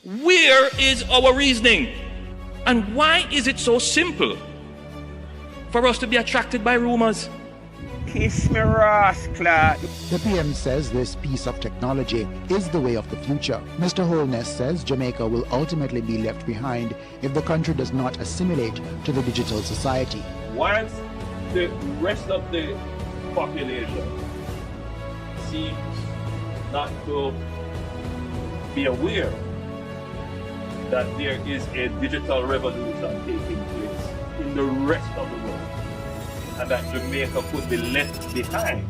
Where is our reasoning? And why is it so simple for us to be attracted by rumors? Kiss me, rascal. The PM says this piece of technology is the way of the future. Mr. Holness says Jamaica will ultimately be left behind if the country does not assimilate to the digital society. Once the rest of the population seems not to be aware that there is a digital revolution taking place in the rest of the world, and that Jamaica could be left behind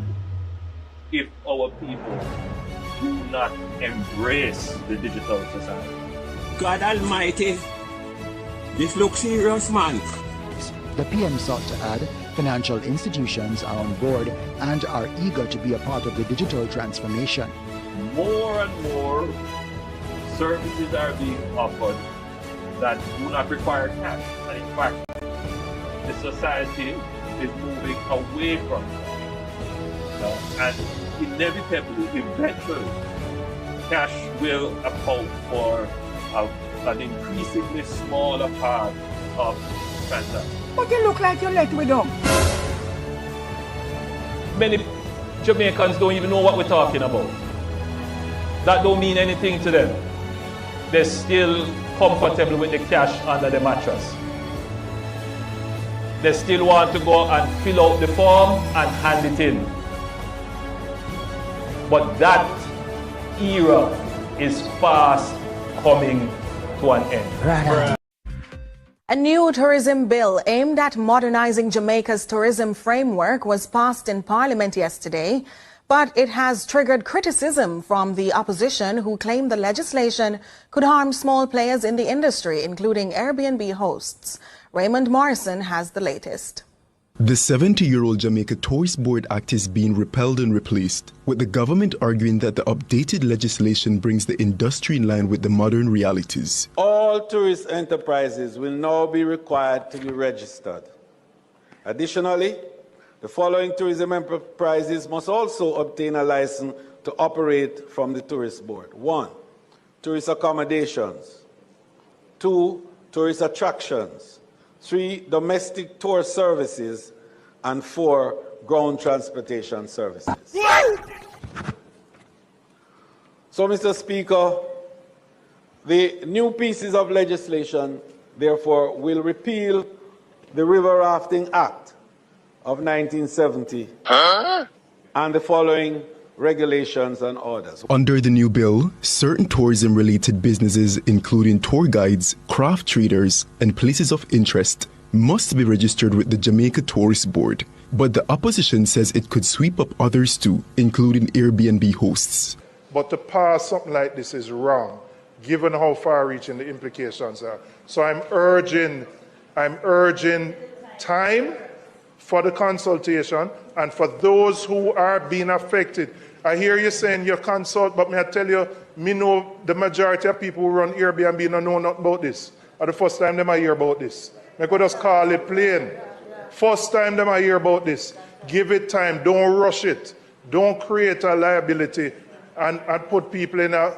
if our people do not embrace the digital society. God Almighty, this looks serious, man. The PM sought to add financial institutions are on board and are eager to be a part of the digital transformation. More and more services are being offered that do not require cash, and in fact, the society is moving away from that. And inevitably, eventually, cash will account for an increasingly smaller part of transactions. But you look like you're let with them. Many Jamaicans don't even know what we're talking about. That don't mean anything to them. They're still comfortable with the cash under the mattress. They still want to go and fill out the form and hand it in. But that era is fast coming to an end. A new tourism bill aimed at modernizing Jamaica's tourism framework was passed in Parliament yesterday, but it has triggered criticism from the opposition, who claim the legislation could harm small players in the industry, including Airbnb hosts. Raymond Morrison has the latest. The 70-year-old Jamaica Tourist Board Act is being repealed and replaced, with the government arguing that the updated legislation brings the industry in line with the modern realities. All tourist enterprises will now be required to be registered. Additionally, the following tourism enterprises must also obtain a license to operate from the Tourist Board. 1. Tourist accommodations. 2. Tourist attractions. 3. Domestic tour services. And 4. Ground transportation services. So, Mr. Speaker, the new pieces of legislation, therefore, will repeal the River Rafting Act of 1970 and the following regulations and orders. Under the new bill, certain tourism-related businesses, including tour guides, craft traders, and places of interest, must be registered with the Jamaica Tourist Board. But the opposition says it could sweep up others too, including Airbnb hosts. But to pass something like this is wrong, given how far-reaching the implications are. So I'm urging time for the consultation, and for those who are being affected. I hear you saying you consult, but may I tell you, me know the majority of people who run Airbnb don't know nothing about this. Or the first time them I hear about this. I could just call it plain. First time them I hear about this. Give it time, don't rush it. Don't create a liability and put people in a...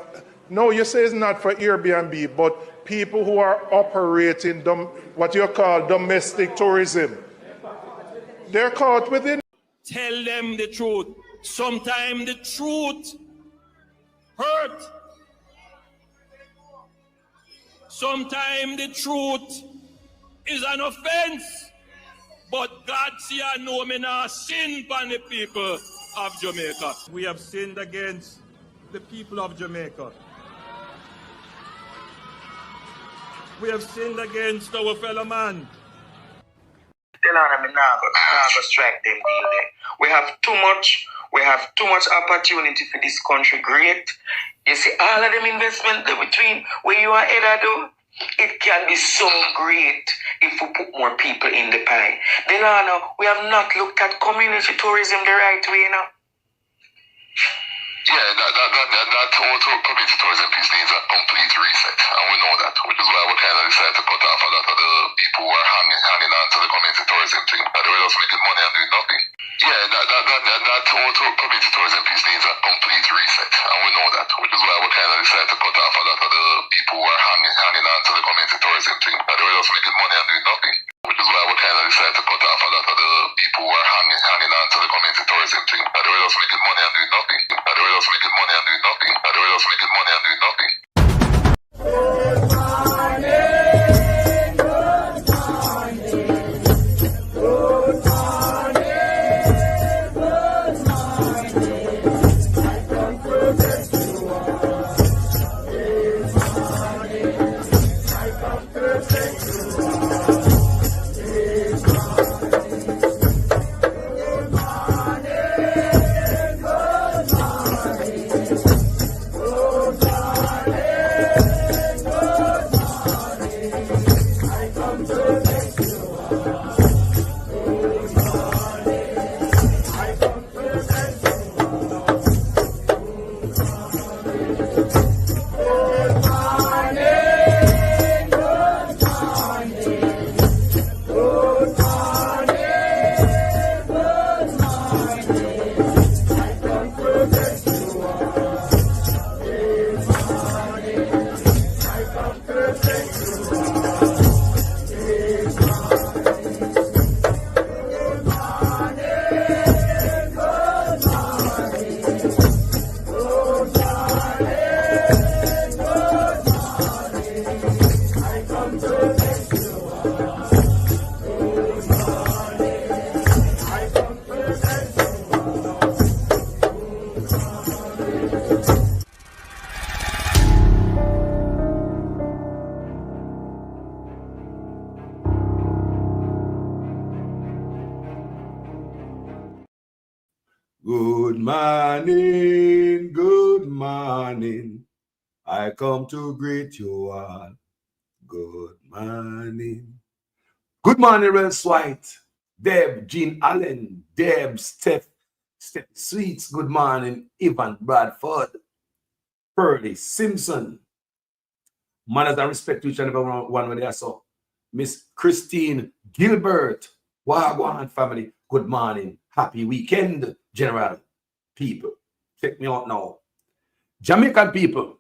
No, you say it's not for Airbnb, but people who are operating what you call domestic tourism. They're caught within. Tell them the truth. Sometimes the truth hurt. Sometimes the truth is an offense. But God see and know me now sin upon the people of Jamaica. We have sinned against the people of Jamaica. We have sinned against our fellow man. Tell them I'm not going to strike them deal there. We have too much opportunity for this country. Great. You see, all of them investment between where you are headed do, it can be so great if we put more people in the pie. Then we have not looked at community tourism the right way now. Yeah, that total community tourism piece needs a complete reset, and we know that, which is why we kind of decided to cut off a lot of the people who are hanging on to the community tourism thing, but they were just making money and doing nothing. Yeah, that total community tourism piece needs a complete reset, and we know that, which is why we kind of decided to cut off a lot of the people who are tourism thing. And they were just making money and doing nothing. Which is why we kind of decided to cut off a lot of the people who are hanging on to the community tourism thing. And they were just making money and doing nothing. And they were just making money and doing nothing. And they were just making money and doing nothing. Good morning, good morning. I come to greet you all. Good morning. Good morning, Rels White, Deb, Jean Allen, Deb, Steph Sweets. Good morning, Ivan Bradford, Pearly Simpson. Manners and respect to each and every one when they are so. Miss Christine Gilbert, Wagwan family. Good morning. Happy weekend, general people. Check me out now. Jamaican people,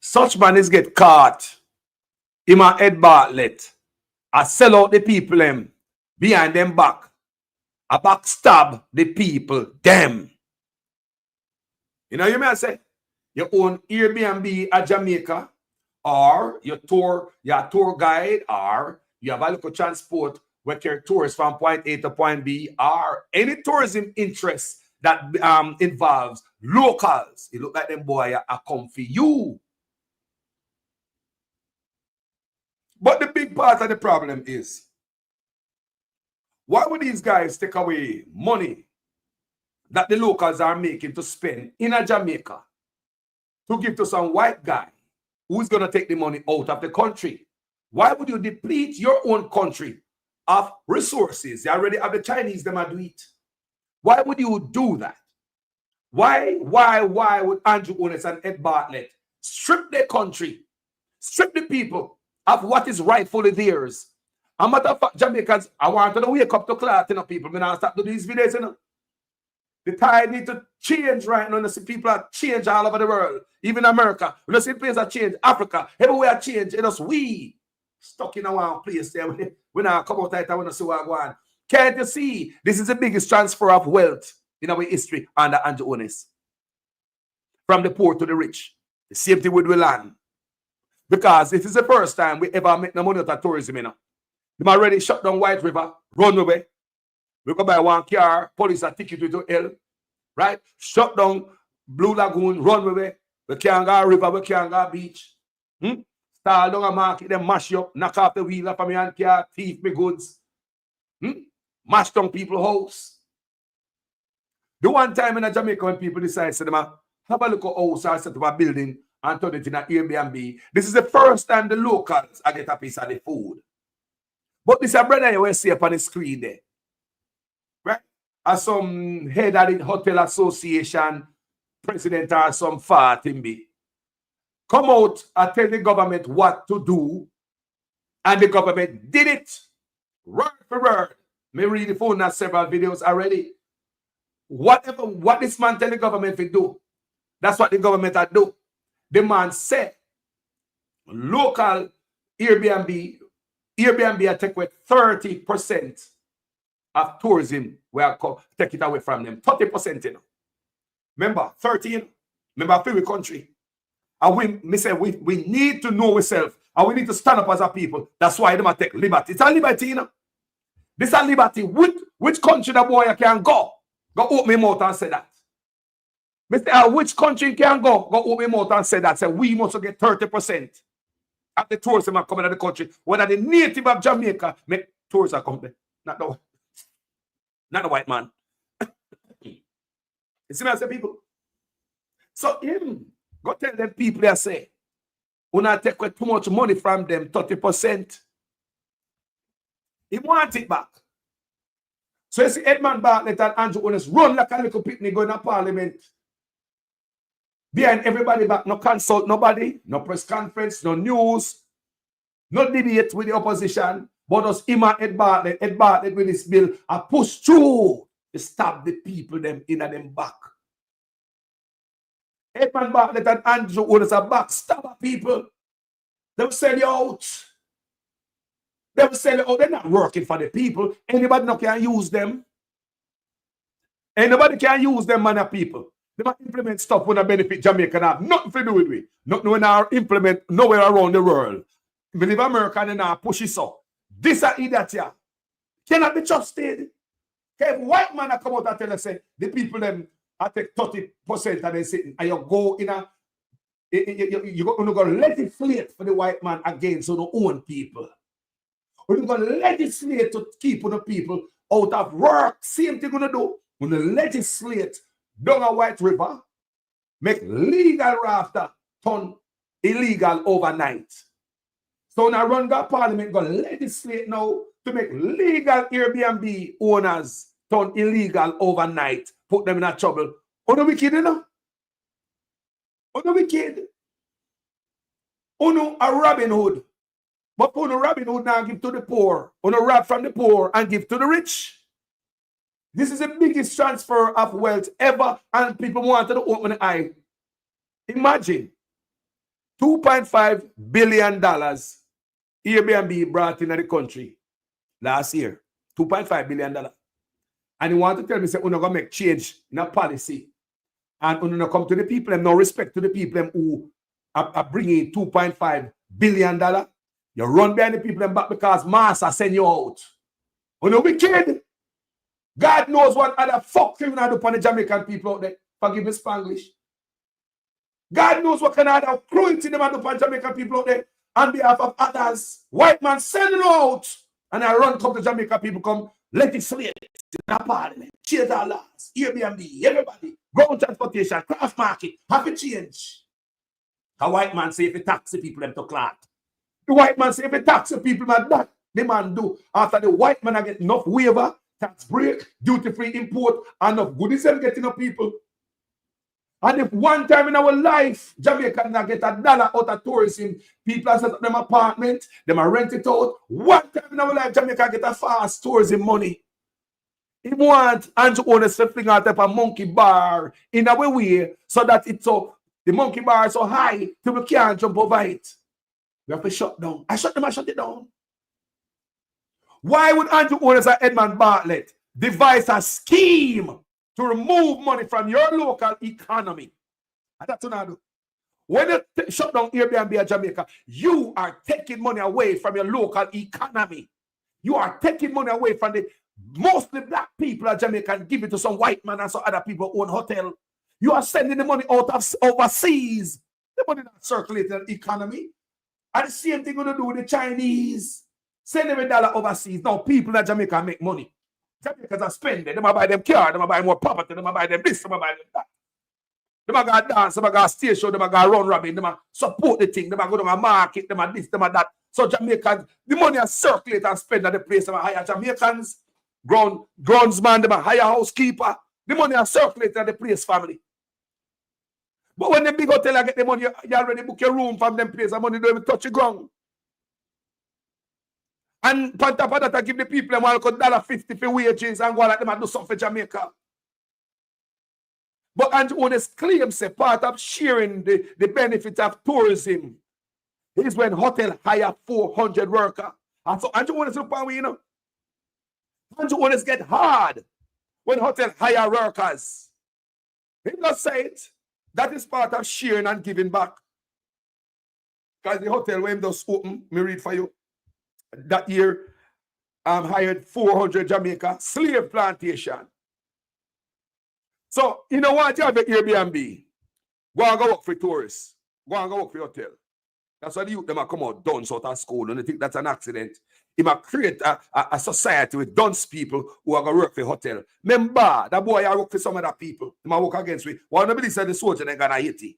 such man is get caught in my head Bartlett. I sell out the people them behind them back. I backstab the people them. You know, you may say you own Airbnb at Jamaica, or your tour guide, or you have a local transport where carry tourists from point A to point B, or any tourism interest that involves locals. It look like them boy are come for you. But the big part of the problem is, why would these guys take away money that the locals are making to spend in a Jamaica to give to some white guy who's going to take the money out of the country? Why would you deplete your own country of resources? You already have the Chinese, them do it. Why would you do that? Why would Andrew Ones and Ed Bartlett strip their country, strip the people of what is rightfully theirs? A matter of fact, Jamaicans, I want to wake up to cloth, you know, people. I start to do these videos, you know. The tide need to change right now. You see people are change all over the world, even America. We don't see places are change, Africa, everywhere change. It is we stuck in one place there. We now come out I want to see what go on. Can't you see? This is the biggest transfer of wealth in our history under Andrew Ones. From the poor to the rich. The same thing with the land. Because this is the first time we ever make no money out of tourism, you know. They already shut down White River, run away. We go buy one car, police are ticket to hell, right? Shut down Blue Lagoon, run away. We can't go river, we can't go beach. Start down a market, them mash you up, knock off the wheel from your car, thief me goods. Mash down people's house. The one time in Jamaica when people decide to have a look at house or set up a building and turn it in an Airbnb, this is the first time the locals get a piece of the food. But this is a brother you will see up on the screen there. Right? As some head of the Hotel Association president or some fat in me. Come out and tell the government what to do, and the government did it. Word for word. Me read the phone at several videos already. What this man tell the government to do, that's what the government had do. The man said local Airbnb I take away 30% of tourism where I take it away from them. 30%, you know. Remember, 13. Remember, free country. And we need to know ourselves. And we need to stand up as a people. That's why they take liberty. It's a liberty, you know. This is a liberty. Which country the boy can go? Go open my mouth and say that. Mr. Which country can go? Go open my mouth and say that. Say we must get 30% of the tourism are coming to the country. Whether the native of Jamaica make tourism come there. Not the white man. You see me, I say, people? So him go tell them people I say, when I take away too much money from them, 30%, he want it back. So you see Edmund Bartlett and Andrew Honest run like a little picnic going to parliament. Behind everybody back, no consult nobody, no press conference, no news, no debate with the opposition, but us him and Ed Bartlett with this bill are pushed through to stab the people them in them back. Edmund Bartlett and Andrew Honest are backstabber people. They will sell you out. They will sell you out. They're not working for the people. Anybody no can use them. Anybody can use them, man of people. They might implement stuff when I benefit Jamaica and have nothing to do with it. Nothing when I implement nowhere around the world. Believe America and now push it so. This are idiot here. Cannot be trusted. Okay, if white man come out and tell us, say, the people them I take 30% and they sitting and you go in a you're going to legislate for the white man against the own people. We're going to legislate to keep the people out of work. Same thing we're going to do. We're going to legislate down a White River, make legal rafter turn illegal overnight. So now run that parliament, going to legislate now to make legal Airbnb owners turn illegal overnight, put them in a trouble. Oh, no, wicked, you know? Oh, no, wicked. Oh, no, a Robin Hood. But oh, no, Robin Hood now give to the poor. Oh, no, rob from the poor and give to the rich. This is the biggest transfer of wealth ever, and people wanted to open the eye. Imagine $2.5 billion Airbnb brought into the country last year. $2.5 billion. And he wanted to tell me, say, we're not going to make change in a policy. And we're going to come to the people and no respect to the people who are bringing $2.5 billion. You run behind the people them back because Master send you out. We're not wicked. God knows what other fuck criminal do upon the Jamaican people out there. Forgive me, Spanglish. God knows what kind of other cruelty them do upon Jamaican people out there on behalf of others. White man send them out. And I run come to Jamaica people come legislate in a parliament. Change our laws. Airbnb, everybody. Ground transportation, craft market. Have to change. A white man say if he tax the people them to clock. The white man say if he tax the people that the man do. After the white man get enough waiver, tax break, duty-free import, and enough goodies them getting up people. And if one time in our life, Jamaica not get $1 out of tourism, people set up them apartment, them are rent it out. One time in our life, Jamaica get a fast tourism money. He want Andrew Honest to fling out a monkey bar in our way so that it's so the monkey bar is so high till we can't jump over it. We have to shut down. I shut it down. Why would Andrew Honest and Edmund Bartlett devise a scheme to remove money from your local economy? And that's what I do. When you shut down Airbnb in Jamaica, you are taking money away from your local economy. You are taking money away from the mostly black people of Jamaica and give it to some white man and some other people who own hotel. You are sending the money out of overseas. The money not circulating in the economy. And the same thing we're going to do with the Chinese. Send them $1 overseas. Now people in Jamaica make money. Jamaicans are spending. They might buy them car. They might buy more property. They might buy them this. They might buy them that. They might go dance. They might go stage show. They might go run robin. They might support the thing. They might go to a market. They might this. They might that. So Jamaicans, the money is circulate and spend at the place. They might hire Jamaicans, groundsman. They might hire housekeeper. The money is circulate at the place, family. But when the big hotel get the money, you already book your room from them place. The money don't even touch the ground. And on top of that, I give the people $1.50 for wages and go like them and do something for Jamaica. But Andrew Honest claims say part of sharing the benefit of tourism is when hotel hire 400 workers. And so Andrew owners look on, you know. Andrew owners get hard when hotel hire workers. He just say it. That is part of sharing and giving back. Because the hotel when just open, me read for you. That year, hired 400 Jamaica slave plantation. So, you know what? You have an Airbnb. Go and go work for tourists. Go and go work for hotel. That's why the youth them are come out dunce out of school and they think that's an accident. He might create a society with dunce people who are going to work for hotel. Remember, that boy I work for some other people. He might work against me. One of them said the soldier they're going to hit him.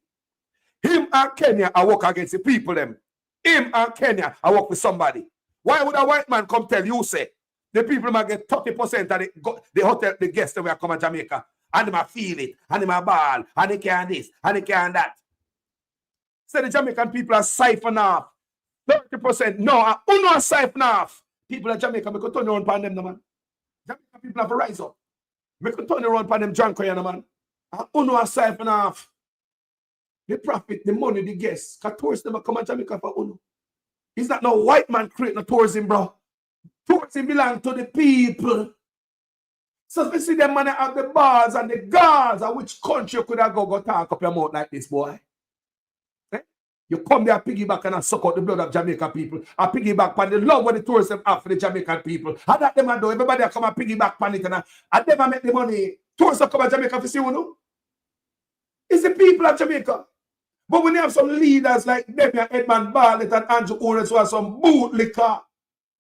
Him and Kenya I work against the people them. Him and Kenya I work with somebody. Why would a white man come tell you, say, the people might get 30% of the hotel, the guests that will come to Jamaica, and they might feel it, and they might ball, and they can this, and they can that. So the Jamaican people are siphon off 30%. No, I don't siphon off. People in Jamaica, we could turn around upon them, no, man. Jamaican people have to rise up. We could turn around upon them drunk, no, man. I don't siphon off. The profit, the money, the guests. Because tourists never come to Jamaica for Uno. It's not no white man creating a tourism, bro. Tourism belongs to the people. So if you see them money at the bars and the guards, and which country could I go talk up your mouth like this, boy? Eh? You come there piggyback and suck out the blood of Jamaican people. I piggyback on the love of the tourism have for the Jamaican people. How that them do? Everybody come and piggyback on it and I never make the money. Tourists come to Jamaica to see you know. It's the people of Jamaica. But when you have some leaders like Demian Edmund Bartlett and Andrew Owens who are some bootlicker,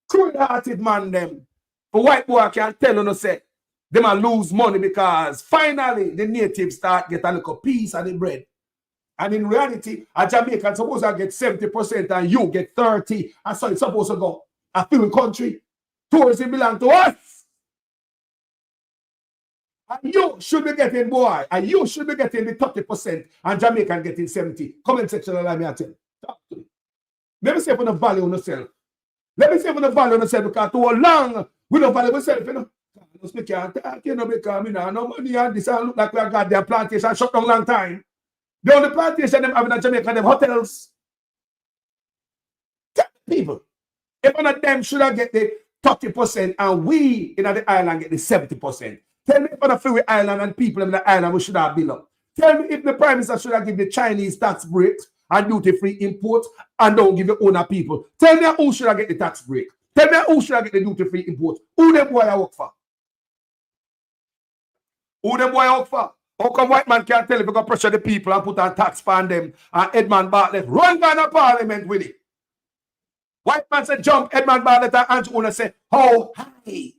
cruel-hearted man them, a white boy can tell you no say, they might lose money because finally the natives start get a little piece of the bread. And in reality, a Jamaican supposed to get 70% and you get 30%. And so it's supposed to go. A film country, tourism belong to us. And you should be getting, boy, and you should be getting the 30% and Jamaican getting 70%. Comment section, allow me to tell you. Talk to me. Let me say for the value on yourself. Let me say for the value on yourself because too long we don't value ourselves, you know. We can't talk, you know, because we don't have no money and this and look like we have got their plantation shut down a long time. The only plantation them having in Jamaica, them hotels. Tell people, if one of them should have get the 30% and we in the island get the 70%. Tell me if on the free island and people in the island we should have built up. Tell me if the Prime Minister should have given the Chinese tax breaks and duty-free import and don't give the owner people. Tell me who should have get the tax break. Tell me who should have get the duty-free import. Who them boy I work for? Who them boy I work for? How come white man can't tell if you can pressure the people and put a tax on them and Edmund Bartlett run down the parliament with it? White man said jump, Edmund Bartlett and Andrew Owens say, how high?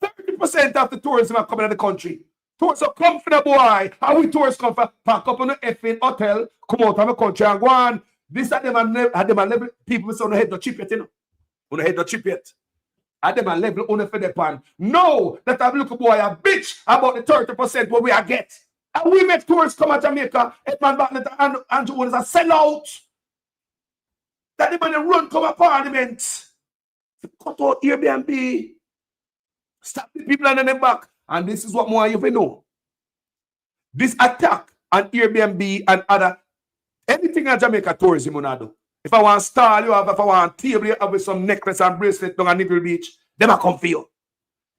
30% of the tourism are coming to the country. Tourists are come for the boy. How we tourists come for pack up on the effing hotel, come out of the country and go on. This at them and level people say on the head no cheap yet, you know. On the head no cheap yet. At them and level on the for the pan. No, that have look boy a bitch about the 30% what we are get. And we make tourists come to Jamaica, Edmund Bartlett and Andrew Owens a sellout. That the money run come a parliament. Cut out Airbnb. Stop the people on them back. And this is what more you know. This attack on Airbnb and other, anything in Jamaica tourism you do. If I want stall you have, if I want table you have with some necklace and bracelet down at Niggle Beach, them I come for you.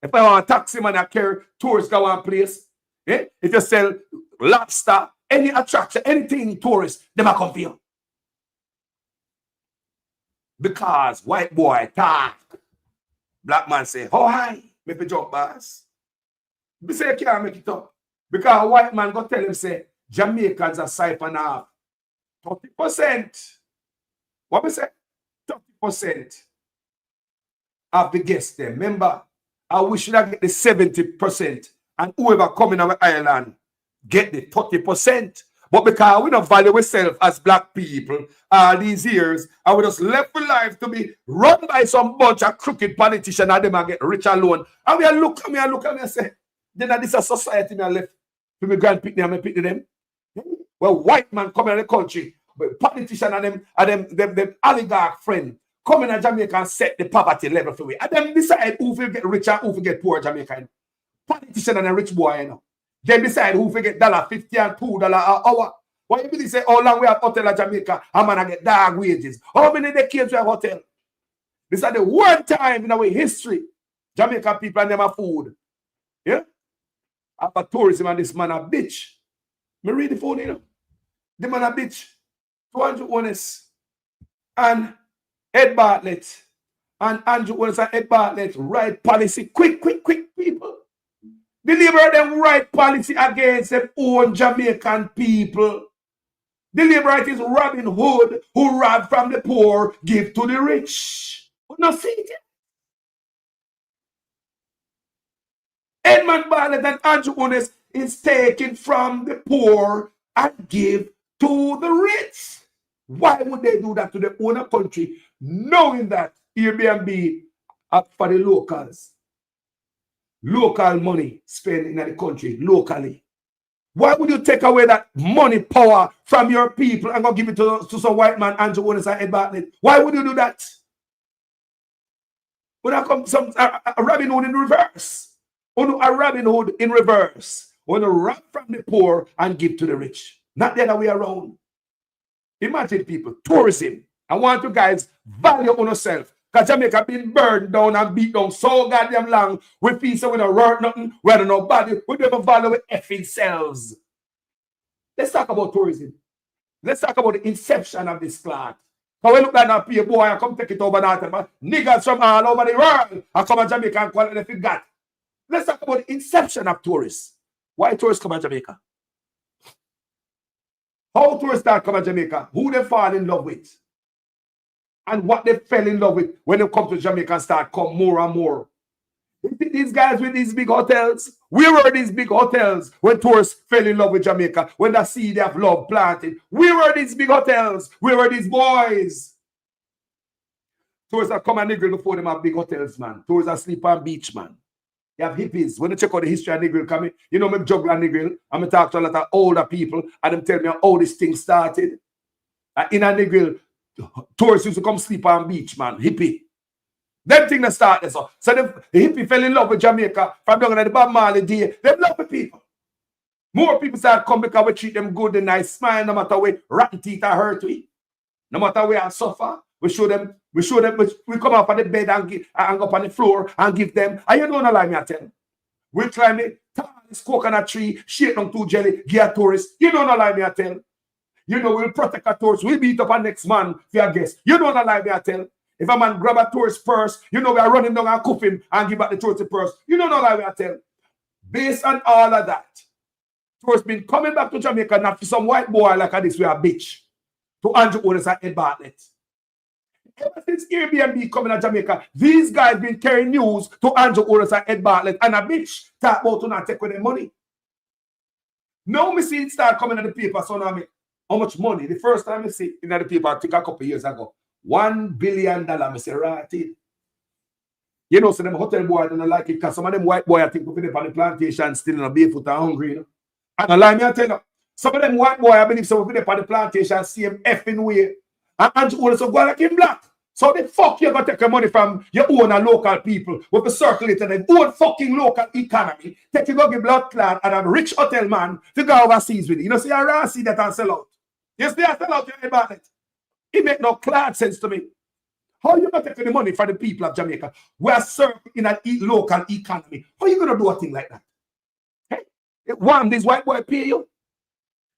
If I want taxi man I carry tourists go one place, eh? If you sell lobster, any attraction, anything tourist, them I come for you. Because white boy talk. Black man say, oh hi. Make a joke, boss. We say you can't make it up. Because a white man go tell him, say, Jamaicans are siphon off 30%. What we say? 30% of the guests there. Remember, we should have get the 70%. And whoever come in our island get the 30%. But because we don't value ourselves as black people all these years, and we just left for life to be run by some bunch of crooked politicians and them and get rich alone. And we look at me and say, then this is a society me left for me grandpick them and pick them. Well, white man come in the country, but politicians and them oligarch friend come in Jamaica and set the poverty level for we. And then decide who will get rich and who will get poor Jamaica. Politician and a rich boy, you know. They decide who will get $50 and $2 an hour. Why you really say how long we have hotel in Jamaica and man I get dog wages? How many decades we have hotel? This is the one time in our history Jamaican people and them have food. Yeah? After tourism and this man a bitch. Me read the phone, you know. The man a bitch. 200 honest. And Ed Bartlett. And Andrew Honest and Ed Bartlett write policy. Quick, people. Deliver them right policy against them own Jamaican people. The liberate is Robin Hood, who rob from the poor, give to the rich. Not see it. Edmund Bartlett and Andrew Honest is taken from the poor and give to the rich. Why would they do that to their own country, knowing that Airbnb are for the locals? Local money spent in the country, locally. Why would you take away that money power from your people and go give it to some white man, Andrew Honest and Ed Bartlett? Why would you do that? When I come some a Robin Hood in reverse. A Robin Hood in reverse. When you rob from the poor and give to the rich. Not the other way around. Imagine people, tourism. I want you guys value on yourself. Because Jamaica been burned down and beat down so goddamn long. We feel so we don't work nothing. We don't know body. We don't value with effing selves. Let's talk about tourism. Let's talk about the inception of this cloth. Because we look at that people, boy, I come take it over now. Niggas from all over the world. I come to Jamaica and call it if you got. Let's talk about the inception of tourists. Why tourists come to Jamaica? How tourists start come to Jamaica? Who they fall in love with? And what they fell in love with when they come to Jamaica and start come more and more. These guys with these big hotels. Where were these big hotels when tourists fell in love with Jamaica? When the seed of love planted. Where were these big hotels? Where were these boys? Tourists that come and Negril before them have big hotels, man. Tourists that sleep on beach, man. You have hippies. When you check out the history of Negril coming, you know me juggle on Negril. I'm going to talk to a lot of older people and them tell me how this thing started. In a Negril, tourists used to come sleep on beach, man. Hippie. Them thing that started so. So the hippie fell in love with Jamaica from down at the Bob Marley day. They love the people. More people start coming because we treat them good and nice, smile no matter where rotten teeth are hurt to eat. No matter where I suffer. We show them, we come up on the bed and go up on the floor and give them. And you don't know like me, I tell them. We climb the tallest coconut tree, shake down to jelly, give a tourist. You don't know like me, I tell them. You know, we'll protect a tourist. We'll beat up our next man for your guest. You don't know like me, I tell them. If a man grab a tourist purse, you know we are running down and cuff him and give back the tourist purse. You don't know like me, I tell them. Based on all of that, tourists been coming back to Jamaica not for some white boy like this, we are bitch. To Andrew Honest and Ed Bartlett. Ever since Airbnb coming to Jamaica, these guys been carrying news to Andrew Honest and Ed Bartlett and a bitch talk about to not take with their money. Now me see it start coming in the paper, so now me how much money? The first time I see it in the paper, I think a couple of years ago, $1 billion. I say, right. You know, so them hotel boy don't like it because some of them white boy I think put it on the plantation still in a barefoot and hungry, you know. And like me, I tell you, some of them white boy I believe some put it on the plantation same effing way. And Andrew Honest go like him black. So the fuck you gonna take your money from your own and local people with the circulator their own fucking local economy, take you go give blood clot and a rich hotel man to go overseas with it. You know, see I see that and sell out. You see I sell out about it. It make no clear sense to me. How you gonna take the money from the people of Jamaica? We are served in a local economy. How you gonna do a thing like that? Hey, one, this white boy pay you.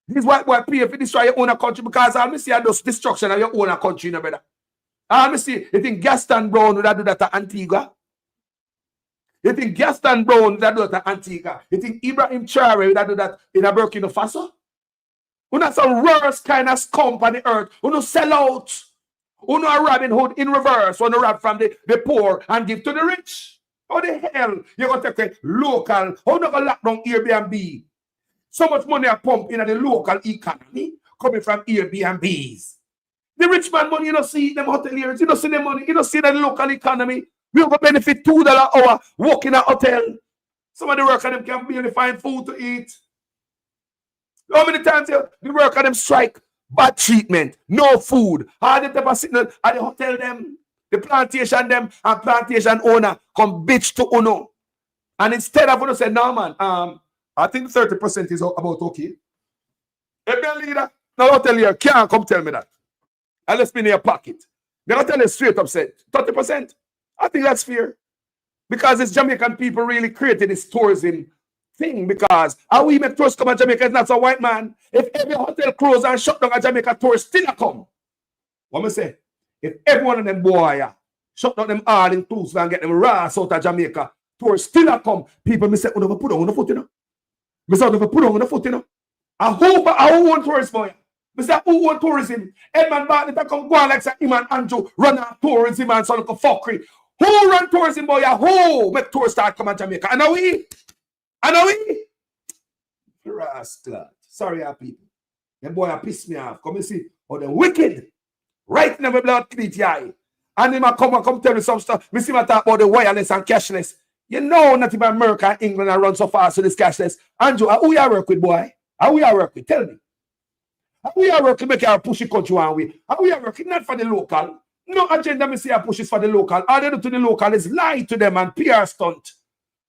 This white boy pay if you destroy your own country because I see those destruction of your own country, you know, brother. I see, you think Gaston Brown would do that to Antigua? You think Gaston Brown would do that to Antigua? You think Ibrahim Traore would do that in a Burkina Faso? Who not some worst kind of scum on the earth? Who no sell out? Who no a Robin Hood in reverse? Who no rob from the poor and give to the rich? How the hell you going to take local? How no going to lock down Airbnb? So much money are pumped in the local economy coming from Airbnbs. The rich man money, you don't see them hoteliers, you don't see them money, you don't see the local economy. We have a benefit $2 an hour work in a hotel. Some of the workers them can barely find food to eat. How many times the workers them strike? Bad treatment, no food. How they ever sitting at the hotel them, the plantation them, and plantation owner come bitch to Uno. And instead of Uno say, no man, I think 30% is about okay. If you're a leader, Now I'll tell you, can't come tell me that. Unless me in your pocket. Then I'll tell you straight up, said 30%. I think that's fair. Because it's Jamaican people really created this tourism thing. Because how we make tourists come to Jamaica is not so white man. If every hotel close and shut down a Jamaica, tourists still come. What me say? If every one of them boy shut down them all inclusive and get them rass out of Jamaica, tourists still come. People me say, oh, never put on the foot, you know. Me say, never put on the foot, you know. I hope I want tourists boy. Me say, who want tourism? Edmund Bartlett come go on like say him and Andrew run a tourism and so like a fuckery. Who run tourism boy? Who make tourists start come to Jamaica? And we? Rascal. Sorry, people. Them boy piss me off. Come and see how they wicked. Right in the blood cleat eye. And him come tell me some stuff. Me see my talk about the wireless and cashless. You know not even America and England are run so fast with this cashless. Andrew, who you work with, boy? How we are working? Tell me. How we are working make our push it country one way? How we are working not for the local? No agenda me say I push is for the local. All they do to the local is lie to them and PR stunt.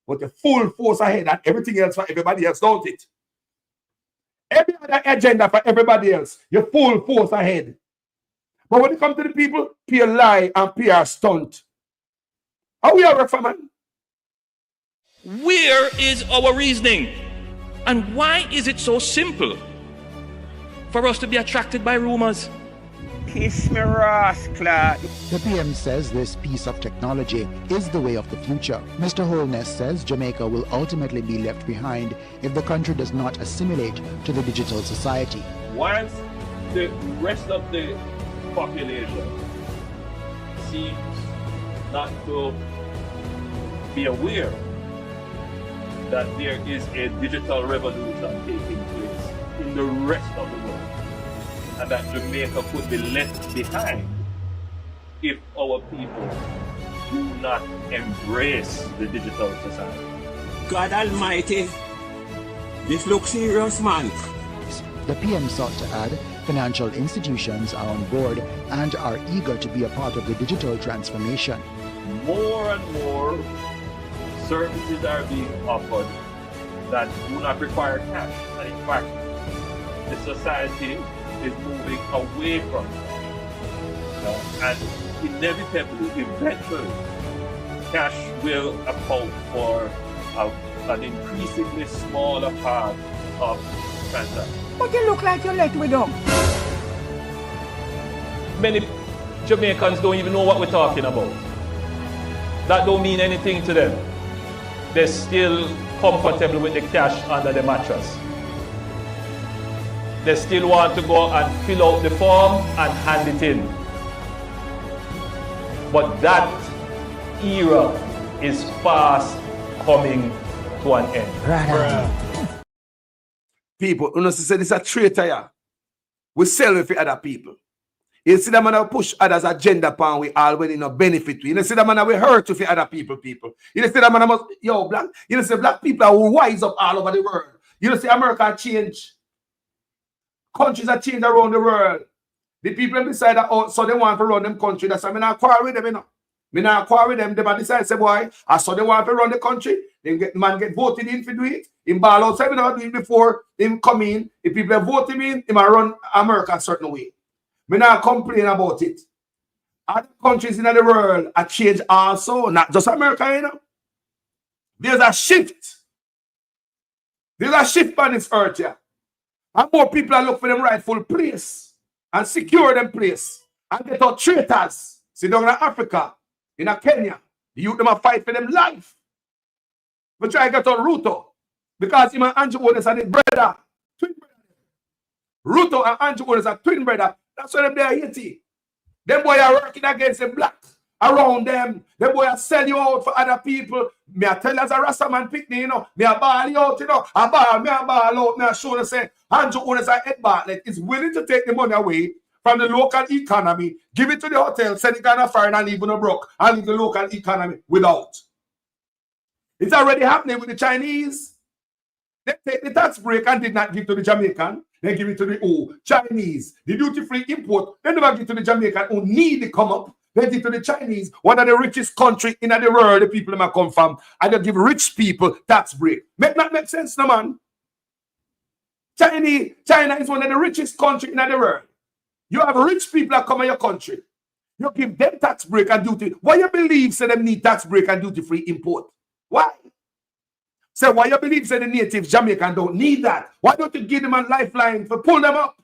But the full force ahead and everything else for everybody else, don't it? Every other agenda for everybody else, your full force ahead. But when it comes to the people, PR lie and PR stunt. How we are work for man? Where is our reasoning? And why is it so simple for us to be attracted by rumors? Kiss me, rascal. The PM says this piece of technology is the way of the future. Mr. Holness says Jamaica will ultimately be left behind if the country does not assimilate to the digital society. Once the rest of the population seems not to be aware that there is a digital revolution taking place in the rest of the world, and that Jamaica could be left behind if our people do not embrace the digital society. God Almighty, this looks serious, man. The PM sought to add financial institutions are on board and are eager to be a part of the digital transformation. More and more services are being offered that do not require cash, and in fact, the society is moving away from that. And inevitably, eventually, cash will account for an increasingly smaller part of transactions. But you look like you let me down. Many Jamaicans don't even know what we're talking about. That don't mean anything to them. They're still comfortable with the cash under the mattress. They still want to go and fill out the form and hand it in. But that era is fast coming to an end. People, you know, say this is a traitor, yeah. We sell it for other people. You see that man push others' agenda upon we already no benefit to. You know, see that man we hurt to for other people. You know, see that man must, yo, black, you know, see black people are wise up all over the world. You know, see America change. Countries are changed around the world. The people decide that, oh, so they want to run them country. That's why I'm not quarrel with them, you know. I'm not quarrel with them. They decide, say, boy, I saw they want to run the country. Then man get voted in to do it. In ball outside, we never do it before him come in. If people vote him in, he might run America a certain way. We not complain about it. Other countries in the world are changed also, not just America, you know. There's a shift. There's a shift on this earth, yeah. And more people are looking for them rightful place and secure them place and get out traitors. See down in Africa, in Kenya, the youth them a fight for them life. But try to get out Ruto because him and Andrew Otis are his brother, twin brother. Ruto and Andrew Otis are twin brother. That's why they are Haiti. Them boy are working against the black around them. Them boy are sell you out for other people. Me I tell you as a Rastaman picnic, you know, me a ball you out, you know, a ball out, me a show you say, Andrew Otis and Ed Bartlett is willing to take the money away from the local economy, give it to the hotel, send it on a foreign and leave it broke, and leave the local economy without. It's already happening with the Chinese. They take the tax break and did not give to the Jamaican. They give it to the Chinese. The duty-free import, they never give to the Jamaican who need to come up. They give to the Chinese, one of the richest country in the world, the people that come from, and they give rich people tax break. Make sense, no man? China is one of the richest countries in the world. You have rich people that come in your country. You give them tax break and duty. Why you believe say them need tax break and duty free import? Why? Say why you believe say the native Jamaican don't need that? Why don't you give them a lifeline to pull them up?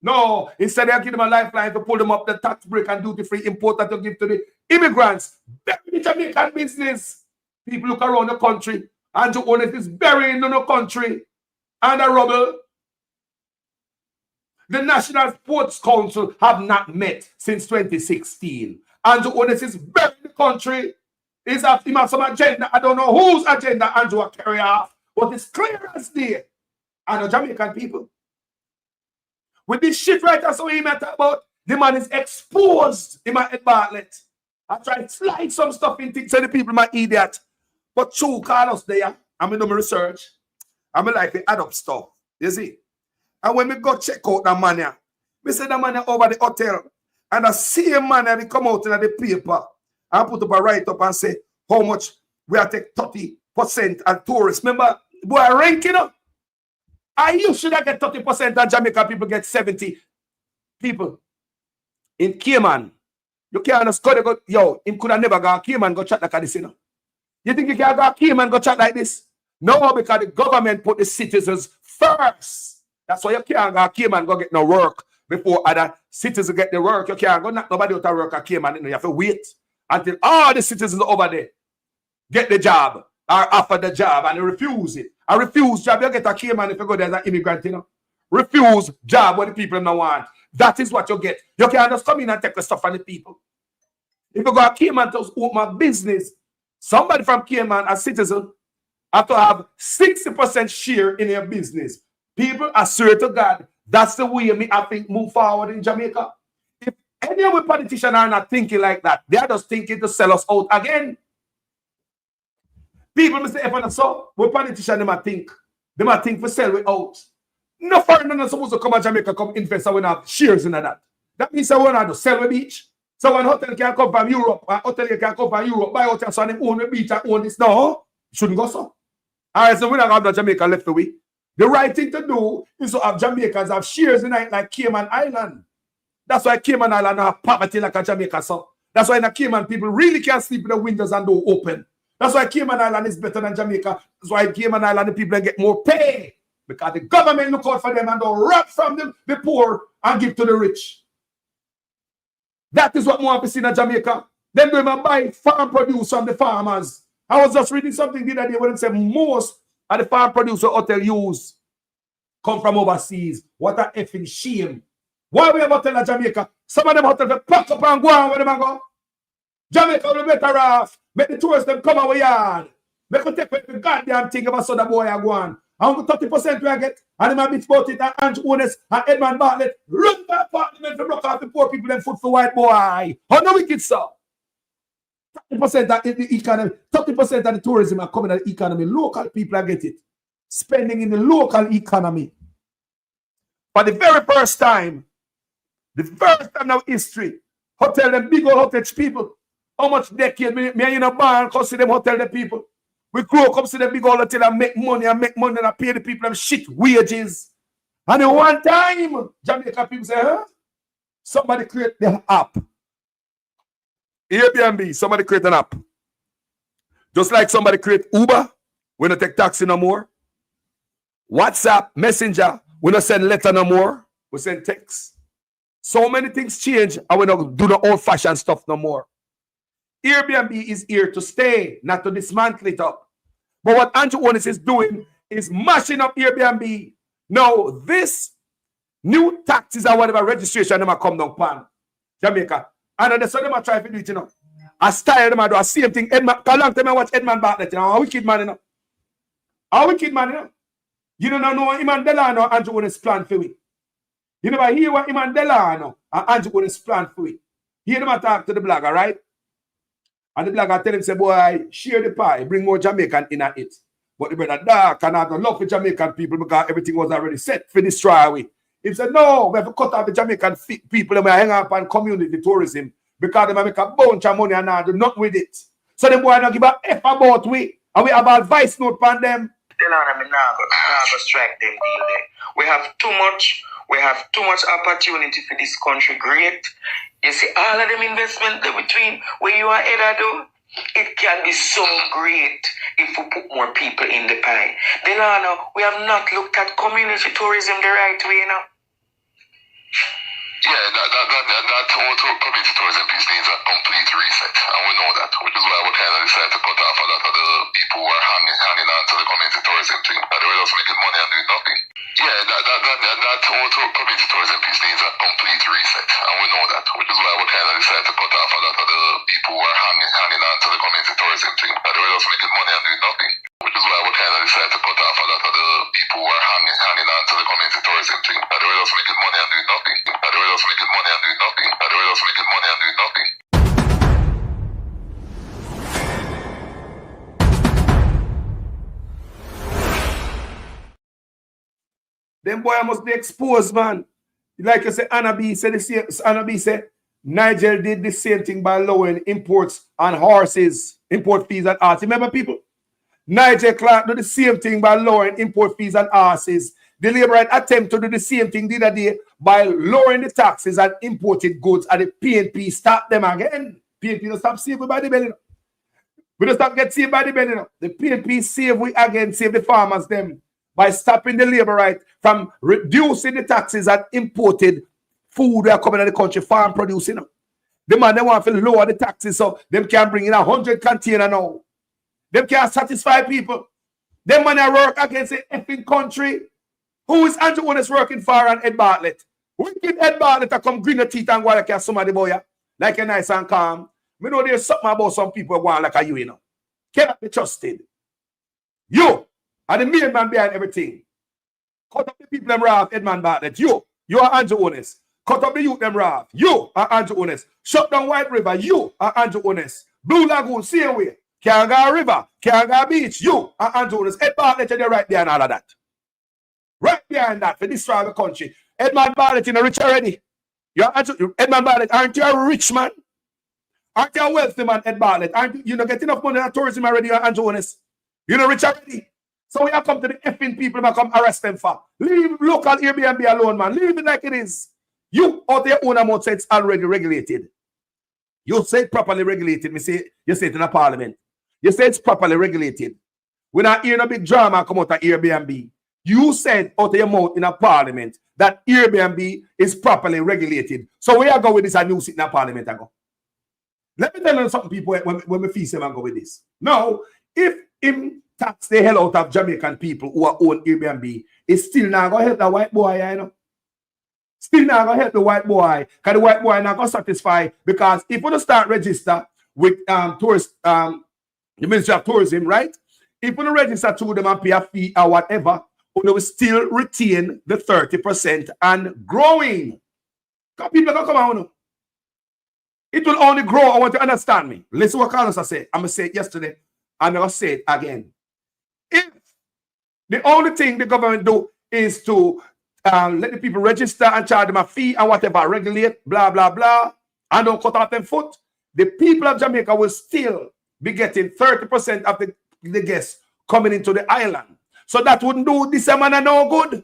No, instead you give them a lifeline to pull them up the tax break and duty free import that you give to the immigrants. Bury the Jamaican business. People look around the country and to own it is burying in the country and a rubble. The National Sports Council have not met since 2016. Andrew Onis is buried in the country. He's have some agenda. I don't know whose agenda Andrew will carry off, but it's clear as day. And the Jamaican people. With this shit right that's what he matter about, the man is exposed in my head Bartlett. I try to slide some stuff in things so the people might idiot. But true Carlos there, I'm in the research. I'm like to add up stuff. You see? And when we go check out that man here, we see that man over the hotel. And the same man they come out in the paper and put up a write-up and say how much we are take 30% as tourists. Remember, boy, ranking up. And you should have get 30% and Jamaica people get 70 people. In Cayman, you can't just go, yo, him could have never go Cayman go chat like this, you know. You think you can go Cayman go chat like this? No, because the government put the citizens first. That's why you can't go Cayman go get no work before other citizens get the work. You can't go knock nobody out of work at Cayman. You have to wait until all the citizens over there get the job or offer the job and refuse it. A refuse job, you get a Cayman if you go there as an immigrant, you know. Refuse job what the people don't want. That is what you get. You can't just come in and take the stuff from the people. If you go to Cayman to open a business, somebody from Cayman, a citizen, have to have 60% share in your business. People, I swear to God, that's the way I think move forward in Jamaica. If any of the politicians are not thinking like that, they are just thinking to sell us out again. People say, if I saw what politicians they might think for sell it out. No foreigner not supposed to come to Jamaica, come invest and we have shares in that. That means we want to sell the beach. So one hotel can come from Europe, a hotel can come from Europe, buy hotel so they own the beach and own this. No, shouldn't go so. Alright, so we don't have the Jamaica left away. The right thing to do is to have Jamaicans have shares in it like Cayman Island. That's why Cayman Island have poverty like a Jamaica. So that's why in the Cayman people really can't sleep with the windows and door open. That's why Cayman Island is better than Jamaica. That's why Cayman Island the people get more pay. Because the government look out for them and don't rob from them, the poor, and give to the rich. That is what more happens in Jamaica. Then they might buy farm produce from the farmers. I was just reading something the other day where it said most of the farm producer hotel use come from overseas. What a effing shame. Why we have hotel in Jamaica? Some of them hotels they pack up and go on where they go. Jamaica will be better off. Make the tourists them come our yard. Make them take the goddamn thing about so the boy are going. And 30% we I get. And them a bit about it and Andrew Onis and Edmund Bartlett run that parliament to block off the poor people and foot for white boy. How no wicked sir? 30% of the economy, 30% of the tourism are coming to the economy. Local people are get it. Spending in the local economy. For the very first time now history, hotel them big old hotel people. How much decade me in a bar and see them hotel the people. We grow up see them big old hotel and make money and pay the people them shit wages. And in one time, Jamaica people say, huh? Somebody create the app. Airbnb, somebody create an app. Just like somebody create Uber, we don't take taxi no more. WhatsApp, Messenger, we don't send letter no more. We send text. So many things change and we don't do the old-fashioned stuff no more. Airbnb is here to stay, not to dismantle it up. But what Andrew Onis is doing is mashing up Airbnb. Now, this new taxes or whatever registration them come down pan Jamaica. And that's what them try to do it, you know. I style them, I do the same thing. Edmund, how long time I watch Edmund Bartlett, you know, a wicked man, you know. A wicked man, you know. You don't know what Iman Delano and Andrew Onis plan for we. You never hear what Iman Delano and Andrew Onis plan for we. Hear them talk to the blogger, right? And the blogger tell him, say, boy, share the pie, bring more Jamaican in at it. But the brother dark and have no love for Jamaican people because everything was already set for destroy we. He said, no, we have to cut off the Jamaican people and we hang up on community tourism because they make a bunch of money and now do nothing with it. So the boy not give a F about we and we have advice note on them. Tell her I'm not going to strike them deal there. We have too much opportunity for this country. Great. You see, all of them investment between where you are headed though, it can be so great if we put more people in the pie. Delano, we have not looked at community tourism the right way now. Yeah, that whole community tourism piece needs a complete reset, and we know that, which is why we kind of decided to cut off a lot of the people who are hanging on to the community tourism thing, but they were just making money and doing nothing. Yeah, that whole community tourism piece needs a complete reset, and we know that, which is why we kind of decided to cut off a lot of the people who are hanging on to the community tourism thing, but they were just making money and doing nothing. Which is why we kind of decided to cut off a lot of the people who are hanging on to the community tourism thing, but they were just making money and doing nothing. But they were just making money and doing nothing. But they were just making money and doing nothing. Them boy must be exposed, man. Like you say, Anna B said, Nigel did the same thing by lowering imports on horses, import fees and horses. Remember, people? Nigel Clark do the same thing by lowering import fees and horses. The Labour right attempt to do the same thing the other day by lowering the taxes on imported goods, and the PNP stop them again. PNP don't stop saving by the belly. We don't stop get saved by the belly. The PNP save we again, save the farmers them by stopping the Labour right from reducing the taxes on imported food that are coming out of the country, farm producing. The man they want to lower the taxes so them can bring in 100 containers now. Them can't satisfy people. Them man they work against the effing country. Who is Andrew Onis working for and Ed Bartlett? We give Ed Bartlett to come green the teeth and go like a somebody boy, like a nice and calm. We know there's something about some people going like a you know. Cannot be trusted. You are the main man behind everything. Cut up the people them wrath, Edmund Bartlett. You are Andrew Onis. Cut up the youth them wrath. You are Andrew Onis. Shut down White River. You are Andrew Onis. Blue Lagoon, same way. Kanga River, Kanga Beach. You are Andrew Onis. Ed Bartlett, they're right there and all of that. Right behind that for destroy the country. Edmund Bartlett, you know, rich already. Edmund Bartlett, aren't you a rich man? Aren't you a wealthy man, Ed Bartlett? Aren't you know get enough money on tourism already, Andrew Onis? You know, rich already. So we have come to the effing people that come arrest them for. Leave local Airbnb alone, man. Leave it like it is. You out there own amount say it's already regulated. You say it properly regulated. You say it in a parliament. You say it's properly regulated. We're not hearing a big drama come out of Airbnb. You said out of your mouth in a parliament that Airbnb is properly regulated. So where I go with this, I knew sitting in a parliament I go. Let me tell you something, people, when we face him and go with this. Now, if him tax the hell out of Jamaican people who are own Airbnb, it's still not going to help the white boy, you know. Still not going to help the white boy, because the white boy not going to satisfy, because if we don't start register with the Ministry of Tourism, right? If we don't register to them and pay a fee or whatever, we will still retain the 30% and growing. Because people are going to come out. It will only grow. I want you to understand me. Listen what Carlos said. I'm going to say it yesterday. I'm going to say it again. If the only thing the government do is to let the people register and charge them a fee and whatever, regulate, blah, blah, blah, and don't cut off them foot, the people of Jamaica will still be getting 30% of the guests coming into the island. So that wouldn't do this man no good.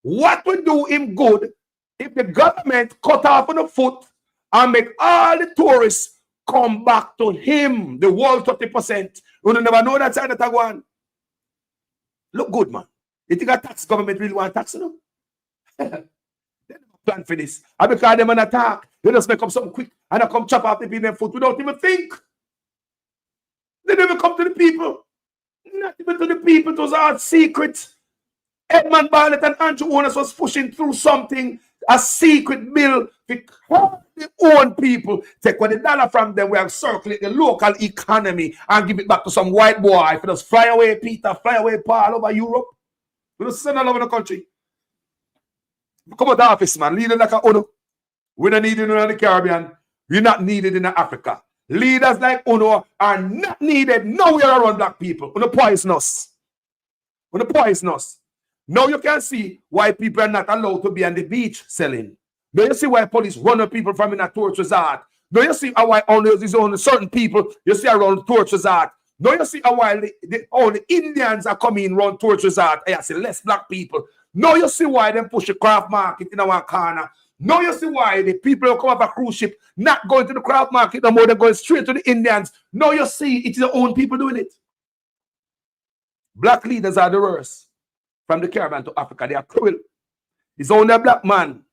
What would do him good if the government cut off on the foot and make all the tourists come back to him, the whole 30%. You don't never know that side that I want. Look good, man. You think a tax government really want tax, you know? They never plan for this. And because them an attack, they just make up something quick and they come chop off the people in foot without even think. They never come to the people. Not even to the people. It was all secret. Edmund Bartlett and Andrew Onis was pushing through something, a secret bill because the own people take what the dollar from them, we have circulate the local economy and give it back to some white boy. If it does fly away Peter, fly away Paul over Europe, we just send all over the country. Come out the office, man. Leaders like Uno. We don't need it in the Caribbean. We're not needed in Africa. Leaders like Uno are not needed nowhere around black people. Uno poisonous. Uno poisonous. Now you can see why people are not allowed to be on the beach selling. Do you see why police run people from in a tourist resort? Do you see why only certain people you see around tourist resort? Now you see a while all the Indians are coming round towards resort. I see less black people. Now you see why them push the craft market in our corner. Now you see why the people who come off a cruise ship not going to the craft market no more, they're going straight to the Indians. Now you see it's your own people doing it. Black leaders are the worst. From the Caribbean to Africa, they are cruel. It's only a black man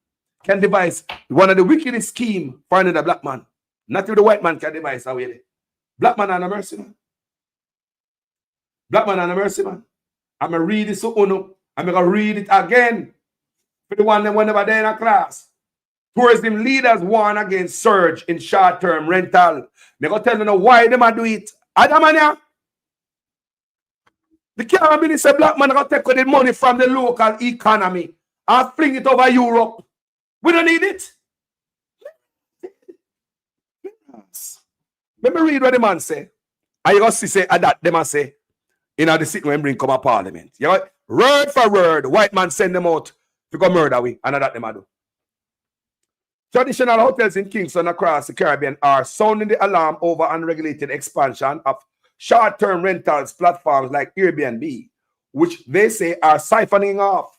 can devise one of the wickedest schemes for another black man. Not even the white man can devise away. Black man and a mercy man. Black man and a mercy man. I'm going to read this to Uno. I'm going to read it again for the one that whenever they're in a class. Tourism leaders warn against surge in short-term rental. They're going to tell them why they might do it. Adamania. The Caribbean say black man are going to take the money from the local economy and fling it over Europe. We don't need it. Let me read what the man say. And you going to see say that the man say in the sitting when bring come a parliament. You know, word for word, white man send them out to go murder we, and that them do. Traditional hotels in Kingston across the Caribbean are sounding the alarm over unregulated expansion of short-term rentals platforms like Airbnb, which they say are siphoning off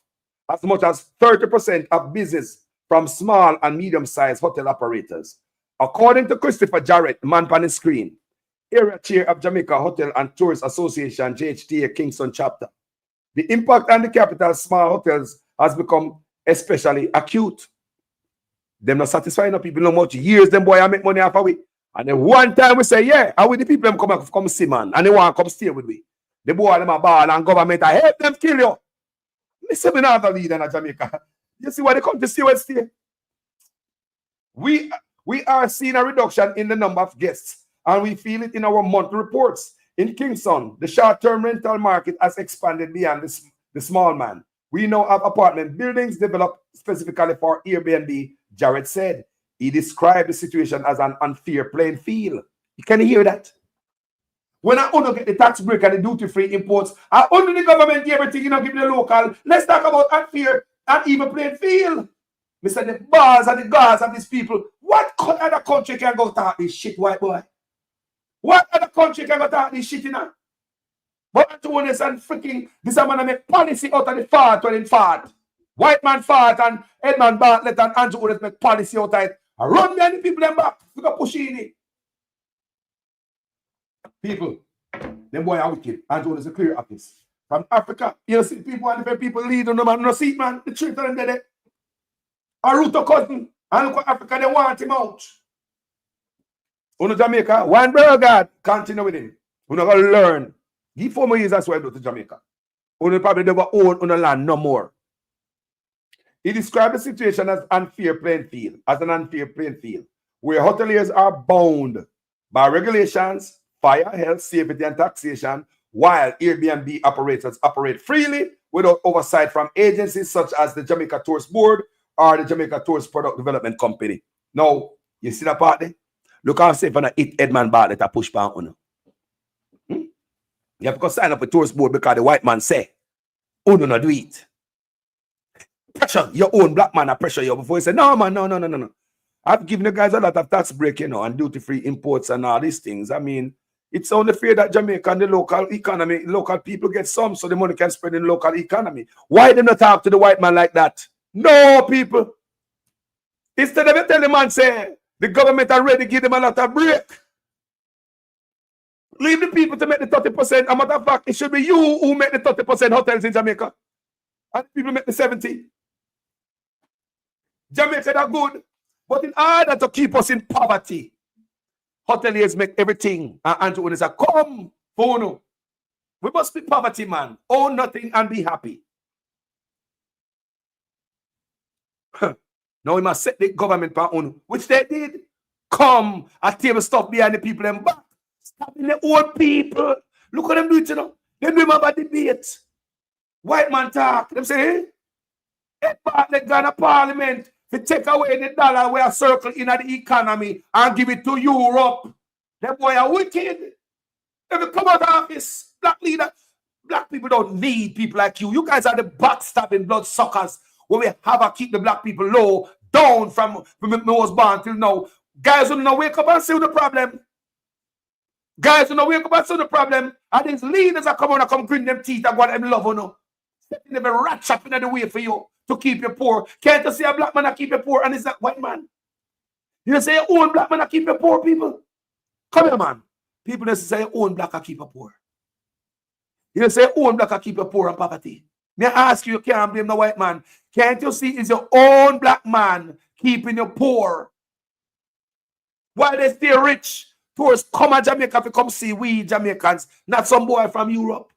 as much as 30% of business from small and medium-sized hotel operators. According to Christopher Jarrett, man on the screen, area chair of Jamaica Hotel and Tourist Association, JHTA Kingston chapter, the impact on the capital's small hotels has become especially acute. Them not satisfying the people no much. Years them boy I make money off of we. And then one time we say, yeah, how will the people them come see man and they want to come stay with me. The boy them a ball and government I help them kill you. Listen me another leader in Jamaica. You see why they come to stay with stay? We are seeing a reduction in the number of guests, and we feel it in our monthly reports. In Kingston, the short-term rental market has expanded beyond the small man. We now have apartment buildings developed specifically for Airbnb, Jared said. He described the situation as an unfair playing field. You can hear that? When I only get the tax break and the duty-free imports, I only the government give everything, you know, give the local. Let's talk about unfair and even playing field. Mr. The bars and the guards of these people. What other country can go talk this shit, white boy? What other country can go talk this shit, you know? But Antonis and freaking this man make policy out of the fart when in fart. White man fart and Edmund Bartlett and Andrew Otis make policy out of it. I run many people them back. We got pushing it. People, them boy are wicked. Andrew Otis is a clear office. From Africa, you see people and different people lead on them and no seat man. The truth of them there. A root of cousin. And look at Africa, they want him out. On Jamaica, one brother, continue with him. We're not going to learn. Give 4 more years, that's why I go to Jamaica. We probably never own on the land no more. He described the situation as an unfair playing field, where hoteliers are bound by regulations, fire, health, safety, and taxation, while Airbnb operators operate freely without oversight from agencies such as the Jamaica Tourist Board or the Jamaica Tourist Product Development Company. Now, you see that part there? Look how safe and it Edmund Bartlett a push back on. You have to go sign up with Tourist Board because the white man say, Uno not do it. Pressure your own black man, pressure you before you say, no, man, no. I've given the guys a lot of tax break, you know, and duty-free imports and all these things. I mean, it's only fair that Jamaica and the local economy, local people get some so the money can spread in the local economy. Why do not talk to the white man like that? No, people. Instead of tell the man, say, the government already give them a lot of break. Leave the people to make the 30%. A matter of fact, it should be you who make the 30% hotels in Jamaica. And people make the 70%. Jamaica are good. But in order to keep us in poverty, hoteliers make everything. And Andrew Otis say, come, Bono. We must be poverty, man. Own nothing and be happy. Now we must set the government part on, which they did. Come and table stuff behind the people and back. Stopping the old people. Look what them do it, you know. They do about debate. White man talk. Them say, hey, they gone to parliament to take away the dollar we are circle in the economy and give it to Europe. Them boy are wicked. They will come out of office. Black leader. Black people don't need people like you. You guys are the backstabbing blood suckers where we have to keep the black people low, down from when I was born till now. Guys who don't wake up and see the problem. Guys, you know, wake up and see the problem. And these leaders are coming and come grin them teeth and what them love, you know. Setting them a rat trap in the way for you to keep you poor. Can't you see a black man that keep you poor and it's a white man? You say your own black man that keep you poor, people? Come here, man. People just say your own black that keep you poor. You say your own black that keep you poor and poverty. May I ask you, you can't blame the white man. Can't you see it's your own black man keeping you poor? While they stay rich, tourists come to Jamaica to come see we Jamaicans, not some boy from Europe.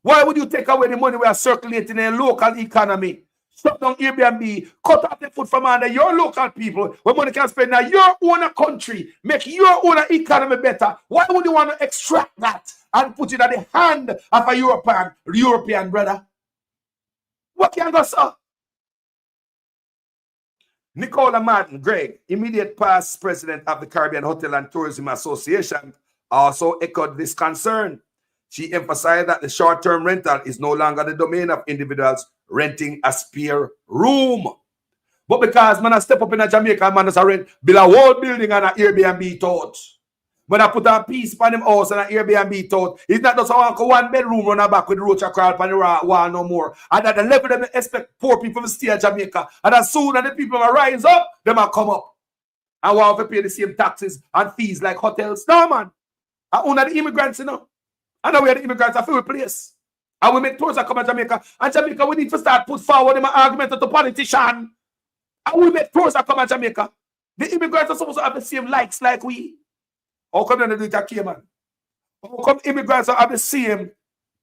Why would you take away the money we are circulating in a local economy? Shut down Airbnb, cut off the food from under your local people where money can spend in your own country, make your own economy better. Why would you want to extract that and put it at the hand of a European brother? What can go, sir? Nicola Martin Gregg, immediate past president of the Caribbean Hotel and Tourism Association, also echoed this concern. She emphasized that the short-term rental is no longer the domain of individuals renting a spare room. But because man I step up in a Jamaica, man I rent build a whole building and an Airbnb thought. When I put a piece on them house and an Airbnb thought, it's not just a one bedroom run back with roach crawl on the wall no more. And at the level them expect poor people to stay in Jamaica. And as soon as the people rise up, them will come up. And want to pay the same taxes and fees like hotels. No man. I own the immigrants, you know. I know where the immigrants are full place. And we make tours that come to Jamaica. And Jamaica, we need to start put forward them argument to politicians. And we make tours that come to Jamaica. The immigrants are supposed to have the same likes like we. How come they don't do it at Cayman? How come immigrants have the same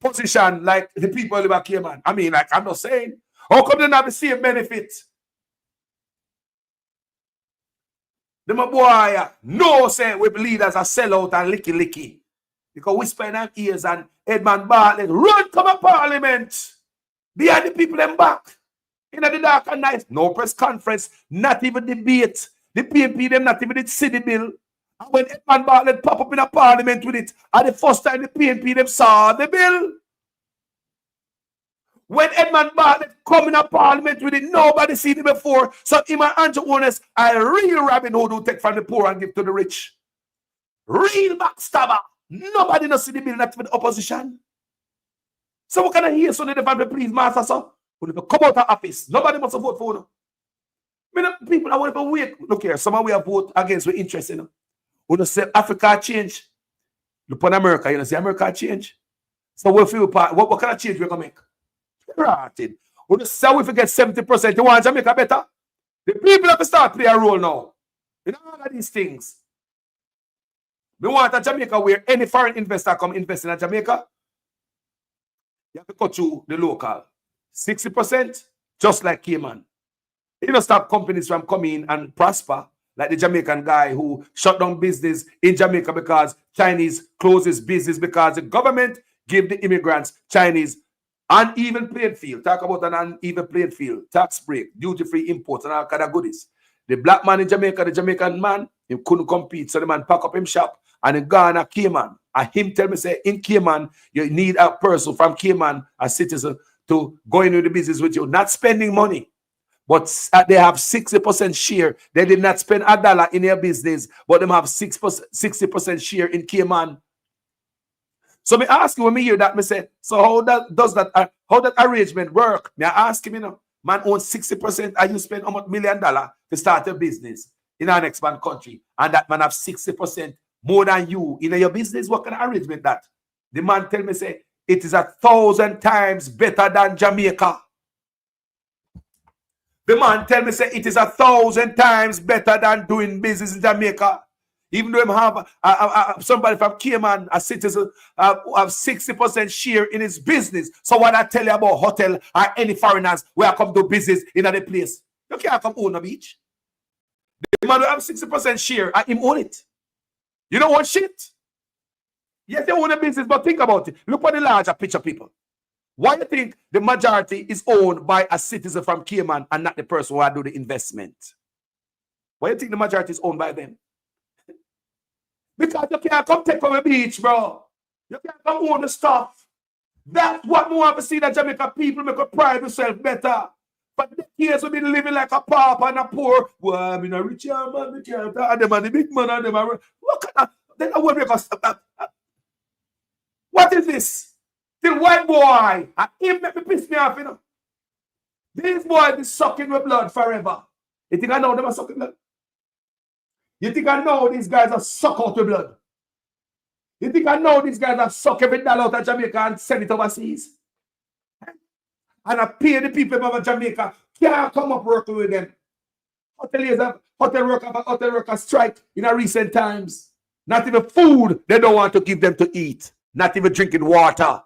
position like the people who live at Cayman? I mean, like I'm not saying. How come they don't have the same benefit? Them a boy, no say we leaders are sellout and licky. Because we spend our ears and Edmund Bartlett run come a parliament. Behind the people them back. In the dark and night. No press conference, not even debate. The PNP them not even did see the bill. And when Edmund Bartlett pop up in a parliament with it, and the first time the PNP them saw the bill. When Edmund Bartlett come in a parliament with it, nobody seen it before. So him and Andrew Honest, a real Robin Hood who take from the poor and give to the rich. Real backstabber. Nobody knows see the bill, not even the opposition. So what can I hear? So they have please, master, so when they come out of office, nobody must vote for you. People, I want to wait. Look here, some of we have vote against, we're interested. When you say Africa change, look on America, you know, see America change. So we feel what kind of change we're going to make? Right. When you say we forget 70%, you want Jamaica better? The people have to start play a role now. In all of these things. We want a Jamaica where any foreign investor come invest in a Jamaica, you have to cut through the local. 60%, just like Cayman. You don't stop companies from coming and prosper, like the Jamaican guy who shut down business in Jamaica because Chinese closes business because the government give the immigrants Chinese uneven playing field. Talk about an uneven playing field, tax break, duty-free imports, and all kind of goodies. The black man in Jamaica, the Jamaican man, he couldn't compete, so the man pack up him shop and in Ghana, Cayman. And him tell me, say, in Cayman, you need a person from Cayman, a citizen, to go into the business with you, not spending money. But they have 60% share. They did not spend $1 in their business, but they have 60% share in Cayman. So me ask you when me hear that, me say, so how that arrangement work? Me ask him, you know, man owns 60% and you spend how much $1 million to start a business in our next man country, and that man have 60% more than you in your business. What kind of arrangement that? The man tell me, say, it is 1,000 times better than Jamaica. The man tell me, say, it is 1,000 times better than doing business in Jamaica. Even though him have somebody from Cayman, a citizen, have 60% share in his business. So what I tell you about hotel or any foreigners where I come do business in other place, you can't come own a beach. The man will have 60% share and him own it. You don't want shit. Yes, they own a business, but think about it. Look at the larger picture, people. Why do you think the majority is owned by a citizen from Cayman and not the person who do the investment? Why do you think the majority is owned by them? Because you can't come take from a beach, bro. You can't come own the stuff. That's what we want to see, that Jamaica people make a pride themselves better. But the kids will be living like a pauper and a poor. Well, I mean, a rich man, and them are the big man, and them are. What kind of Then I will make us. What is this? The white boy. And him make me piss me off, you know. These boys be sucking with blood forever. You think I know them are sucking blood? You think I know these guys are suck out with blood? You think I know these guys are suck every dollar out of Jamaica and send it overseas? And I pay the people of Jamaica can't come up working with them. Hotel workers strike in a recent times. Not even food they don't want to give them to eat. Not even drinking water.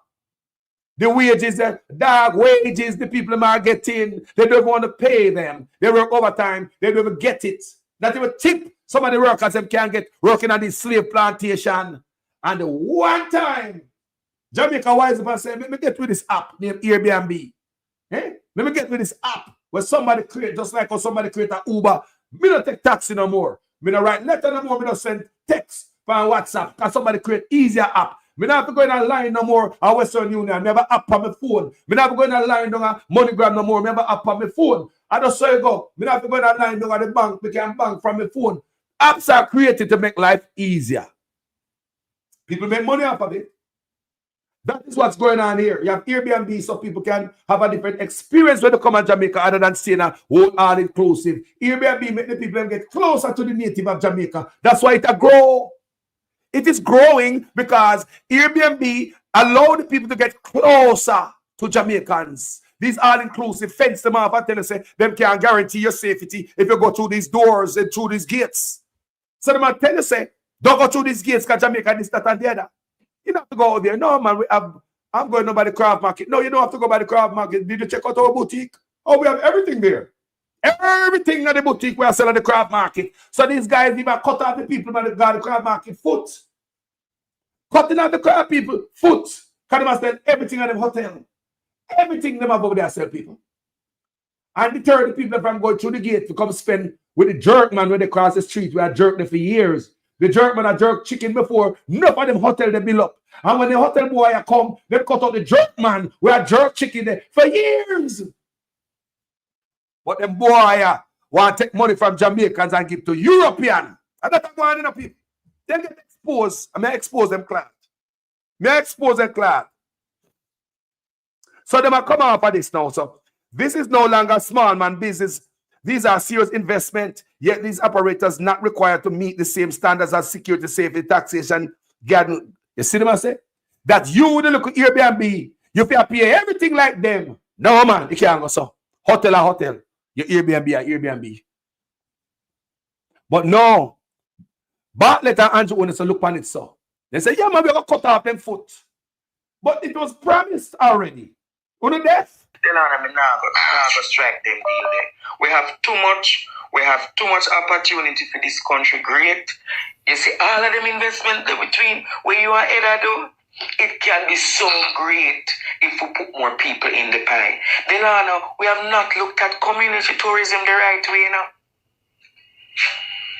The wages, the dog wages the people are getting, they don't want to pay them. They work overtime, they don't even get it. Not even tip. Some of the workers them can't get working on this slave plantation. And one time, Jamaica wise up and say, let me get with this app named Airbnb. Eh? Let me get with this app where somebody create, just like how somebody create an Uber. Me don't take taxi no more. Me don't write letter no more. Me don't send text from WhatsApp. Because somebody create easier app. Me not have to go in a line no more at Western Union. Me have an app on my phone. Me not have to go in a line down a MoneyGram no more. Me have an app on my phone. I just saw you go. Me not have to go in a line down at the bank. Me can bank from my phone. Apps are created to make life easier. People make money off of it. That is what's going on here. You have Airbnb so people can have a different experience when they come to Jamaica other than staying a whole all-inclusive. Airbnb make the people get closer to the native of Jamaica. That's why it grow. It is growing because Airbnb allow the people to get closer to Jamaicans. These all-inclusive fence them off and tell you say them can guarantee your safety if you go through these doors and through these gates. So them tell you say, don't go through these gates because Jamaica this, that, and the other. You don't have to go out there. No, man, I'm going to by the craft market. No, you don't have to go by the craft market. Did you check out our boutique? Oh, we have everything there. Everything at the boutique we are selling at the craft market. So these guys even cut off the people by the craft market foot. Cutting out the craft people foot. Because they must sell everything at the hotel. Everything them have over there sell people. And deter the people from going through the gate to come spend with the jerk man when they cross the street. We had jerked them for years. The jerk man had jerked chicken before. None of them hotel they build up. And when the hotel boy come, they cut out the jerk man. We had jerk chicken there for years. But them boy want to take money from Jamaicans and give to European. And that's why enough people. They get exposed. I may expose them clad. May expose them clad. So they might come out for this now. So this is no longer small man business. These are serious investment, yet these operators not required to meet the same standards as security, safety, taxation, garden. You see them I say? That you would look at Airbnb, you pay everything like them. No man, you can't go so. Hotel or hotel. Your Airbnb or Airbnb. But no. Bartlett and Andrew want to look on it so. They say, yeah man, we're going to cut off them foot. But it was promised already. On the death. Tell them I'm not going to strike them deal there. We have too much opportunity for this country. Great. You see, all of them investment between where you are headed do, it can be so great if we put more people in the pie. Then we have not looked at community tourism the right way, you know.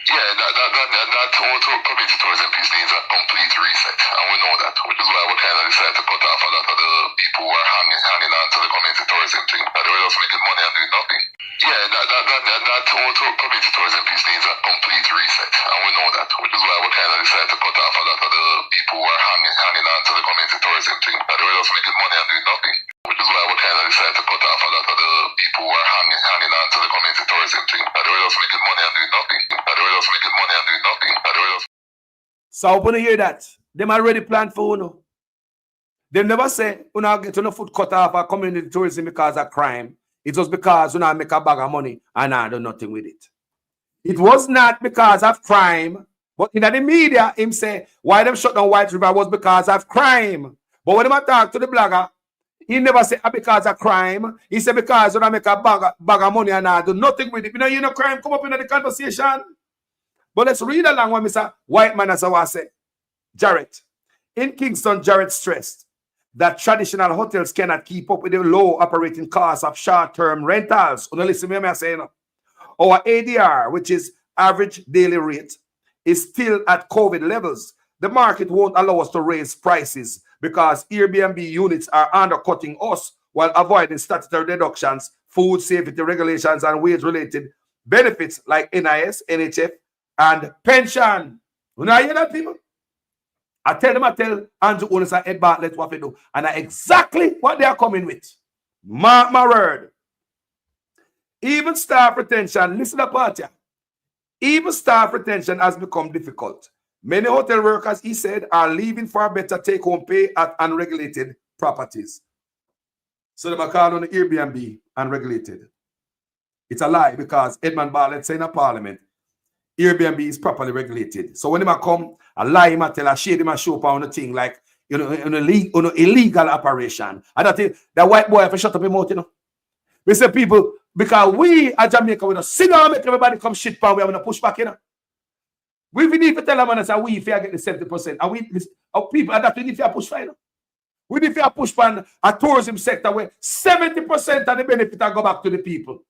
Yeah, that whole community tourism piece needs a complete reset, and we know that, which is why we kind of decided to cut off a lot of the people who are hanging on to the community tourism thing, that they were just making money and doing nothing. Yeah, that whole community tourism piece needs a complete reset, and we know that, which is why we kind of decided to cut off a lot of the people who are hanging on to the community tourism thing, that they were just making money and doing nothing. Which is why we kind of decided to cut off a lot of the people who are hanging on to the community tourism thing, that they were just making money and doing nothing. That they were just making money and doing nothing. That they were just... So I want to hear that. Them already planned for Uno. They never say Uno get no food cut off of community tourism because of crime. It was because Uno make a bag of money and I do nothing with it. It was not because of crime, but in the media, him say why them shut down White River was because of crime. But when I talk to the blogger, he never say because of crime. He said because when I make a bag of money and I do nothing with it. You know crime come up in the conversation. But let's read along what Mr. White Man as I say. Jarrett. In Kingston, Jarrett stressed that traditional hotels cannot keep up with the low operating costs of short-term rentals. Listen to me, I'm saying. Our ADR, which is average daily rate, is still at COVID levels. The market won't allow us to raise prices because Airbnb units are undercutting us while avoiding statutory deductions, food safety regulations, and wage-related benefits like NIS, NHF, and pension. You know, hear that, people? I tell Andrew Onis and Ed Bartlett what they do. And that's exactly what they are coming with. Mark my word. Even staff retention, listen to party. Even staff retention has become difficult. Many hotel workers, he said, are leaving for better take-home pay at unregulated properties. So they are called on the Airbnb unregulated. It's a lie because Edmund Bartlett said in a parliament, Airbnb is properly regulated. So when they come, I lie him, I tell, I shade him, I show up on the thing like, you know, an illegal operation. And I think that white boy have to shut up his mouth, you know. We say people, because we at Jamaica, we don't sit down and make everybody come shit pound, we have to push back, you know. We need to tell them and say, we if you get the 70%. And we, our people, and that we need to push for, you know. We need to push for a tourism sector where 70% of the benefit go back to the people.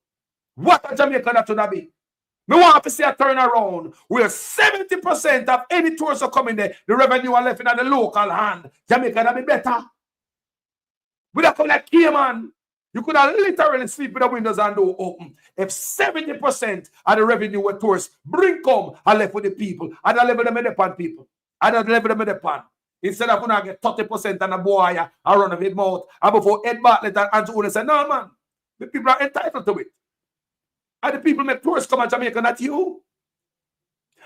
What a Jamaica that should be? We want to see a turnaround where 70% of any tourists are coming there, the revenue are left in the local hand. Jamaica that be better. We don't come like Cayman. You could have literally sleep with the windows and door open. If 70% of the revenue where tourists bring come are left with the people, and I level them in the pan people. And I level them in the pan. Instead of going to get 30% and a boy around his mouth. And before Ed Bartlett and Andrew Owen say, no man, the people are entitled to it. And the people make tourists come to Jamaica, not you.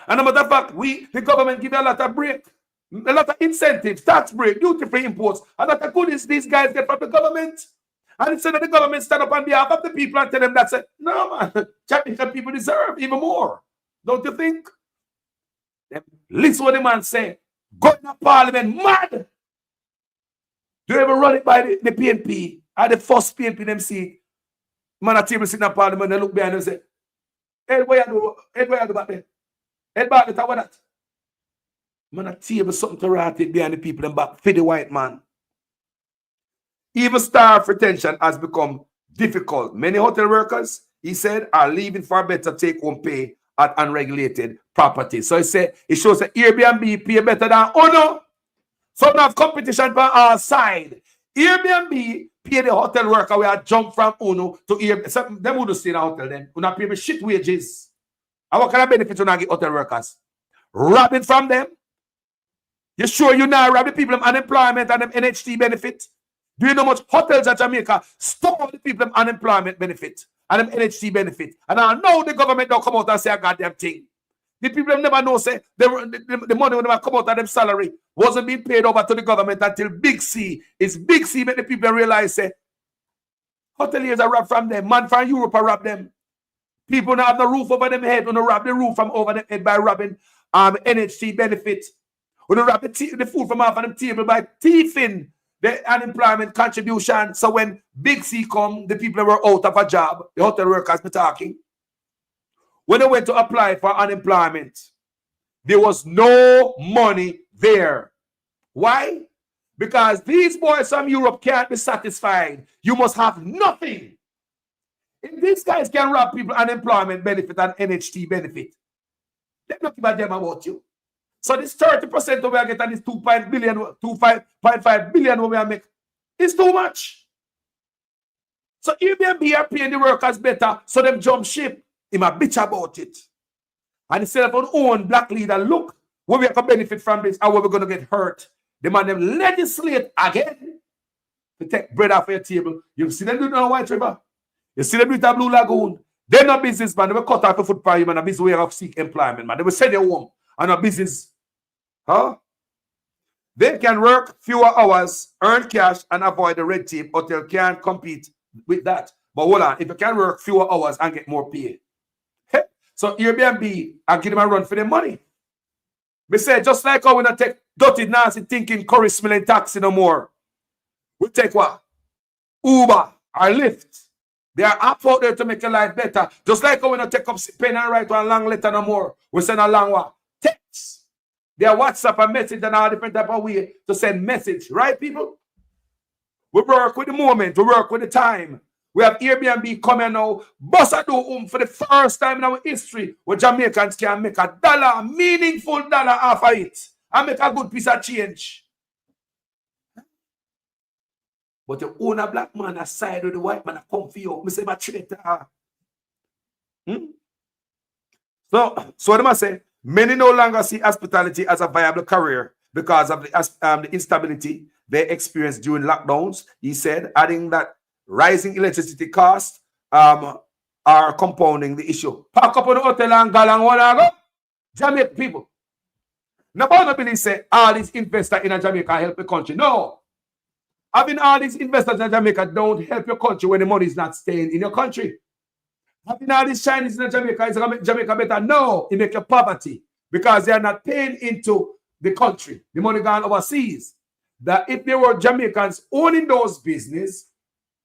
And a matter of fact, the government give you a lot of break, a lot of incentives, tax break, duty-free imports, a lot of goodies these guys get from the government. And instead of the government stand up on behalf of the people and tell them that, say, no man, Jamaican people deserve even more. Don't you think? Listen what the man say. Go in the parliament mad. Do you ever run it by the PNP? Or the first PNP them see man at table sitting in the parliament and look behind and say, Ed, what you do? Ed, what you do back there? Ed back there, what that? Man at table something to write it behind the people and back for the white man. Even staff retention has become difficult. Many hotel workers, he said, are leaving for better take-home pay at unregulated properties. So he said, it shows that Airbnb pay better than Uno. So now competition on our side. Airbnb pay the hotel worker where I jump from Uno to Airbnb. So them who stay in a hotel then, who not pay me shit wages. And what kind of benefits when I get hotel workers? Robbing from them? You sure you not rob the people of unemployment and them NHT benefit? Do you know much hotels at Jamaica stop the people of unemployment benefit and them NHT benefit? And I know the government don't come out and say a goddamn thing. The people never know say the money when they come out of them salary wasn't being paid over to the government until Big C. It's Big C make the people realize say hoteliers are robbed from them. Man from Europe are robbed them. People don't have the roof over them head when they rob the roof from over them head by robbing NHT benefit. When they rob the food from off of them table by thieving the unemployment contribution. So when Big C come, the people were out of a job, the hotel workers be talking. When they went to apply for unemployment, there was no money there. Why? Because these boys from Europe can't be satisfied. You must have nothing. If these guys can rob people unemployment benefit and NHT benefit, they're not give a damn about you. So this 30% of we are getting this 2.5 billion we are make is too much. So Airbnb are paying the workers better, so them jump ship. Him a bitch about it. And instead of our own black leader, look, where we are going to benefit from this and where we're going to get hurt. The man them legislate again to take bread off your table. You see them do it on White River. You see them do it at Blue Lagoon. They're not business, man. They will cut off the foot for you, man. A business way of seek employment, man. They will send you home on a business. Huh? They can work fewer hours, earn cash, and avoid the red tape. Hotel can't compete with that. But hold on, if you can work fewer hours and get more pay. Hey, so Airbnb, I give them a run for their money. We say, just like how we don't take dirty, nasty thinking, curry smelling taxi no more. We take what? Uber or Lyft. There are apps out there to make your life better. Just like how we don't take up pen and write one long letter no more. We send a long one. Text. There are WhatsApp and message and all different type of way to send message. Right, people? We work with the moment. We work with the time. We have Airbnb coming now. Boss a do for the first time in our history where Jamaicans can make a meaningful dollar off of it. And make a good piece of change. But you own a black man aside with the white man that come for you. I say my traitor. So what am I say? Many no longer see hospitality as a viable career. because of the instability they experienced during lockdowns. He said, adding that rising electricity costs are compounding the issue. Pack up on the hotel and galang one Jamaica people. Nobody say all these investors in Jamaica help the country. No. Having all these investors in Jamaica don't help your country when the money is not staying in your country. Having all these Chinese in Jamaica is make Jamaica better. No, it make you poverty because they are not paying into the country. The money gone overseas. That if there were Jamaicans owning those business,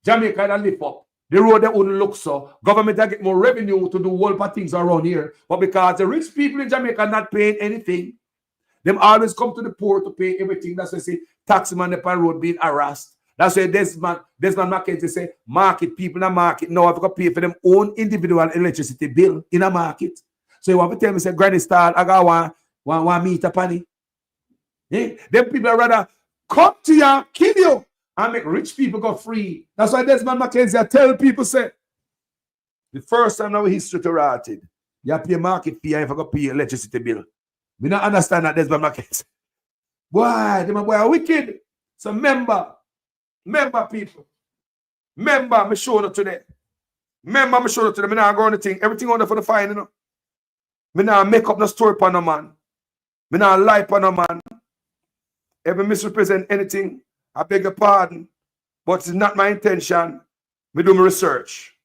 Jamaica will lift up. The road that wouldn't look so. Government will get more revenue to do whole of things around here. But because the rich people in Jamaica are not paying anything, them always come to the poor to pay everything. That's why I say taxman upon road being harassed. That's why Desmond McKenzie say market people in a market now have to pay for them own individual electricity bill in a market. So you want to tell me say Granny Star I got one meter penny. Eh? Them people rather come to you, kill you, and make rich people go free. That's why Desmond McKenzie tell people say the first time in our history to write it, you pay market fee and you have to pay electricity bill. We don't understand that Desmond McKenzie. Boy, them boy are wicked. So remember people. Remember, me show it today. Remember, me show it today. Me not go on the thing. Everything on there for the fine, you know. Me not make up no story for no man. Me not lie for no man. If I misrepresent anything, I beg your pardon. But it's not my intention. Me do my research.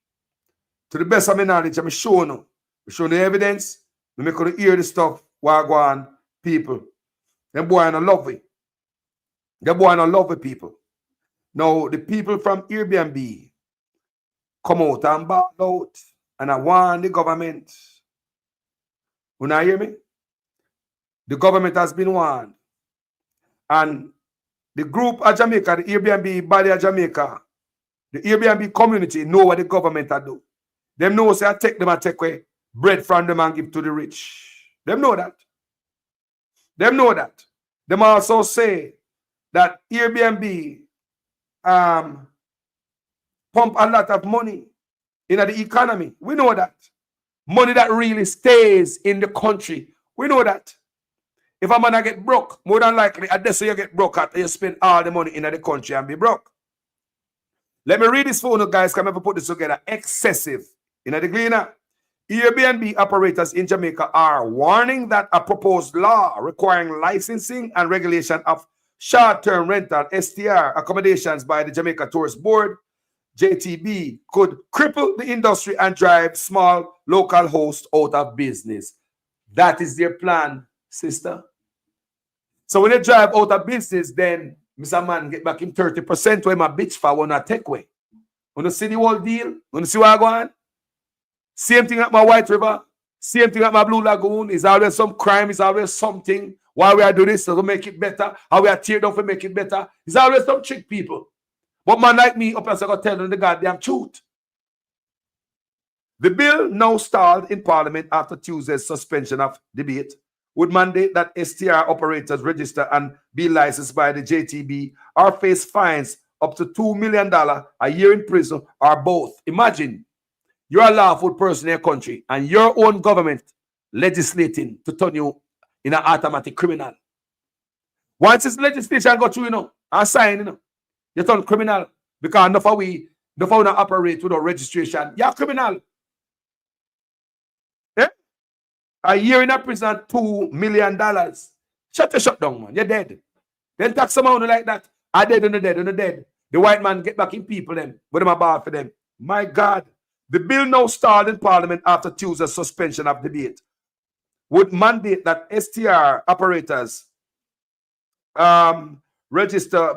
To the best of my knowledge, I'm showing you. I'm showing the evidence. Me make you hear the stuff while I go on people. Them boy don't love it. Them boy don't love it, people. Now, the people from Airbnb come out and back out and I warn the government. You not hear me? The government has been warned. And the group of Jamaica, the Airbnb body of Jamaica, the Airbnb community know what the government are do. Them know say I take them and take away bread from them and give to the rich. Them know that. Them know that. Them also say that Airbnb pump a lot of money in the economy. We know that. Money that really stays in the country. We know that. If a man get broke, more than likely, at this you get broke at, you spend all the money in the country and be broke. Let me read this for you guys. Can I put this together? Excessive. In the gleaner, Airbnb operators in Jamaica are warning that a proposed law requiring licensing and regulation of short-term rental STR accommodations by the Jamaica Tourist Board, JTB, could cripple the industry and drive small local hosts out of business. That is their plan, sister. So when they drive out of business, then Mr. Man get back in 30% where my bitch for one take away. When you see the whole deal, when you see what I go on, same thing at my White River, same thing at my Blue Lagoon. Is always some crime, is always something. Why we are doing this to make it better? How we are tear down to make it better? It's always some trick people. But man like me, up and I tell them the goddamn truth. The bill now stalled in Parliament after Tuesday's suspension of debate would mandate that STR operators register and be licensed by the JTB or face fines up to $2 million, a year in prison, or both. Imagine you're a lawful person in your country and your own government legislating to turn you in an automatic criminal. Once this legislation got through, and sign, you turn criminal because enough of we not operate without registration. You're criminal. Yeah? A year in a prison, $2 million. Shut your shut down, man. You're dead. Then tax someone like that. I dead and the dead and the dead. The white man get back in people them. What am I bad for them? My God. The bill now stalled in Parliament after Tuesday's suspension of debate would mandate that STR operators register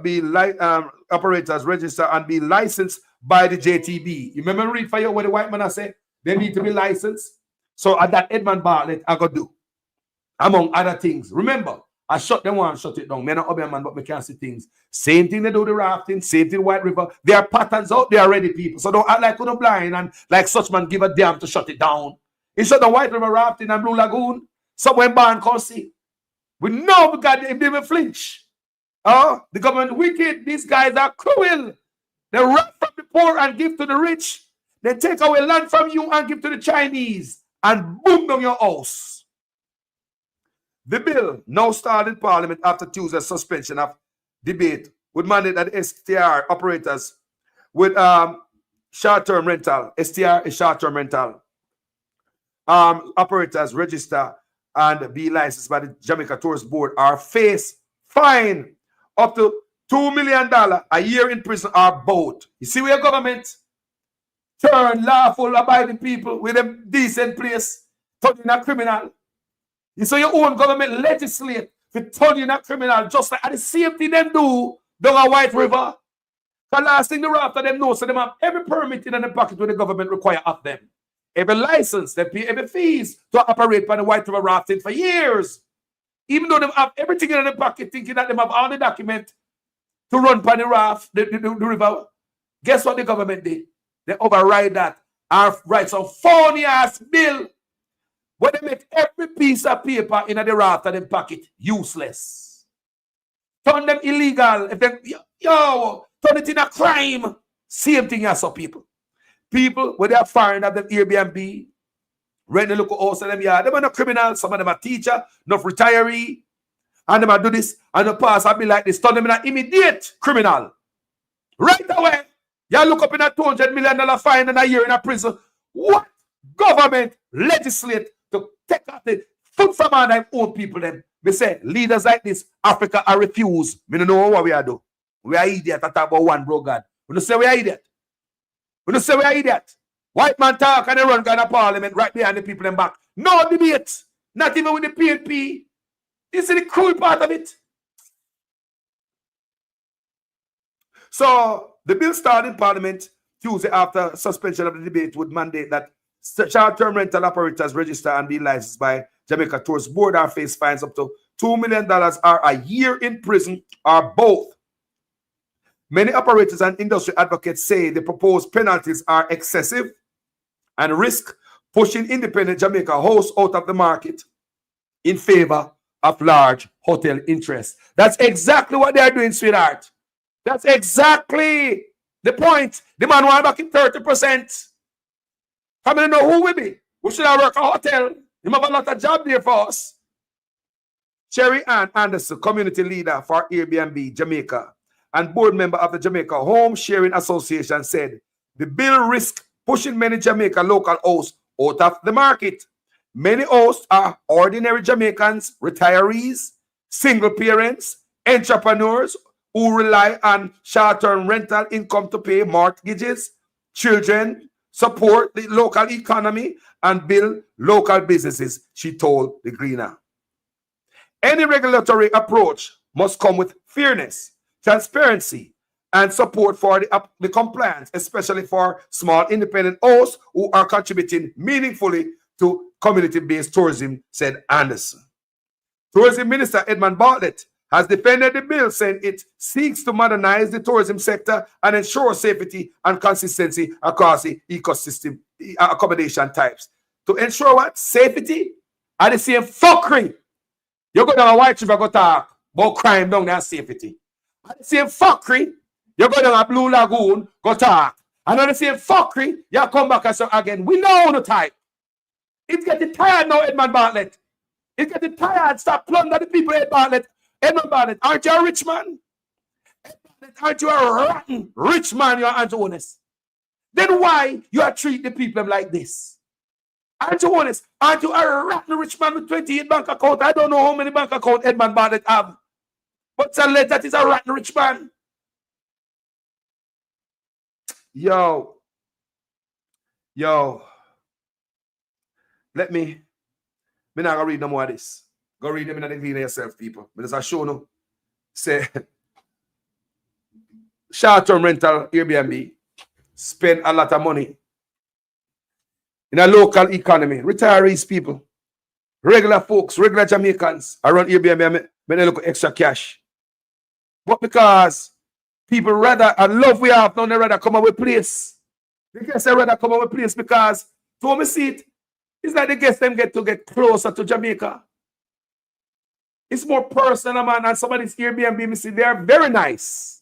and be licensed by the JTB. You remember read for you what the white man I say? They need to be licensed. So at that Edmund Bartlett I got do. Among other things. Remember, I shut them one, shut it down. Me not obey man, but me can't see things. Same thing they do the rafting, same thing White River. There are patterns out there already, people. So don't act like you're blind and like such man give a damn to shut it down. He shut the White River rafting and Blue Lagoon. Somewhere in Barn can't see. We know because they didn't flinch. Oh, the government wicked. These guys are cruel. They rob from the poor and give to the rich. They take away land from you and give to the Chinese and boom down your house. The bill now stalled in Parliament after Tuesday's suspension of debate would mandate that STR operators with short-term rental, STR is short-term rental, operators register and be licensed by the Jamaica Tourist Board are face fine up to $2 million, a year in prison or both. You see where government turn lawful abiding people with a decent place, turning a criminal. You see your own government legislate to turn in a criminal just like the same thing them do down a White River. The last thing the after them know, so them have every permit in the pocket where the government require of them. Every license, they pay every fees to operate by the White River rafting for years. Even though they have everything in the pocket, thinking that they have all the documents to run by the raft, the river. Guess what the government did? They override that and write some phony ass bill where they make every piece of paper in the raft and the pocket useless. Turn them illegal. If they, turn it in a crime. Same thing as some people. People, when they are foreign of them Airbnb, rent the local house and them, yeah, them are not criminals. Some of them are teacher, not retiree. And them are do this, and the pass and be like this. Turn them in an immediate criminal. Right away. You look up in a $200 million fine and a year in a prison. What government legislate to take out the food from our own people then? We say, leaders like this, Africa are refused. We don't know what we are doing. We are idiot. I talk about one, bro, God. We don't say we are idiot. We don't say we are idiot. White man talk and they run Ghana Parliament right behind the people in back. No debate. Not even with the PNP. This is the cruel part of it. So, the bill started in Parliament Tuesday after suspension of the debate would mandate that short-term rental operators register and be licensed by Jamaica Tourist Board or face fines up to $2 million or a year in prison or both. Many operators and industry advocates say the proposed penalties are excessive and risk pushing independent Jamaica hosts out of the market in favor of large hotel interests. That's exactly what they are doing, sweetheart. That's exactly the point. The man want back in 30%. I mean, know who we be. We should have worked a hotel. He have a lot of job there for us. Sherry Ann Anderson, community leader for Airbnb Jamaica and board member of the Jamaica Home Sharing Association, said the bill risks pushing many Jamaica local hosts out of the market. Many hosts are ordinary Jamaicans, retirees, single parents, entrepreneurs who rely on short-term rental income to pay mortgages, children, support the local economy, and build local businesses, she told the Greener. Any regulatory approach must come with fairness, transparency, and support for the compliance, especially for small independent hosts who are contributing meaningfully to community-based tourism, said Anderson. Tourism Minister Edmund Bartlett has defended the bill, saying it seeks to modernize the tourism sector and ensure safety and consistency across the ecosystem accommodation types. To ensure what? Safety? At the same fuckery. You go down a White River, go talk about crime down there, safety. At the same fuckery, you go down a Blue Lagoon, go talk. And at the same fuckery, you come back and say again, we know the type. It's getting tired now, Edmund Bartlett. It's getting tired. Stop plundering the people, Edmund Bartlett. Edmund Bartlett, aren't you a rich man? Aren't you a rotten rich man, you aren't honest? Then why you are treat the people like this? Aren't you honest? Aren't you a rotten rich man with 28 bank accounts? I don't know how many bank accounts Edmund Bartlett have. But alleged that is a rotten rich man. Yo. Let me not gonna read no more of this. Go read them in the video yourself, people. But as I show you, say short-term rental Airbnb spend a lot of money in a local economy. Retirees, people, regular folks, regular Jamaicans around Airbnb when they look at extra cash. But because people rather, I love we have now, they rather come up with place. They guess they rather come up with place because to me see it, it's like the guests them get to get closer to Jamaica. It's more personal, man, and some of these Airbnb, me see, they're very nice.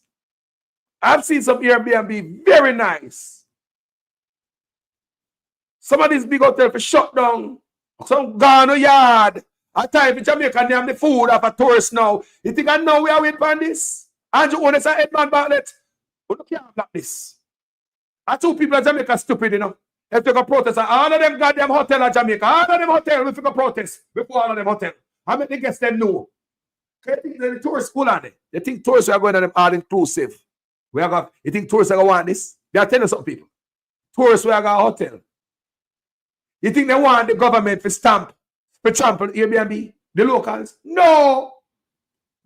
I've seen some Airbnb, very nice. Some of these big hotels for shut down. Some Ghana yard. At time in Jamaica, name the food of a tourist now. You think I know we are waiting on this? Andrew Ones and Edmund Bartlett. But look here, like this. I two people in Jamaica stupid, you know. If they go protest, all of them goddamn hotel in Jamaica, all of them hotel, we go protest before all of them hotel. How many guests them know? You think the tourists full on it? You think tourists are going to them all inclusive? You think tourists are going to want this? They are telling some people. Tourists we are going to hotel. You think they want the government to stamp, for trample Airbnb? The locals? No.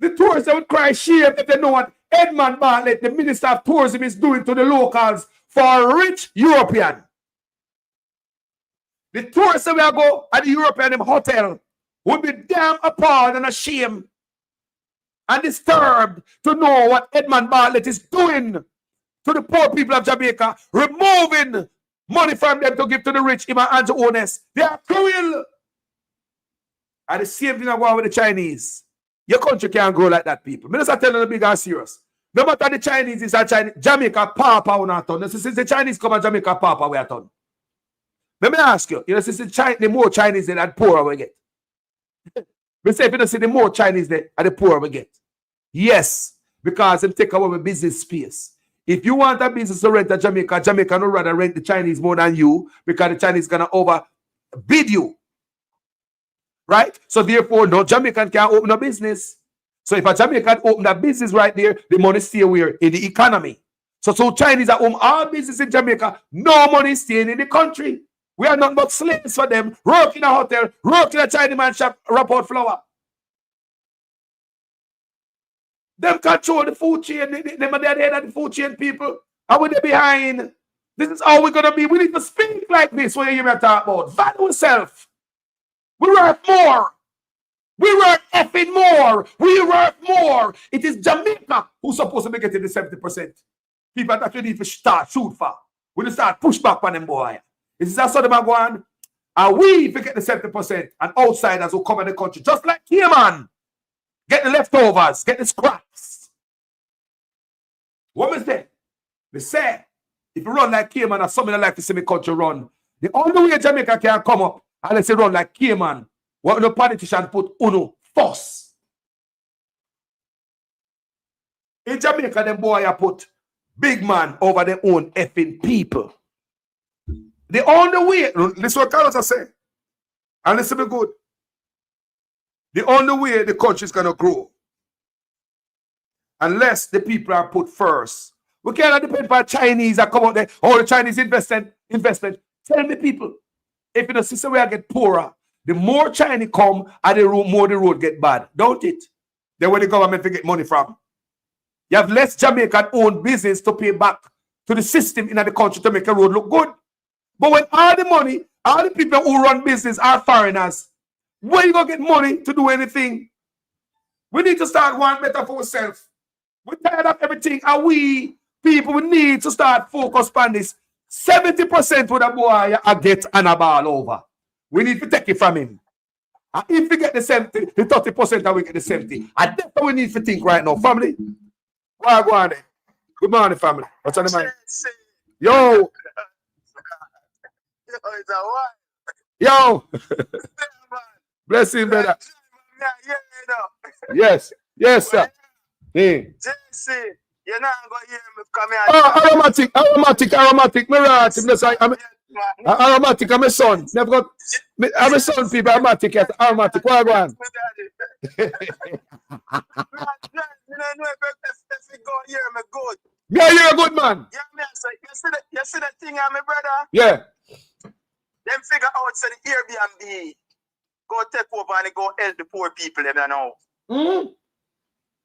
The tourists would cry shame if they know what Edmund Bartlett, the Minister of Tourism, is doing to the locals for a rich European. The tourists that will go at the European hotel would be damn appalled and ashamed and disturbed to know what Edmund Bartlett is doing to the poor people of Jamaica, removing money from them to give to the rich, him and Andrew Ones. They are cruel. And the same thing I go on with the Chinese. Your country can't grow like that, people. I'm just telling you big and serious. No matter the Chinese is a Chinese, Jamaica papa we not done. Since the Chinese come and Jamaica papa we are done. Let me ask you, since the more Chinese than the poorer we get. We say if you don't see the more Chinese than the poorer we get. Yes, because they take away business space. If you want a business to rent a Jamaica, Jamaica no rather rent the Chinese more than you because the Chinese gonna overbid you. Right? So therefore, no Jamaican can open a business. So if a Jamaican open a business right there, the money stay where? In the economy. So Chinese are own all business in Jamaica, no money staying in the country. We are not but slaves for them. Work in a hotel, work in a Chinese man shop, wrap out flour. Them control the food chain. Them are the head of the food chain, people. How will they behind? This is how we're going to be. We need to speak like this when you hear me talk about. Value self. We work more. We work effing more. We work more. It is Jamaica who's supposed to be getting the 70%. People that you need to start shoot for. We need to start push back on them, boy. This is how them are going. And we forget the 70% and outsiders who come in the country, just like here, man. Get the leftovers, get the scraps. What was that? They say, if you run like Cayman or something like to see my country run, the only way Jamaica can come up unless you run like Cayman, what the politician put UNO first. In Jamaica, them boy I put big man over their own effing people. The only way, listen what Carlos are saying, and listen me good. The only way the country is going to grow, unless the people are put first. We cannot depend on Chinese that come out there, all the Chinese investment. Tell me, people, if in a system where I get poorer, the more Chinese come, and the more the road get bad. Don't it? Then where the government will get money from. You have less Jamaican owned business to pay back to the system in the country to make a road look good. But when all the money, all the people who run business are foreigners, where you going to get money to do anything? We need to start one better for ourselves. We're tired of everything. And we, people, we need to start focus on this. 70% with a boy I get and a ball over. We need to take it from him. And if we get the 70, the 30% that we get the 70. And that's what we need to think right now. Family, why go on there? Good morning, family. What's on the mind? Yo. Yo. Bless him, brother. Yes. Yes, sir. Hey. JC, you're not going to hear me come here. Aromatic. Me right. Aromatic, I'm a son. Never got. I'm a son, people. Aromatic, yes. Aromatic. Why go on? Yeah, you're a good man. Yeah, man. So you see that thing, my brother? Yeah. Them figure out so the Airbnb go take over and go help the poor people, them, you know.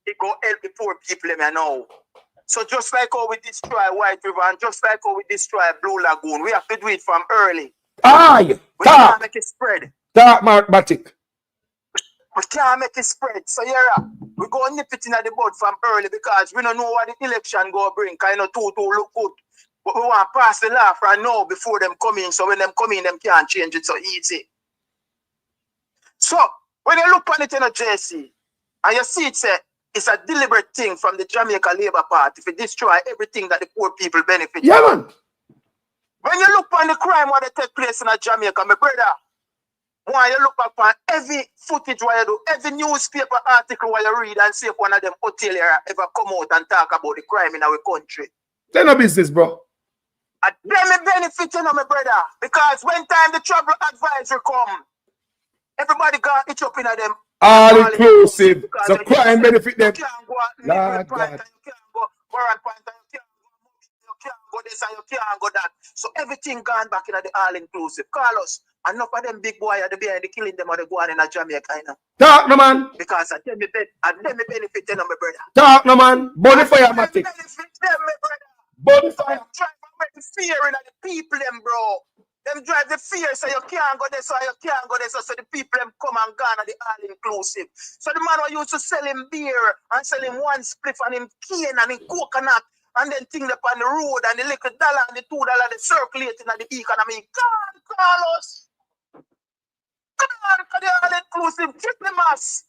It go help the poor people, them, you know. So just like how we destroy White River and just like how we destroy Blue Lagoon, we have to do it from early. Aye. We can't make it spread. Dark Matic. We can't make it spread. So yeah, we go nip it in the bud from early because we don't know what the election go bring. Kind of two look good. But we want to pass the law from now before them come in. So when them come in, them can't change it so easy. So when you look on it in a JC, and you see it's a deliberate thing from the Jamaica Labour Party to destroy everything that the poor people benefit. Yeah, man. When you look on the crime what they take place in a Jamaica, my brother, Why you look back on every footage where you do, every newspaper article where you read and see if one of them hotelier ever come out and talk about the crime in our country. They're no business, bro. And then me benefit, you know, my brother. Because when time the travel advisory come, everybody got itch up in them. All inclusive. So crime benefit them. You can't go at Lord point, God. you can't go Warren point, you can't go this and you can't go that. So everything gone back in the all inclusive. Carlos, enough of them big boy are the behind the killing them or the go on in a Jamaica, you know. Talk no man. Because I tell me benefit them, my brother. Talk no man. Bonfire matic. Benefit them, my brother. Bonfire. Drive away the fear in the people, them, bro. Them drive the fear so you can't go there, so you can't go there, so the people them come and gone at the all inclusive. So the man who used to sell him beer and sell him one spliff and him cane and him coconut and then thing up on the road and the little dollar and the $2 they circulating at the economy. God, Carlos. God, the all inclusive, get the mass.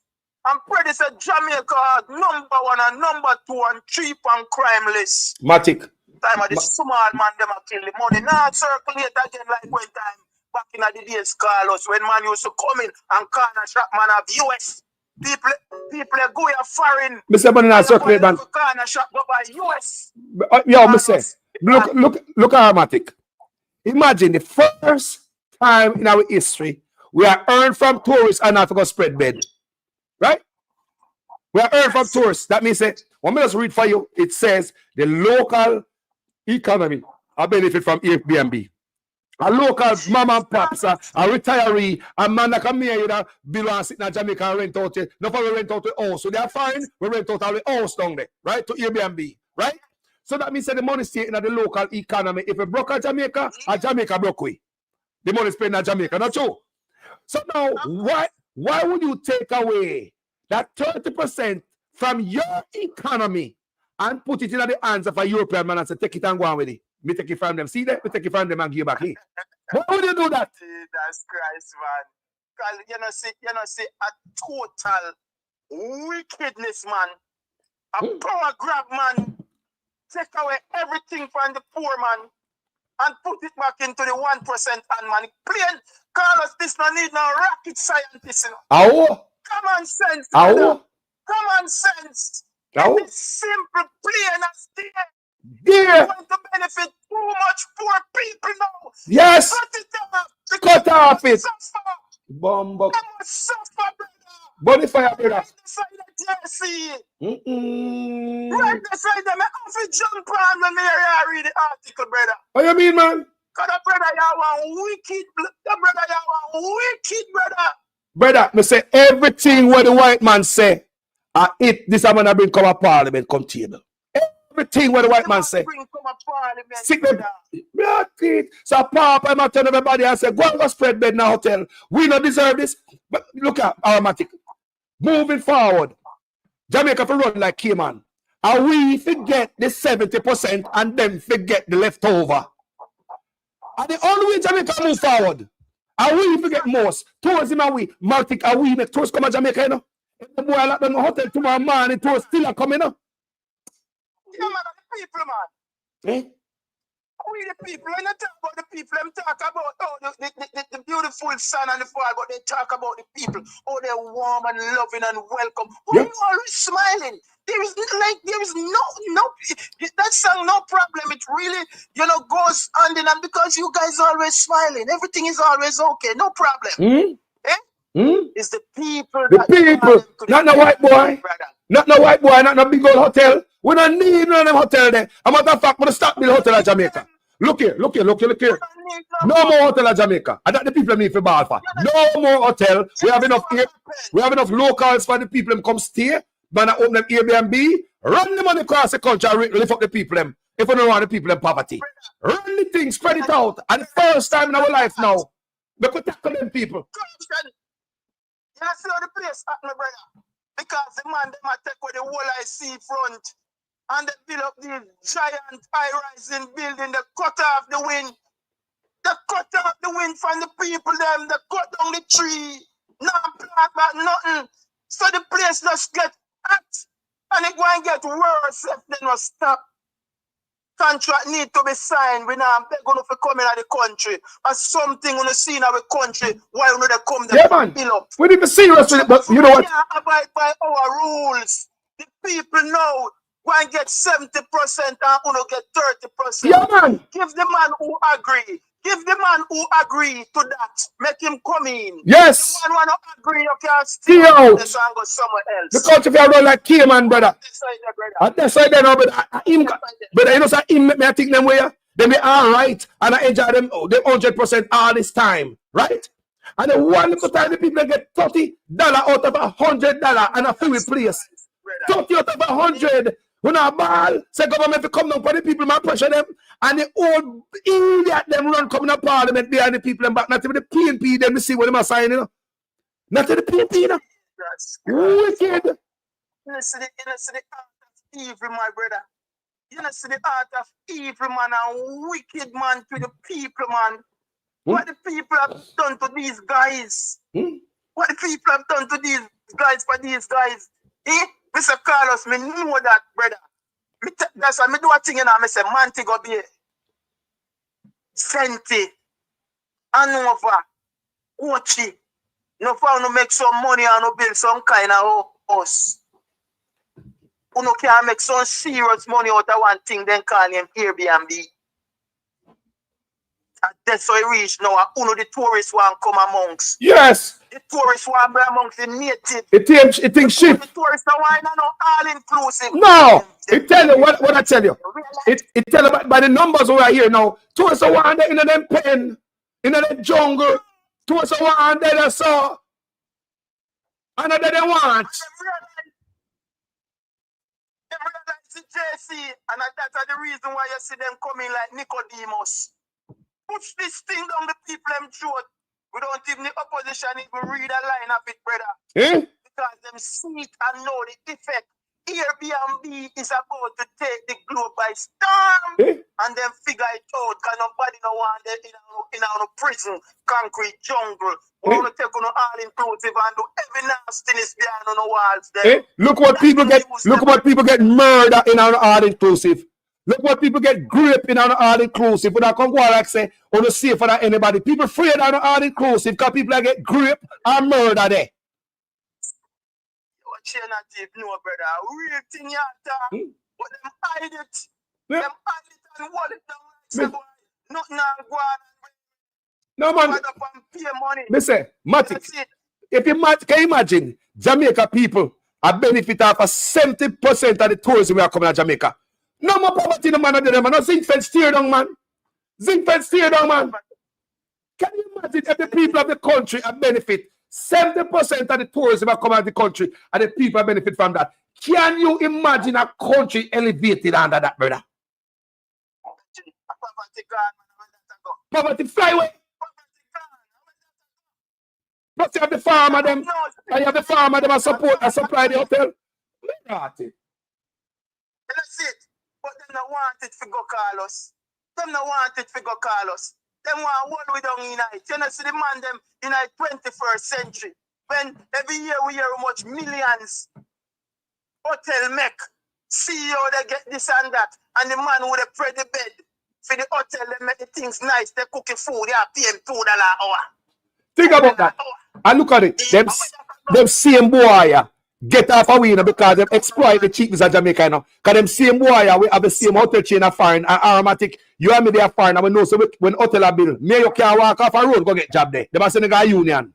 I'm pretty sure Jamaica #1 and #2 and cheap and crime list. Matic. Time of the small man them a kill the money. Now circulate again like when time back in the days, Carlos, when man used to come in and corner shop man of US. People go here foreign. Mr. Money now circulate man. Corner shop go by US. Yo, Mr. Look at Matic. Imagine the first time in our history we are earned from tourists and not to go spread bed. Right? We are earned from tourists. That means that when me just read for you, it says the local economy I benefit from Airbnb. A local mom and pops, a retiree, a man that come here, bill and sit in Jamaica and rent out it. No we rent out the house. So they are fine. We rent out the house down there, right? To Airbnb, right? So that means that the money stay in the local economy. If a broke at Jamaica broke we. The money spent in Jamaica, not true. So now, why would you take away that 30% from your economy and put it in the hands of a European man and say, take it and go on with it? Me take it from them. See that? Me take it from them and give it back here. Why would you do that? Jesus Christ, man. Because you know, see a total wickedness, man. A power grab, man. Take away everything from the poor man and put it back into the 1% and man. Plain, Carlos, this no need no rocket scientist. You know? Ow. Common sense. Ow. Common sense. Ow. It's simple, plain as day. Yeah. Going to benefit too much poor people now. Yes. Cut it off. Cut off it. Suffer. Bomba. They must suffer, brother. Bonfire, brother. Right beside the JC. Mm-mm. Right beside them. I have to jump on when I read the article, brother. What you mean, man? Because the brother, you are wicked. The brother, you are wicked, brother. Brother, me say everything what the white man say, this I'm gonna bring come a parliament, come table. Everything what the white man say. Sick them. So Papa, I'm telling everybody, I say, go and go spread bed in a hotel. We don't deserve this. But look at Aromatic. Moving forward, Jamaica for run like Cayman. And we forget the 70% and then forget the leftover. And the only way Jamaica move forward. And we forget most. Tourism and we, Maltic, and we make tourists come to Jamaica, you know. If the boy like them hotel tomorrow morning, tourists still are coming, you know. Yeah, man, the people, man. Eh? We the people, when they talk about the people, them talk about the beautiful sun and the fall, but they talk about the people. Oh, they're warm and loving and welcome. Oh, Yep. you're always smiling. There is no that song, no problem. It really, goes on and on because you guys are always smiling. Everything is always okay, no problem. Eh? It's the people. The people, not no white boy. Brother. Not no white boy, not no big old hotel. We don't need none of them hotel there. A matter of fact, we're going to stop the hotel in Jamaica. Look here. No more hotel in Jamaica. And that the people need for ball for. No more hotel. We have enough locals for the people them come stay. Man, open them Airbnb. Run the money across the country and lift up the people them. If we don't want the people in poverty. Run the thing, spread it out. And the first time in our life now, we could tackle them people. You see how the place at my brother? Because the man them take with the whole I see front and they build up these giant high-rising building, they cut off the wind. They cut off the wind from the people them, they cut down the tree, no plant back, nothing. So the place just get hot and it going to get worse if they not stop. contract need to be signed. We now beg you to come in the country. And something on the scene of the country, why you know they come there? Yeah, man. Fill up. We need to be serious with it, but you know what? We can't abide by our rules. The people know one get 70% and uno get 30%. Yeah, man. Give the man who agree. Give the man who agree to that. Make him come in. Yes. The man want to agree, you can Stay stay out. this and go somewhere else. The country if you run like Cayman, brother. That's why they know, but him, but you know, so him make me think them way. They be all right, and I enjoy them 100% all this time, right? And then one little time the people get $30 out of $100 and a free place. 30 out of 100. When a ball, say government to come down for the people, man pressure them, and the old idiot them run coming to parliament behind the people and back. Not even the PNP them to see what them are signing, you know. Not to the PNP, you know. Wicked. You see the art of evil, my brother. You see the art of evil, man, and wicked man to the people, man. What the people have done to these guys? What the people have done to these guys for these guys? Mr. Carlos, me know that, brother. That's why me do a thing, you know, I say, Manti go be Senti, Anova, Ochi. No for no make some money and no build some kind of house. Uno can make some serious money out of one thing, then call him Airbnb. And that's how he reach now. Uno the tourists want come amongst. Yes. The tourists want be amongst the native. It thinks shit. The tourists are why not all inclusive. No. It tell you what I tell you. It tell you by the numbers over here now. Tourists are one in them pen, in the jungle. Tourists are one there they saw. Another they want. They realize the JC, and that's the reason why you see them coming like Nicodemus. Push this thing down the people them throat. We don't even the opposition even read a line of it, brother. Because them see it and know the effect. Airbnb is about to take the globe by storm and then figure it out because nobody no want it in a prison, concrete jungle. We want to take on all inclusive and do every nastiness behind on the walls there. Look what people get. Look what people get murdered in our all inclusive. Look what people get grip in our all inclusive. When I come go like say, on the safer than anybody. People afraid on all inclusive because people get grip and murder there. No, brother. Real thing you talk. But them hide it. Them hide it and hold it down. Nothing go on. No man. Pay money. Me say, Matic, if you can you imagine Jamaica people are benefit of 70% of the tourism we are coming to Jamaica. No more poverty, no man of them. No zinc fence tear down, man. Zinc fence tear down, man. Can you imagine if the people of the country are benefit? 70% of the tourism are coming out of the country and the people benefit from that. Can you imagine a country elevated under that, brother? Poverty fly away. Plus you have the farmer them. And you have the farmer them and supply the hotel. That's it. But them don't want it for go Carlos. Them don't want it for go Carlos. Them want one we don't unite. You know, see the man them in the 21st century. When every year we hear how much millions hotel make. CEO they get this and that. And the man would have spread the bed for the hotel, they make the things nice, they cook the food, they are paying $2 an hour. Think about that. And look at it. Them same boy get off a winner because they exploit the cheapness of Jamaica, you know. Because them same boy, we have the same hotel chain of foreign and aromatic. You and me they are foreign, and we know so when hotel are built, me you can't walk off a road go get job there. They must send a guy union.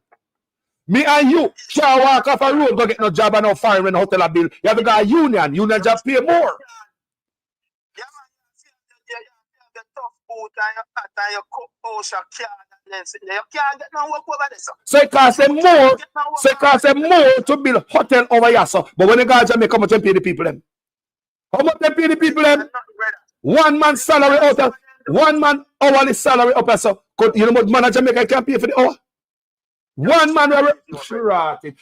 Me and you can't walk off a road go get no job and no foreign when hotel are built. You have to go a union. Union job pay more. So it costs them more. So it costs them more to build hotel over here. So, but when you go to Jamaica, how much they pay the people them? How much they pay the people them? 1 man's salary out of 1 man hourly salary up. So you know what man of Jamaica can pay for the hour? 1 man.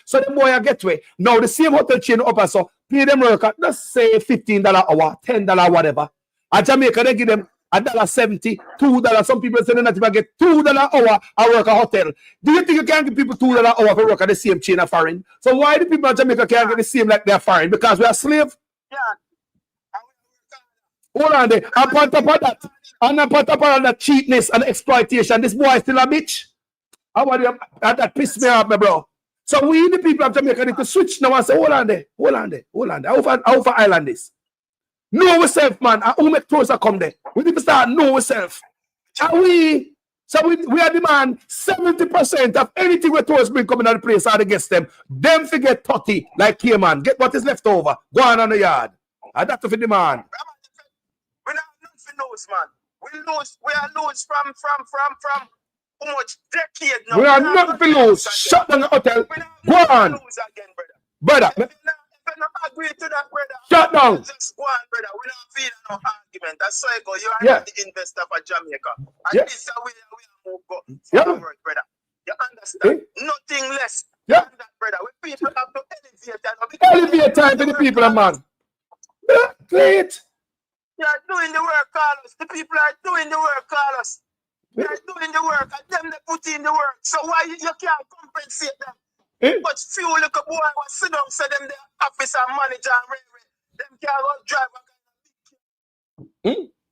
So the boy get away. Now the same hotel chain up. So pay them work at let's say $15 hour, $10 whatever. At Jamaica they give them $1.70, $2. Some people say that if I get $2 hour, I work a hotel. Do you think you can give people $2 hour for work at the same chain of foreign? So why do people in Jamaica can't get the same like they're foreign? Because we are slave? Yeah. Hold on there. And on top of that, and on top of that cheapness and exploitation, this boy is still a bitch. I want you, that piss me off, my bro. So we, the people of Jamaica, need to switch now and say, hold on there. How for island this? Know ourselves, man. And who make tours come there? We need to start know ourselves. And we are demand 70% of anything we tourists bring coming out of the place are against them. Them forget 30 like Cayman. Get what is left over. Go on the yard. And that's the demand. We not nothing lose, man. We are lose from how much decade now. We are nothing to lose. Shut down the hotel. Go on. Lose again, Brother. If you not agree to that, brother, shut down. Just go on, brother. We not feeling no argument. That's so you go. You are not the investor for Jamaica. And this is how we move forward, brother. You understand? Nothing less than that, brother. We people have to elevate time to the people, man. Great. You are doing the work, Carlos. The people are doing the work, Carlos. They are doing the work, and them they put in the work. So why you can't compensate them? But few little boy was sit down, say them the officer, manager, and railway. Them can't go drive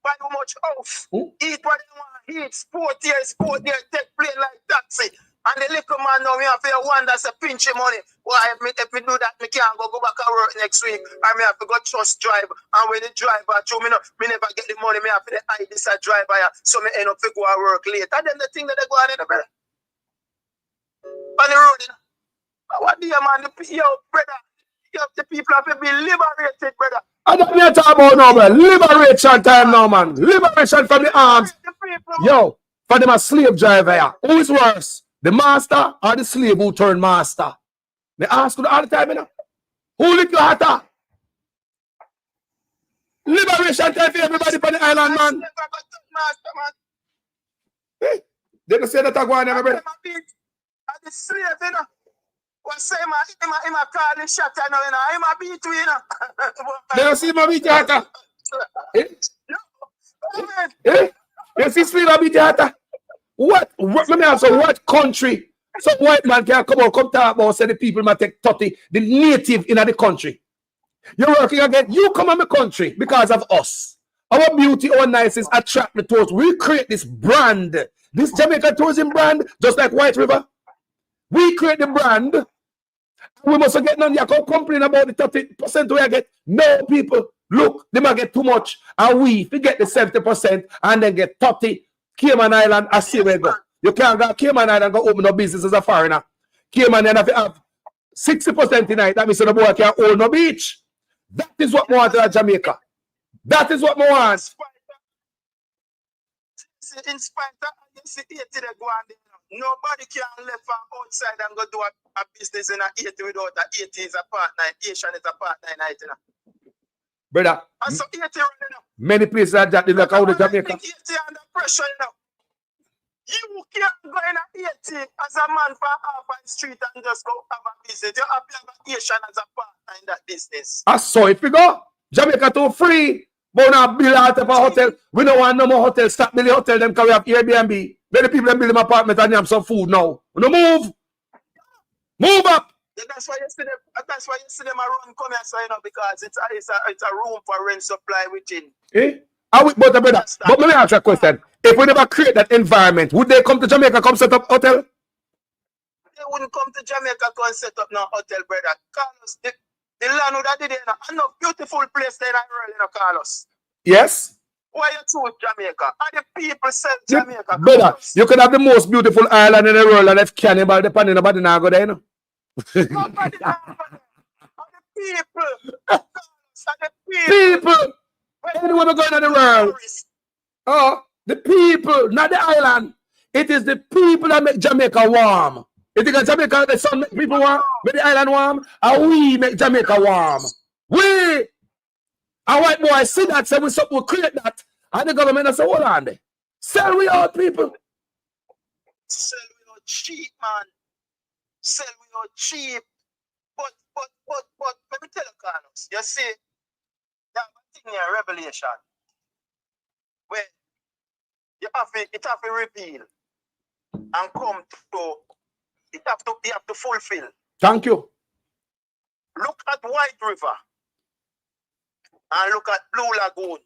buy how much house, eat what they want, eat, sport here, take plane like taxi. And the little man now, we have to wonder, say, pinch your money. Why, if me do that, me can't go back to work next week. I me have to go trust drive. And when the driver, me never get the money, me have to hide this a driver. So me end up to go to work late. And then the thing that they go on in the brother. On the road, you know. What do you, man? Yo, brother. Yo, the people have to be liberated, brother. And that we are talking about now, man. Liberation time now, man. Liberation from the arms. Yo, for them a slave driver here. Who is worse? The master or the slave who turned master? They ask you all the time, you know. Who lick your heart? Liberation time for everybody on the island, man. Hey, they don't say that I go on there, brother. The slave, you know. What say, him a call the shot, you know, him a beat you, you know. They don't see him a beat your heart. You see slave a beat your heart? What? Let me ask you, what country some white man can come talk about say the people might take 30, the native in the country? You're working again. You come on the country because of us. Our beauty, our niceness attract the tourists. We create this brand, this Jamaica tourism brand, just like White River. We create the brand. We must get none. You can complain about the 30% we get. No, people, look, they might get too much. And we get the 70% and then get 30. Cayman Island, I see where you go. You can't go Cayman Island and go open no business as a foreigner. Cayman Island have 60% tonight. That means the boy can't own no beach. That is what we want in Jamaica. That is what we want. In spite of the 80 they go on there. Nobody can left from outside and go do a business in a 80 without a 80 is a partner. Asian is a partner in 80. Brother, and so 80 running now. Many places are that like out of Jamaica. 80 under pressure, you know. You can't go in a 80 as a man for half on the street and just go have a business. You have to have an Asian as a partner in that business. I saw it, we go. Jamaica too free. But now build out of a hotel. We don't want no more hotel. Stop building hotel them because we have Airbnb. Many people build them apartment and they have some food now. We don't move. Move up. Yeah, that's why you see them around come here, so you know, because it's a room for rent supply within. But let me ask you a question. If we never create that environment, would they come to Jamaica, come set up hotel? They wouldn't come to Jamaica, come set up no hotel, brother. Carlos, the land that did it, enough beautiful place there in the world, you know, Carlos. Yes. Why you choose Jamaica? And the people sell Jamaica. Brother, you could have the most beautiful island in the world, and if cannibal depending nobody now go there, you know. Nobody now go there. And the people. Anywhere we going in the world. Oh, the people, not the island. It is the people that make Jamaica warm. You think Jamaica, the sun make people warm, make the island warm, and we make Jamaica warm. We, a white boy see that, say we create that, and the government say, hold on there. Sell we out, people. Sell we out cheap, man. Sell we out cheap. But, let me tell you, Carlos, you see, that thing here, revelation, where it have to reveal and come to, you have to fulfill. Thank you. Look at White River and look at Blue Lagoon.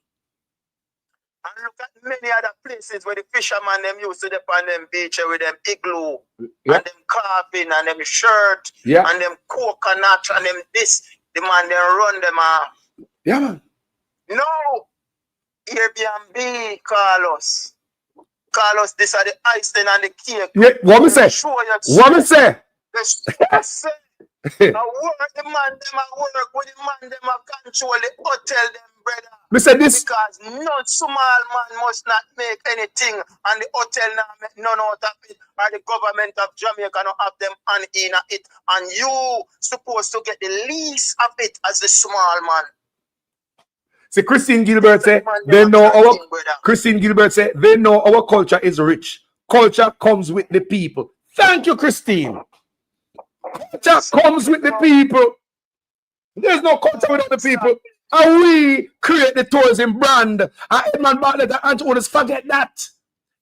And look at many other places where the fishermen them used to dip on them beach with them igloo and them carving and them shirt and them coconut and them this. The man they run them off. Yeah, man. No. Airbnb, Carlos. Carlos, this are the icing and the cake. Yeah, what me say? What me say? I work the man them I work with the man them I control the hotel them, brother. Me say this because no small man must not make anything and the hotel now make none out of it or the government of Jamaica not have them on in it and you supposed to get the least of it as a small man. See, Christine Gilbert say they know our Christine Gilbert say they know our culture is rich. Culture comes with the people. Thank you, Christine. Culture comes with the people. There's no culture without the people. And we create the tourism brand. And Edmund Bartlett and Andrew owners forget that.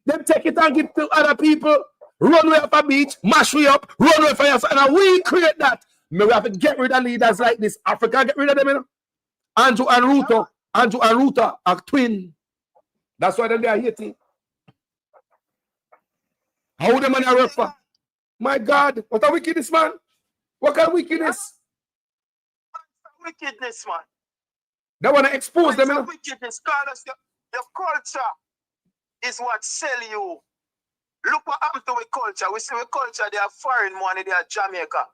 Them take it and give it to other people. Run way up a beach, mash we up, run way for yourself. And we create that. May we have to get rid of leaders like this. Africa, get rid of them, you know? Andrew and Ruta are twin. That's why they are Haiti. How the man are work for? My God, what a wickedness, man. What kind of wickedness? Wickedness, man. They want to expose them, you know? Wickedness, Carlos, your culture is what sell you. Look what happened to our culture. We see our culture, they are foreign money, they are Jamaica.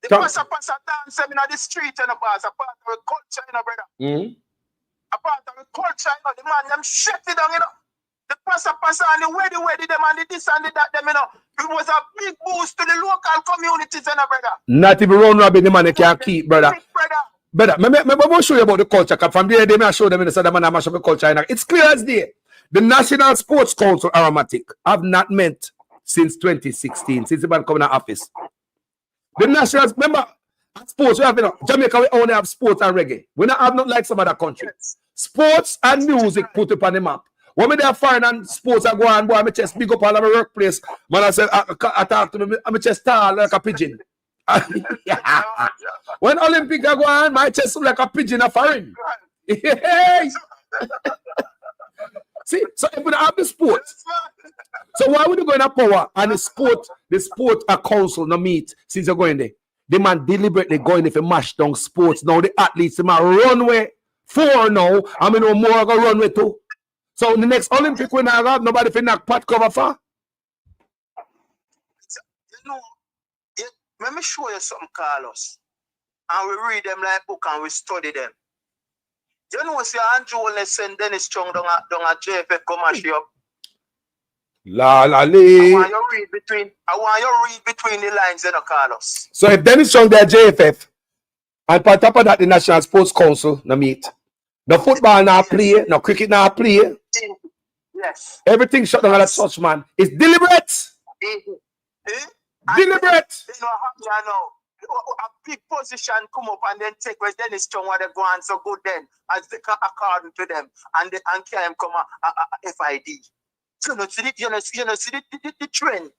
The passa dance in the street and a part of our culture, you know, brother. A part of our culture, you know, the man, them shut it down, you know. The passa and the weddy, them and the this and the that, them, you know. It was a big boost to the local communities, you know, brother. Not even round rabbit, the man they can't keep, brother. Brother, I will show you about the culture. From there, they may show them in the Southern man mash up the culture. It's clear as day. The National Sports Council Aromatic have not met since 2016, since the man coming to office. The national, remember, sports, we have, you know, Jamaica, we only have sports and reggae. We don't have nothing like some other country. Sports and music put up on the map. When me there foreign and sports, I go and boy, I just big up all of my workplace. Man, I say, I talk to them, I just tall like a pigeon. When Olympic I go on, my chest like a pigeon a foreign. See, so if we don't have the sports, so why would you go in a power and the sport council no meet since you're going there? The man deliberately going if you mash down sports. Now the athletes in my runway 4 now, I mean no more go runway 2. So in the next Olympic when I have nobody for knock pot cover for. You know, let me show you something, Carlos. And we read them like book and we study them. You know, see Andrew will send Dennis Chung down a JFF come mash you up. La la I want you read between the lines, you know, Carlos. So if Dennis Chung there JFF, and on top of that the National Sports Council no meet. No football now play, no cricket now play. Yes. Everything shut down at such man. It's deliberate. Deliberate. You know, I know. A big position come up and then take where Dennis Chung where they go on so good then as they according to them and can come a FID. You know, see the trend.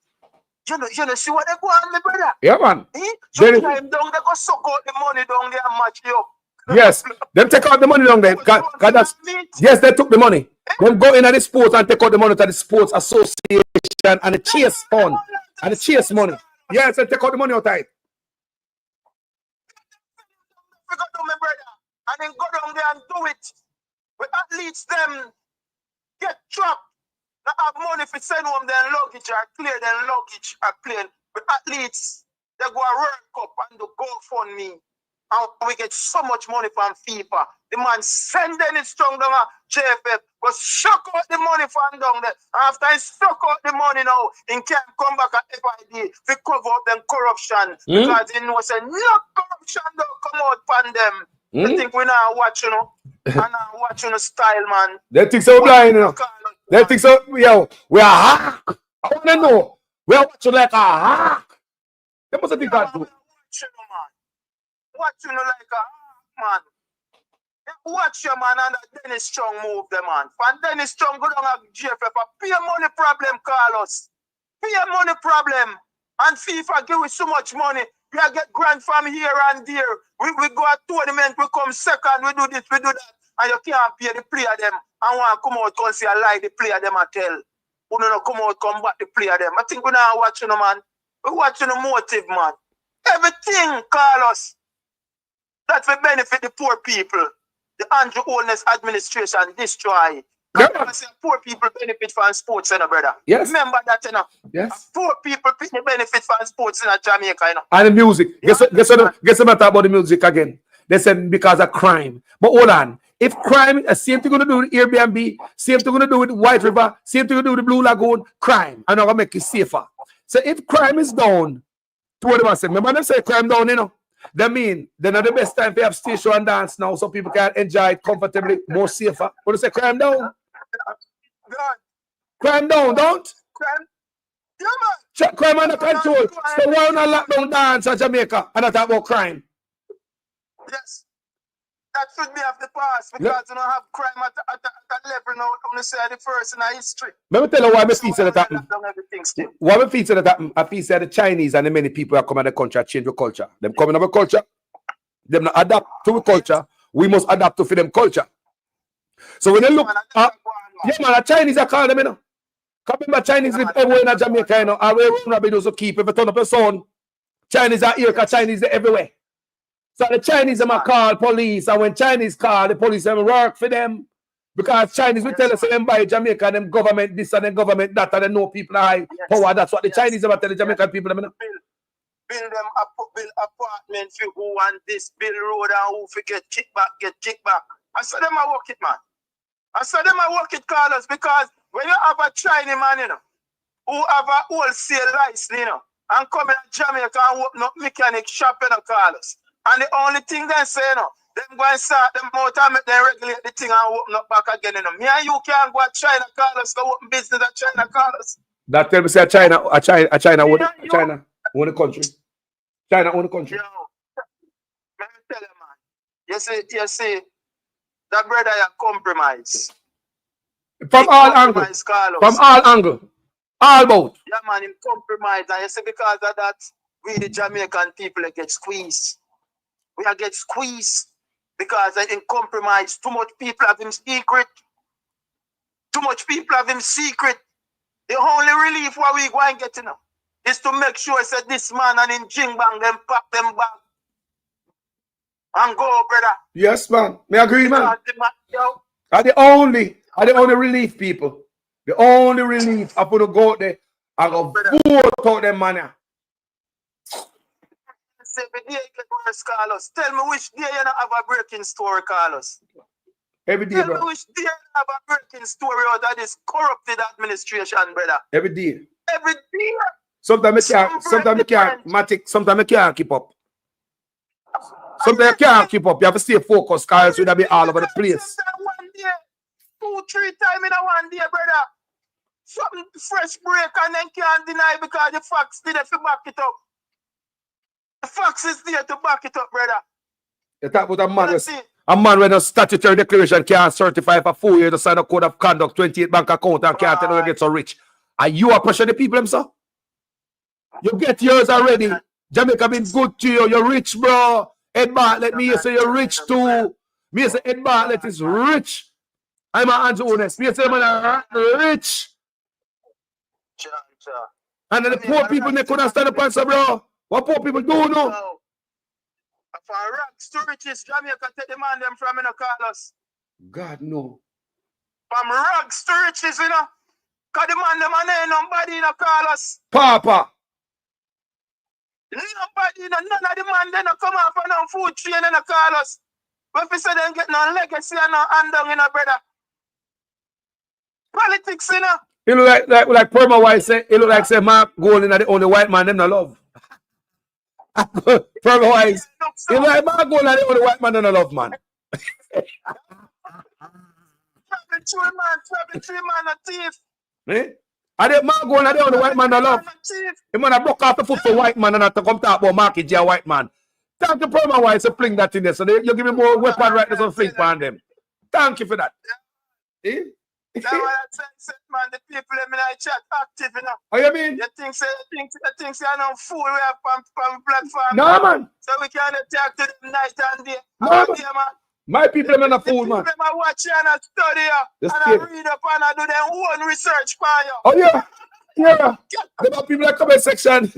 You know, see what they go on, my brother. Yeah, man. Sometimes down they go suck out the money down there and match you up. Yes, them take out the money down there. Yes, they took the money. Them go in at the sports and take out the money to the sports association and the chase fund and the chase money. Yes, they take out the money out of it. We go to my brother and then go down there and do it. But athletes them get trapped. Not have money for send home their luggage or clear their luggage or plane. But athletes, they go a World Cup and do GoFundMe. And we get so much money from FIFA. The man send Dennis Strong down at JFF, but suck out the money from down there. After he suck out the money now, he can't come back at FID to cover up them corruption. Because he knows no corruption don't come out from them. They think we not watching, you know. And not watching the style, man. They think so blind, you know. They think so, yo, we are hack. I want to know. We are watching like a hack. They must think that too. Watching like a man. Watch your man and Dennis Strong move the man. And Dennis Strong go down at GFF. Pay money problem, Carlos. Pay money problem. And FIFA give us so much money. We get grant from here and there. We go at tournament, we come second, we do this, we do that. And you can't pay the player them. I want to come out and see a lie the player them a tell. We don't come out come back the player them. I think we not watching them, man. We watching the motive, man. Everything, Carlos, that will benefit the poor people. The Andrew Holness administration destroy. Yeah. Poor people benefit from sports, you know, brother. Yes. Remember that, you know. Yes. Poor people benefit from sports in Jamaica, you know. And the music. Guess what about the music again? They said because of crime. But hold on. If crime, same thing gonna do with Airbnb, same thing gonna do with White River, same thing gonna do with Blue Lagoon, crime. And I'm gonna make it safer. So if crime is down, to what I said, remember them say crime down, you know. That mean they're not the best time to have stage show and dance now, so people can enjoy it comfortably, more safer. What do you say, crime down? Crime down, don't? Crime? Yeah, man. Crime under control. So why not lock down dance in Jamaica and not talk about crime? Yes. That should be of the past because you don't have crime at that level now. Only say the first in our history. Let me tell you why my feet said that happen. Why my feet said that happen? I feel said the Chinese and the many people that come in the country and change the culture. Them coming over culture, them not adapt to the culture. We must adapt to for them culture. So when they look at, yeah man, the Chinese are calling them, you know. Come remember Chinese live everywhere in Jamaica, you know. And we run those who keep if you turn up your son. Chinese are here because Chinese are everywhere. So the Chinese are call police, and when Chinese call, the police them work for them. Because Chinese will tell us them by Jamaica, them government this and them government that, and they know people are high power. That's what the Chinese are telling the Jamaican people. Build them build apartments for who want this, build road and who forget get kickback. I saw them I work it, man. I saw them I work it, Carlos, because when you have a Chinese man, you know, who have a wholesale license, you know, and come in Jamaica and open up mechanic shop, you know, Carlos. And the only thing they say, you know, them go and start them out and make them regulate the thing and open up back again, you know. Me and you can't go to China, Carlos, go open business at China, Carlos. That tell me say China own the country. China own the country. Yo, let me tell you, man. You see, that brother you compromise. From all angles. From all angles. All about. Yeah, man, him compromise. And you see, because of that, we the Jamaican people get squeezed. We are get squeezed because in compromise. Too much people have him secret. Too much people have him secret. The only relief what we go and get now is to make sure that this man and in jing bang them pack them back and go, brother. Yes, man. Me agree, man. Are the only relief people. The only relief I put to go out there and go vote out them money. Every day get worse, Carlos. Tell me which day you not have a breaking story, Carlos. Every day, Tell bro. me which day you have a breaking story out of this corrupted administration, brother. Every day. Every day. Sometimes I can't, Matic, sometimes I can't keep up. Sometimes I can't keep up. You have to stay focused, Carlos. You'll be all over the place. One day, 2-3 times in a one day, brother. Something fresh break and then can't deny because the facts did it to back it up. The facts is there to back it up, brother. You talk about a man with a statutory declaration can't certify for 4 years to sign a code of conduct, 28 bank account, and can't tell you get so rich. And you are pressuring the people, sir? You get yours already. Jamaica been good to you. You're rich, bro. Ed Bartlett, me say you're rich too. Me say Ed Bartlett is rich. I'm an Andrew Honest. Me say man rich. And then the poor people they couldn't stand up and say, bro, what poor people do now? For rags to riches, Jamaica take the man them from, you know, Carlos. God, no. From rags to riches, you know. Because the man them ain't nobody, you know, Carlos. Papa. Nobody, you know, none of the man they don't come off on no food train, you know, Carlos. But if you say they get no legacy and no hand down, you know, brother. Politics, you know. It look like Perma White say, it look like say Mark Golding are the only white man them no love. Perma White, it look like Mark Golding are the only white man them no love, man. Tree man, a thief. Eh? Are they Mark Golding are the only white man no love? The man that broke off the foot for white man and not to come talk about Marky J white man. Thank you, Perma White, to fling that in there. So you give me more weapon right there, so fling on them. Thank you for that. Eh? That's what I said, man. The people in my chat active, you know. Oh, you mean? You think you're no fool we have from platform. No, man. So we can attack to them night and day. No, Man. My people are not fool, man. Them are watching and study and I read up and I do their own research for you. Oh, yeah. Yeah. There are people in the comment section.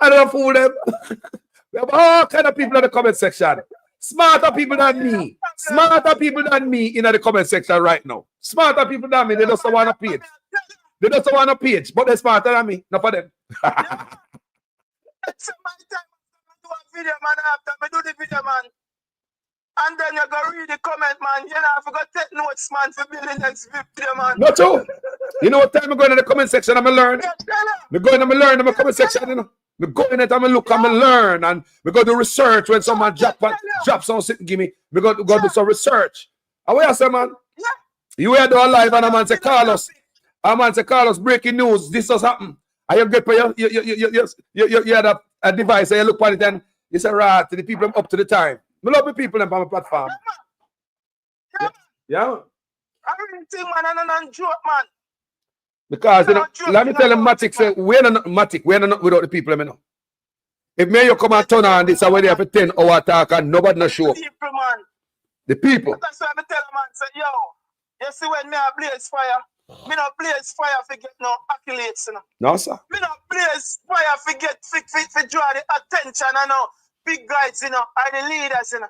I don't fool them. We have all kind of people in the comment section. Smarter people than me. Smarter people than me in the comment section right now. Smarter people than me. They just want a page. They just want a page, but they're smarter than me. Not for them. It's my time. I do a video, man. After I do the video, man. And then you go read the comment, man. You know, I forgot to take notes, man, for building next video, man. Not true. You know what time I'm going in the comment section? I'm learn. I'm going to learn in the comment section, you know. We go in it, I'm look, I'm learn, and we go do research when someone drop something, give me. We go do some research. And what you say, man? You hear do a live and a man say, Carlos, breaking news, this does happen. And you get you had a device and you look at it and you say, right, to the people up to the time. I love the people on my platform. Yeah. I really think, man, I'm not joke, man. Because, you know, let me tell them, Matic, say, we're not without the people, you know. If me you come and turn on this, I wait there for 10-hour talk and nobody not show up. People, man. The people. That's why I tell them, man, say, yo, you see when me a blaze fire, me not blaze fire for get no accolades, you know. No, sir. Me not blaze fire for get, for draw the attention, you know. Big guys, you know, and the leaders, you know.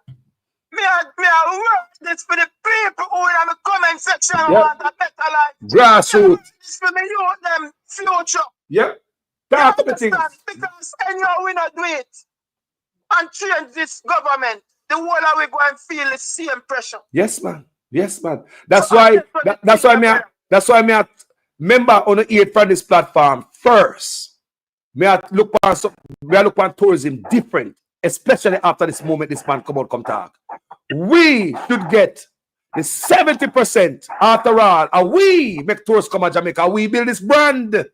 Me a work this for the people who in the comment section want a better life. Grassroots. This for me, you them future. Yep. Talk about things. Because anyhow we not do it and change this government, the whole of we go and feel the same pressure. Yes, man. Yes, man. That's why me a member on the 8th from this platform first. Me a look on tourism different. Especially after this moment, this man come talk. We should get the 70% after all. And we make tourists come to Jamaica. We build this brand.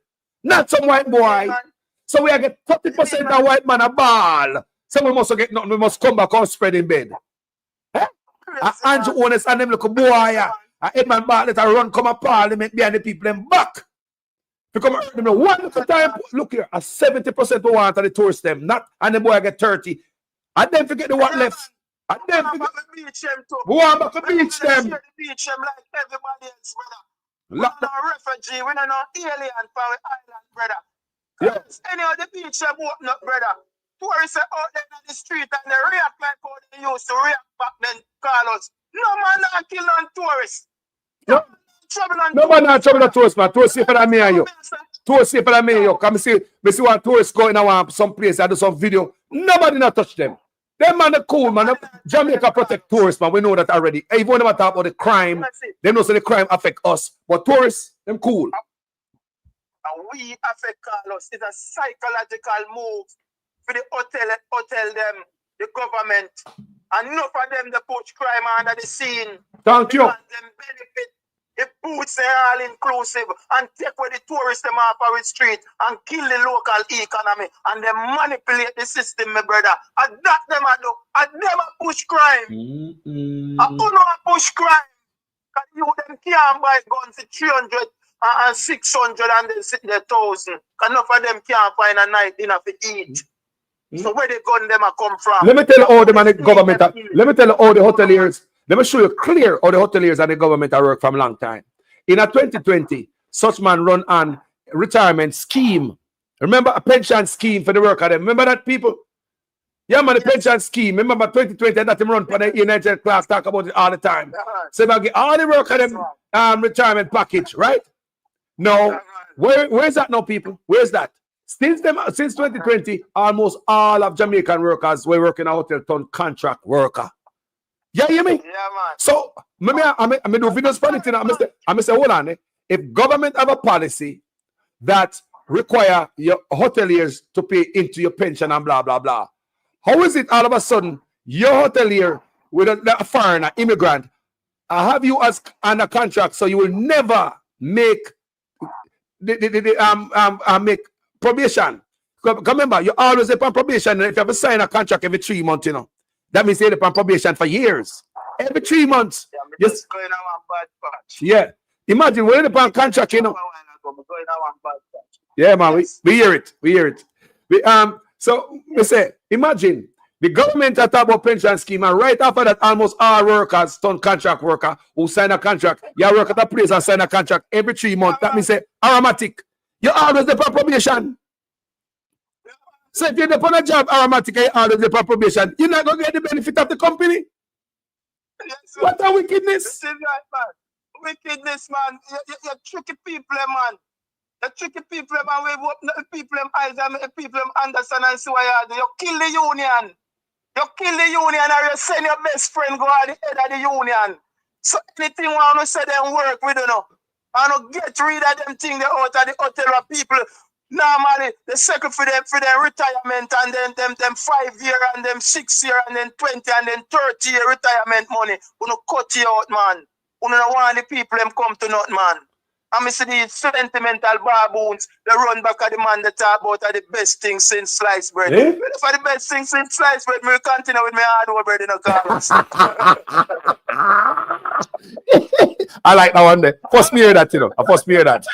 Not some white boy. So we get 30% of white man a ball. So we must get nothing. We must come back and spread in bed. Eh? Andrew Honest and them look a boy. And Edmund Bartlett run come a parliament behind the people them back. Because one little time, look here, a 70% we want the tourists them, not and the boy get 30. And then forget the what left. And then forget the beach them too. We want back to beach them. The beach them like everybody else, brother. We're not a refugee, we're not an alien for our island, brother. Yeah. Anyhow, the beach them open up, brother. Tourists are out there on the street and they react like how they used to react back then, Carlos. No man not kill on tourists. No. No man not trouble on tourists, man. Tourists safer than me and you. Tourists safer than me and you. Come see one tourist going around some place and do some video. Nobody not touch them. Them man are cool, man. Jamaica protect tourists, man. We know that already. Even when they talk about the crime, they know so the crime affect us. But tourists, them cool. And we affect Carlos. It's a psychological move for the hotel them, the government. And enough of them, they push crime under the scene. Thank you. Them benefit. The boots are all inclusive and take away the tourists them off our street and kill the local economy and they manipulate the system, my brother. And that them I do. And them a push crime. I don't know a push crime. Because you them can't buy guns for 300 and 600 and then sit there 1,000. Because enough of them can't find a night dinner to eat. So where the gun them a come from? Let me tell you all the government. Let me tell you all the hoteliers. Let me show you clear how the hoteliers and the government are work from a long time. In a 2020, such man run on retirement scheme. Remember a pension scheme for the worker? Remember that, people? Yeah, man, the pension scheme. Remember 2020 that him run for the United class, talk about it all the time. So I get all the worker them retirement package, right? No. Where is that now, people? Where's that? Since 2020, almost all of Jamaican workers were working a hotel turn contract worker. Yeah, you hear me? Yeah, man. So, I do videos for it. I'm say, hold on. If government have a policy that require your hoteliers to pay into your pension and blah, blah, blah, how is it all of a sudden your hotelier with a foreigner, immigrant, have you as on a contract so you will never make make probation? Remember, you always upon probation, and if you have to sign a contract every 3 months, you know. That means you're on probation for years. Every 3 months. Yeah, just going on one bad patch. Yeah. Imagine we're in a contract, you know. Yeah, man. We hear it. We hear it. So we say, imagine The government talk about pension scheme, and right after that, almost all workers, turn contract worker who sign a contract. You work at a place and sign a contract every 3 months. That means say aromatic. You always the probation. So if you're on a job aromatic and you always the probation, you're not gonna get the benefit of the company. Yes, What a wickedness! this is right, man. Wickedness, man. You tricky people, man. You tricky people, man. We open the people eyes and make people understand and see what you do. You kill the union. You kill the union or you send your best friend go at the head of the union. So anything we want to say them work, we don't know. I don't get rid of them things out of the hotel of people. Normally, the second for them retirement and then them 5 year and them 6 year and then 20 and then 30 year retirement money. We don't cut you out, man. We don't want the people them come to nothing, man. And I see these sentimental baboons, they run back at the man that talk about are the best thing since sliced bread. Eh? But for the best thing since sliced bread, me continue with my hard bread in the Carlos. I like that one there. First me hear that, you know. I first me hear that.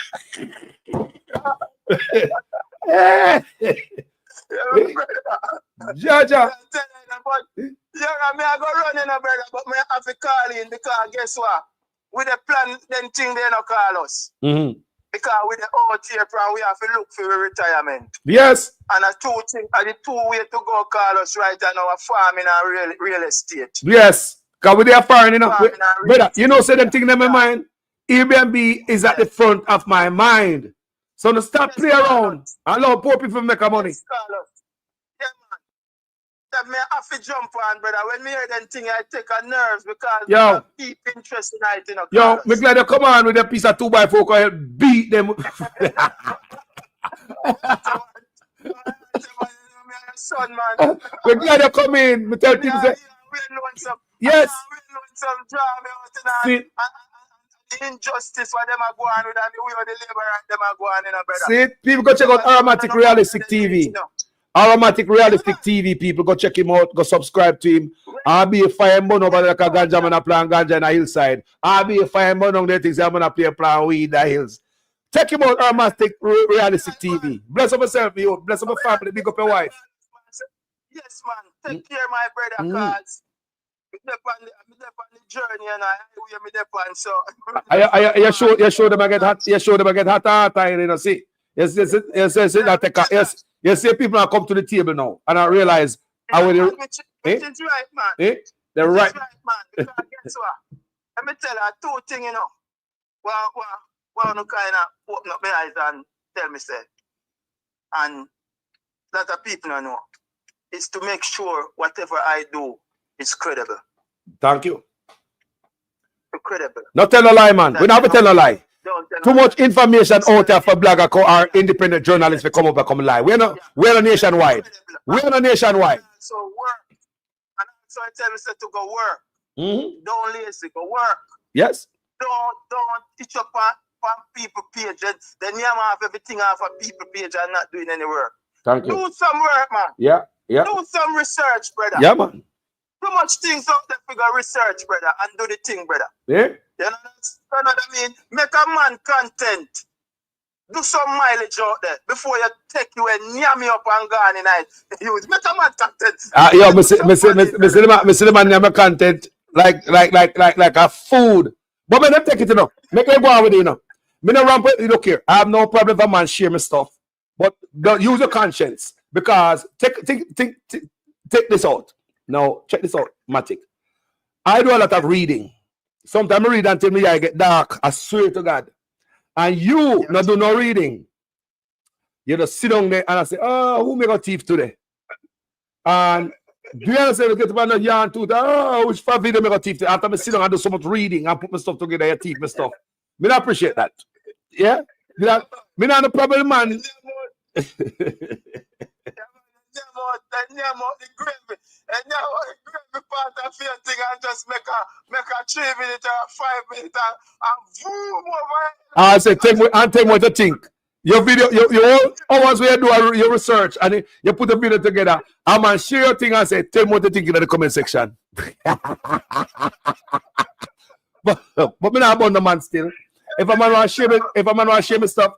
Jaja. Yeah, me I go run in a brother, but me have to call in because guess what? With the plan, then thing they not call us. Because with the out here plan, we have to look for retirement. Yes. And the two way to go call us right now are farming and real estate. Yes. Because we are foreign, you know. Brother, you know, say them thing in my mind. Airbnb is at the front of my mind. So to stop play around. Allow poor people make a money. Yeah, man. That me have to jump on, brother. When me hear them thing, I take a nerves because I have deep interest in it. Yo, me glad you come on with a piece of 2x4 go help beat them. Son, man. We're glad you come in. Me tell people say, yes. See, the injustice what them are going with and the way the labor and them are going in a brother. see, people go check out Aromatic Realistic TV. Aromatic Realistic TV, people go check him out, go subscribe to him. I'll be a fireman over like a ganja man a plan ganja in the hillside. I'll be a fireman on the things I'm gonna play a plan weed in the hills. Check him out, Aromatic Realistic TV. Bless up yourself, you. Bless up your family, big up your wife. Yes, man. Take care, my brother, cause I'm on the journey and I you show them I get hot. You show them I get hot, you know. See, yes, people are come to the table now, and I realize I will. Which is right, man. They're right. Right, man. Because guess what? Let me tell you two things, you know. Well, no kind of open up my eyes and tell me, say, and that the people know is to make sure whatever I do is credible. Thank you. Credible. Not tell a lie, man. We never tell a lie. Too much information out there for blogger or independent journalists to come up and come lie. We're not nationwide. We're not nationwide. So work. And so I tell you to go work. Don't lazy, go work. Yes. Don't itch up on people page. Then you have everything off a people page and not doing any work. Thank you. Do some work, man. Yeah. Do some research, brother. Yeah, man. Too much things out there for go research, brother, and do the thing, brother. Yeah. You know what I mean? Make a man content. Do some mileage out there before you take you and yam me up and go on in night. Use make a man content. Yeah, me see the man yam content like a food. But me not take it, you know. Make me go on with it, you know. Me no ramp with, look here. I have no problem if a man share my stuff, but use your conscience because take this out. Now, check this out, Matic. I do a lot of reading. Sometimes I read until my eye get dark. I swear to God. And you not do no reading. You just sit down there and I say, oh, who make a thief today? And do you understand? You get about a yarn tooth. Oh, which video make a thief today? After I sit down and do so much reading and put my stuff together, I thief my stuff. Me not appreciate that. Yeah? Me not the problem, man. The gravy. And now the gravy part of your thing and just make a 3 minute or 5 minute and boom over. I say, tell me what you think. Your video, your hours where you do your research and you put the video together. I'm gonna share your thing and say, tell me what you think in the comment section. but me not about the man still. If a man want to share me stuff,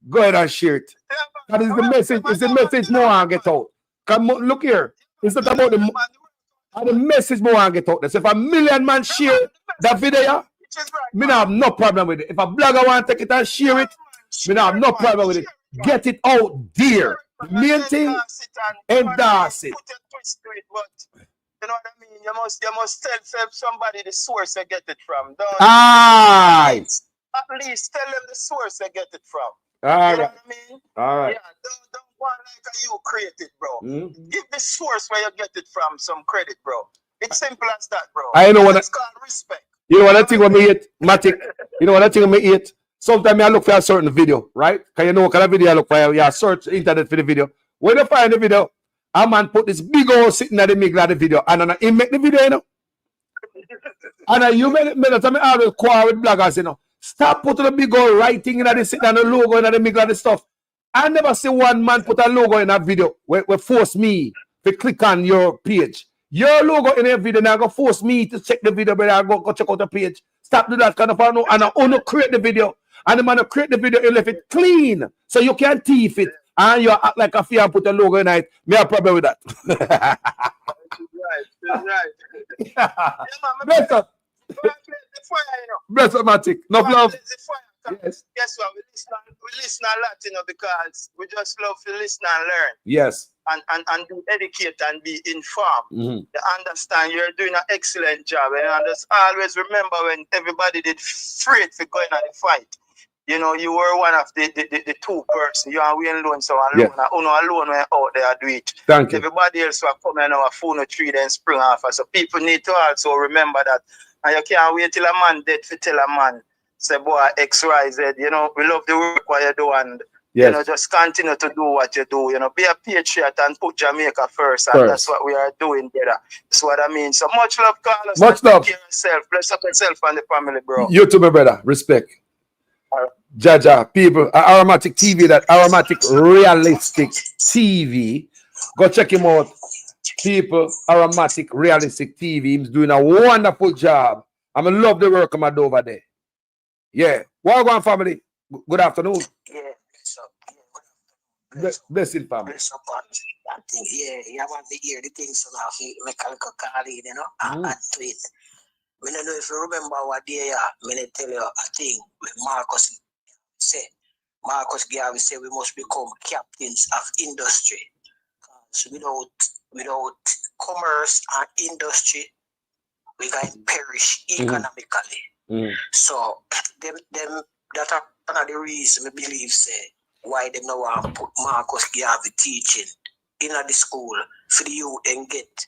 go ahead and share it. That is the message. It's the message more I get out. Come look here. It's not about the message more I get out there. So if a million man share that video, me not have no problem with it. If a blogger want to take it and share it, me not have no problem with it. Get it out there. The main thing, endorse it. Put a twist to it, but you know what I mean? You must tell somebody the source you get it from. Aye. At least tell them the source you get it from. All you know right. what I mean? All right. Yeah, don't want like you create it, bro. Give the source where you get it from some credit, bro. It's simple as that, bro. I know what it's called respect. You know what I think when me eat, Matic? You know what I think when me eat? Sometimes I look for a certain video, right? Because you know what kind of video I look for. You search internet for the video. When you find the video, a man put this big old sitting at the middle of the video, and he make the video, you know. And you made it, I always quarrel with bloggers, you know. Stop putting the big old writing in the sit and the logo in the middle of the stuff. I never see one man put a logo in a video where force me to click on your page. Your logo in a video now go force me to check the video, but I go check out the page. Stop do that kind of fun. And I only create the video. And the man who create the video, he left it clean. So you can't thief it. And you act like a fear and put a logo in it. Me have a problem with that. Right. Yeah, bless up. Bless up, Matic. No love. Yes. Guess what? We listen a lot, you know, because we just love to listen and learn. Yes. And be educated and be informed. You understand? You're doing an excellent job. And I just always remember when everybody did afraid for going at the fight. You know, you were one of the two persons. You and we alone, so alone. Yeah. Alone when out there do it. Thank you. Everybody else will come in our phone or tree then spring off. So people need to also remember that. And you can't wait till a man dead to tell a man, say, boy, X, Y, Z. You know, we love the work what you do and you know, just continue to do what you do. You know, be a patriot and put Jamaica first. And that's what we are doing, brother. That's what I mean. So much love, Carlos. Much love. Take care of yourself. Bless up yourself and the family, bro. You too, my brother. Respect. Jaja, people, Aromatic TV, that Aromatic Realistic TV. Go check him out. People, Aromatic Realistic TV. He's doing a wonderful job. I love the work I'm doing over there. Yeah. Welcome, family. Good afternoon. Yeah. Blessed family. Yeah, you want to hear the things on our mechanical car, you know, and to it. I don't know if you remember what day, I'm tell you a thing with Marcus said. Marcus Garvey said we must become captains of industry. So without commerce and industry, we going to perish economically. So them that are one of the reasons I believe say why them now want to put Marcus Garvey teaching in the school for the youth and get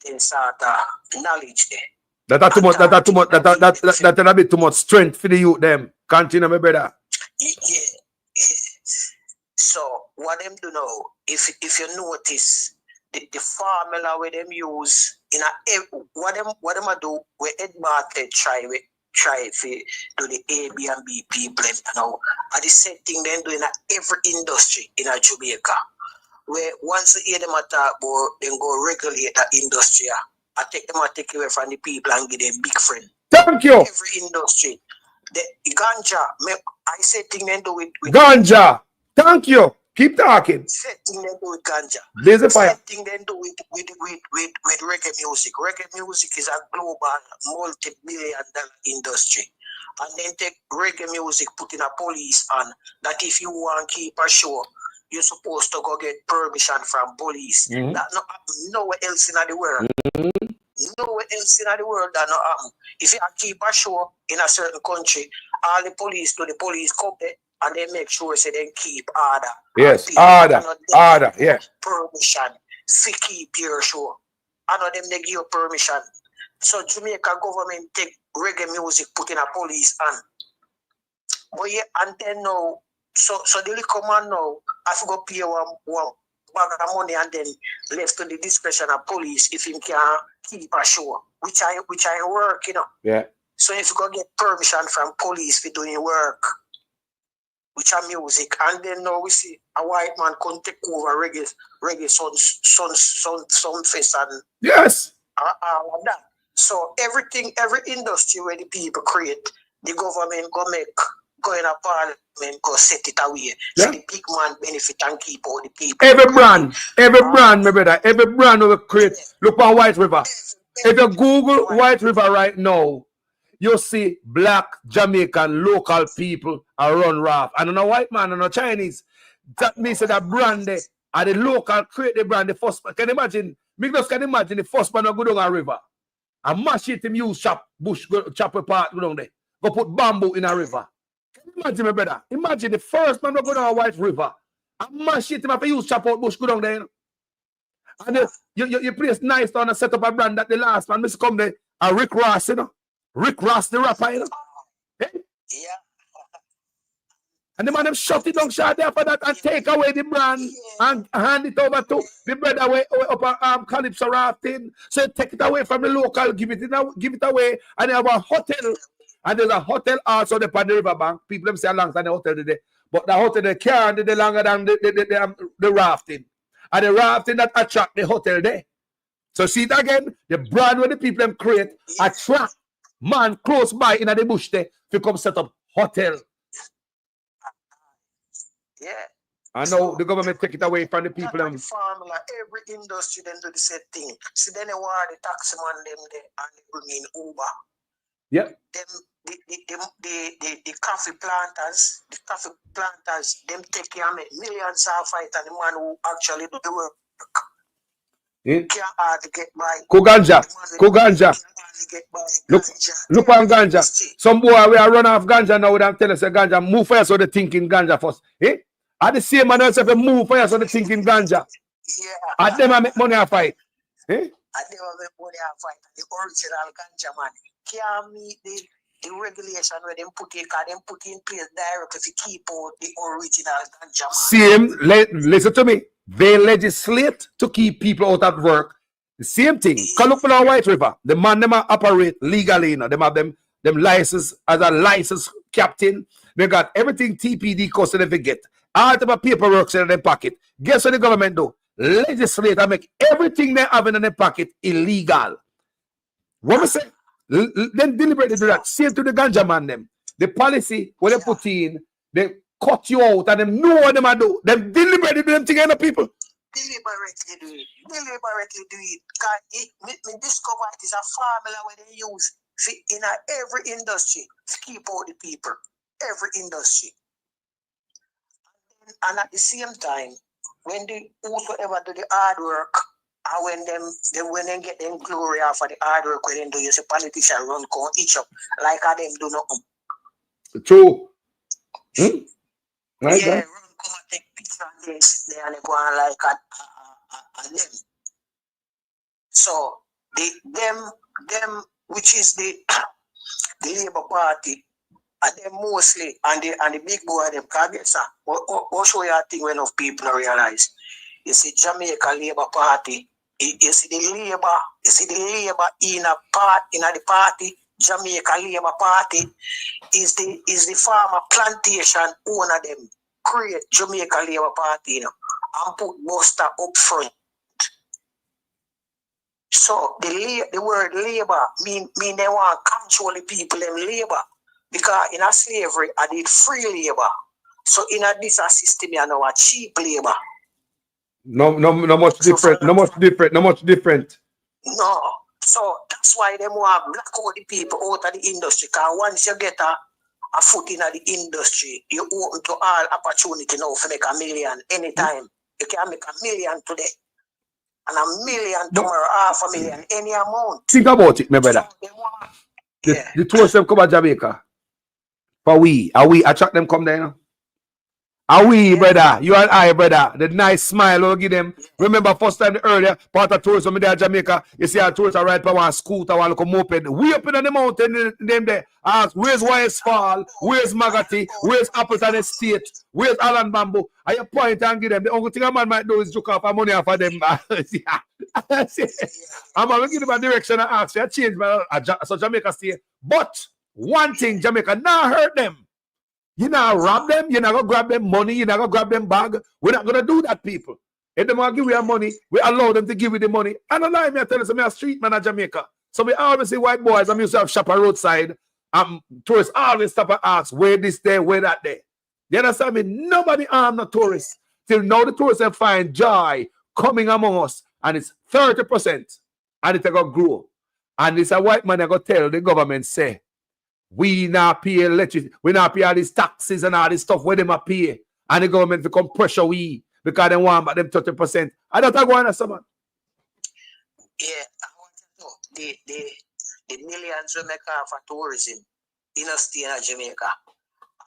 them sort of knowledge there. That's a bit too much strength for the youth them. Continue, my brother. Yeah. So what them do now, if you notice the formula where them use in what them do where Ed Market try to do the Airbnb people you know, and the same thing they do in every industry in a Jamaica. Where once you hear them talk about them go regulate that industry, I take away from the people and give them big friend. Thank you. Every industry. The ganja, I say thing they do with ganja. Thank you. Keep talking. Same thing they do with ganja. There's a fire. Same thing they do with reggae music. Reggae music is a global multi-billion-dollar industry. And then take reggae music, put in a police on that if you want to keep a show, you're supposed to go get permission from police. That not happen nowhere else in the world. Nowhere else in the world that not happen. If you keep a show in a certain country, all the police come there and they make sure so they keep order. Yes, order, yeah. Permission to keep your show. I know them they give you permission. So Jamaica government take reggae music, put in a police on. But yeah, and then now, so the liquor man now, I forgot pay one bag of money and then left to the discretion of police if he can keep a show, which I work, you know. Yeah. So if you go get permission from police for doing work, which are music, and then now we see a white man come take over reggae sun fest and yes. All of that. So every industry where the people create, the government go make go in a parliament, go set it away. Yeah. So the big man benefit and keep all the people. Every brand, my brother, every brand will create. Look on White River. If you Google White River right now, you'll see black Jamaican local people are run raft. And no white man and no Chinese. That means that brand there are the local create the brand. The first man. Can you imagine? Me just can imagine the first man go down a river. And mash it him use chop bush, go chop a part go down there. Go put bamboo in a river. Can you imagine, my brother? Imagine the first man go down a White River. And mash it him have to use chop out bush go down there. You know? And you place nice down and set up a brand that the last man must come there. And Rick Ross, you know. Rick Ross the rapper, you know. Hey? Yeah. And the man them shut it down short there for that and take away the brand and hand it over to the brother away up Calypso rafting. So take it away from the local, give it away, and they have a hotel. And there's a hotel also the riverbank. People them say alongside the hotel today. But the hotel they can't do longer than the rafting. And the rafting that attract the hotel there. So see it again, the brand where the people them create attract man close by in the bush there to come set up hotel. Yeah. I know the government take it away from the people. The formula, every industry then do the same thing. See, then they want the taxi man them there and they bring in Uber. Yeah. The coffee planters, them take care of millions of fight and the man who actually do the work. Can't hardly get by. Ganja. Look on ganja. Some boy we are run off ganja now. They tell us ganja move for us so they thinking ganja first. Eh? At the same man if move for us so they thinking ganja. Yeah. At them I make money a fight. Eh? At them I make money a fight. The original ganja man can't meet the regulation where them put in, because them put in place directly to keep out the original ganja man. Same, listen to me. They legislate to keep people out of work. The same thing. Come look for our White River. The man them operate legally. You know. Them have them license as a license captain. They got everything TPD cost they forget. All type of paperwork in their pocket. Guess what the government do? Legislate and make everything they have in their pocket illegal. What we say? Then deliberately do that. Same to the ganja man them. The policy what they put in, they cut you out and them know what them do. Them deliberately do them thing in the people. Deliberately do it. Because me discover it is a formula where they use in every industry to keep all the people. Every industry. And at the same time, when they whosoever do the hard work, and when they get them glory for the hard work when they do, you see politicians run con each up like how them do nothing. True. Right, yeah, run come and take picture and they go on like at them. So them which is the Labour Party, and them mostly and the big boy them can't what show you a thing when enough people don't realize. You see Jamaica Labour Party, you see the Labour in the party, Jamaica Labour Party is the farmer plantation owner them create Jamaica Labour Party, you know, and put Buster up front. So the word labor mean they want to control the people them labor. Because in a slavery I did free labor. So in a this system you know a cheap labor. No much different. No much different. No. So that's why they want black out the people out of the industry. Because once you get a foot in the industry, you open to all opportunity now to make $1 million anytime. You can make $1 million today. And $1 million tomorrow, $500,000, any amount. Think about it, my brother. So the tourists them come to Jamaica. For we attract them come there, you know? Are we, brother? You and I, brother. The nice smile we'll give them. Remember, first time earlier, part of tourists from there Jamaica, you see a tourist ride for one scooter, one look moped. We up in the mountain, them there. Ask, where's Wise Fall? Where's Magati? Where's Appleton Estate? Where's Allen Bamboo? And you point and give them. The only thing a man might do is joke off money off of them. I'm going to give them a direction and ask. I change my so Jamaica stay. But one thing, Jamaica now hurt them. You not rob them, you're not going to grab them money, you're not going to grab them bag. We're not going to do that, people. If they want to give you money, we allow them to give you the money. I don't lie, me I tell you, I'm a street man in Jamaica. So we always see white boys, I'm used to have shop a roadside, Tourists always stop and ask, where this there, where that there. You understand me? Nobody harm the tourists. Till now the tourists have find joy coming among us, and it's 30%. And it's going to grow. And it's a white man that go tell the government, say, we not pay electricity, we not pay all these taxes and all this stuff where them a pay. And the government become pressure we because they want about them 30%. I don't go on someone. Yeah, I want to know the millions we make for tourism in a state of Jamaica.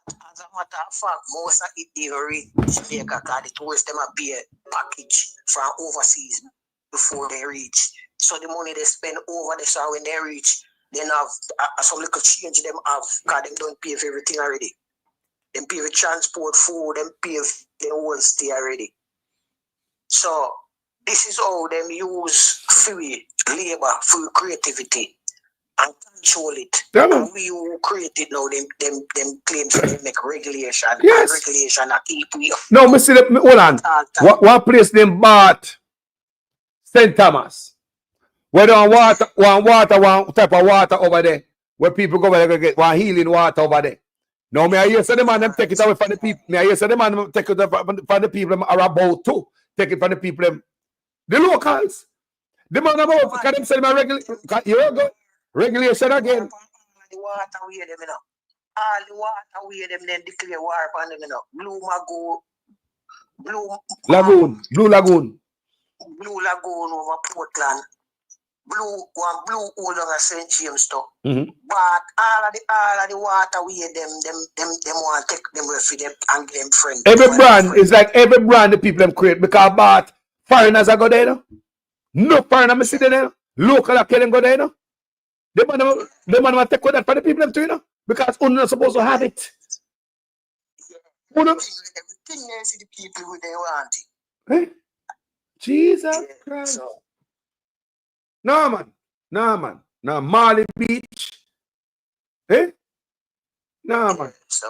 As a matter of fact, most of it they reach Jamaica because the tourists them a pay package from overseas before they reach. So the money they spend over there, so when they reach, then have some little change them have because they don't pay for everything already. Them pay for transport, food, them pay for the whole stay already. So this is how them use free labor, free creativity, and control it. And we who create it now, them claims they make regulation. Yes. And regulation that keep we up. No, me see the, hold on. One place named Bart St. Thomas. Where they one type of water over there. Where people go over there get one healing water over there. Now, me I hear say the man them take it away from the people. Me I hear say the man take it from the people them are about too. Take it from the people them. The locals. The man about because them say them regulation again. The water we them you know. All the water we them then declare war upon them you know. Blue Lagoon over Portland. Blue all over St. James too. Mm-hmm. But all of the water we them want to take them for them and give them friends. Every brand is like every brand the people them create because but foreigners are go there no? No foreigner me see there. Local are them go there no? They man take with that for the people them too, you know? Because we're not supposed to have it. Everything they see the people who they want it. Eh? Jesus Christ. So. No man. No Marley Beach. Eh? No man. So.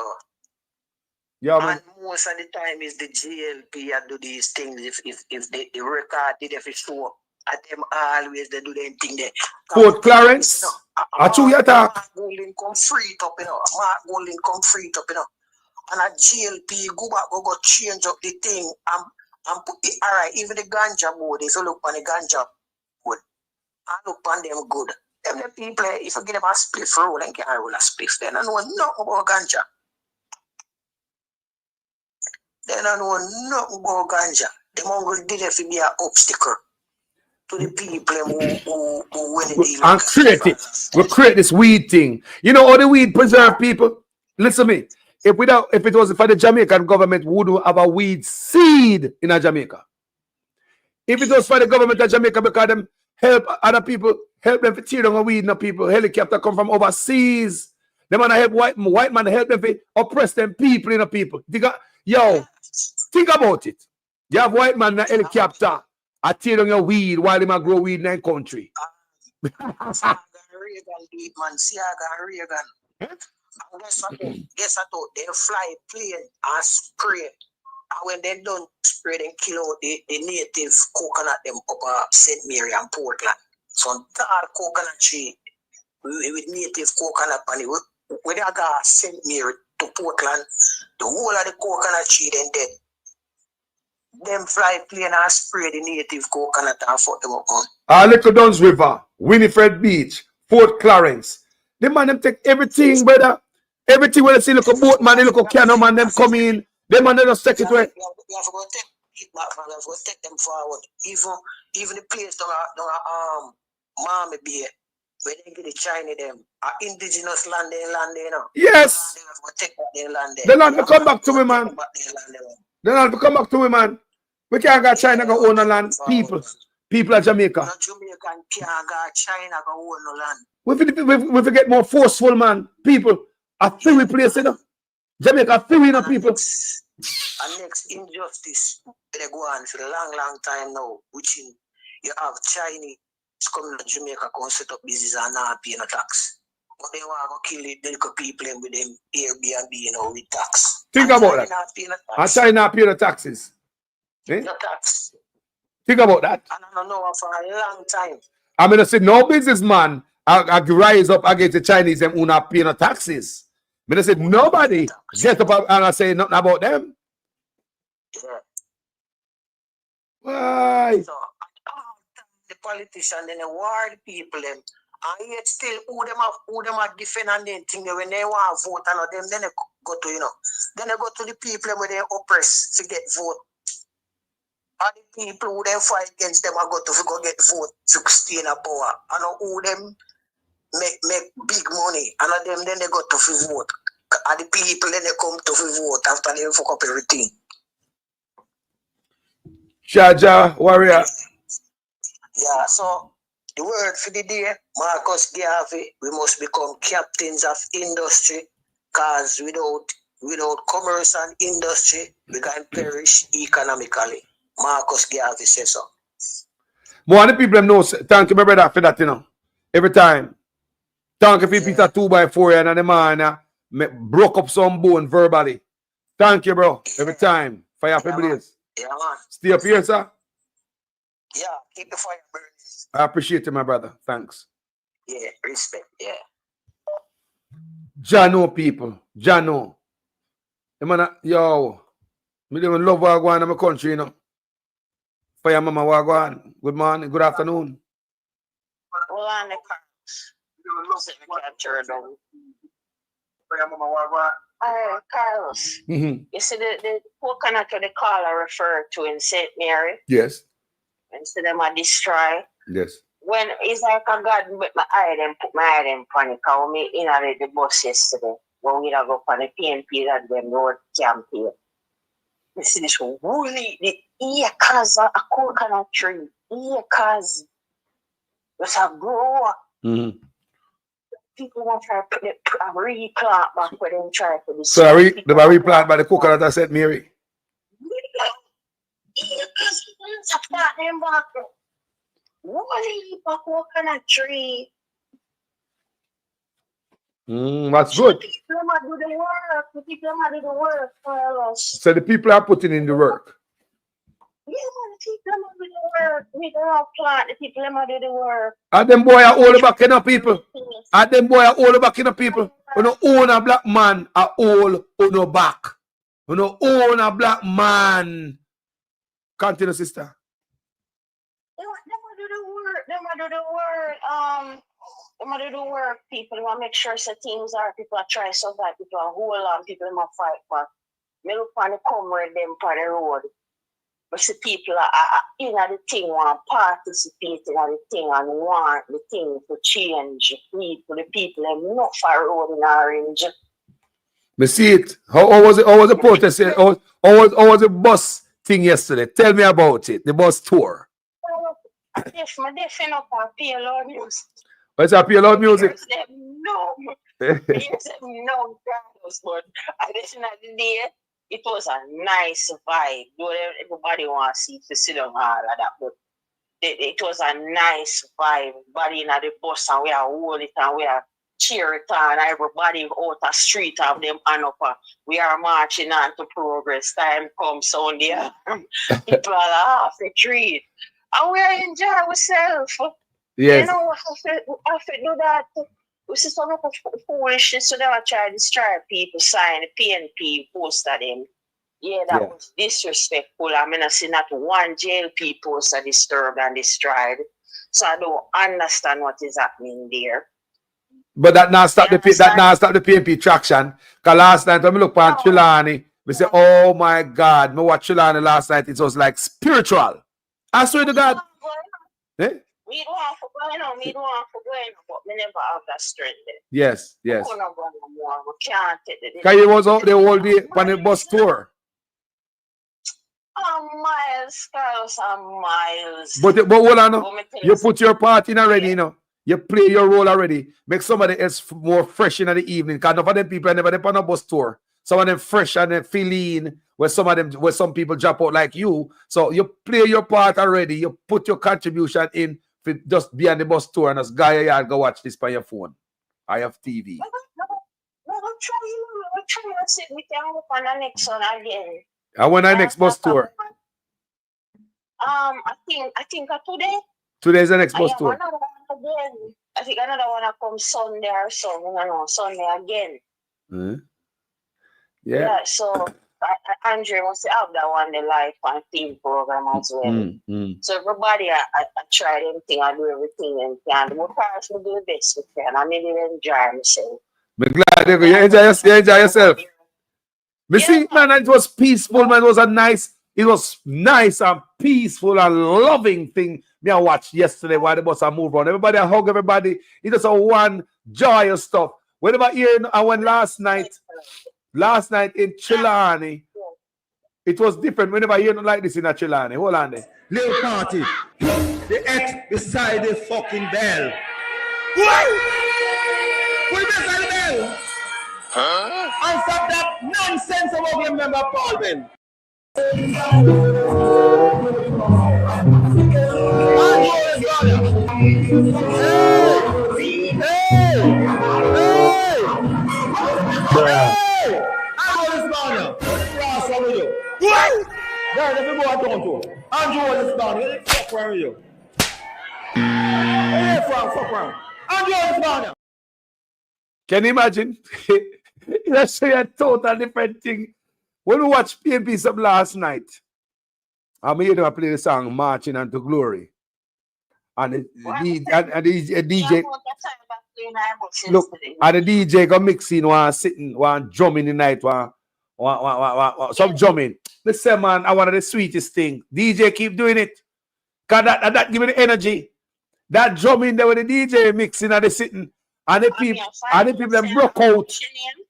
Yeah, man. And most of the time is the GLP that do these things. If they record it, if it show at them always they do them thing there. Fort Clarence. I chew your talk. Mark Golding come free up, you know. Mark Golding come free up, you know. And a GLP go back, go change up the thing and put it alright. Even the ganja board, if you look on the ganja board, I look on them good. Them the people, if you give them a spliff roll and can roll a spliff, then I know nothing about ganja. Then I know nothing about ganja. The Mongol did it to be an obstacle to the people who win it. And create it. We create this weed thing. You know how the weed preserve people? Listen to me. If it was for the Jamaican government, we would have a weed seed in Jamaica. If it was for the government of Jamaica, because them help other people, help them to tear down a weed, no people, helicopter come from overseas. They man help white man help them to oppress them people, people. Think about it. You have white man in a helicopter I tear down your weed while they might grow weed in that country. Reagan beat man, Reagan. Guess I thought they fly plane and spray. And when they don't spray, they kill out the native coconut them up St. Mary and Portland. So tall coconut tree with native coconut on it. When they got St. Mary to Portland, the whole of the coconut tree then dead. Them fly plane and spray the native coconut and fuck them up. Little Duns River, Winifred Beach, Fort Clarence. The man them take everything, brother. Everything when they see look a boat man, they look a canoe man, them come in. Them man they just take it away. You have to go take it back, man. You have to take them forward. Even the place down Miami Bay, where they get the China them, indigenous land, you know. Yes. They have to take back their land there. The land will come back to me, man. The land will come back to me, man. We can't go China go own the land. People of Jamaica. No Jamaican can't go China go own the land. We forget more forceful, man. People are free place, you know. Jamaica free, you know, people. And next injustice, they go on for a long time now, which you have Chinese coming to Jamaica, come set up business and not pay no tax. But they want to kill the little people with them Airbnb, you know, with tax. Think about that. And China pay the taxes. Eh? No tax. Think about that. And I don't know for a long time. I'm going to say no businessman I rise up against the Chinese them who not pay no taxes. I said nobody get up and I say nothing about them. Yeah. Why? So, the politicians and the war the people them. And yet still who them are defending them thing when they want to vote and them then they go to then they go to the people where they oppress to get vote. And the people who they fight against them are go get vote to stay in power. And who them make big money and them then they go to vote. And the people then they come to vote after they fuck up everything. Jaja warrior. Yeah, so the word for the day, Marcus Garvey, we must become captains of industry, because without commerce and industry, we can perish economically. Marcus Garvey says so. More the people them know. Thank you, my brother, for that, every time. Thank you for Peter 2x4 and the man broke up some bone verbally. Thank you, bro. Every time. Fire for blaze. Yeah, man. Stay up here, sir. Yeah, keep the fire burning. I appreciate it, my brother. Thanks. Yeah, respect, yeah. Jano people. Jano. Yo. Me don't love Wagwan in my country, Fire Mama Wagwan. Good morning, good afternoon. Hold on the car. Carlos. Mm-hmm. You see the coconut to the caller referred to in St. Mary? Yes. Instead of my destroy. Yes. When it's like a God with my eye and put my eye in panic. I was in the bus yesterday. When we go on the PNP that them road campaign. You see this really the acres of a coconut tree. Acres. Just a grow. Mm-hmm. People want to try to put a replant back where they try to do. So the replant by the coconut at St. Mary. It's a plant them back. Really, a coconut tree. That's good. The people might do the work. The people might do the work for us. So the people are putting in the work. Yeah, man, the people might do the work. We don't plant. The people might do the work. And them boy are all back in the people. And them boy are all back in the people. You know, own a black man are all on the back. You know, own a black man. Continue, sister. They might do the work. They might do the work. They might do the work. People want to make sure so things are. People are trying to survive. People are hold on. People are fight back. Me look on the comrade them on the road. But the people are in the thing, want to participate in the thing and want the thing to change. The people are not far road in orange. Me see it. How was it? How was the protest? How was the bus thing yesterday? Tell me about it. The bus tour. I definitely up on PLO music. What's up, PLO music? No. No, but at the end of the day, it was a nice vibe. Everybody wants to see to sit down all of that, but it was a nice vibe. Everybody in the bus and we are holding it and we are cheering it on. Everybody out the street of them and up. We are marching on to progress. Time comes on there. People are off the street. And we are enjoying ourselves. Yes. You know, I have to do that. We see some of foolishness, so they were trying to distract people, sign the PNP poster them. Yeah, that was disrespectful. I mean, I see not one jail people are disturbed and destroyed. So I don't understand what is happening there. But that now stop the PNP traction. Because last night when we look at Chilani, we say, oh my God, me watch Chilani last night, it was like spiritual. I swear to God. Eh? We don't want to go on, but we never have that strength. Yes. We can't take it. Because he was out there all day on the bus tour. Miles, Carlos, miles. But hold on, you put your part in already, you know. You play your role already. Make somebody else more fresh in the evening. Because none of them people are never on a bus tour. Some of them fresh and they feel in. Where some people drop out like you. So you play your part already. You put your contribution in. Just be on the bus tour and just go watch this on your phone. I have TV. We're trying to sit with them on the next one again. And when our next bus tour? I think today. Today's the next bus tour. I think another one will come Sunday or so. Sunday again. Yeah. So Andrew must have that one, the life and team program as well. So everybody I try everything, I do everything and can. But first we do the best we can. I really enjoy myself. I'm glad you enjoy yourself. See, man, it was peaceful, man. It was nice and peaceful and loving thing me I watched yesterday while the bus I move on. Everybody I hug everybody. It was a one joyous stuff. Whenever here I went last night in Chilani, it was different. Whenever you don't like this in a Chilani. Hold on there. Little party. The X beside the fucking bell. What? Put beside the bell. And stop that nonsense about your member Paulman. Can you imagine? That's a total different thing. When we watched PNP some last night, I made them play the song Marching Unto Glory. And the DJ look, and the DJ got mixing one drumming the night, some drumming. Listen, man, I wanted the sweetest thing. DJ keep doing it. Cause that give me the energy. That drumming there with the DJ mixing and the sitting. And the people them broke out.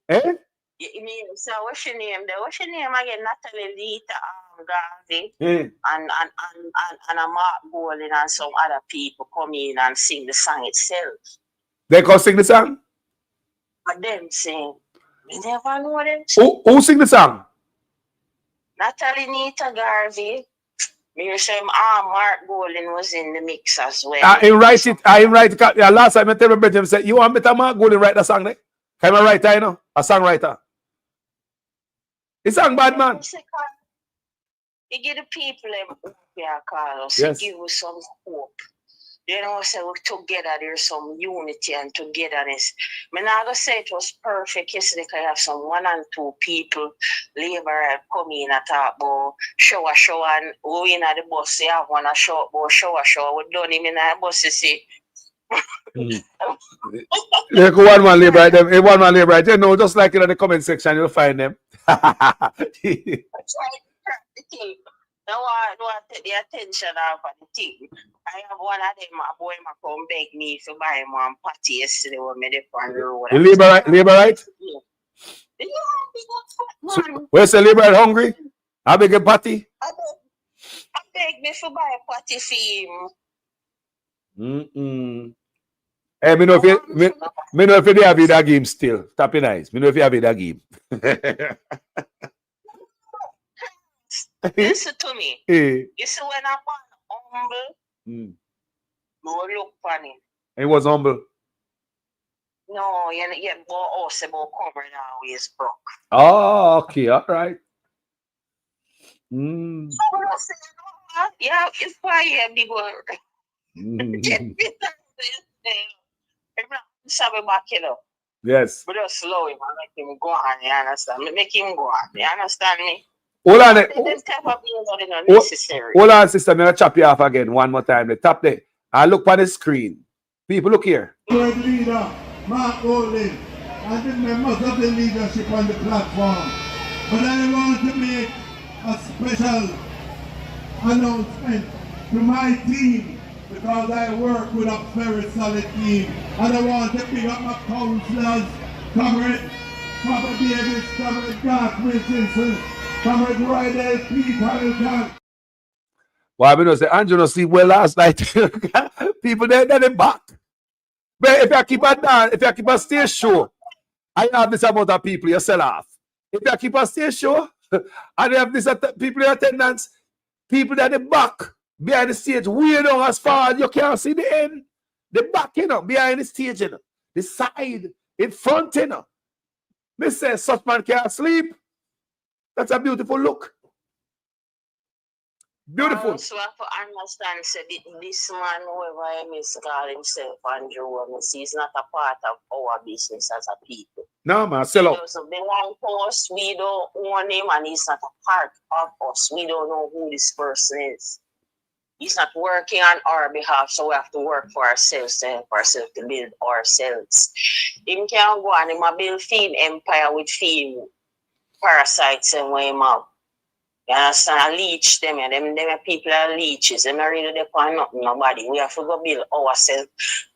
Eh? You mean, so what's your name there? What's your name again? Natalie Lita Garvey and a Mark Bowling and some other people come in and sing the song itself. They can sing the song? But them sing. We never know them. Who sing the song? Natalie Nita Garvey. Me say Mark Bowling was in the mix as well. I write it. Last time I tell my brother, say, you want me to Mark Bowling write the song there? Can I write, you know? A songwriter. It's song bad, man. You give the people Carlos. Yes. Give us some hope. You know, say we together, there's some unity and togetherness. I'm not going to say it was perfect yesterday because I have some 1 and 2 people, labor come in and talk about shower, and we in at the bus, they have one a show about shower. We done him in the bus, you see. Look, one man labor right there. No, just like in the comment section, you'll find them. That's right. No one take the attention off of the thing. I have one of them, a boy come beg me to buy him one patty yesterday when me there on the road. Labor right? Yeah. So, where's the labor hungry? I beg a patty? I beg me to buy a patty for him. Hey, me know if you have that game still. Tap your eyes. Me know if you have that game. Listen to me. Hey. You see when I'm humble, no look funny. He was humble. No, you bought us about cover now is broke. Oh, okay, all right. Yeah, it's why big word. Yes. But just slow him and make him go on, you understand? Make him go on, you understand me? Hold on. Hold on, sister. I'm going to chop you off again one more time. The top there. I look on the screen. People, look here. Word leader, Mark Bowling, and the members of the leadership on the platform. But I want to make a special announcement to my team because I work with a very solid team. And I want to pick up my counselors, Comrade Papa Davis, Comrade Garth Wilkinson, Comrade Roydell, Pete Hamilton. Well, I mean, say Andrew no sleep well last night. People they're back. But if you keep a stage show, I have this amount of people you sell off. If you keep a stage show, and you have this people in attendance, people that the back behind the stage, way down as far as you can't see the end. The back, behind the stage, the side, in front, Me say such man can't sleep. That's a beautiful look. Beautiful. So I have to understand, say, this man, whoever he is, call himself Andrew, he's not a part of our business as a people. No, man, sell out. He doesn't belong to us. We don't own him, and he's not a part of us. We don't know who this person is. He's not working on our behalf, so we have to work for ourselves to help ourselves to build ourselves. Him can go and him a build fiend empire with fiend parasites and way him out. You understand? Leech them, and them people are leeches. Them are really depend on nobody. We have to go build ourselves,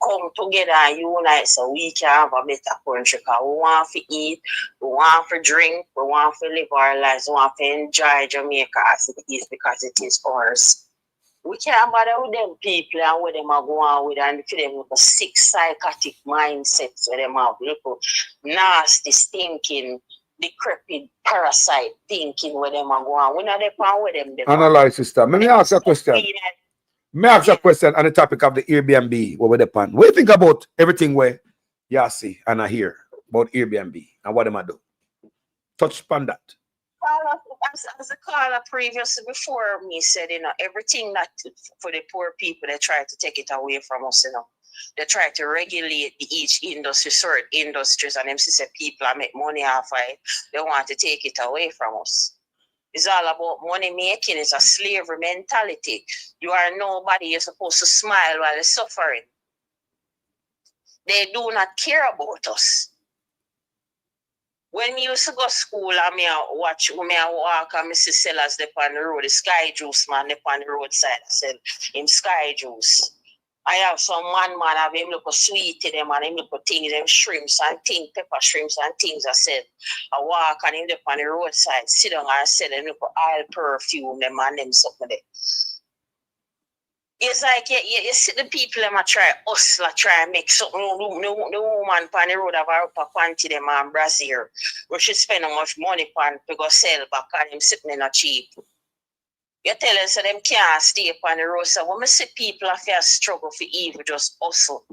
come together and unite so we can have a better country. Because we want to eat, we want to drink, we want to live our lives, we want to enjoy Jamaica as it is because it is ours. We can't bother with them people and what them are going with and for them with a sick psychotic mindsets where them have little nasty, stinking, decrepit, parasite thinking where them are going. We not depend with them. Analyze system. Let me ask a question. May I ask a question on the topic of the Airbnb where we depend. What do you think about everything where you see and I hear about Airbnb and what them I do? Touch upon that. As the caller previously before me said, everything that for the poor people, they try to take it away from us, They try to regulate each industry, certain industries, and them say people make money off of it. They want to take it away from us. It's all about money making. It's a slavery mentality. You are nobody. You're supposed to smile while you're suffering. They do not care about us. When me used to go to school and me watch, me walk and me see sellers on the road, the Sky Juice man on the roadside, I said, him Sky Juice. I have some man have him look sweet to them and him look things, them shrimps and things, pepper shrimps and things. I said, I walk and him on the roadside, sit down and said, him look oil perfume, them and them something there. It's like you see the people them try hustle, try and make something. The woman on the road have her up a panty them and brassiere, where she spend how much money on to go sell back and them sitting in a cheap. You tell them so them can't stay on the road. So when I see people have to struggle for evil, just hustle.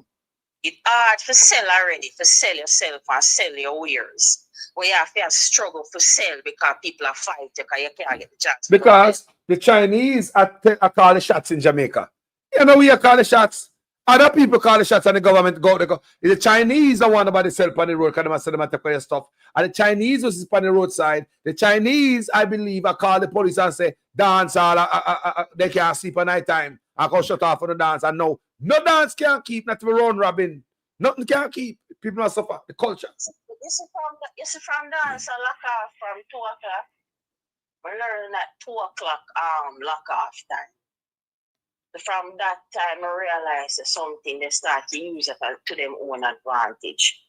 It's hard to sell already, to sell yourself and sell your wares. But you have to struggle to sell because people are fighting because you can't get the chance. Because the Chinese are call the shots in Jamaica. You know, we are call the shots. Other people call the shots and the government go. The Chinese are one about the sell on the road because they must say them take away stuff. And the Chinese was on the roadside. The Chinese, I believe, are call the police and say, dance all, they can't sleep at night time. I go shut off for the dance. And no dance can't keep, not to run robin. Nothing can't keep. People must suffer. The culture. You see from dance and lock off from 2 o'clock. We learn at 2 o'clock lock off time. From that time, I realized something they start to use it to their own advantage.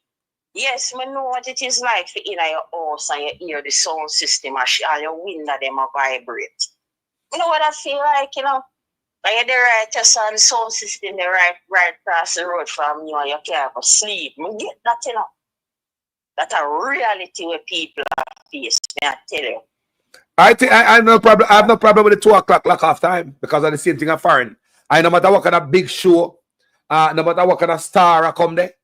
Yes, I know what it is like for in your house and you hear the sound system and your window them vibrate. You know what I feel like, Like the right sound system, the right across the road from you and you can't go sleep. I get that, That's a reality where people are faced, I tell you. I think I have no problem. I have no problem with the 2 o'clock lock off time because of the same thing of foreign. I no matter what kind of big show, no matter what kind of star I come there,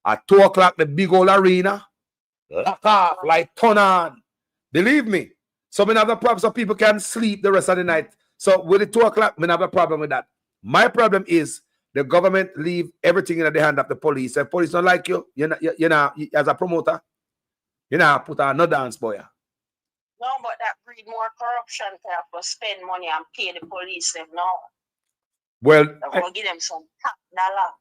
at 2 o'clock the big old arena lock off like turn on. Believe me. So we have a problem so people can sleep the rest of the night. So with the 2 o'clock, we have a problem with that. My problem is the government leave everything in the hand of the police. If police don't like you, you know, as a promoter, put on no dance boy. No, but that breed more corruption to have to spend money and pay the police them now. Well, I'm gonna give them some top dollar.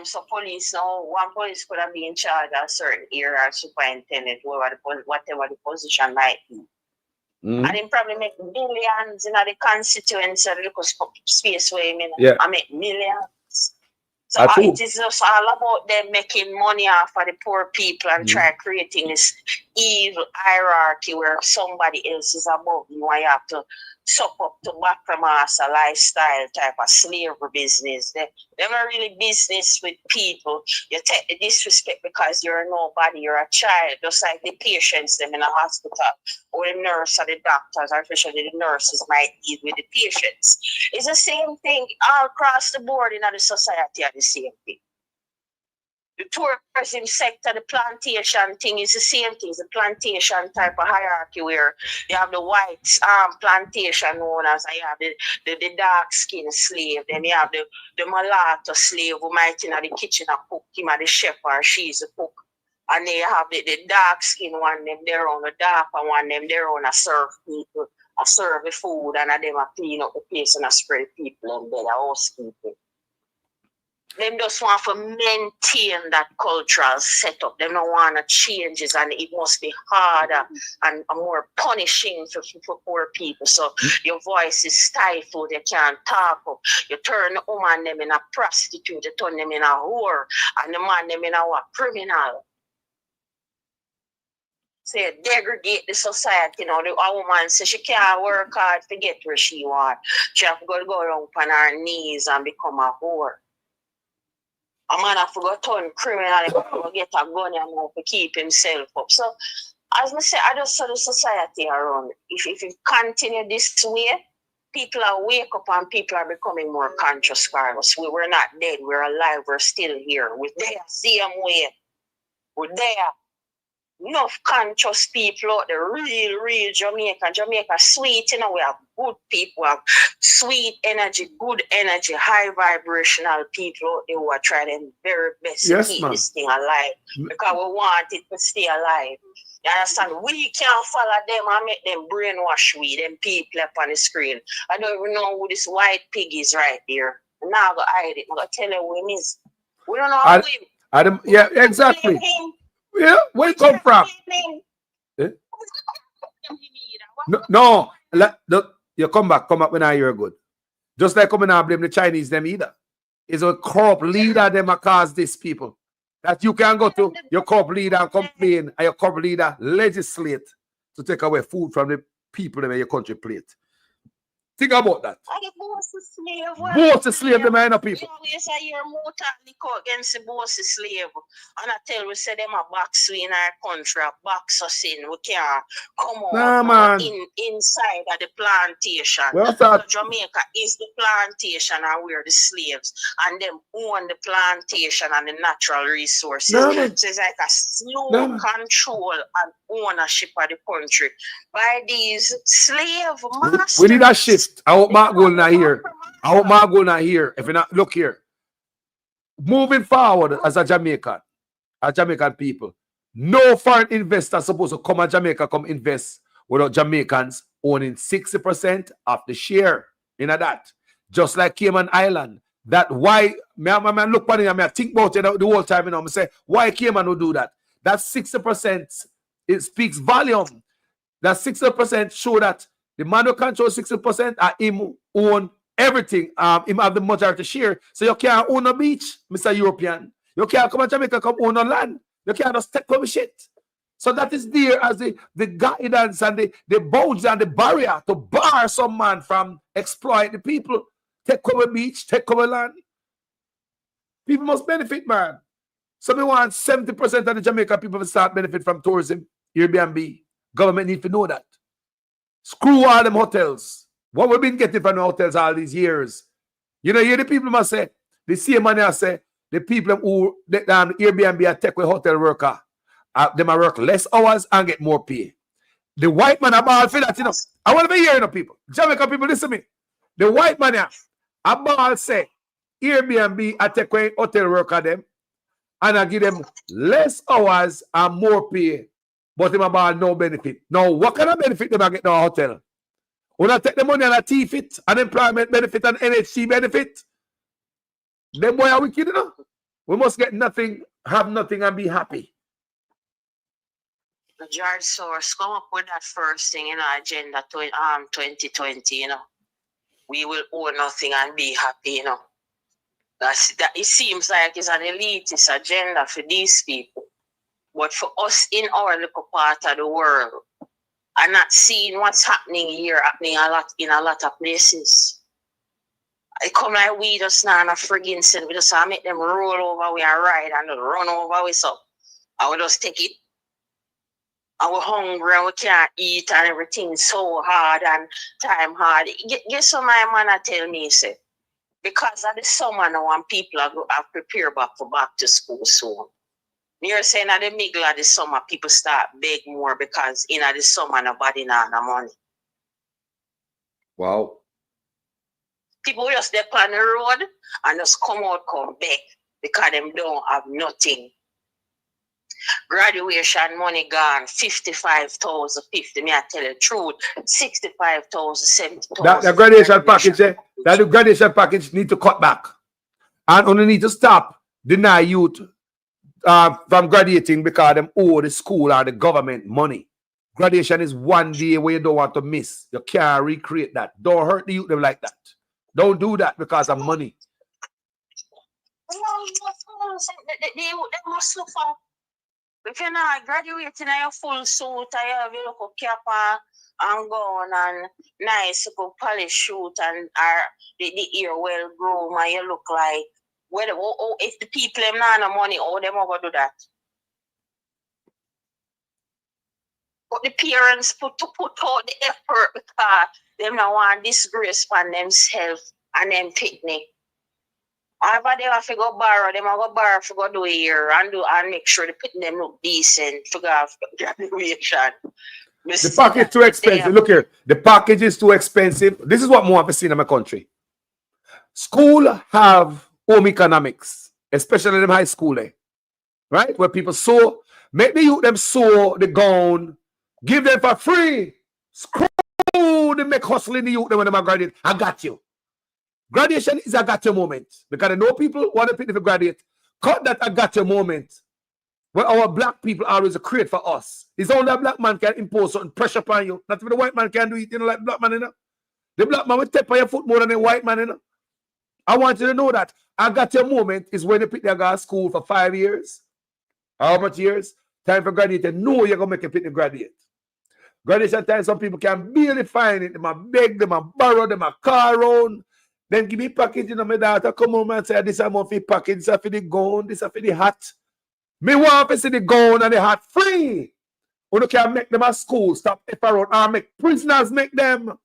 So police now, one police could have been in charge of a certain area or superintendent, whatever the position might be. And then probably make billions in the constituency of the space where I make millions. So it is just all about them making money off of the poor people and try creating this evil hierarchy where somebody else is above you and you have to suck up to backmaster lifestyle type of slavery business. They're not really business with people. You take the disrespect because you're nobody, you're a child, just like the patients them in a hospital or the nurse or the doctors, or especially the nurses might deal with the patients. It's the same thing all across the board in the society are the same thing. The tourism sector, the plantation thing is the same thing. It's a plantation type of hierarchy where you have the white plantation owners, and you have the dark skinned slave, then you have the mulatto slave who might in the kitchen and cook, him at the chef or she's a cook. And then you have the dark skin one, them there on the darker one, them there on a serve people, a serve the food, and them a clean up the place and a spread people and bed, a housekeeping. Them just want to maintain that cultural setup. Them don't want to changes, and it must be harder and more punishing for poor people. So your voice is stifled, you can't talk up. You turn the woman them in a prostitute, you turn them in a whore, and the man them in a criminal. So you degrade the society. You know, a woman says she can't work hard to get where she wants. She have to go around on her knees and become a whore. A man have to go turn criminal and go get a gun and to keep himself up. So, as I say, I just saw the society around. If you continue this way, people are wake up and people are becoming more conscious for us. We're not dead. We're alive. We're still here. We're there. Same way. We're there. Enough conscious people out there, real Jamaica. Jamaica sweet, you know, we have good people, we have sweet energy, good energy, high vibrational people out there who are trying their very best to keep this thing alive. Because we want it to stay alive. You understand? We can't follow them and make them brainwash we, them people up on the screen. I don't even know who this white pig is right here. Now I'm going to hide it. I'm going to tell you who he is. We don't know him. Yeah, exactly. Yeah, where you come from? Eh? No, you come back when I hear good. Just like coming and blame the Chinese them either. It's a corrupt leader them cause these people. That you can go to your corrupt leader and complain, and your corrupt leader legislate to take away food from the people in your country plate. Think about that. Both the slave, the man of people. You say you're more against the boss slave. And I tell we say them a box in our country, a box us in. We can't come out inside of the plantation. So Jamaica is the plantation and we're the slaves. And them own the plantation and the natural resources. So it's like a slow control and ownership of the country by these slave masters. We need a shift. I hope Mark Gold not here. I hope Mark Gold not here. If you not look here, moving forward as a Jamaican people, no foreign investor supposed to come to Jamaica, come invest without Jamaicans owning 60% of the share in that. Just like Cayman Island. That why man look at it and I think about it the whole time, you know. I say, why Cayman will do that? That 60%, it speaks volume. That 60% show that the man who control 60% and him own everything. Him have the majority share. So you can't own a beach, Mr. European. You can't come to Jamaica, come own a land. You can't just take over shit. So that is there as the guidance and the bounds and the barrier to bar some man from exploit the people. Take over beach, take over land. People must benefit, man. So we want 70% of the Jamaican people to start benefit from tourism, Airbnb. Government need to know that. Screw all them hotels. What we've been getting from the hotels all these years. You know, the people must say, the same money I say, the people who Airbnb are take with hotel worker, they might work less hours and get more pay. The white man about for that, you know. I want to be hearing of people. Jamaican people, listen to me. The white man about say, Airbnb I take with hotel worker them, and I give them less hours and more pay. But them about no benefit. Now, what kind of benefit them I get in a hotel? When I take the money and I thief it, unemployment benefit and NHC benefit, them boy are wicked, you know? We must get nothing, have nothing, and be happy. George Soros come up with that first thing in our agenda 2020, you know. We will own nothing and be happy, you know. That it seems like it's an elitist agenda for these people. But for us in our little part of the world, and not seeing what's happening here, happening in a lot of places. I come like we just now in a friggin' city. We just make them roll over, we are ride and run over with up. I will just take it. And we're hungry and we can't eat and everything so hard and time hard. Guess what my man tell me, say? because of the summer now and people are prepare back to school soon. You're saying at the middle of the summer, people start beg more because in the summer nobody not no money. Wow. People just step on the road and just come back because them don't have nothing. Graduation money gone, 55,000, 50. Me I tell you the truth, 65,000, 70,000. That graduation package, that graduation package need to cut back, and only need to stop deny youth from graduating because them owe the school or the government money. Graduation is one day where you don't want to miss. You can't recreate that. Don't hurt the youth them like that. Don't do that because of money. They must look for. If you're not graduating in your full suit, you have your little cap and gown and nice little polish shoot and the ear well groomed and you look like, if the people have not no money, how them going to do that? But the parents put out the effort because them not want disgrace on themselves and them picnic. However, they have to go borrow, them have to go borrow to go do a year and make sure they put them look decent to go have graduation. The package is too expensive. Look here, the package is too expensive. This is what more I've seen in my country. School have home economics, especially in high school, right? Where people sew, make the youth them sew the gown, give them for free. Screw they make hustling the youth them when they graduate. I got you. Graduation is a gotcha moment because I know people want to pick to graduate. Cut that a gotcha moment where our black people always create for us. It's only a black man can impose certain pressure upon you. Not even the white man can do it, you know, like black man, you know. The black man will step on your foot more than the white man, you know. I want you to know that a gotcha moment is when you pick their guy school for 5 years. How much years? Time for graduate. No, you're going to make a pick to graduate. Graduation time, some people can barely find it. They might beg, they might borrow, they might car around. Then give me package, you know, my daughter come home and say, this is for the package, this is for the gown, this is for the hat. Me want to see the gown and the hat free. You can make them at school, stop if around, or make prisoners make them.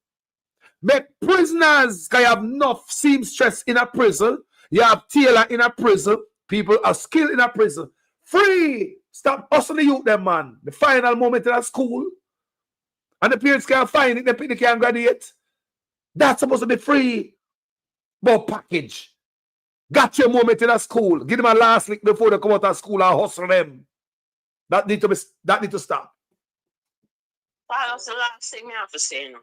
Make prisoners, because you have enough seamstress in a prison, you have tailor in a prison, people are skilled in a prison. Free! Stop hustling youth them, man. The final moment in a school. And the parents can't find it, they can't graduate. That's supposed to be free. But package. Got your moment in a school. Give them a last lick before they come out of school and hustle them. That need to stop. That's the last thing I have to say now.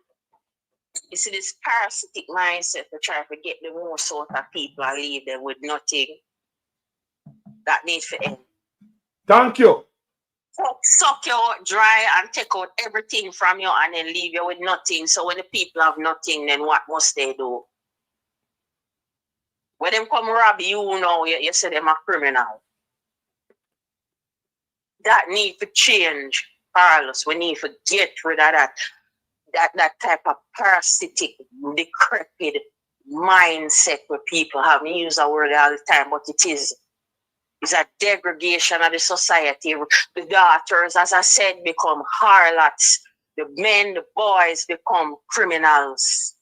You see this parasitic mindset to try to get the most out of people and leave them with nothing. That needs to end. Thank you. Suck you out dry and take out everything from you and then leave you with nothing. So when the people have nothing, then what must they do? When them come rob you now, you say them a criminal. That need to change, Carlos. We need to get rid of that type of parasitic, decrepit mindset where people have. Me use that word all the time, but it's a degradation of the society. The daughters, as I said, become harlots. The men, the boys become criminals.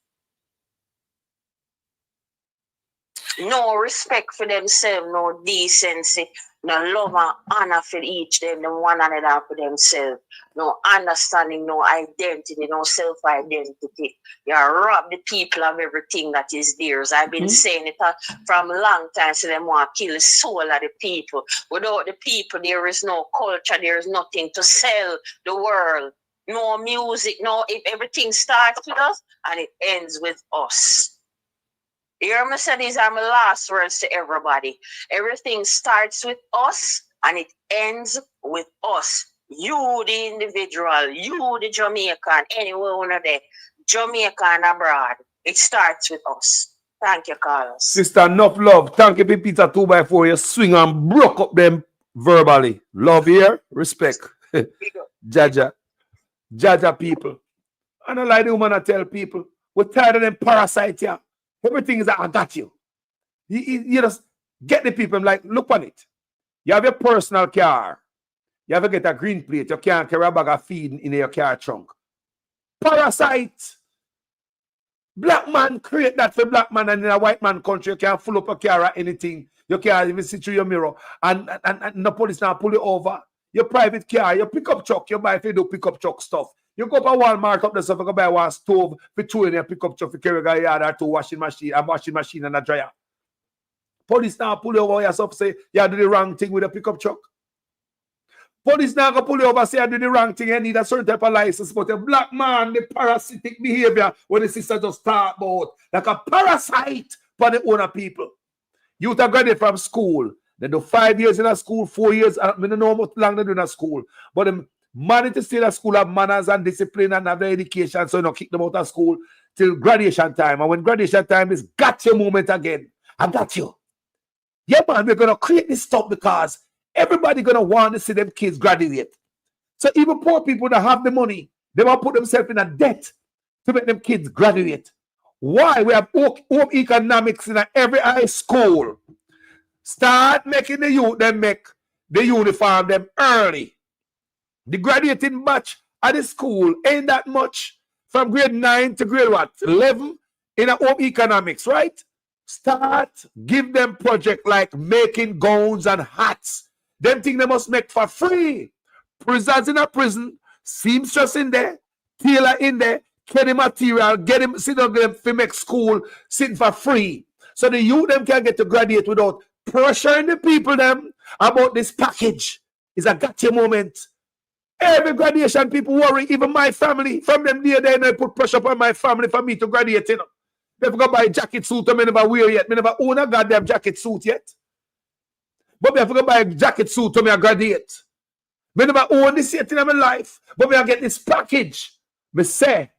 No respect for themselves, no decency, no love and honor for each them, the one another for themselves. No understanding, no identity, no self-identity. You rob the people of everything that is theirs. I've been saying it from a long time, so they want to kill the soul of the people. Without the people, there is no culture, there is nothing to sell the world. No music, if everything starts with us and it ends with us. You hear me say these are my last words to everybody. Everything starts with us and it ends with us. You, the individual, you, the Jamaican, anywhere there, Jamaica and abroad. It starts with us. Thank you, Carlos. Sister, enough love. Thank you, Peter 2x4. You swing and broke up them verbally. Love here, respect. Jaja people. And I like the woman I tell people, we're tired of them parasites here. Everything is that I got you. You just get the people, like, look on it. You have your personal car. You have to get a green plate. You can't carry a bag of feed in your car trunk. Parasite. Black man create that for black man, and in a white man country, you can't full up a car or anything. You can't even see through your mirror. And the police now pull you over. Your private car, your pickup truck, you buy if you do pickup truck stuff. You go up a Walmart up there, so you go buy one stove for two in your pickup truck, for carry a yard or two washing machine and a dryer. Police now pull you over yourself, say you do the wrong thing with a pickup truck. Police now go pull you over, say you do the wrong thing, you need a certain type of license. But a black man, the parasitic behavior, when the sister just talk about, like a parasite for the owner people. Youth are graduate from school. They do 5 years in a school, 4 years. I don't know how much long they do in a school. But the money to stay in a school have manners and discipline and have their education, so you don't kick them out of school till graduation time. And when graduation time is, got your moment again. I got you. Yeah, man, we're going to create this stuff because everybody going to want to see them kids graduate. So even poor people that have the money, they want to put themselves in a debt to make them kids graduate. Why? We have home economics in every high school. Start making the youth them make the uniform them early. The graduating batch at the school ain't that much. From grade 9 to grade what? 11 in a home economics, right? Start, give them project like making gowns and hats. Them thing they must make for free. Prisoners in a prison, seamstress in there, tailor in there, get the material, get him, sit down them to make school, sitting for free. So the youth them can get to graduate without pressuring the people them about this package. It's a gotcha moment. Every graduation people worry, even my family, from them day they put pressure upon my family for me to graduate, you know. They forgot buy a jacket suit, I never wear yet. I never own a goddamn jacket suit yet. But I forgot buy a jacket suit to me I graduate. I never own this yet in my life. But I get this package. I say,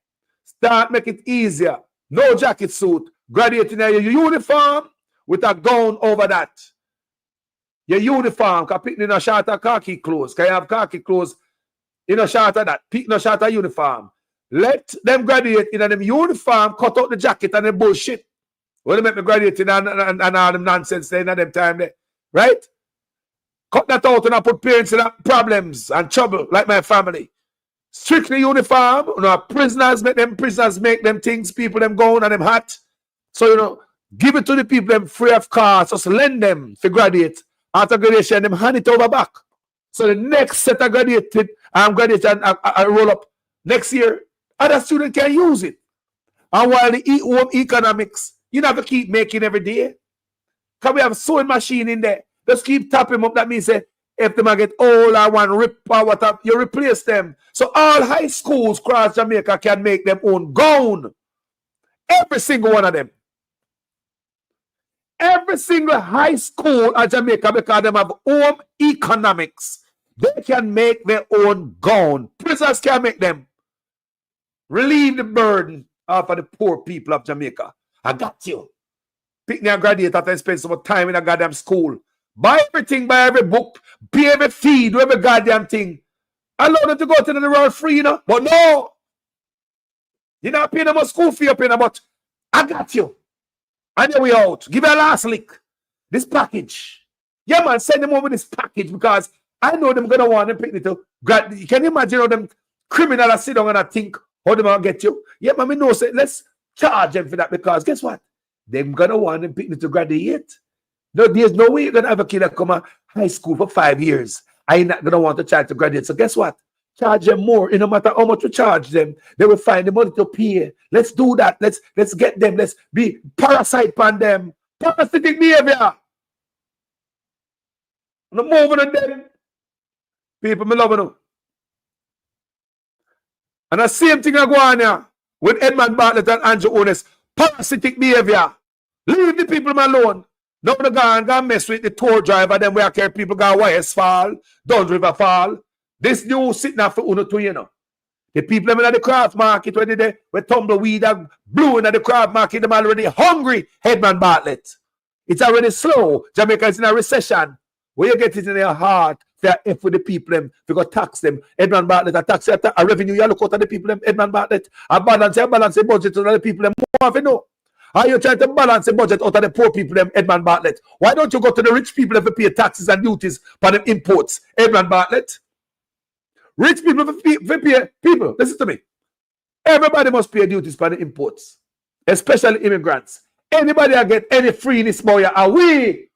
start make it easier. No jacket suit. Graduating your uniform with a gown over that. Your uniform, because people in a shorter khaki clothes. Can you have khaki clothes in a shorter that? People in a shorter uniform. Let them graduate in them uniform, cut out the jacket and the bullshit. When they make me graduate in and all them nonsense there in them time there. Right? Cut that out and I put parents in problems and trouble like my family. Strictly uniform, you know, prisoners make them things, people them gown and them hat. So, you know, give it to the people them free of cost, just lend them to graduate. After graduation, them hand it over back. So the next set of graduated and roll up next year, other students can use it. And while the home economics, you have to keep making every day. Because we have a sewing machine in there. Just keep tapping up. That means that if them get old or one rip or whatever, you replace them. So all high schools across Jamaica can make them own gown. Every single one of them. Every single high school at Jamaica, because they have home economics, they can make their own gown. Prisoners can make them. Relieve the burden of the poor people of Jamaica. I got you. Pick me a graduate after I spend some time in a goddamn school. Buy everything, buy every book, pay every fee, do every goddamn thing. Allow them to go to the world free, you know. But no. You're not paying them a school fee, you're paying them, but I got you. And then we out. Give me a last lick. This package. Yeah, man, send them over this package because I know them gonna want them pick it up. Can you imagine how them criminals sit down and I think how them gonna get you? Yeah, man, we know, say, let's charge them for that because guess what? Them gonna want them pick it to graduate. No, there's no way you're gonna have a kid that come to high school for 5 years. I'm not gonna want the child to graduate. So guess what? Charge them more. No matter how much we charge them, they will find the money to pay. Let's do that. Let's get them. Let's be parasite upon them. Parasitic behavior. I'm moving on them. People, me loving them. And the same thing I go on here with Edmund Bartlett and Andrew Ones. Parasitic behavior. Leave the people alone. Now they go mess with the tour driver. Then we are care people go West Fall, Dun River Fall. This new sitting after Uno too, you know. The people in the craft market when they with tumbleweed and blue in the craft market, them already hungry, Edmund Bartlett. It's already slow. Jamaica is in a recession. Where you get it in their heart, they're F with the people, them, they go tax them. Edmund Bartlett, a tax, a revenue, you look out at the people, them, Edmund Bartlett, a balance the budget to the people, them, more of you know. Are you trying to balance the budget out of the poor people, them, Edmund Bartlett? Why don't you go to the rich people if you pay taxes and duties for them imports, Edmund Bartlett? Rich people, people, listen to me. Everybody must pay duties for the imports. especially immigrants. Anybody that get any free in this boy away.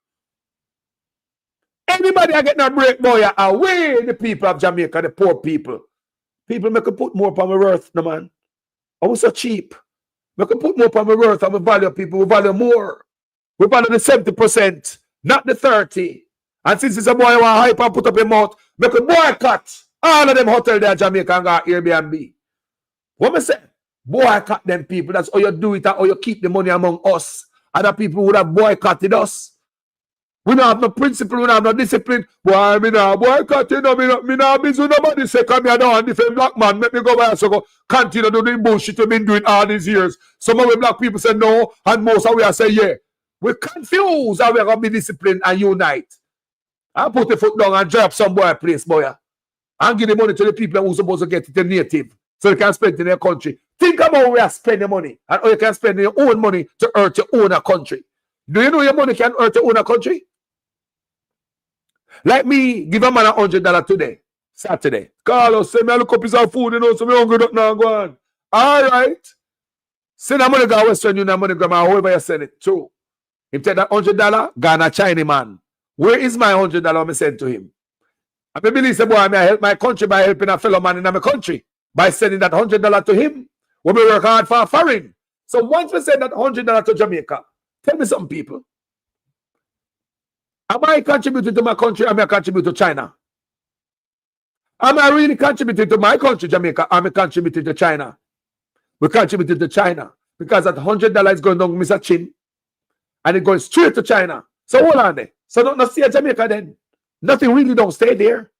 Anybody that get no break boy away. The people of Jamaica, the poor people. People make a put more upon my worth, no man. I was so cheap. We can put more upon my worth and we value people. We value more. We value the 70%, not the 30%. And since it's a boy who hype and put up a mouth, make a boycott all of them hotel there in Jamaica and go Airbnb. What me say? Boycott them people. That's how you do it and how you keep the money among us. Other people would have boycotted us. We don't have no principle, we don't have no discipline. Boy, me now boycott, you know, me now busy with nobody say, come here now and defend black man. Make me go by so go continue to do the bullshit we've been doing all these years. Some of the black people say no, and most of we are say yeah. We're confused how we're going to be disciplined and unite. I put the foot down and drop some boy place, boy. And give the money to the people who's supposed to get it, the native, so they can spend it in their country. Think about how we are spending money and how you can spend your own money to hurt your own country. Do you know your money can hurt your own country? Like me, give a man $100 today, Saturday. Carlos, send me a look up his food, you know, so me hungry now go on. All right. Send that money to Western Union, money grandma, however you send it through. Him take that $100, Ghana Chinese man. Where is my $100 I send to him? I believe say, boy, I help my country by helping a fellow man in my country by sending that $100 to him. We work hard for a foreign. So once we send that $100 to Jamaica, tell me some people. Am I contributing to my country? Am I contributing to China? Am I really contributing to my country, Jamaica? Am I contributing to China? We contributed to China because that $100 is going down Mr. Chin and it going straight to China. So hold on there. So don't stay at Jamaica then. Nothing really don't stay there.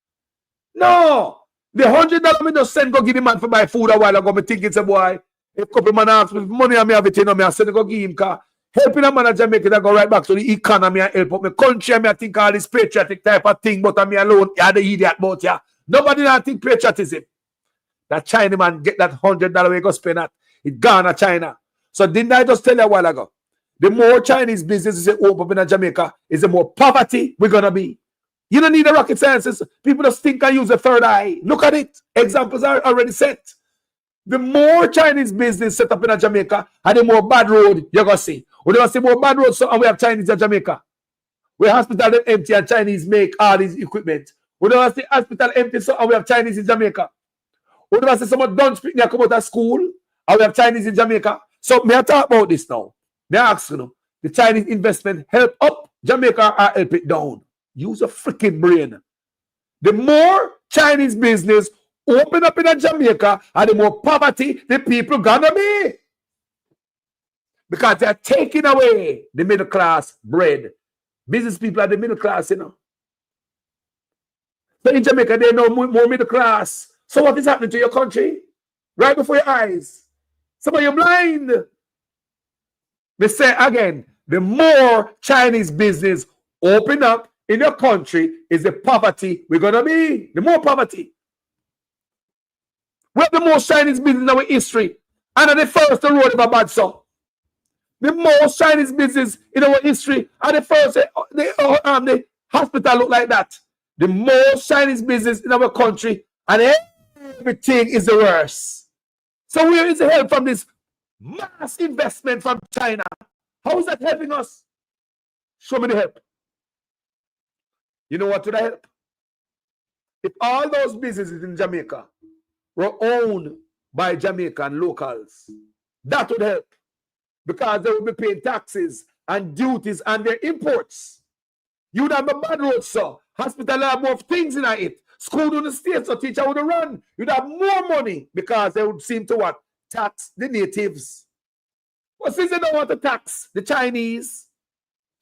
No. The $100 me just send go give the man for my food a while ago. Me think it's a boy. If a couple man asks me money and me have it in me, I send go give him car. Helping a man at Jamaica that go right back to the economy and help out my country. And I think all this patriotic type of thing, but me alone, yeah, the idiot about ya. Nobody not think patriotism. That China man get that $100 we go spend at. It gone to China. So didn't I just tell you a while ago? The more Chinese businesses open up in Jamaica, is the more poverty we're gonna be. You don't need the rocket sciences. People just think and use the third eye. Look at it. Examples are already set. The more Chinese business set up in Jamaica, and the more bad road you're gonna see. We're gonna see more bad roads, so and we have Chinese in Jamaica. Where hospital empty and Chinese make all these equipment. We're gonna see hospital empty, so and we have Chinese in Jamaica. We're gonna see someone done speak near come out of school, and we have Chinese in Jamaica. So may I talk about this now? May I ask you, the Chinese investment help up Jamaica or help it down? Use a freaking brain. The more Chinese business open up in Jamaica, and the more poverty the people gonna be. Because they're taking away the middle class bread. Business people are the middle class, you know. So in Jamaica, they know more middle class. So what is happening to your country? Right before your eyes. Some of you blind. They say again, the more Chinese business open up in your country is the poverty we're going to be. The more poverty. We have the most Chinese business in our history. And the first the road of a bad song. The most Chinese business in our history. And the first the hospital look like that. The most Chinese business in our country. And everything is the worst. So where is the help from this mass investment from China? How is that helping us? Show me the help. You know what would help? If all those businesses in Jamaica were owned by Jamaican locals, that would help. Because they would be paying taxes and duties on their imports. You would have a bad road, sir. Hospital have more things in it. School in the States, so teacher would run. You'd have more money because they would seem to what? Tax the natives. But since they don't want to tax the Chinese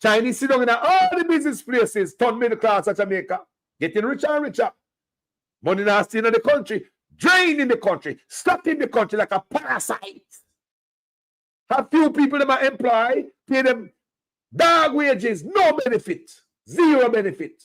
sit down in all the business places, turn middle class at Jamaica, getting richer and richer. Money not staying in the country, draining the country, stuck in the country like a parasite. Have few people that might employ, pay them dog wages, no benefit, zero benefit.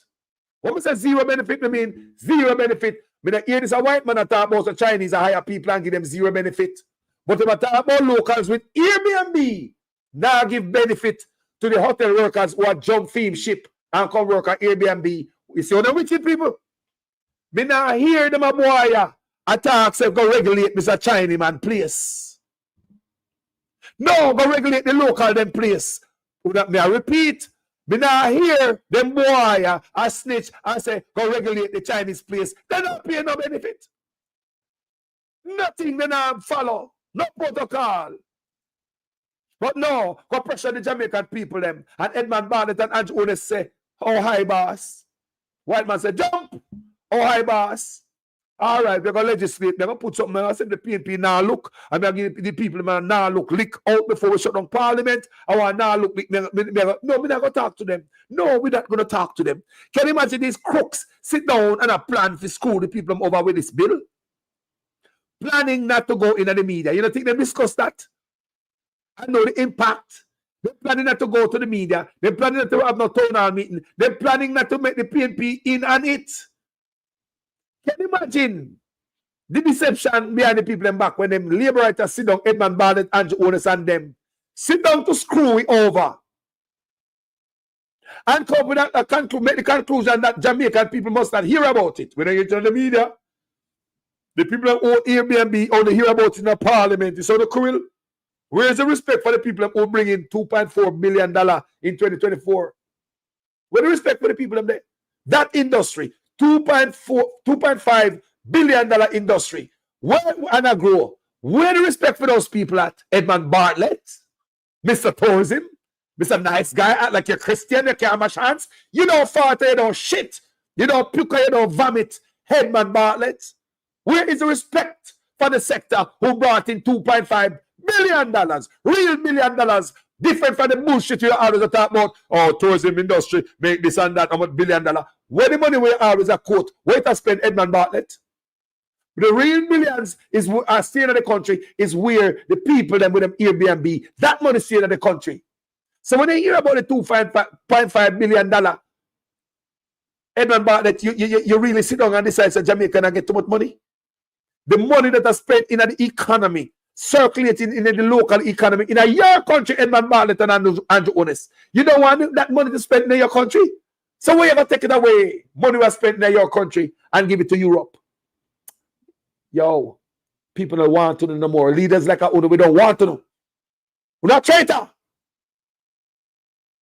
When I say zero benefit, I mean zero benefit. I mean, hear this a white man that talk about the Chinese and hire people and give them zero benefit. But if I talk about locals with Airbnb, now give benefit to the hotel workers who are jump theme ship and come work at Airbnb. You see what I'm with you people? Me now hear them a boy attack say go regulate Mr. Chinese man place. No, go regulate the local them place. May I repeat? Me now hear them boy a snitch and say, go regulate the Chinese place. They don't pay no benefit. Nothing they not follow. No protocol. But no, go pressure the Jamaican people them. And Edmund Barnett and Andrew Ones say, oh hi boss. White man say, jump. Oh hi boss. All right, we're going to legislate. We're going to put something. I said the PNP now look. I'm going to give the people now look lick out before we shut down Parliament. I want now look lick. No, we're not going to talk to them. No, we're not going to talk to them. Can you imagine these crooks sit down and a plan to screw the people over with this bill? Planning not to go in the media. You don't think they discuss that? I know the impact. They're planning not to go to the media. They're planning not to have no town hall meeting. They're planning not to make the PNP in on it. Can you imagine the deception behind the people in back when them labor writers sit down, Edmund Barnett, Andrew Ones and them, sit down to screw it over and come with make the conclusion that Jamaican people must not hear about it. When they get on the media, the people who own Airbnb only hear about it in the Parliament. So the cruel. Where is the respect for the people who bring in $2.4 billion in 2024? Where the respect for the people there? That industry. $2.5 billion industry. Where and I grow? Where the respect for those people at? Edmund Bartlett, Mr. Tourism, Mr. Nice Guy, act like you're Christian, you can't mash hands. You don't fart, you don't shit, you don't puke, you don't vomit. Edmund Bartlett. Where is the respect for the sector who brought in $2.5 billion? Real $1 billion. Different from the bullshit you always talk about. Oh, tourism industry make this and that. How much $1 billion? Where the money we always a quote? Where to spend Edmund Bartlett? The real millions is staying in the country is where the people them with them Airbnb. That money staying in the country. So when they hear about the $2.5 billion, Edmund Bartlett, you really sit down and decide that Jamaica and get too much money. The money that is spent in the economy, circulating in the local economy, in your country, Edmund Bartlett and Andrew Ones. You don't want that money to spend in your country? So where you going to take it away? Money was spent in your country and give it to Europe. Yo, people don't want to know no more. Leaders like Uno, we don't want to know. We're not traitor.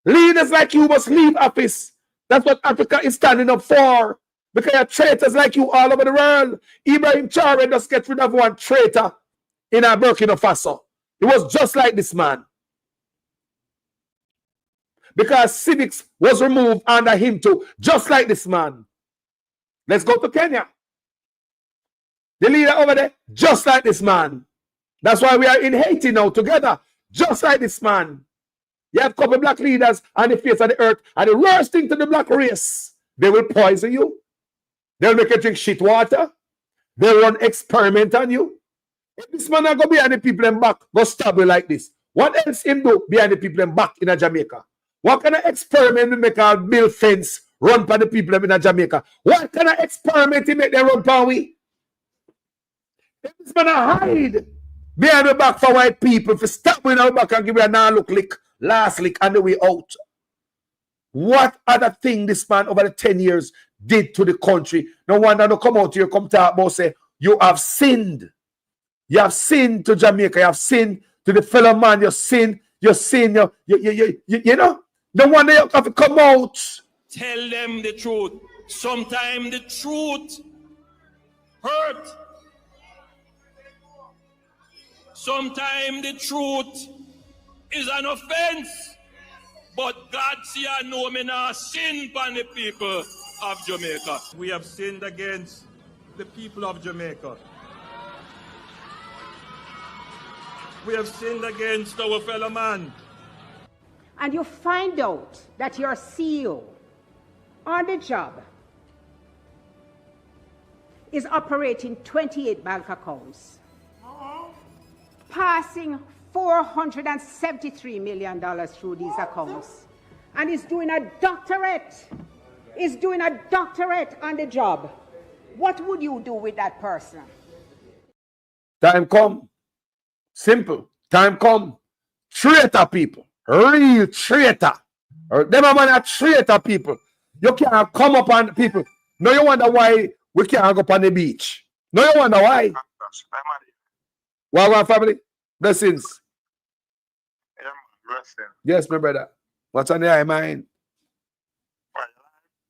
Leaders like you must leave office. That's what Africa is standing up for. Because you're traitors like you all over the world. Ibrahim Traoré just get rid of one traitor in our Burkina Faso. It was just like this man. Because civics was removed under him too. Just like this man. Let's go to Kenya. The leader over there, just like this man. That's why we are in Haiti now together. Just like this man. You have a couple black leaders on the face of the earth. And the worst thing to the black race, they will poison you. They'll make you drink shit water. They'll run experiment on you. If this man go behind the people in back, go stab you like this. What else him do behind the people in back in Jamaica? What kind of experiment we make our build fence run for the people in Jamaica? What kind of experiment he make them run for we? If this man hide behind the back for white people, if stop in our back and give you a now look lick, last lick on the way out. What other thing this man over the 10 years did to the country? No wonder no come out here, come talk about say, you have sinned. You have sinned to Jamaica. You have sinned to the fellow man. You sin. You know? No wonder you have to come out. Tell them the truth. Sometimes the truth hurt. Sometimes the truth is an offense. But God see I know me now sin upon the people of Jamaica. We have sinned against the people of Jamaica. We have sinned against our fellow man. And you find out that your CEO on the job is operating 28 bank accounts, passing $473 million through these accounts, and is doing a doctorate. Is doing a doctorate on the job. What would you do with that person? Time come. Simple. Time come. Traitor people. Real traitor. Them are traitor people. You can't come up on people. No, you wonder why we can't go up on the beach. No, you wonder why. Why, family? Blessings. blessing. Yes, my brother. What's on your mind?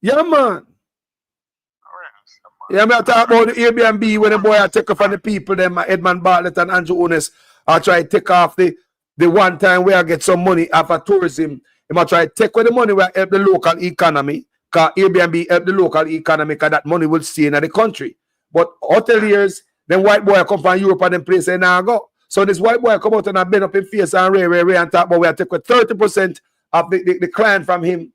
Yeah, man. Yeah, me talk about the Airbnb when the boy I take off from the people, them Edmund Bartlett and Andrew Unes, I try to take off the one time where I get some money after tourism. I try to take away the money where I help the local economy, because Airbnb help the local economy, because that money will stay in the country. But hoteliers, them white boy come from Europe and them place and now go. So this white boy come out and I bend up in face and ray and talk about where I take away 30% of the client from him.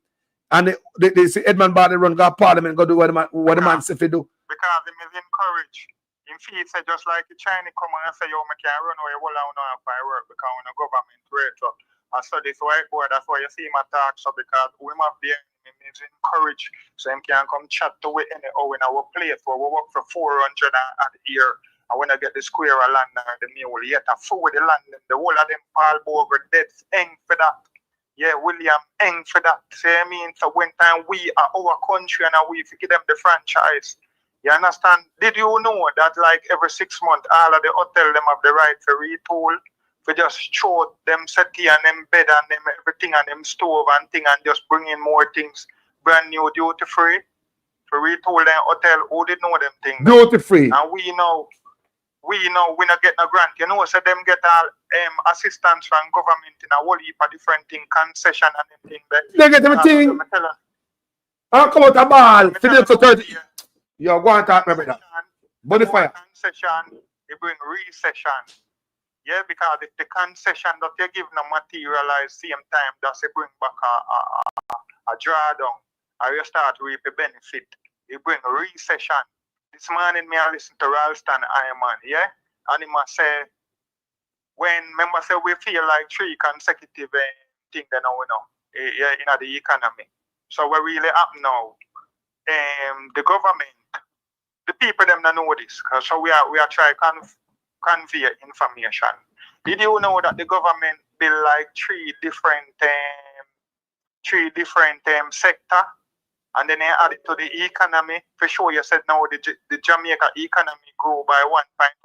And they say Edmund Bartlett run got parliament, go do what the man say fi do. Because him is encouraged. Him feel say just like the Chinese come and say, yo, me can run away, well, I don't have to work because we no government rate. So, and so this white boy, that's why you see him attack, so because we have the enemy is encouraged. So him can come chat to we anyhow in our place where we work for 400 a year. And when I get the square of land or the mule, yet I fool with the land, the whole of them Paul Boger dead eng for that. Yeah, William eng for that. So I mean, so when time we are our country and we give them the franchise. You understand? Did you know that like every 6 months, all of the hotel them have the right to retool, for just show them settee and them bed and them everything and them stove and thing and just bring in more things, brand new duty free, for retool them hotel. Who did know them things? Duty free. And we know we not get no grant. You know, so them get all assistance from government in a whole heap of different thing, concession and them thing. They get everything. I'll come out a ball. Finish for 30. Yo, go and talk, my brother. Bonfire. Concession, they bring recession. Yeah, because if the concession that you give no materialize same time, that's it bring back a drawdown. Or you start to reap a benefit. It bring recession. This morning me I listen to Ralston Ironman, yeah? And he must say, remember say we feel like 3 consecutive things that now we know, in the economy. So what really happen now? The government, the people them don't know this, so we are trying to convey information. Did you know that the government build like 3 different sector, and then they add it to the economy? For sure, you said now the Jamaica economy grew by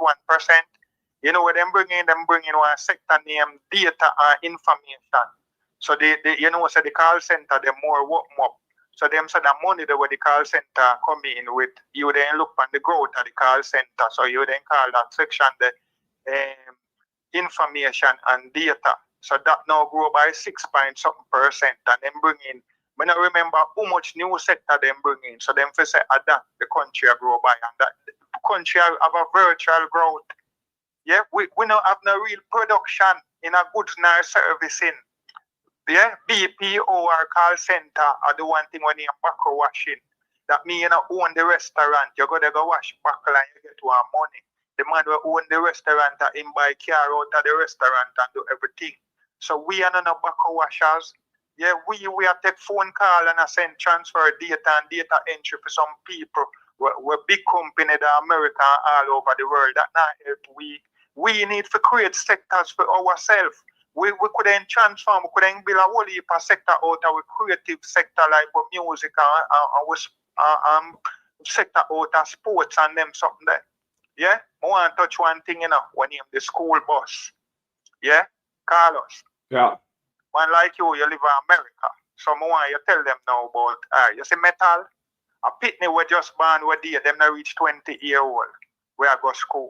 1.1%. You know what them bringing? Them bringing one sector named data and information. So they you know, so the call center they more work up. So them said the money that the call center come in with, you then look on the growth of the call center. So you then call that section the information and data. So that now grow by 6.something%, and then bring in. When I remember how much new sector them bring in. So them first say that the country grow by, and that the country have a virtual growth. Yeah, we don't have no real production in a goods nor servicing. Yeah, BPO or call center are the one thing when you're back washing. That means you don't own the restaurant. You go there go wash back and you get one money. The man will own the restaurant and him buy car out of the restaurant and do everything. So we are not back washers. Yeah, we are take phone call and I send transfer data and data entry for some people. We're big company in America all over the world. That not help we need to create sectors for ourselves. We couldn't transform, we couldn't build a whole heap of sector out of a creative sector like music and sector out of sports and them something there. Yeah? I want to touch one thing, you know, when you're the school bus. Yeah? Carlos. Yeah. One like you live in America. So I want you tell them now about, you see metal? A pitney we just born with there, them not reach 20-year-old. We are go school.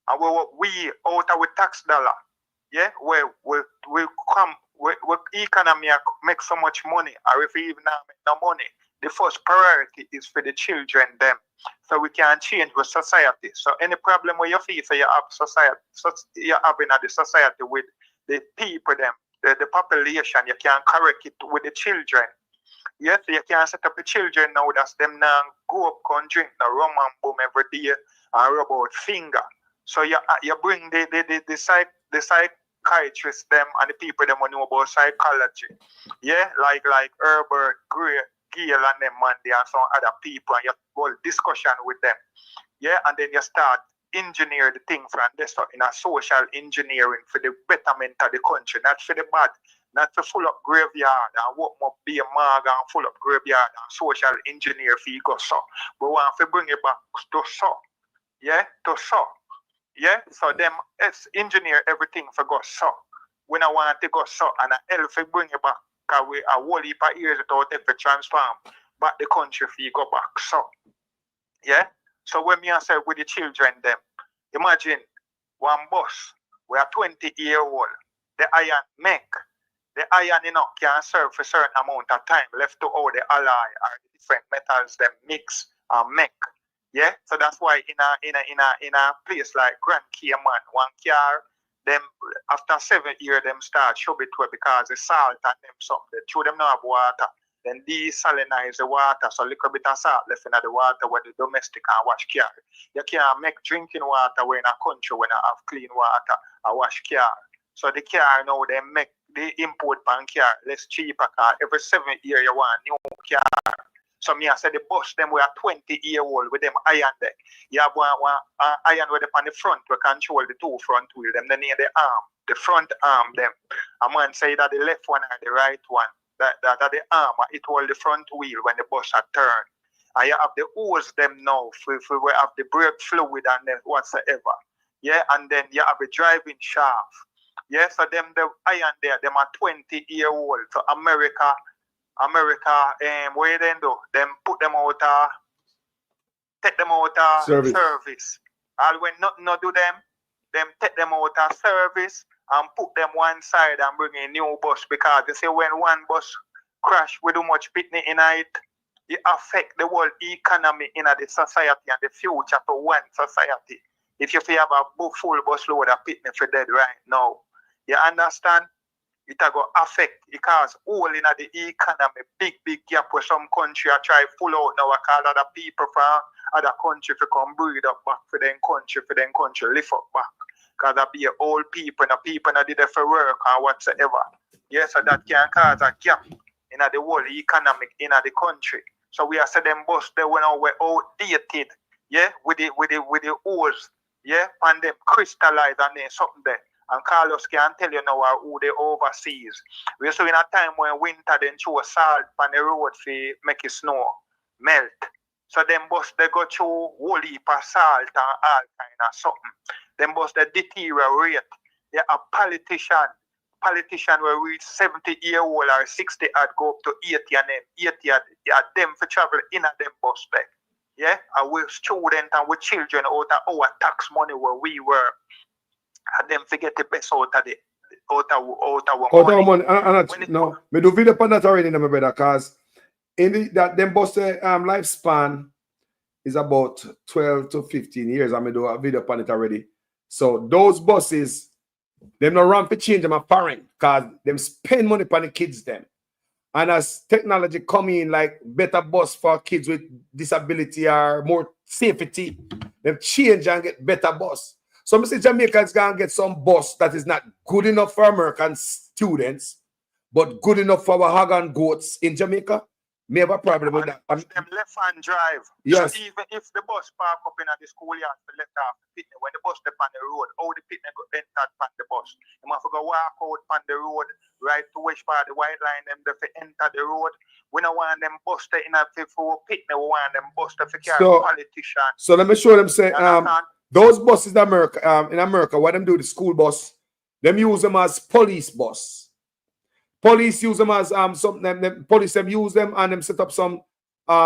And we out of tax dollar. Yeah, we economy make so much money, or if we even not make no money, the first priority is for the children them, so we can change the society. So any problem where you feel so you have society, you have in the society with the people them, the population, you can correct it with the children. Yes, you can set up the children now that's them now go up and drink the rum and boom every day and rub out finger. So you bring the psychiatrists them and the people them who know about psychology. Yeah, like Herbert, Gail and them and there and some other people, and you go discussion with them. Yeah, and then you start engineer the thing from this in a social engineering for the betterment of the country, not for the bad, not for full up graveyard and what more be a mag and full up graveyard and social engineer for you go so. We want to bring it back to so. Yeah, to so. Yeah, so them it's engineer everything for go so. we don't want to go so and help to bring it back. Because we a whole heap of years without ever transform back the country if you go back. So, yeah. So when me I say with the children them, imagine one bus, we are 20-year-old, the iron make. The iron can serve for a certain amount of time left to all the alloy or the different metals them mix and make. Yeah, so that's why in a place like Grand Cayman, one car, them after 7 years them start show it to because the salt and them something. Through them not have water. Then desalinize the water, so a little bit of salt left in the water where the domestic can wash car. You can't make drinking water when in a country when you have clean water and wash car. So the car now they make the import pan car less cheaper because every 7 years you want new car. So me I say the bus them we are 20-year-old with them iron deck. You have one iron with them on the front we control the two front wheel them. Then near the arm, the front arm them. A man say that the left one and the right one. That the arm it hold the front wheel when the bus are turned. And you have the hose them now for we have the brake fluid and then whatsoever. Yeah, and then you have a driving shaft. Yeah, so them the iron there, them are 20-year-old. So America, where they do? Them put them out take them out service. All when nothing no do them take them out of service and put them one side and bring a new bus because they say when one bus crash with too much pitney in it affect the whole economy in the society and the future for one society. If you have a full bus load of pitney for dead right now. You understand? It go affect because all in the economy, big gap where some country are try pull out now because other people from other country to come breed up back for them country, lift up back. Because there be old people and the people that did it for work or whatsoever. Yes, so that can cause a gap in the whole economic in the country. So we are saying them bus they were outdated, yeah, with the hose, yeah, and them crystallize and then something there. And Carlos can tell you now who they overseas. We're so in a time when winter then throw salt on the road to make it snow melt. So them bus they go through whole heap of salt and all kind of something. Them bus they deteriorate. Yeah, a politician will reach 70-year-old or 60 and go up to 80 and then 80 at them for travel in a them bus there. Yeah, and we students and we children out of our tax money where we work. And them forget the best out of our money. No, me do video on that already, my brother, because in that them bus lifespan is about 12 to 15 years. I me do a video on it already. So those buses, them not run for change them apparent because them spend money on the kids them. And as technology come in, like better bus for kids with disability or more safety, them change and get better bus. So I say Jamaicans gonna get some bus that is not good enough for American students, but good enough for our hog and goats in Jamaica. Me have a problem with that. Them left hand drive. Yes. So even if the bus park up in the schoolyard for left half the pitney, when the bus step on the road, how the pitney go enter on the bus. You must go walk out on the road, right to which part the white line them to enter the road. We don't want them bus to in a for pitney, we want them bus to carry politicians. So let me show them say those buses in America, what them do the school bus, them use them as police bus. Police use them as police them use them and them set up some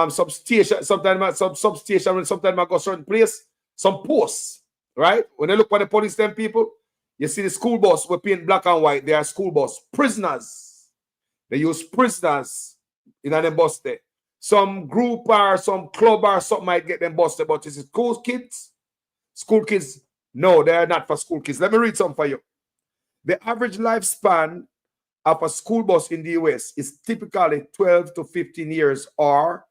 substation, sometimes substation, sometimes I go certain place, some posts, right? When they look at the police, them people, you see the school bus, we paint black and white, they are school bus. Prisoners. They use prisoners in them bus there. Some group or some club or something might get them busted, but is it school kids? School kids, no, they are not for school kids. Let me read some for you. The average lifespan of a school bus in the US is typically 12 to 15 years or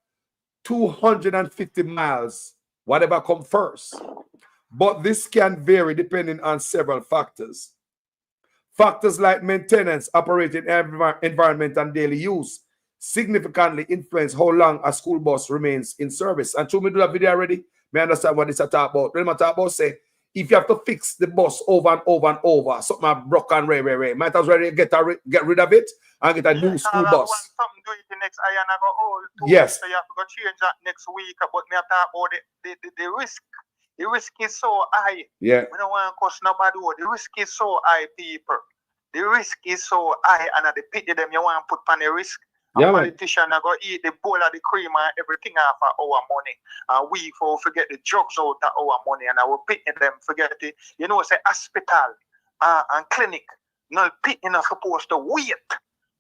250 miles, whatever comes first. But this can vary depending on several factors. Factors like maintenance, operating environment, and daily use significantly influence how long a school bus remains in service. And to me do that video already, may understand what this is talk about. When I talk about say, if you have to fix the bus over and over and over, something broken, might as well get rid of it and get a new school bus. Something do it the next iron I go old too. Yes. So you have to go change that next week. But me talk about the risk. The risk is so high. Yeah. We don't want to cost nobody. The risk is so high, people. the risk is so high, and at the pity them you want to put on the risk. Yeah, a man. politician are going to eat the bowl of the cream and everything off of our money. And we for forget the drugs out of our money, and I will pity them forget it. You know, say hospital and clinic, no pity not supposed to wait.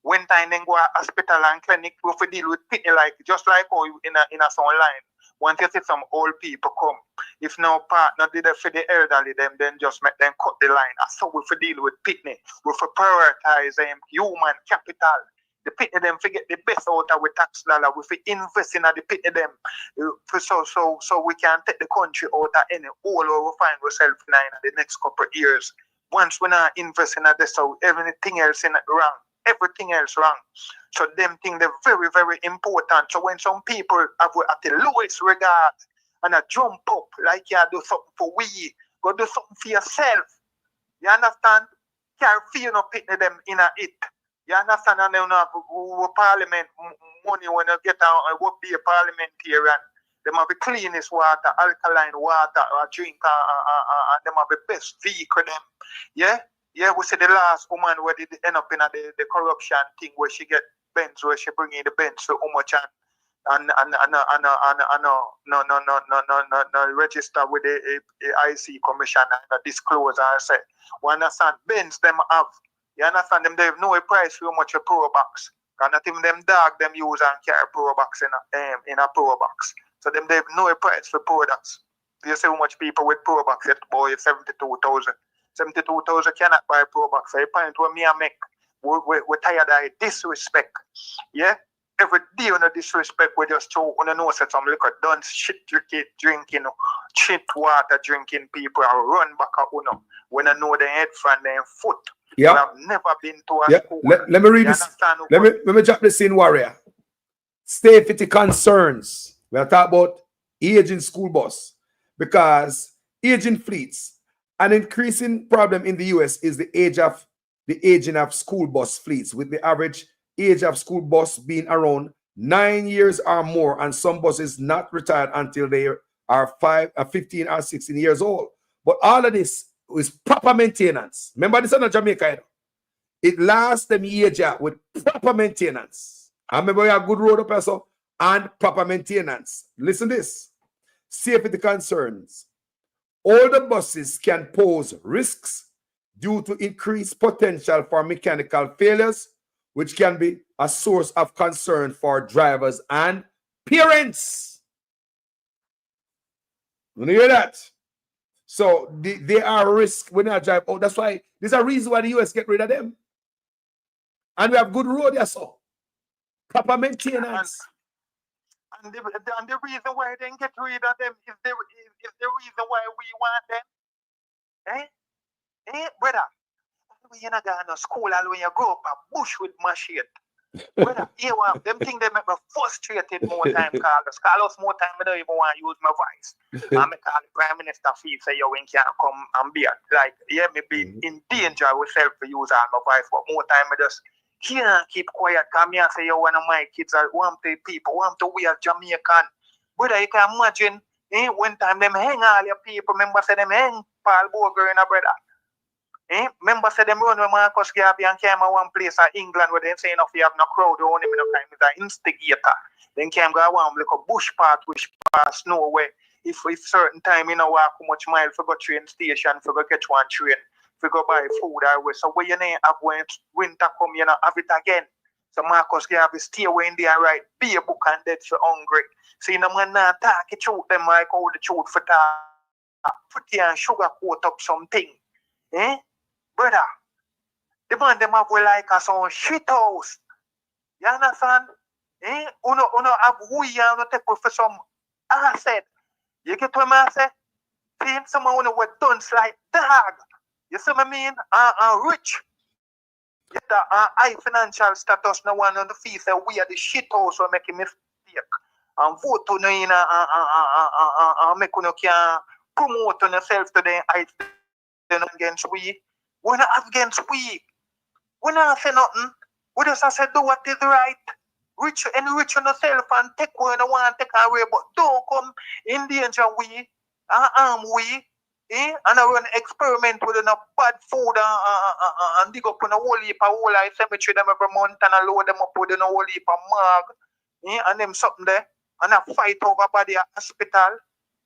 When time then go to hospital and clinic, we have to deal with pity like just like how you in a some line. Once you see some old people come, if no partner did it for the elderly, then just make them cut the line. So we have to deal with pity. We have to prioritize human capital. The pity them forget the best out of our tax dollar. We have to invest in the pity them so we can take the country out of any hole where we find ourselves in the next couple of years. Once we not invest in this, so everything else in wrong. Everything else wrong. So them things they're very, very important. So when some people have at the lowest regard and jump up like you do something for we, go do something for yourself. You understand? Can't feel no pity them in a it. You understand? And then parliament money when you get out would be a parliamentarian. Them have the cleanest water, alkaline water, or drink, and them have the best vehicle them. Yeah? Yeah, we see the last woman where did end up in the corruption thing where she get Benz, where she bring in the Benz to how much and no register with the IC commission and disclose and say, we understand Benz them have, you understand them they have no price for how much a Pro Box. And not even them dog them use and carry Pro Box in a Pro Box. So them they have no price for products. You see how much people with Pro Box get boy 72,000. 72,000 cannot buy Pro Box. So the point where me and make, we're tired of disrespect. Yeah? Every day on the disrespect, we just throw on the nose at some liquor, done shit drinking, shit water drinking people and run back at uno. When I know the head from their foot. Yeah. We have never been to a school. Let me read this. Let me drop this in, Warrior. Safety concerns. We are talking about aging school bus. Because aging fleets, an increasing problem in the US is the aging of school bus fleets, with the average age of school bus being around 9 years or more, and some buses not retired until they are 15 or 16 years old. But all of this is proper maintenance. Remember this in Jamaica, you know? It lasts them age with proper maintenance. I remember we have good road up here, and proper maintenance. Listen to this. Safety concerns. Older buses can pose risks due to increased potential for mechanical failures, which can be a source of concern for drivers and parents. You hear that? So they are risk when they drive. Oh, that's why there's a reason why the US get rid of them. And we have good road here, so proper maintenance. And the reason why they get rid of them is the reason why we want them. Brother? When you not go to school, and when you grow up a bush with machete. Brother, you want them things they make me frustrated more time, Carlos. Carlos, more time I don't even want to use my voice. I make call the Prime Minister Fee say you when can't come and be like, yeah, me be in danger with self to use all my voice, but more time I just can't keep quiet. Come here and say you one of my kids are want to people, want to wear Jamaican. Brother, you can imagine one time them hang all your people, remember say them hang Paul Boger in a brother. Remember say them run with Marcus Garvey and came to one place in England where they say enough you have no crowd, you only no time is an instigator. Then came go one like a bush part which pass nowhere. If certain time you know walk how much mile for go train station, for go catch one train, for go buy food or way. So where you know have when winter come, you know have it again. So Marcus Garvey stay away in there right, be a book and dead for hungry. So you know man not talk it truth them like all the truth for talk. Put here and sugar coat up something. Brother, the man them have like a some shit house. You understand? Uno have we and take for some asset. You get what I say? See, someone who done like dog. You see what I mean? Rich. You the high financial status no one on the fee say we are the shit house who make a mistake. And vote on in make you can promote on yourself to the heights against we. We're not against we. We're not say nothing. We just say do what is right. Enrich on yourself and take what you want to take away, but don't come in danger we. We. And I run experiment with enough bad food and dig up on a whole heap of whole life cemetery them every month and I load them up with a whole heap of marg. And them something there. And I fight over body at hospital.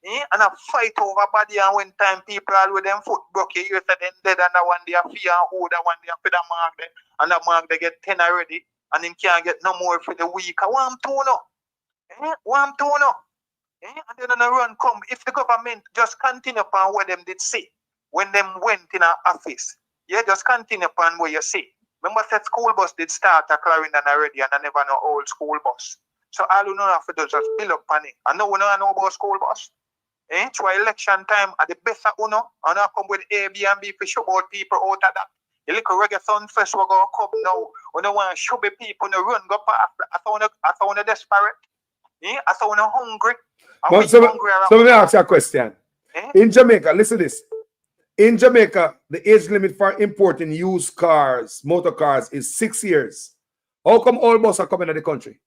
And I fight over body and when time people are with them foot broke, you say them dead and that one they are fear and who that one they are for the mark there. And that mark they get 10 already. And him can't get no more for the week. I want to know. Want to know. And then on a run come, if the government just continue upon what them did say, when them went in our office, just continue upon what you say. Remember that school bus did start a Clarendon already and I never know old school bus. So all you know have to do is just build up on it. I know we don't know about school bus. Try election time at the best of uno, and I come with Airbnb for show about people out of that. The little reggae sound fest we're going to come now. We don't want to show the people no run go past. I found desperate. I found hungry. But so let me ask you a question. In Jamaica, listen to this. In Jamaica, the age limit for importing used cars, motor cars, is 6 years. How come all buses are coming to the country?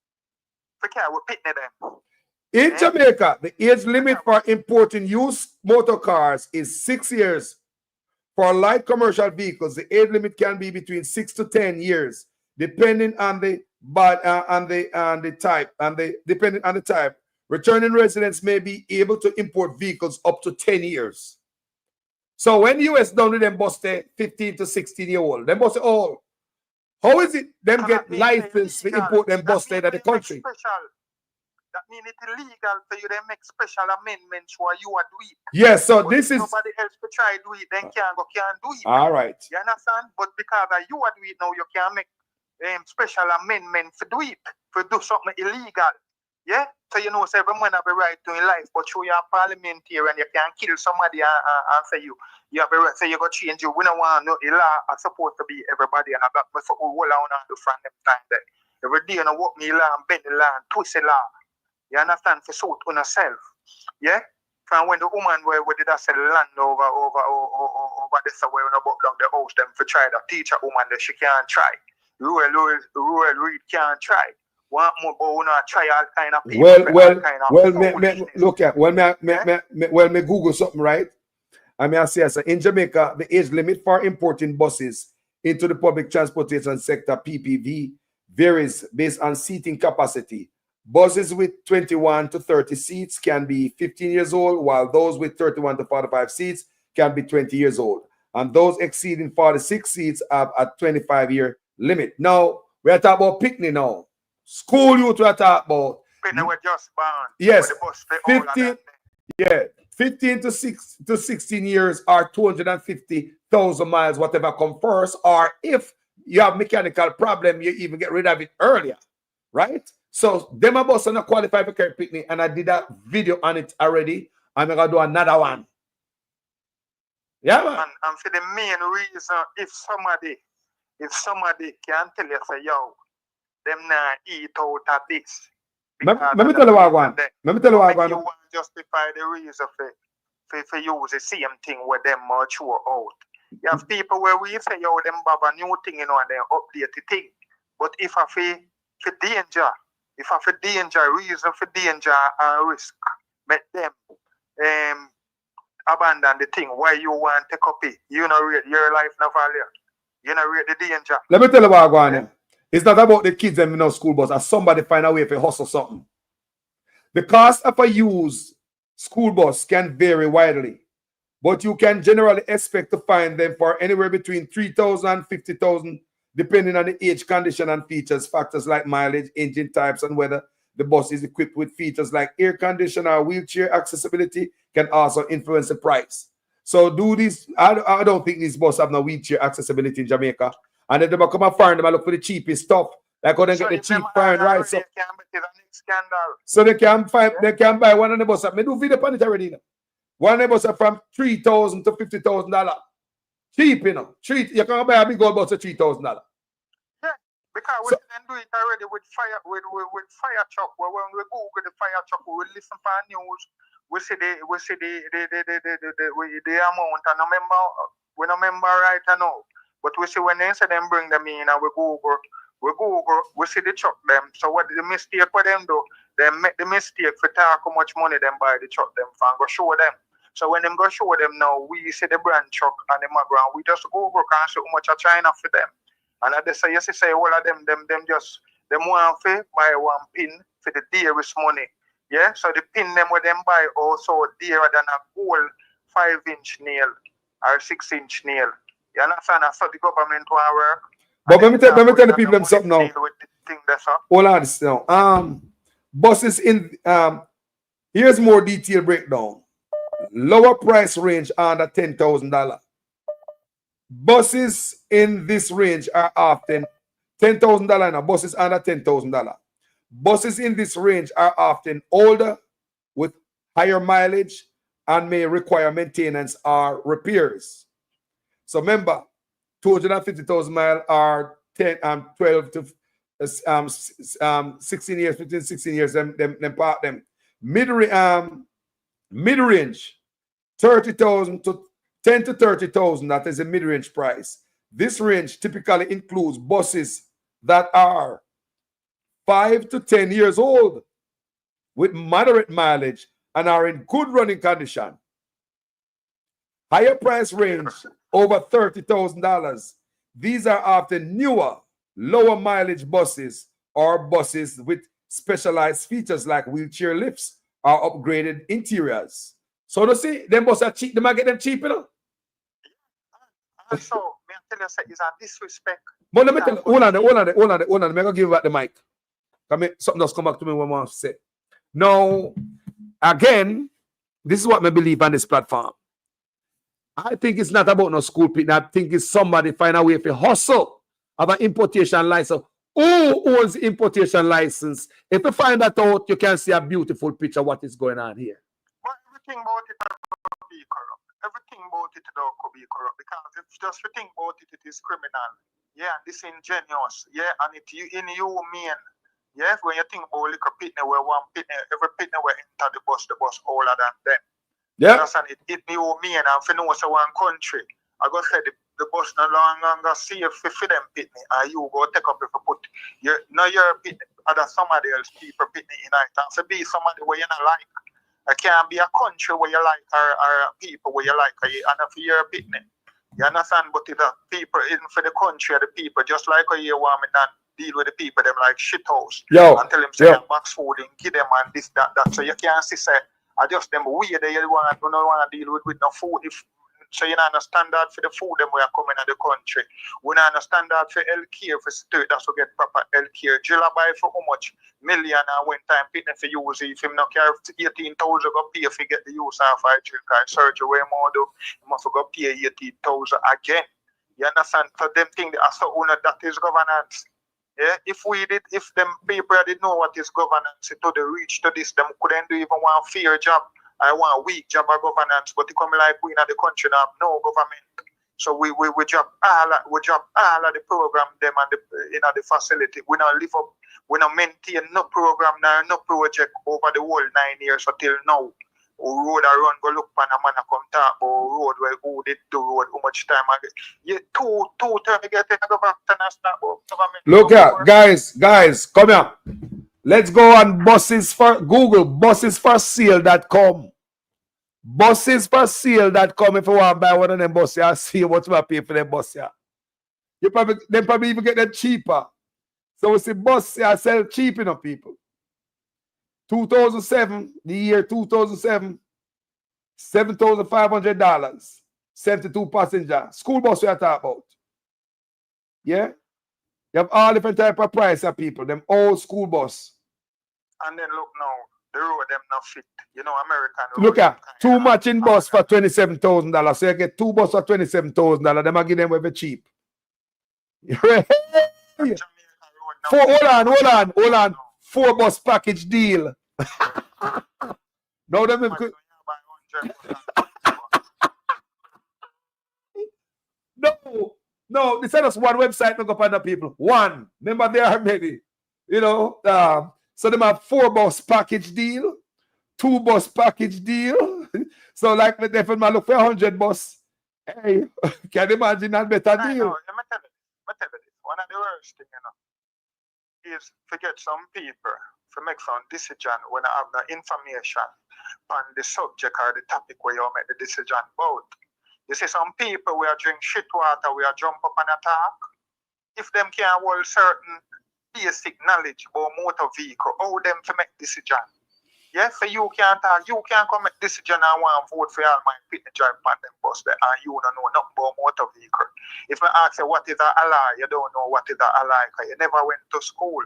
In Jamaica, the age limit for importing used motor cars is 6 years. For light commercial vehicles, the age limit can be between 6 to 10 years, depending on the type. Returning residents may be able to import vehicles up to 10 years. So when the US done with them bus 15 to 16-year-old, them bus all. How is it them get license to import them bus to the country? That means it's illegal for you to make special amendments where you are doing it. Yes, so but this is nobody else to try do it, then can't do it. All right. You understand? But because you are doing it now, you can make special amendments to do it, to do something illegal. Yeah? So you know, so every man have a right to in life, but you are parliamentarian, you can kill somebody and say you have a right, say you go change you. We don't want no law are supposed to be everybody and I got me for all around the front them time there. Every day you know walk me law and bend the law and twist the law. You understand? For suit on herself. Yeah? From when the woman where did I sell land over this way when I bought down the house them for try to teach a woman that she can't try. Rural read can't try. Want more but we not try all kind of people. Me Google something, right? I mean I say so in Jamaica, the age limit for importing buses into the public transportation sector PPV varies based on seating capacity. Buses with 21 to 30 seats can be 15 years old, while those with 31 to 45 seats can be 20 years old. And those exceeding 46 seats have a 25-year limit. Now, we are talking about picnic now. School youth we are talking about. Picnic were just born. Yes. 15 to 16 years or 250,000 miles, whatever come first. Or if you have mechanical problem, you even get rid of it earlier. Right? So, them about to not qualify for carry picnic, and I did that video on it already. I'm going to do another one. Yeah, man. And for the main reason, if somebody can tell you, say, yo, them not eat out of this. Let me tell you what I want. Let me tell you what I want. You want to justify the reason for use the same thing with them mature out. You have people where we say, yo, them have a new thing, you know, and they update the thing. But if I feel for danger, reason for danger and risk, make them abandon the thing. Why you want to take up it? You know, your life no value. You know, the danger. Let me tell you what I want. It's not about the kids and school bus, or somebody find a way to hustle something. The cost of a used school bus can vary widely, but you can generally expect to find them for anywhere between $3,000 and $50,000, depending on the age, condition, and features. Factors like mileage, engine types, and whether the bus is equipped with features like air conditioner or wheelchair accessibility can also influence the price. So do this. I don't think these buses have no wheelchair accessibility in Jamaica. And then they come and find them and look for the cheapest stuff. Like how they get the cheap foreign right. So they can buy one of the buses. I do video on it already. One of the buses from $3,000 to $50,000. Cheap, you know. You can buy a big old bus for $3,000. Yeah, because we can do it already with fire truck. When we Google the fire truck, we listen for news. We see the amount and we remember right now. But we see when they say them bring them in and we Google, we see the truck them. So what the mistake for them do? They make the mistake for talk how much money them buy the truck them for and go show them. So when them go show them now, we see the brand truck and the ground, we just go over and see how much I China for them. And they say, yes, say all of them just them want to buy one pin for the dearest money. Yeah, so the pin them where them buy also dearer than a gold 5-inch nail or 6-inch nail. You understand? So the government will work. But let me tell the people them something now. Hold on this now. Buses in here's more detailed breakdown. Lower price range under $10,000. Buses in this range are often $10,000 now. Buses under $10,000. Buses in this range are often older with higher mileage and may require maintenance or repairs. So remember, 250,000 miles are 12 to 16 years, 15, 16 years, them part them. Mid-range, 30,000 to 10 to 30,000, that is a mid-range price. This range typically includes buses that are 5 to 10 years old with moderate mileage and are in good running condition. Higher price range, over $30,000. These are often newer, lower mileage buses or buses with specialized features like wheelchair lifts or upgraded interiors. So to see, them buses are cheap, they might get them cheap, you know? Also, may I tell you, it's a disrespect. But let me tell you, hold on, I'm going to give you back the mic. Something else come back to me when I want to say. Now, again, this is what I believe on this platform. I think it's not about no school people. I think it's somebody find a way to hustle of an importation license. Who owns importation license? If you find that out, you can see a beautiful picture of what is going on here. But everything about it could be corrupt. Everything about it could be corrupt because if just you think about it, it is criminal. Yeah, disingenuous. Yeah, and it inhumane. Yeah, when you think about little pitney where one pitney, every pitney will enter the bus older than them. Yeah. And it inhumane and for no one country. I go say the bus no longer safe for them pitney and you go take up if you put your pitney other somebody else people pitney in it. And for be somebody where you not like. It can't be a country where you like or people where you like and if you're pitney. You understand? But it's people in for the country the people just like you want me not deal with the people them like shit house. And tell them say box food and give them and this, that. So you can't see say I just them weird they don't want to deal with no food if so you don't understand that for the food them we are coming to the country. We don't understand that for health care for state that's to get proper health care. Jill buy for how much million and one time pitney for use if him not carry 18,000 go pay if he get the use of a drill car surgery where more do he must go pay 18,000 again. You understand? So them thing that so that is governance. Yeah, if them people didn't know what is governance to the reach to this, them couldn't do even one fair job. I want a weak job of governance, but it come like we in the country now have no government. So we drop all of the program them and the facility. We not live up, we not maintain no program now, no project over the whole 9 years until now. Road I run go look pan a man a come talk about road where who did do road, how much time I get. Yeah, two term get to go back to national government. Look at guys, come here. Let's go on buses for Google bussesforsale.com. Bussesforsale.com if you want to buy one of them buses, I'll see what you pay for them bus here. They probably even get them cheaper. So we see bus here sell cheap enough people. 2007, the year 2007, $7,500, 72 passenger. School bus we are talking about. Yeah? You have all different type of price of people, them old school bus. And then look now, the road them not fit. You know, American road. Look at two matching bus for $27,000. So you get two bus for $27,000. Them I give them very cheap. Hold on. 4 bus package deal. No, them No, this is just one website to go find the people. One. Remember there are many. You know, so them have 4 bus package deal, 2 bus package deal. So like the definitely look for 100 bus. Hey, can you imagine that better deal? Let me tell you this. One of the worst thing, is to get some people to make some decision when I have the information on the subject or the topic where you make the decision about. You see, some people will drink shit water, will jump up and attack. If them can't hold certain basic knowledge about motor vehicle, how them to make decision? Yeah, for you can't talk, you can't come make decision and want to vote for all my pitney drive on them bus there and you don't know nothing about motor vehicle. If I ask you what is a ally, you don't know what is a ally because you never went to school.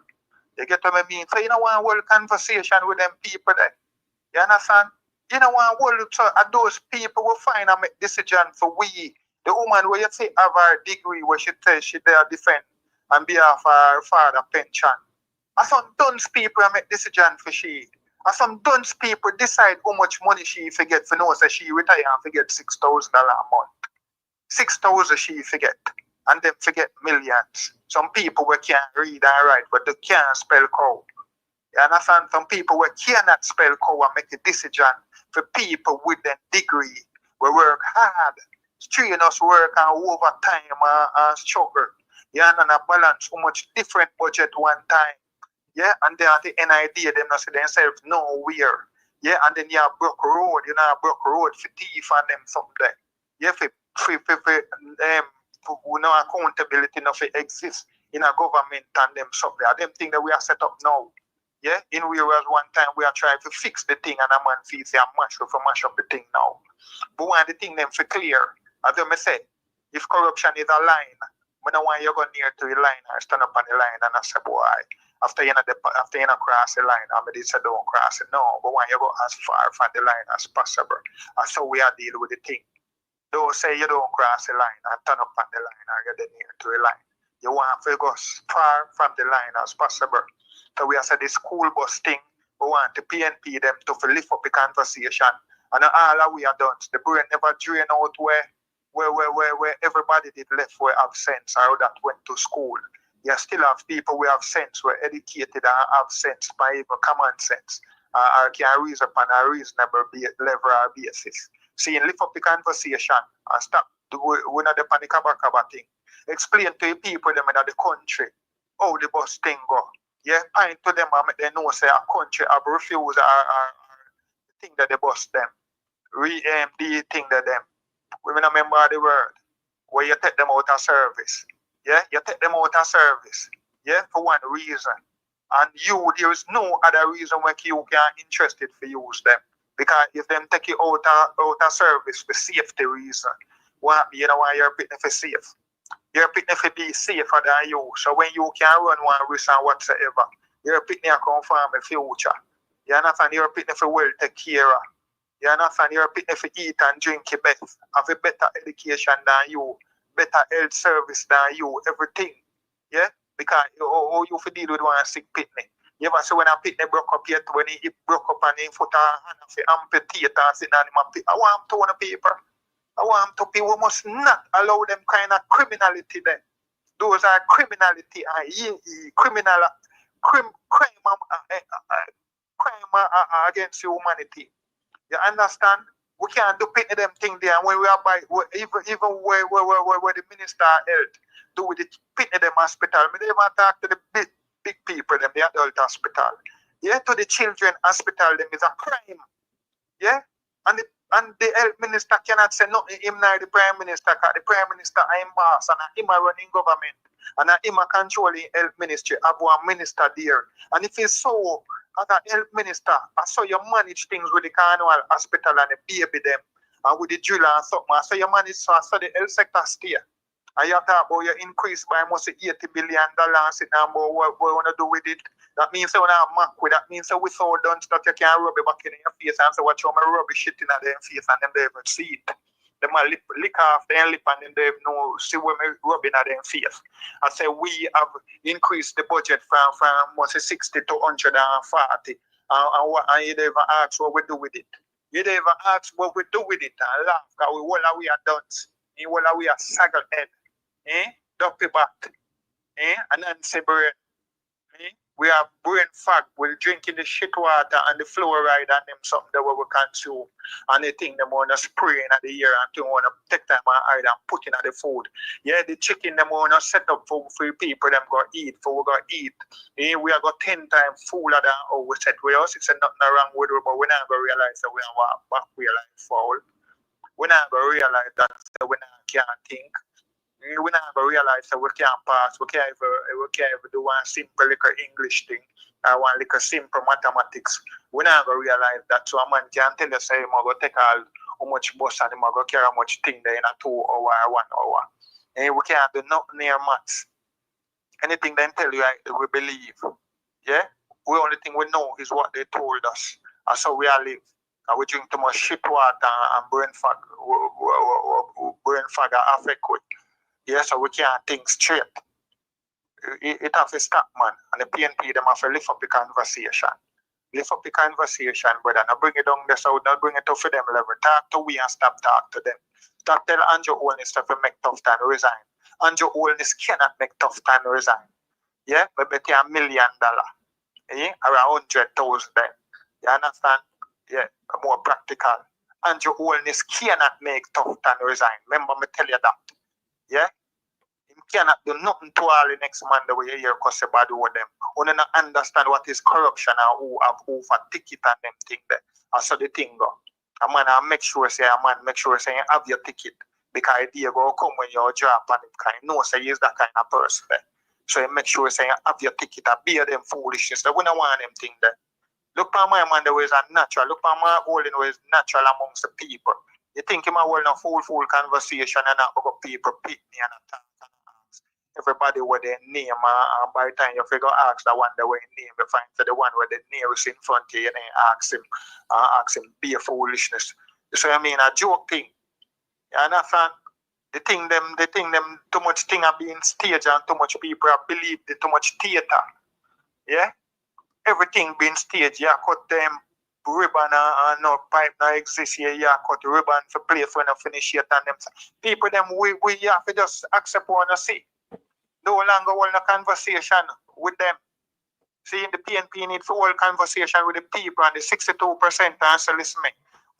You get what I mean? So you don't want to hold conversation with them people there. You understand? You don't want to hold so those people will find and make decision for we. The woman where you say have her degree where she tells she there defend on behalf of her father pension. And some dunce people make decision for she. And some dunce people decide how much money she forget for know so she retire and forget $6,000 a month. 6,000 she forget. And then forget millions. Some people we can't read and write, but they can't spell cow. You understand? Some people we cannot spell cow and make a decision for people with a degree. We work hard. Strain us work and overtime and struggle. You understand? Balance how much different budget one time. Yeah, and then at the end idea, them not see themselves nowhere. Yeah, and then you have broke road, you know, broke road for thief and them something. Yeah, for no accountability not exist in a government and them something. Them thing that we are set up now. Yeah, in we was one time we are trying to fix the thing and a man feels they are mash up the thing now. But when the thing them for clear, as I say, if corruption is a line, I don't want you to go near to the line or stand up on the line and I say, boy, after you cross the line, I mean, say don't cross it. No, but when you go as far from the line as possible, and so we are dealing with the thing. Don't say you don't cross the line and turn up on the line or get near to the line. You want to go as far from the line as possible. So we are saying the school bus thing, we want the PNP them to lift up the conversation. And all that we are done, the brain never drain out where everybody did left where have sense or that went to school. You still have people who have sense, who are educated and have sense by even common sense, or can reason upon a reasonable level or basis. So you lift up the conversation and stop we're not the panic about thing. Explain to the people them in the country how the bus thing go. Yeah, point to them and make them know say a country have refused or the thing that they bus them. The thing that them. We remember the word where you take them out of service. Yeah, you take them out of service. Yeah, for one reason. And there is no other reason why you can interested for use them. Because if them take you out of service for safety reason, you know why you're picking for safe. You're picking for be safer than you. So when you can run one risk and whatsoever, you're picking a confirm a future. You understand? You're picking for well take care of. You understand? You're picking for eat and drink your best. Have a better education than you. Better health service than you, everything. Yeah? Because you for deal with one sick pitney. You ever see when a pitney broke up yet, when he broke up and he put a hand of amputate and sit down in my pit. I want him to on the paper. I want him to pay. We must not allow them kind of criminality there. Those are criminality and crime against humanity. You understand? We can't do pitney them thing there. When we are by even where the minister held, do with the pitney them hospital. I never talk to the big people, them the adult hospital. Yeah, to the children hospital, them is a crime. Yeah, and the health minister cannot say nothing. Him nor the prime minister, because the prime minister is boss and him a running government and him a controlling health ministry. Have one minister there, and if it's so. As a health minister, I saw you manage things with the carnival hospital and the baby them, and with the drill and something. I saw you manage, so I saw the health sector stay. And you talk about your increase by almost $80 billion, and about what we want to do with it. That means you want to mark with that. Means we so done that you can rub it back in your face and say, watch how I rub shit in their face, and them they even see it. They might lick off their lip and then they know see where me rubbing at their face. I say we have increased the budget from almost 60 to 140. And you never ask what we do with it. You never ask what we do with it and laugh because we are done. We are saggle head. Dumpy back. And then say bread. We have brain fog. We're drinking the shit water and the fluoride and them something that we consume. And they think them want to spray in the ear and they want to take time and hide and put in the food. Yeah, the chicken them want to set up for people them go eat, for we go eat. Yeah, we are got 10 times fuller than how we set with us. It's nothing wrong with it, but we're not going to realize that we are back realize foul. We're not going to realize that we can't think. We're not going to realize that we can't pass. We can't even do one simple little English thing or one little simple mathematics. We're not going to realize that. So a man can't tell us, I'm going to take all how much bus and I'm going to carry how much thing there in a 2 hour or 1 hour. And we can't do nothing near maths. Anything they tell you, we believe. Yeah? The only thing we know is what they told us. And so we are live. And we drink too much shit water and brain fog. Brain fog affect with. Yeah, so we can't think straight. It have to stop, man. And the PNP, them have to lift up the conversation. Lift up the conversation, brother. Now bring it down there, so not bring it up for them level. Talk to we and stop talk to them. Stop tell Andrew Holness to make tough time resign. Andrew Holness cannot make tough time resign. Yeah, but bet you $1 million. Yeah, or 100,000 then. You understand? Yeah, more practical. Andrew Holness cannot make tough time resign. Remember me tell you that. Yeah? You cannot do nothing to all the next man the way you hear because bad with them. You don't understand what is corruption and who have who for ticket and them thing there. And so the thing go. A man make sure say you have your ticket. Because idea go come when you drop and it kind know say he's that kind of person there. So you make sure say you have your ticket and bear them foolishness. They wouldn't want them thing there. Look for my man the way is natural. Look for my holding the way is natural amongst the people. You think him a hold a full conversation and not go people pick me and attack and ask everybody what their name and by the time you figure ask the one that way name you find the one where the nearest in front of you and ask him be a foolishness. So I mean a joke thing. You understand? The thing them too much thing are being staged and too much people are believe the too much theater. Yeah? Everything being staged, you cut them ribbon and no pipe no exist here, you cut ribbon for place when I finish it and them. People them we have to just accept what I see. No longer hold a conversation with them. See the PNP need for hold conversation with the people and the 62% answer listen me.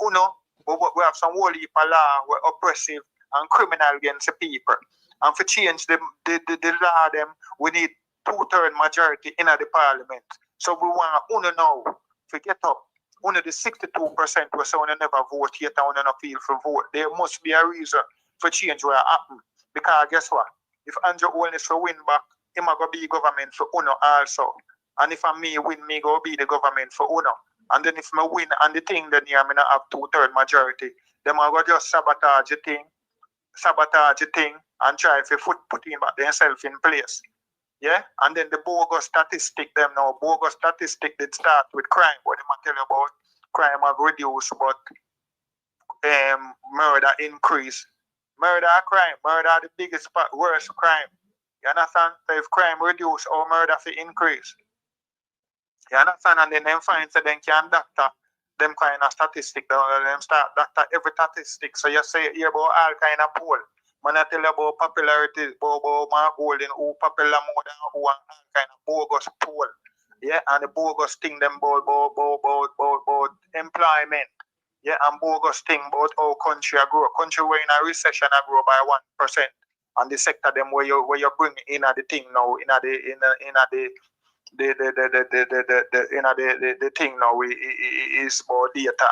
You know, we have some whole heap of law we're oppressive and criminal against the people. And for change the law them, we need 2/3 majority in the parliament. So we want to now to get up. Only the 62% were saying they never vote yet and not feel for vote. There must be a reason for change where happen. Because guess what? If Andrew Holness for win back, he might go be government for UNO also. And if I me win, me go be the government for UNO. And then if I win and the thing then I mean I have 2/3 majority, then I go just sabotage the thing and try to put in back themselves in place. Yeah, and then the bogus statistic them now. Bogus statistic did start with crime. What am I tell you about? Crime have reduced, but murder increase. Murder crime. Murder the biggest worst crime. You understand? So if crime reduce or murder for increase. You understand? And then them find so then can doctor them kind of statistic. Them start doctor every statistic. So you say here about all kind of poll. Man, I tell you about popularity, about Mark Golden, who popular more than who and kind of bogus poll. Yeah, and the bogus thing them about employment. Yeah, and bogus thing about how country grow. Country where in a recession grow by 1%. And the sector them where you bring in the thing now, in the thing now is about data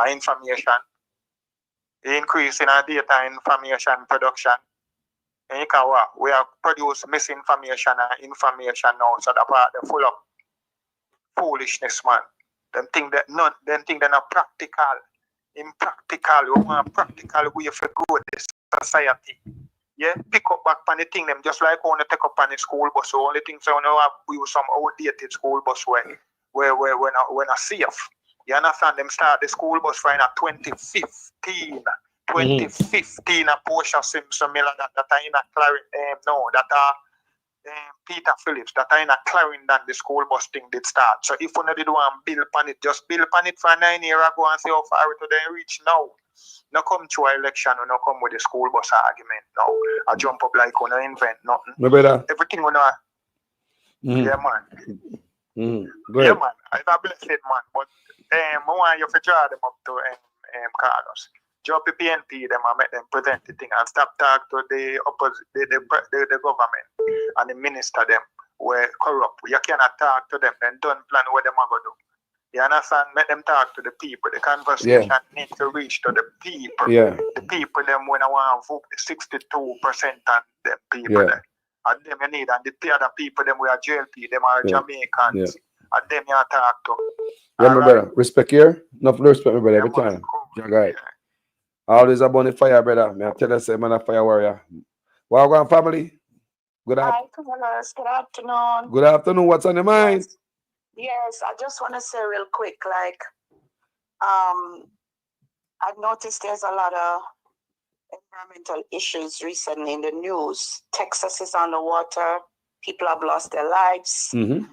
information. Increase in our data information production. And you can what? We have produced misinformation and information now, so that part they're full of foolishness, man. Them think they're not practical. Impractical. We want a practical way for grow this society. Yeah, pick up back on the thing them just like when you take up on the school bus. So only things I know we use some outdated school bus where not safe. You understand? Them start the school bus for 2015. 2015 a Porsche Simpson Miller that are in a Clarendon, Peter Phillips that are in a Clarendon the school bus thing did start. So if you did want to build on it, just build on it for 9 years ago and see how far it would reach now. No come to an election or no come with the school bus argument. No, I jump up like on invent nothing. No better. Everything we know. Yeah, man. Go Yeah, ahead. man. It's a blessed, man. But I want you to draw them up to Carlos. Drop the PNP, them and make them present the thing and stop talk to the opposite, the government and the minister them were corrupt. You cannot talk to them, then don't plan what them are going to do. You understand? Make them talk to the people. The conversation needs to reach to the people. Yeah. The people them when I want to vote 62% on them people there. And them you need, and the other people them we are JLP, them are Jamaicans. And them you talk to. Yeah, my brother. Respect here. Enough respect, my brother, every time. Right. Always a bonny fire, brother. May I tell you, say, man, a fire warrior. Welcome, family. Good afternoon. Good afternoon. Good afternoon. What's on your mind? Yes, I just want to say real quick, like, I've noticed there's a lot of environmental issues recently in the news. Texas is underwater. People have lost their lives. In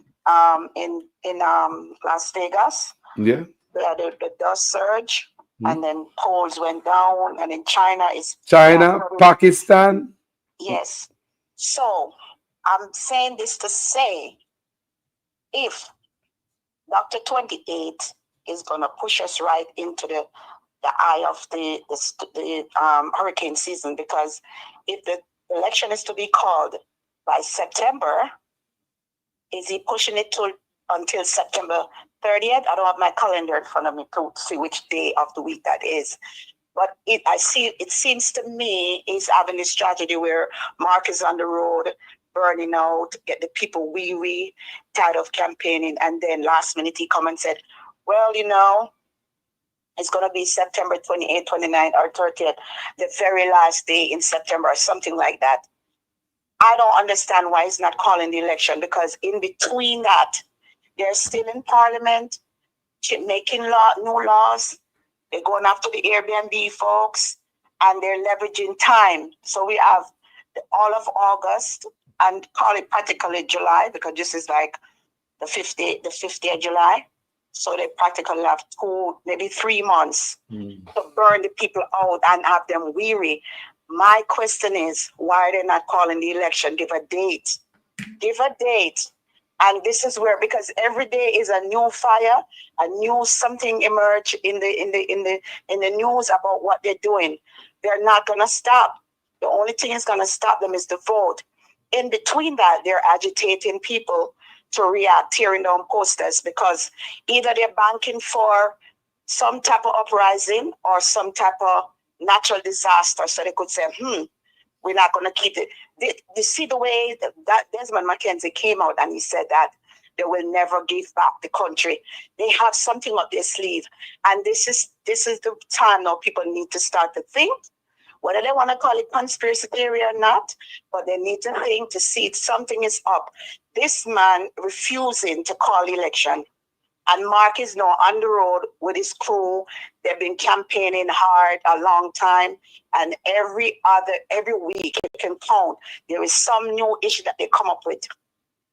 Las Vegas. Yeah. We had the dust surge, and then polls went down, and in China is Pakistan. Yes. So I'm saying this to say, if Dr. 28 is gonna push us right into the eye of the hurricane season, because if the election is to be called by September, is he pushing it until September 30th? I don't have my calendar in front of me to see which day of the week that is. But it seems to me he's having this strategy where Mark is on the road, burning out, get the people weary, tired of campaigning, and then last minute he come and said, well, it's going to be September 28th, 29th, or 30th, the very last day in September, or something like that. I don't understand why he's not calling the election, because in between that, they're still in Parliament, making new laws. They're going after the Airbnb folks, and they're leveraging time. So we have all of August, and call it practically July, because this is like the 50th of July. So they practically have 2, maybe 3 months to burn the people out and have them weary. My question is, why are they not calling the election? Give a date. Give a date. And this is where, because every day is a new fire, a new something emerge in the news about what they're doing. They're not gonna stop. The only thing that's gonna stop them is the vote. In between that, they're agitating people to react, tearing down posters, because either they're banking for some type of uprising or some type of natural disaster, so they could say, we're not going to keep it. You see the way that Desmond McKenzie came out and he said that they will never give back the country. They have something up their sleeve. And this is the time now people need to start to think, whether they want to call it conspiracy theory or not, but they need to think to see if something is up. This man refusing to call election. And Mark is now on the road with his crew. They've been campaigning hard a long time. And every week, you can count, there is some new issue that they come up with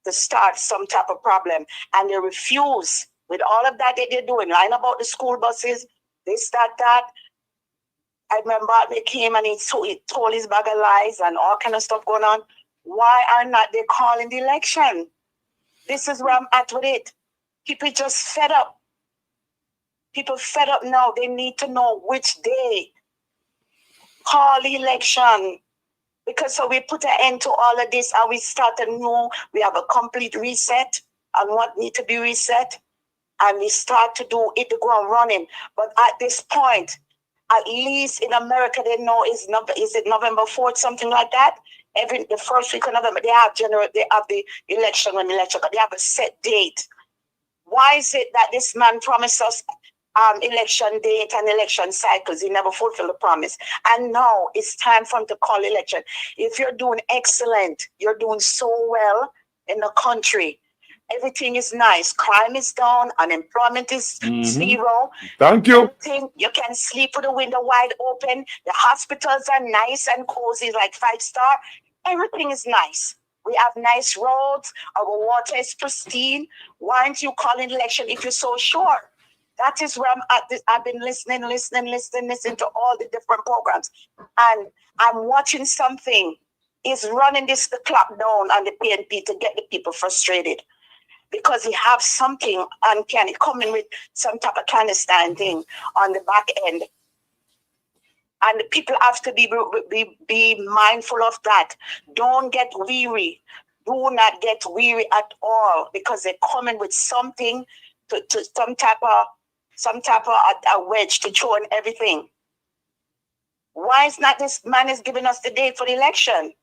to start some type of problem. And they refuse, with all of that they're doing, lying about the school buses, this, that. I remember they came and he told his bag of lies and all kind of stuff going on. Why are not they calling the election? This is where I'm at with it. People just fed up. People fed up now. They need to know which day. Call the election. Because so we put an end to all of this and we start anew. We have a complete reset on what needs to be reset. And we start to do it to go on running. But at this point, at least in America, they know is it November 4th, something like that? The first week of November, they have the election when the election, they have a set date. Why is it that this man promised us election date and election cycles? He never fulfilled the promise. And now it's time for him to call election. If you're doing excellent, you're doing so well in the country. Everything is nice. Crime is down. Unemployment is zero. Thank you. Everything, you can sleep with the window wide open. The hospitals are nice and cozy, like 5-star. Everything is nice. We have nice roads. Our water is pristine. Why aren't you calling election if you're so sure? That is where I'm at. I've been listening to all the different programs. And I'm watching something is running the clock down on the PNP to get the people frustrated because he have something and can come in with some type of clandestine thing on the back end. And the people have to be mindful of that. Don't get weary. Do not get weary at all because they're coming with something to some type of a wedge to throw in everything. Why is not this man is giving us the date for the election?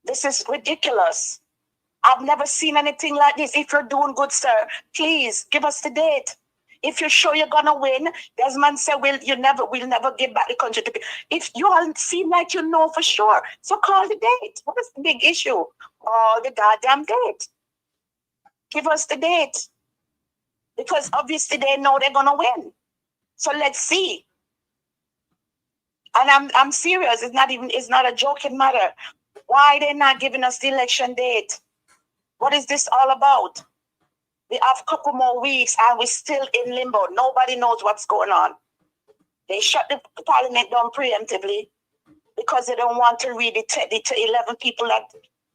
This is ridiculous. I've never seen anything like this. If you're doing good, sir, please give us the date. If you're sure you're gonna win, Desmond said, we'll never give back the country to people. If you all seem like you know for sure, so call the date. What is the big issue? Oh, the goddamn date. Give us the date. Because obviously they know they're gonna win. So let's see. And I'm serious. It's not a joking matter. Why they're not giving us the election date? What is this all about? We have a couple more weeks and we're still in limbo. Nobody knows what's going on. They shut the parliament down preemptively because they don't want to read the 11 people that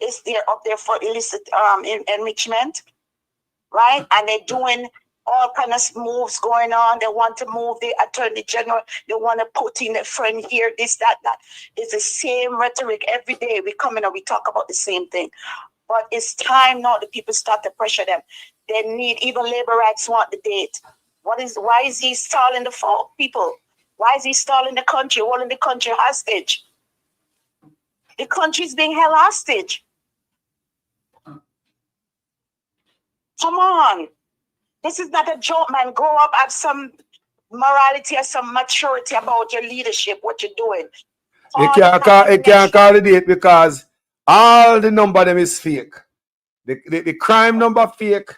is there up there for illicit enrichment, right? And they're doing all kind of moves going on. They want to move the attorney general. They want to put in a friend here, this, that. It's the same rhetoric every day. We come in and we talk about the same thing. But it's time now the people start to pressure them. They need, even labor rights want the date. Why is he stalling the people? Why is he stalling the country, holding the country hostage? The country is being held hostage. Come on. This is not a joke, man. Grow up, have some morality or some maturity about your leadership, what you're doing. You can't call the date because all the number of them is fake. The crime number fake.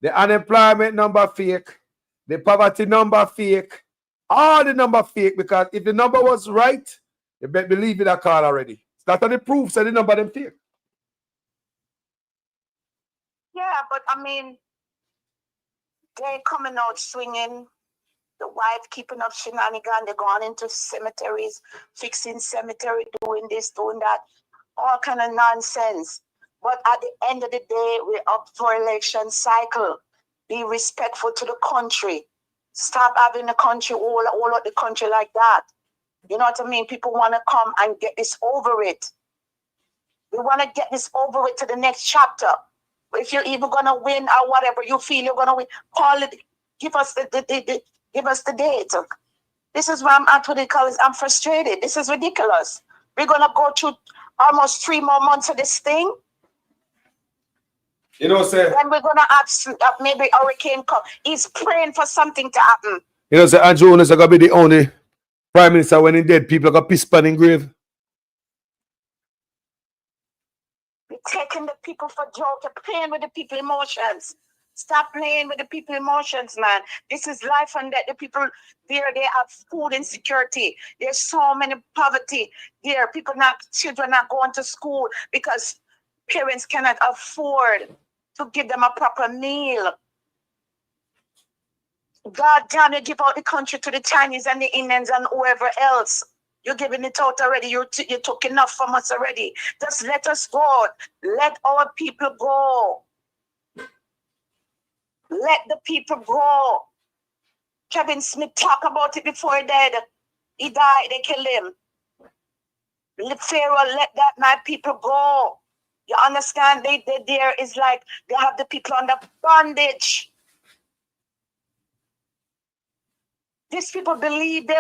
The unemployment number fake. The poverty number fake. All the number fake because if the number was right, you better believe it, I call already. That's the proof, so the number them fake. Yeah, but I mean, they're coming out swinging. The wife keeping up shenanigans. They're going into cemeteries, fixing cemetery, doing this, doing that. All kind of nonsense. But at the end of the day, we're up for election cycle. Be respectful to the country. Stop having the country all out the country like that. You know what I mean? People want to come and get this over it. We want to get this over with to the next chapter. If you're even gonna win or whatever you feel you're gonna win, call it. Give us the date. This is where I'm at with it because I'm frustrated. This is ridiculous. We're gonna go through almost 3 more months of this thing. You know, sir. Then we're gonna have maybe hurricane come. He's praying for something to happen. You know, sir, Andrew Jones is gonna be the only prime minister when he's dead. People are gonna piss pan in grave. We're taking the people for joke. You're playing with the people's emotions. Stop playing with the people's emotions, man. This is life and death. The people there, they have food insecurity. There's so many poverty there. Children not going to school because parents cannot afford to give them a proper meal. God damn, you give out the country to the Chinese and the Indians and whoever else. You're giving it out already. You took enough from us already. Just let us go. Let our people go. Let the people go. Kevin Smith talked about it before he died. He died, they killed him. Pharaoh, let that my people go. You understand? They there is like they have the people under bondage. These people believe they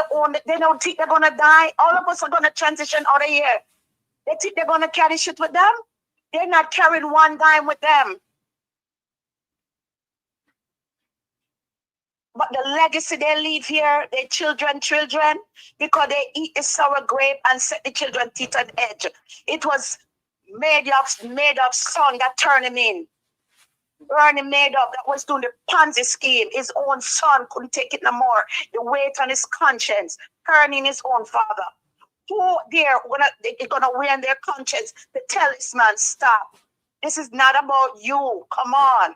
don't think they're gonna die. All of us are gonna transition out of here. They think they're gonna carry shit with them. They're not carrying one dime with them. But the legacy they leave here, their children, because they eat the sour grape and set the children teeth on edge. It was made of son that turned him in. Bernie made up that was doing the Ponzi scheme. His own son couldn't take it no more. The weight on his conscience, turning his own father. Who there they're gonna wear on their conscience to tell this man stop? This is not about you. Come on.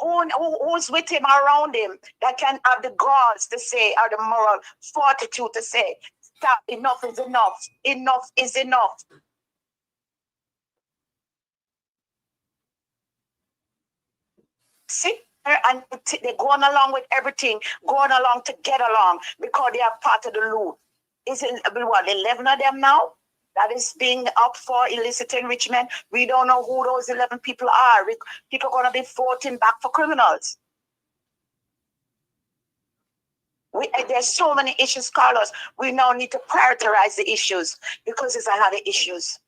Who's with him, around him, that can have the guts to say, or the moral fortitude to say, Stop. Enough is enough. Enough is enough. See? And they're going along with everything, going along to get along because they are part of the loot. Is it what, 11 of them now that is being up for illicit enrichment? We don't know who those 11 people are. People are going to be voting back for criminals. There's so many issues, Carlos. We now need to prioritize the issues because it's a lot of issues.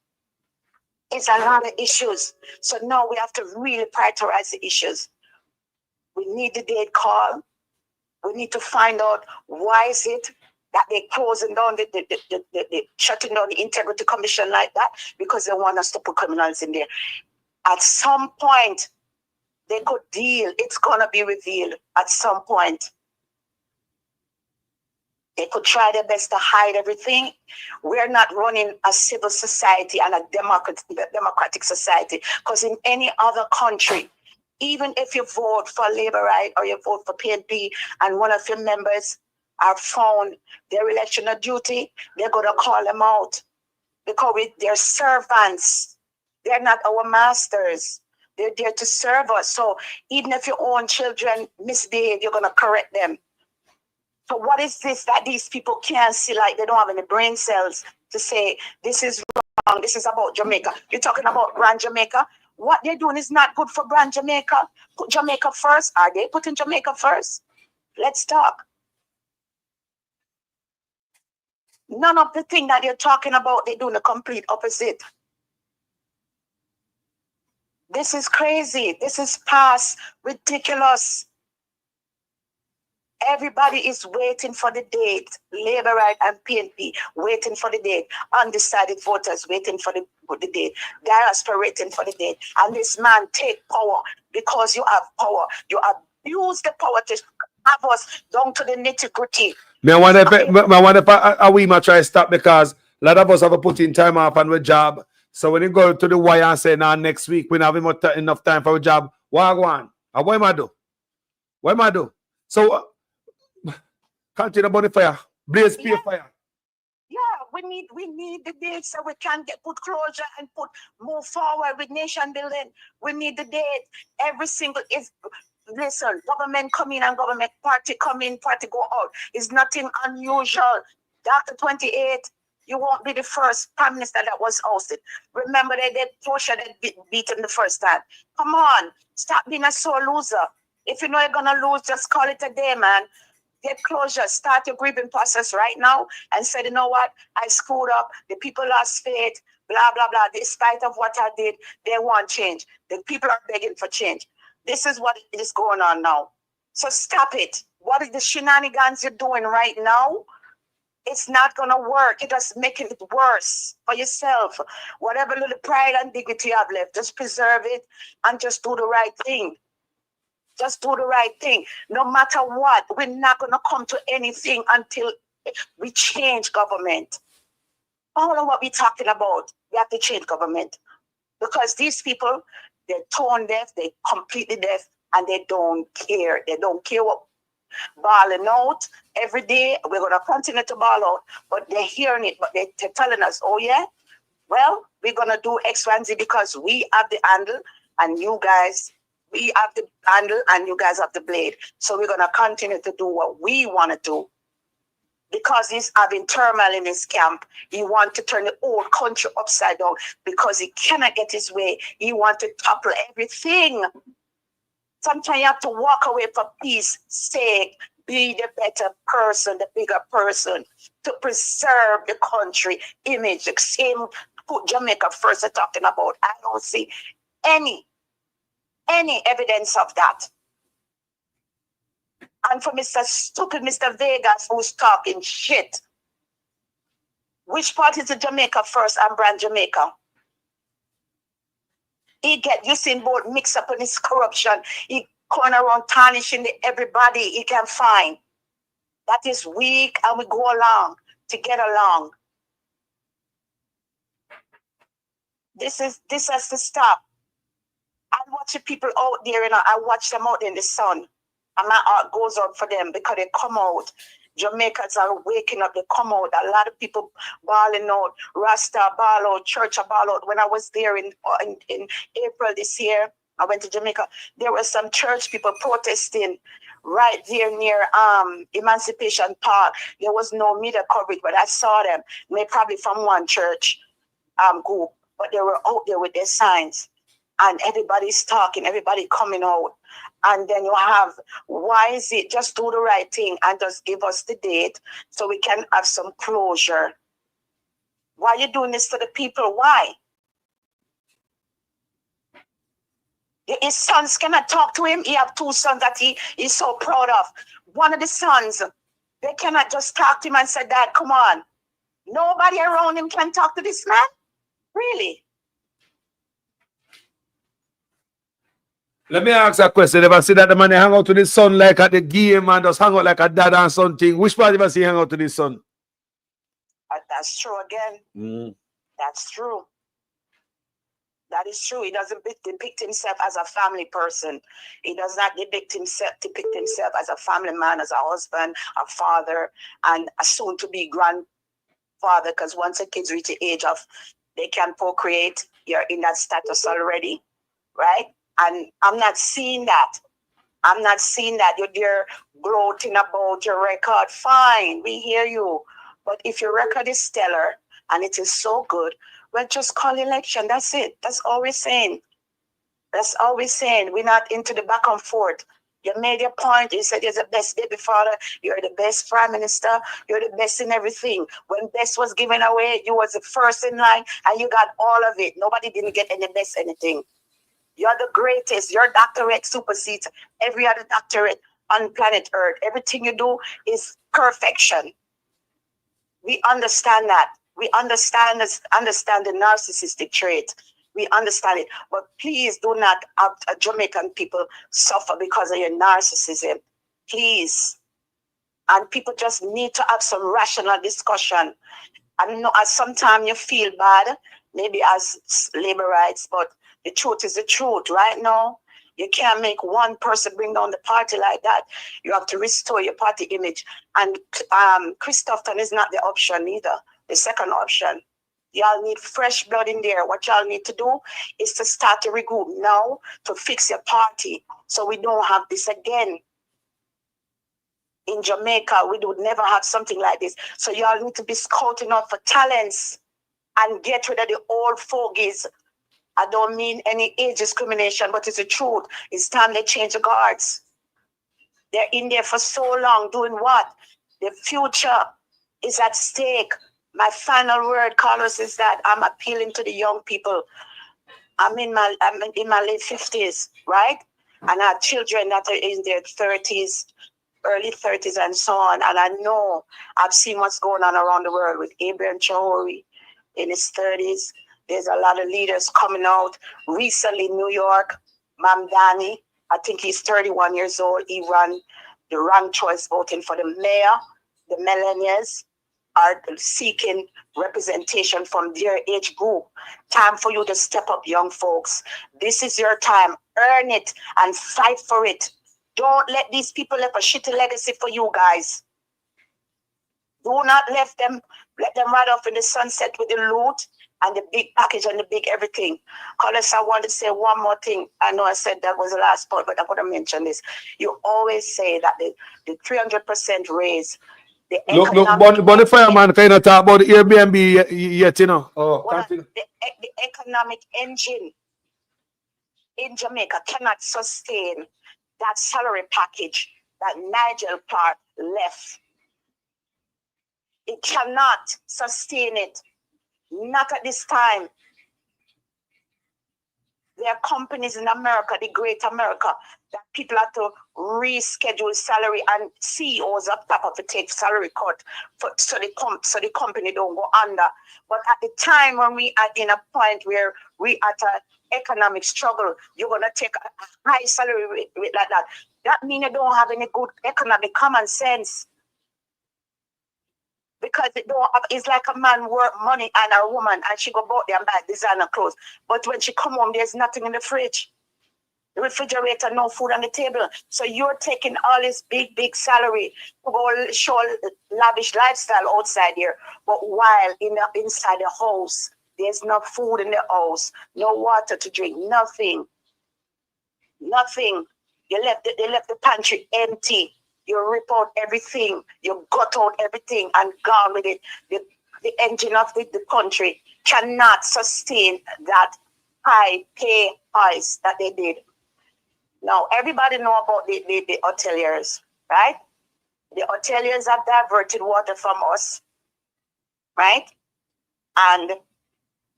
It's a lot of issues. So now we have to really prioritize the issues. We need the date call. We need to find out why is it that they're closing down, the shutting down the Integrity Commission like that, because they want us to put criminals in there. At some point, they could deal. It's going to be revealed at some point. They could try their best to hide everything. We're not running a civil society and a democratic society, because in any other country, even if you vote for Labour Right or you vote for PNP and one of your members are found their election of duty, they're going to call them out because they're servants. They're not our masters. They're there to serve us. So even if your own children misbehave, you're going to correct them. So what is this that these people can't see, like they don't have any brain cells to say, this is wrong, this is about Jamaica. You're talking about brand Jamaica. What they're doing is not good for brand Jamaica. Put Jamaica first. Are they putting Jamaica first? Let's talk. None of the thing that you're talking about, they're doing the complete opposite. This is crazy. This is past ridiculous. Everybody is waiting for the date. Labour Right and PNP waiting for the date. Undecided voters waiting for the date. Diaspora waiting for the date. And this man take power because you have power. You abuse the power to have us down to the nitty-gritty. I wonder if we might try to stop, because a lot of us have a put in time off on our job. So when you go to the wire and say, now next week we don't have enough time for a job, what I want? What am I do? What am I do? So continue the fire. Blaze pay fire. Yeah, we need the date so we can put closure and move forward with nation building. We need the date. Every single listen, government come in and government party come in, party go out. It's nothing unusual. After 28, you won't be the first prime minister that was ousted. Remember they did Portia that beat him the first time. Come on, stop being a sore loser. If you know you're gonna lose, just call it a day, man. Get closure. Start your grieving process right now and say, you know what? I screwed up. The people lost faith. Blah, blah, blah. Despite of what I did, they want change. The people are begging for change. This is what is going on now. So stop it. What is the shenanigans you're doing right now? It's not going to work. You're just making it worse for yourself. Whatever little pride and dignity you have left, just preserve it and just do the right thing. Just do the right thing. No matter what, we're not going to come to anything until we change government. All of what we're talking about, we have to change government. Because these people, they're tone deaf, they're completely deaf, and they don't care. They don't care what bawling out every day. We're going to continue to bawl out, but they're hearing it, but they're telling us, oh yeah, well, we're going to do X, Y, and Z because we have the handle, and you guys, we have the handle and you guys have the blade. So we're going to continue to do what we want to do. Because he's having turmoil in his camp. He wants to turn the whole country upside down because he cannot get his way. He wants to topple everything. Sometimes you have to walk away for peace sake. Be the better person, the bigger person, to preserve the country image. The same, put Jamaica first, they're talking about. I don't see any evidence of that. And for Mr. Stupid Mr. Vegas, who's talking shit, which part is the Jamaica first and brand Jamaica? He get Usain Bolt mixed up in his corruption. He going around tarnishing everybody he can find. That is weak, and we go along to get along. This has to stop. I watch the people out there, I watch them out in the sun. And my heart goes out for them because they come out Jamaicans are waking up. They come out. A lot of people balling out. Rasta ball out. Church ball out. When I was there in April this year, I went to Jamaica. There were some church people protesting right there near Emancipation Park. There was no media coverage, but I saw them. They probably from one church group, but they were out there with their signs. And everybody's talking, everybody coming out. And then you have, why is it just do the right thing and just give us the date so we can have some closure? Why are you doing this to the people? Why? His sons cannot talk to him. He have two sons that he is so proud of. One of the sons, they cannot just talk to him and say, Dad, come on. Nobody around him can talk to this man? Really? Let me ask a question. If I see that the man hang out to his son like at the game and just hang out like a dad and son thing, which part if I see hang out to his son? That's true again. That's true. That is true. He doesn't depict himself as a family person. He does not depict himself as a family man, as a husband, a father, and a soon-to-be grandfather. Because once the kids reach the age of they can procreate, you're in that status already, right? And I'm not seeing that. I'm not seeing that. You're there gloating about your record. Fine, we hear you. But if your record is stellar and it is so good, well, just call election. That's it. That's all we're saying. That's all we're saying. We're not into the back and forth. You made your point. You said you're the best baby father. You're the best prime minister. You're the best in everything. When best was given away, you was the first in line and you got all of it. Nobody didn't get any best anything. You're the greatest. Your doctorate supersedes every other doctorate on planet Earth. Everything you do is perfection. We understand that. We understand the narcissistic trait. We understand it. But please do not have Jamaican people suffer because of your narcissism. Please. And people just need to have some rational discussion. I know sometimes you feel bad, maybe as labor rights, but the truth is the truth. Right now, you can't make one person bring down the party like that. You have to restore your party image. And Christopherton is not the option either, the second option. Y'all need fresh blood in there. What y'all need to do is to start to regroup now to fix your party so we don't have this again. In Jamaica, we would never have something like this. So y'all need to be scouting out for talents and get rid of the old fogies. I don't mean any age discrimination, but it's the truth. It's time they change the guards. They're in there for so long doing what? The future is at stake. My final word, Carlos, is that I'm appealing to the young people. I'm in my late 50s, right? And I have children that are in their 30s, early 30s and so on. And I know I've seen what's going on around the world with Abraham Traore in his 30s. There's a lot of leaders coming out. Recently, New York, Mamdani, I think he's 31 years old. He ran the ranked choice voting for the mayor. The millennials are seeking representation from their age group. Time for you to step up, young folks. This is your time. Earn it and fight for it. Don't let these people leave a shitty legacy for you guys. Do not let them ride off in the sunset with the loot and the big package and the big everything. Carlos, I want to say one more thing. I know I said that was the last point, but I'm going to mention this. You always say that the 300% raise, the look, Bonnie Fireman kind of talk about the Airbnb yet, you know. The economic engine in Jamaica cannot sustain that salary package that Nigel Clark left. It cannot sustain it. Not at this time. There are companies in America, the great America, that people have to reschedule salary and CEOs up top have to take salary cut so the company don't go under. But at the time when we are in a point where we are at an economic struggle, you're going to take a high salary rate like that. That means you don't have any good economic common sense. Because it's like a man work money and a woman and she go out there and buy designer clothes. But when she come home, there's nothing in the fridge. The refrigerator, no food on the table. So you're taking all this big salary to go show lavish lifestyle outside here. But while inside the house, there's no food in the house, no water to drink, nothing. Nothing. They left the pantry empty. You rip out everything. You gut out everything and gone with it. The engine of the country cannot sustain that high pay price that they did. Now, everybody know about the hoteliers, right? The hoteliers have diverted water from us, right? And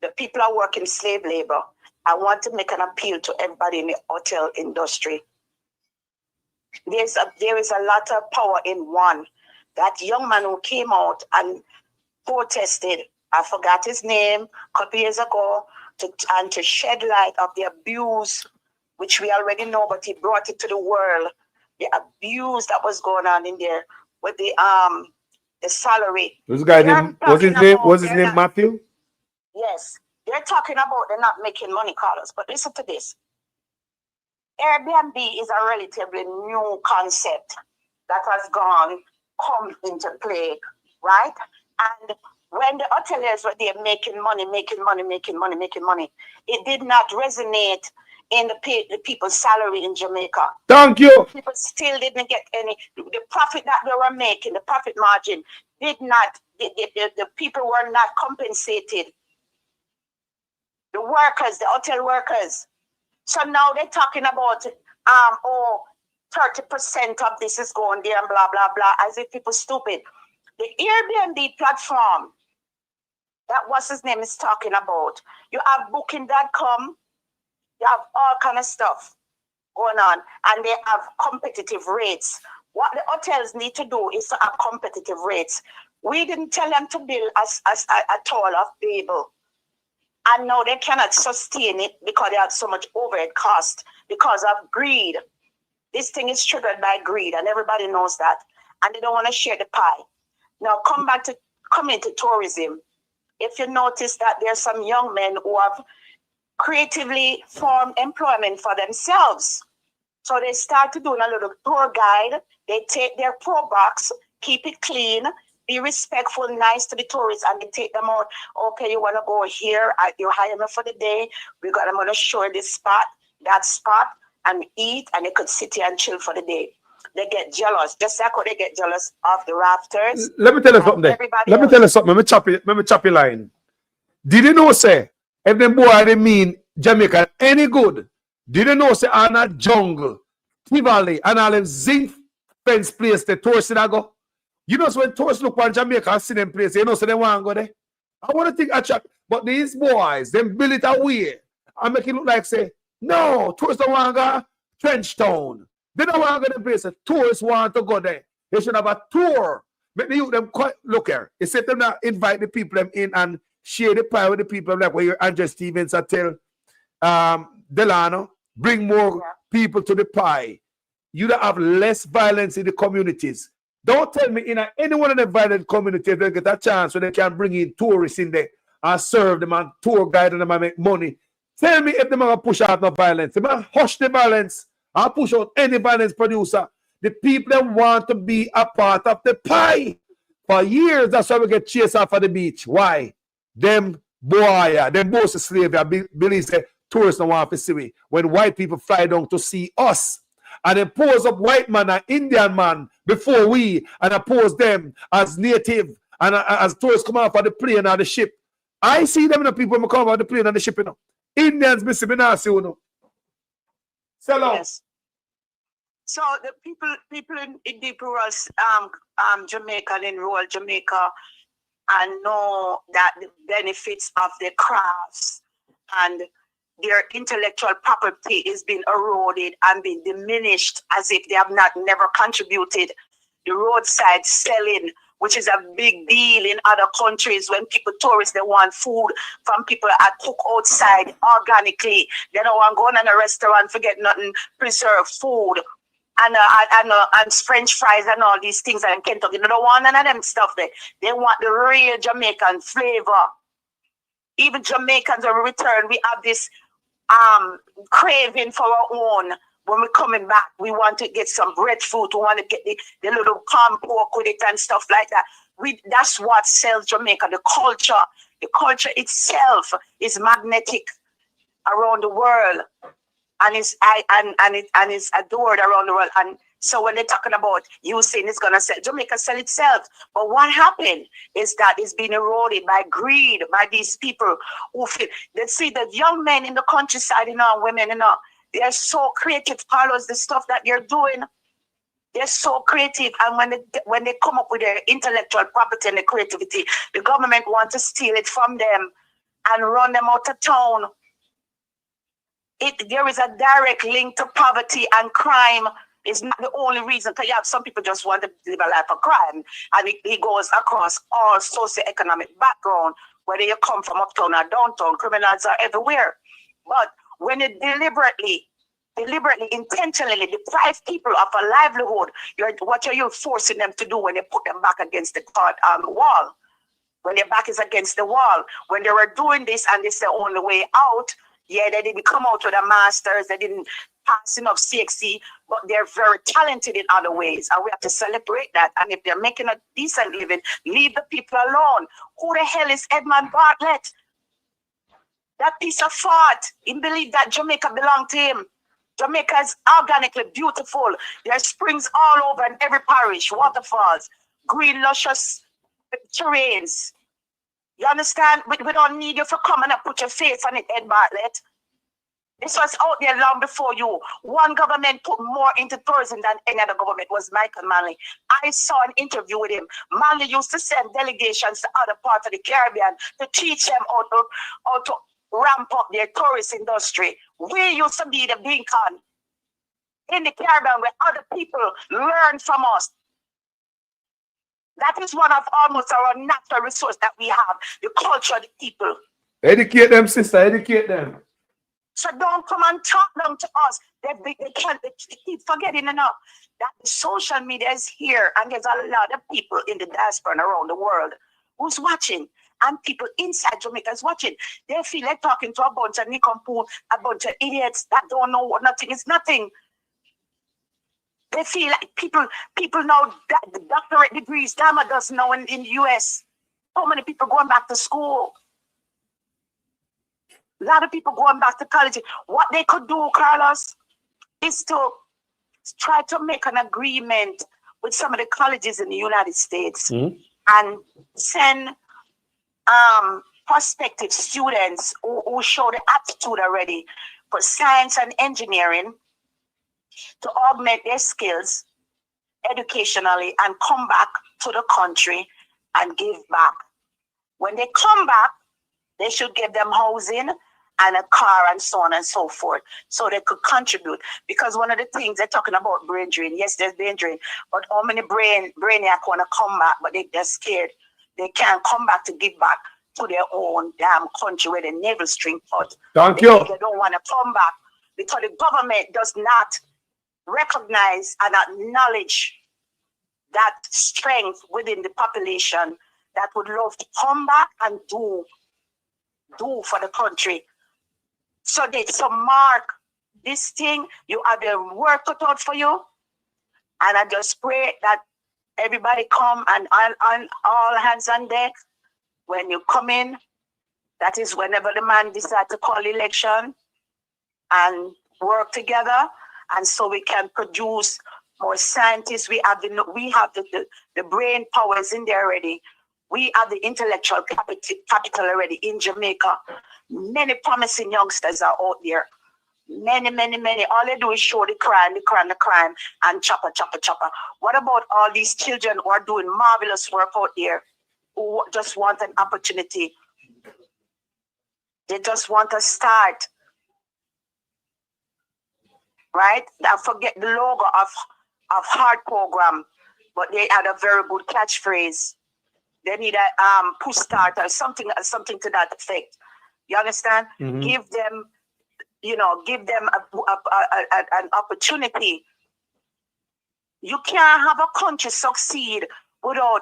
the people are working slave labor. I want to make an appeal to everybody in the hotel industry. There is a lot of power in one. That young man who came out and protested, I forgot his name, a couple years ago, to shed light of the abuse, which we already know, but he brought it to the world. The abuse that was going on in there with the salary. This guy named, was his name Matthew? Yes. They're talking about they're not making money, Carlos. But listen to this. Airbnb is a relatively new concept that has come into play, right? And when the hoteliers were there making money, it did not resonate in the people's salary in Jamaica. Thank you. People still didn't get any. The profit that they were making, the profit margin, did not. The people were not compensated. The workers, the hotel workers. So now they're talking about 30% of this is going there and blah blah blah, as if people stupid. The Airbnb platform that what's his name is talking about. You have booking.com, you have all kind of stuff going on, and they have competitive rates. What the hotels need to do is to have competitive rates. We didn't tell them to build a tower of Babel. And now they cannot sustain it because they have so much overhead cost because of greed. This thing is triggered by greed, and everybody knows that. And they don't want to share the pie. Now come into tourism. If you notice that there's some young men who have creatively formed employment for themselves. So they start to do a little tour guide. They take their pro box, keep it clean, be respectful, nice to the tourists, and they take them out. Okay, you want to go here? You hire me for the day. I'm going to show you this spot, that spot, and eat, and they could sit here and chill for the day. They get jealous, just like how they get jealous of the rafters. Let me tell you something there. Let me tell you something. Let me chop your line. Did you know, say, if them boy they mean Jamaica any good, did you know, say, on a jungle, Tivoli, and all them zinc fence place, the tourists in go? You know, so when tourists look on Jamaica and see them place, you know, so they want to go there. I want to think attract, but these boys, them build it away and make it look like, say, no, tourists don't want to go Trench Town. They don't want to go to the place. Tourists want to go there. They should have a tour. Make the youth them quite look here. It's them not invite the people them in and share the pie with the people like where Andrew Stevens I tell Delano, bring more people to the pie. You don't have less violence in the communities. Don't tell me in any one of the violent communities they get a chance where they can bring in tourists in there and serve them and tour guide them and make money. Tell me if they're going to push out no violence. They're going to hush the violence and push out any violence producer. The people that want to be a part of the pie. For years, that's why we get chased off of the beach. Why? Them boy, them both slaves, believe say tourists don't want to see we. When white people fly down to see us. And then pose up white man and Indian man before we and oppose them as native and as tourists come off of the plane or the ship. I see them, the people who come off the plane and the ship, you know. Indians missing me now, see you know. Sellout. Yes. So the people in deep rural Jamaica and in rural Jamaica and know that the benefits of the crafts and their intellectual property is being eroded and being diminished as if they have never contributed. The roadside selling, which is a big deal in other countries when tourists, they want food from people that cook outside organically. They don't want to go in a restaurant, forget nothing, preserved food and French fries and all these things in Kentucky. They don't want none of them stuff there. They want the real Jamaican flavor. Even Jamaicans, when we return, we have this craving for our own. When we're coming back, we want to get some breadfruit. We want to get the little palm pork with it and stuff like that. That's what sells Jamaica. The culture itself is magnetic around the world, and it's adored around the world. And so when they're talking about you saying it's gonna sell, Jamaica sell itself. But what happened is that it's been eroded by greed, by these people who feel. Let's see the young men in the countryside, women, they're so creative, Carlos, the stuff that they're doing. They're so creative, and when they come up with their intellectual property and the creativity, the government wants to steal it from them and run them out of town. There is a direct link to poverty and crime. It's not the only reason, because you have some people just want to live a life of crime, and it goes across all socioeconomic background, whether you come from uptown or downtown. Criminals are everywhere. But when you deliberately, intentionally deprive people of a livelihood, what are you forcing them to do when you put them back against the wall? When their back is against the wall. When they were doing this and it's the only way out, they didn't come out with a master's, they didn't pass enough CXC, but they're very talented in other ways, and we have to celebrate that. And if they're making a decent living, leave the people alone. Who the hell is Edmund Bartlett? That piece of fart. He believed that Jamaica belonged to him. Jamaica is organically beautiful. There are springs all over in every parish, waterfalls, green, luscious terrains. You understand? We don't need you to come and put your face on it, Ed Bartlett. This was out there long before you. One government put more into tourism than any other government, was Michael Manley. I saw an interview with him. Manley used to send delegations to other parts of the Caribbean to teach them how to ramp up their tourist industry. We used to be the beacon in the Caribbean where other people learn from us. That is one of almost our natural resource that we have, the culture of the people. Educate them, sister, educate them. So don't come and talk them to us. They keep forgetting enough that the social media is here, and there's a lot of people in the diaspora and around the world who's watching, and people inside Jamaica is watching. They feel like talking to a bunch of nincompoop, a bunch of idiots that don't know what nothing is nothing. They feel like people know that the doctorate degrees Dama doesn't know in the US. How many people going back to school? A lot of people going back to college. What they could do, Carlos, is to try to make an agreement with some of the colleges in the United States and send prospective students who show the aptitude already for science and engineering to augment their skills educationally and come back to the country and give back. When they come back, they should give them housing and a car and so on and so forth, so they could contribute. Because one of the things they're talking about brain drain, yes, there's brain drain, but how many brainiac want to come back, but they're scared. They can't come back to give back to their own damn country where the navel string cut. Thank you. They don't want to come back because the government does not recognize and acknowledge that strength within the population that would love to come back and do for the country. So mark this thing. You have your work cut out for you, and I just pray that everybody come and all hands on deck. When you come in, that is whenever the man decides to call election, and work together, and so we can produce more scientists. We have the brain powers in there already. We have the intellectual capital already in Jamaica. Many promising youngsters are out there. Many. All they do is show the crime, and chopper. What about all these children who are doing marvelous work out there, who just want an opportunity? They just want to start. Right? I forget the logo of Heart Program, but they had a very good catchphrase. They need a push start or something to that effect. You understand? Mm-hmm. Give them an opportunity. You can't have a country succeed without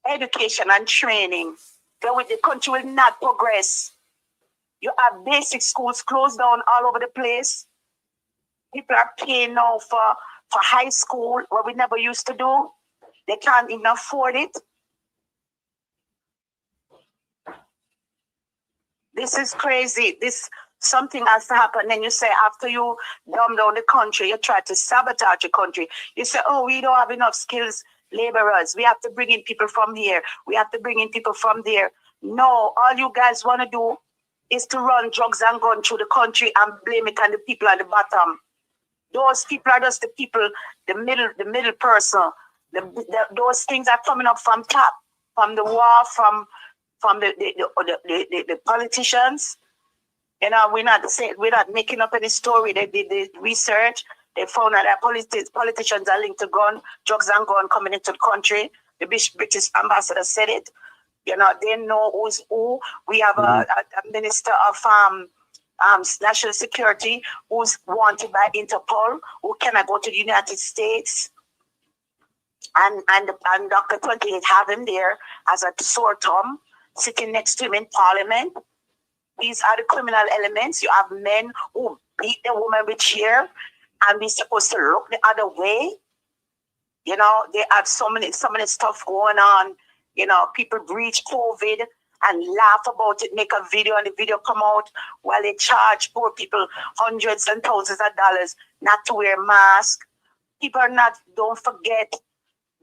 education and training. The country will not progress. You have basic schools closed down all over the place. People are paying now for high school, what we never used to do. They can't even afford it. This is crazy. Something has to happen. Then you say, after you dumb down the country, you try to sabotage your country. You say, oh, we don't have enough skills laborers. We have to bring in people from here. We have to bring in people from there. No, all you guys want to do is to run drugs and guns through the country and blame it on the people at the bottom. Those people are just the people, the middle person. Those things are coming up from top, from the war, from the politicians. You know, we're not making up any story. They did the research. They found out that politicians are linked to drugs and gun coming into the country. The British ambassador said it. You know, they know who's who. We have a minister of national security who's wanted by Interpol, who cannot go to the United States. And Dr. 28 have him there as a sore thumb, sitting next to him in Parliament. These are the criminal elements. You have men who beat the woman with chair, and we're supposed to look the other way. You know, they have so many stuff going on. You know, people breach COVID and laugh about it, make a video, and the video come out while they charge poor people hundreds and thousands of dollars not to wear masks. People are not, don't forget,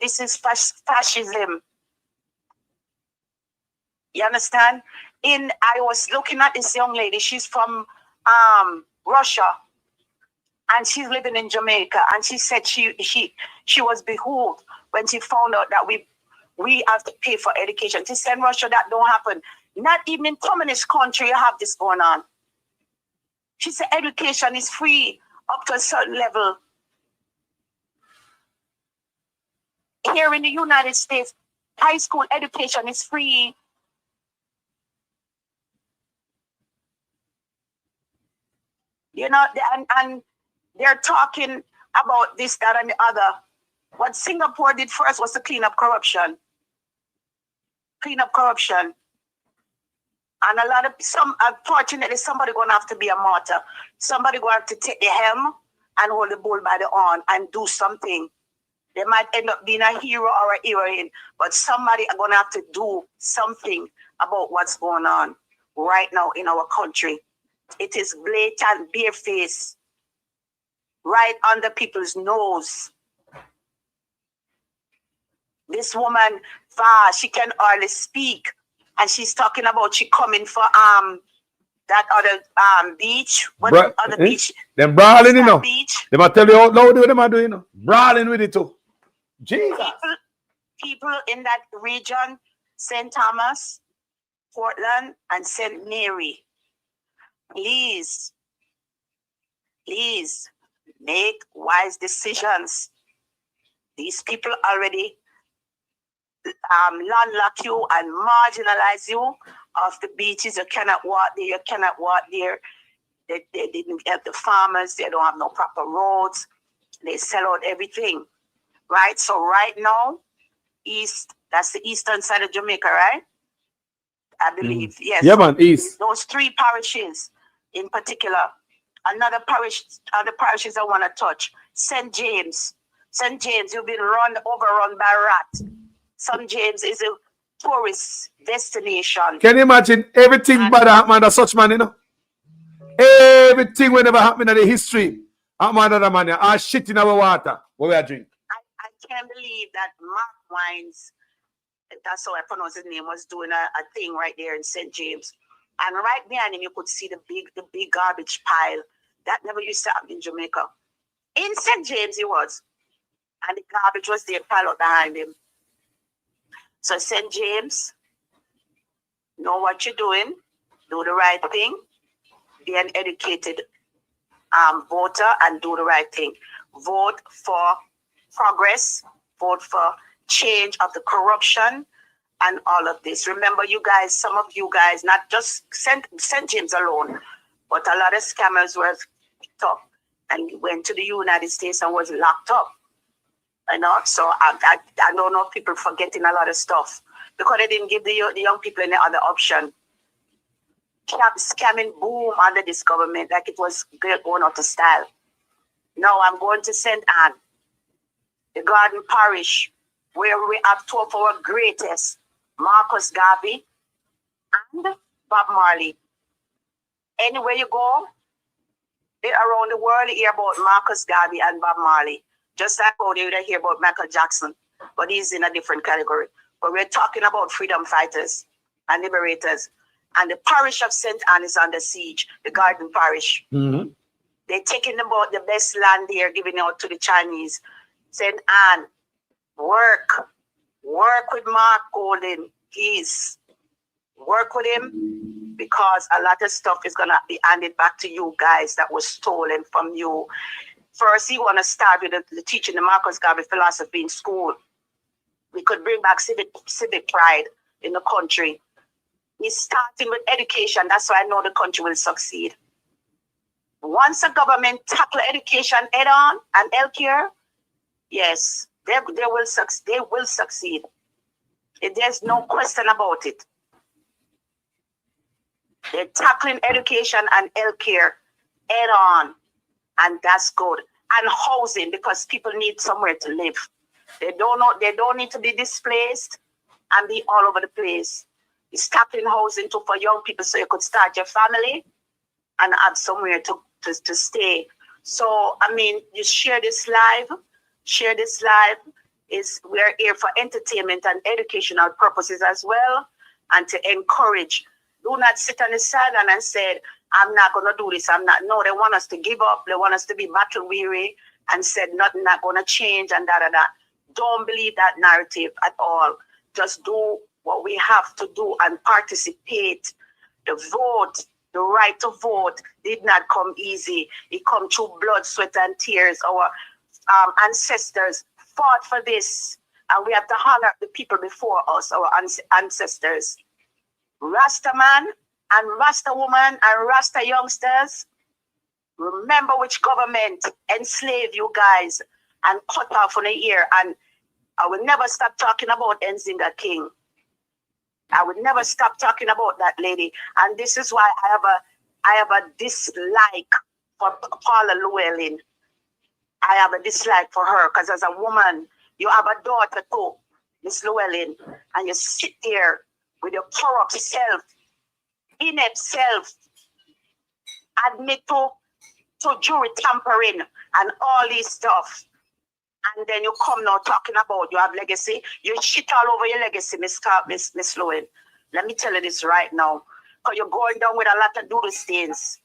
this is fascism. You understand? I was looking at this young lady. She's from Russia, and she's living in Jamaica. And she said she was behooved when she found out that we have to pay for education. She said in Russia that don't happen. Not even in communist country you have this going on. She said education is free up to a certain level. Here in the United States, high school education is free. You know, and they're talking about this, that, and the other. What Singapore did first was to clean up corruption. Clean up corruption. And unfortunately, somebody going to have to be a martyr. Somebody going to have to take the helm and hold the bull by the horn and do something. They might end up being a hero or a heroine, but somebody are going to have to do something about what's going on right now in our country. It is blatant, barefaced, right under people's nose. This woman, she can hardly speak, and she's talking about she coming for that other beach. Other beach? Them brawling, you know. They might tell you how loud what them are doing, you know. Brawling with it too. Jesus. People in that region, St. Thomas, Portland, and St. Mary, please make wise decisions. These people already landlock you and marginalize you off the beaches. You cannot walk there. You cannot walk there. They didn't get the farmers. They don't have no proper roads. They sell out everything, right? So right now, that's the eastern side of Jamaica, right? I believe, yes. Yeah, man, east. Those three parishes in particular. Other parishes I want to touch. St. James. St. James, you've been overrun by rats. St. James is a tourist destination. Can you imagine everything bad happened to such man, you know? Everything whenever happened in the history, happened to that man, all shit in our water, what we are drinking. I can't believe that Mark Wines, that's how I pronounce his name, was doing a thing right there in St. James. And right behind him, you could see the big garbage pile. That never used to happen in Jamaica. In St. James, he was. And the garbage was there piled up behind him. So St. James, know what you're doing, do the right thing, be an educated voter and do the right thing. Vote for progress, vote for change of the corruption and all of this. Remember, you guys, some of you guys, not just St. James alone, but a lot of scammers were picked up and went to the United States and was locked up. You know, so I don't know if people forgetting a lot of stuff because they didn't give the young people any other option. scamming boom under this government like it was going out of style. Now I'm going to St. Anne, the Garden Parish, where we have two of our greatest, Marcus Garvey and Bob Marley. Anywhere you go, around the world, you hear about Marcus Garvey and Bob Marley. Just like how you hear about Michael Jackson, but he's in a different category. But we're talking about freedom fighters and liberators. And the parish of St. Anne is under siege, the Garden Parish. Mm-hmm. They're taking about the best land here, giving it out to the Chinese. St. Anne, work with Mark Golden, please. Work with him, because a lot of stuff is going to be handed back to you guys that was stolen from you. First, you want to start with the teaching the Marcus Garvey philosophy in school. We could bring back civic pride in the country. He's starting with education. That's why I know the country will succeed. Once a government tackle education head on and healthcare, yes, they will succeed. There's no question about it. They're tackling education and healthcare head on, and that's good. And housing, because people need somewhere to live. They don't need to be displaced and be all over the place. It's tackling housing too for young people, so you could start your family and have somewhere to stay. So I mean, you share this live. We're here for entertainment and educational purposes as well, and to encourage. Do not sit on the sideline and say, I'm not going to do this. No, they want us to give up. They want us to be battle weary and said nothing not going to change and da. Don't believe that narrative at all. Just do what we have to do and participate. The vote, the right to vote did not come easy. It come through blood, sweat, and tears. Our ancestors fought for this, and we have to honor the people before us, our ancestors. Rasta man and Rasta woman and Rasta youngsters, remember which government enslaved you guys and cut off on the ear. And I will never stop talking about Nzinga King. I would never stop talking about that lady. And this is why I have a dislike for Paula Llewellyn. I have a dislike for her, because as a woman, you have a daughter too, Miss Llewellyn, and you sit there with your corrupt self, inept self, admit to jury tampering and all this stuff. And then you come now talking about you have legacy. You shit all over your legacy, Miss Llewellyn. Let me tell you this right now, because you're going down with a lot of doodle stains.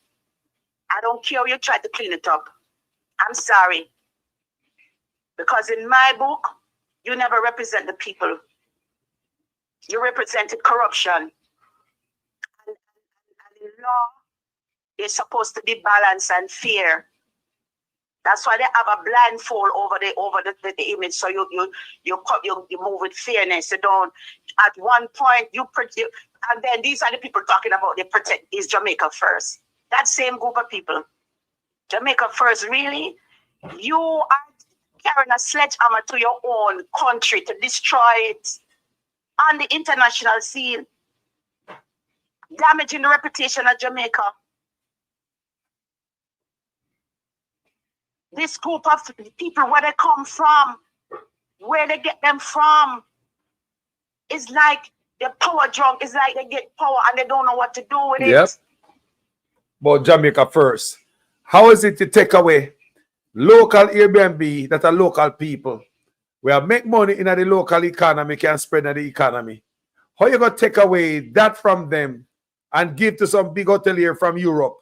I don't care if you try to clean it up. I'm sorry. Because in my book, you never represent the people. You represented corruption. And in law, it's supposed to be balance and fair. That's why they have a blindfold over the image, so you move with fairness. You don't. At one point, and then these are the people talking about they protect is Jamaica first. That same group of people, Jamaica first. Really, you are carrying a sledgehammer to your own country to destroy it on the international scene, damaging the reputation of Jamaica. This group of people, where they come from, where they get them from, is like they're power drunk. It's like they get power and they don't know what to do with it. But Jamaica first. How is it to take away local Airbnb that are local people? We have make money in the local economy, can spread in the economy. How you going to take away that from them and give to some big hotelier from Europe?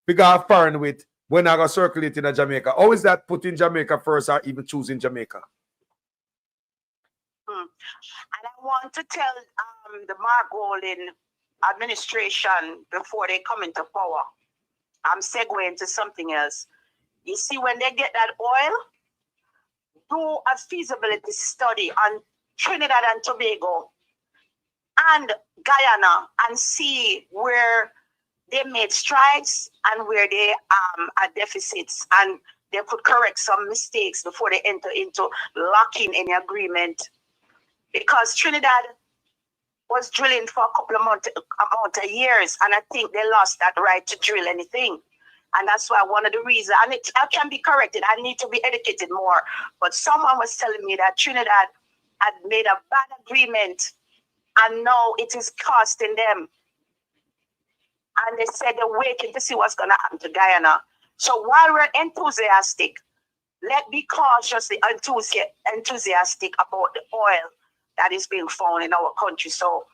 Big have foreign with when I go circulate in Jamaica. How is that putting Jamaica first or even choosing Jamaica? And I want to tell the Mark Golden administration before they come into power. I'm segueing to something else. You see, when they get that oil, do a feasibility study on Trinidad and Tobago and Guyana and see where they made strides and where they are deficits, and they could correct some mistakes before they enter into locking any agreement. Because Trinidad was drilling for a couple of amount of years, and I think they lost that right to drill anything. And that's why one of the reasons, and I can be corrected, I need to be educated more, but someone was telling me that Trinidad had made a bad agreement, and now it is costing them. And they said they're waiting to see what's going to happen to Guyana. So while we're enthusiastic, let's be cautiously enthusiastic about the oil that is being found in our country. So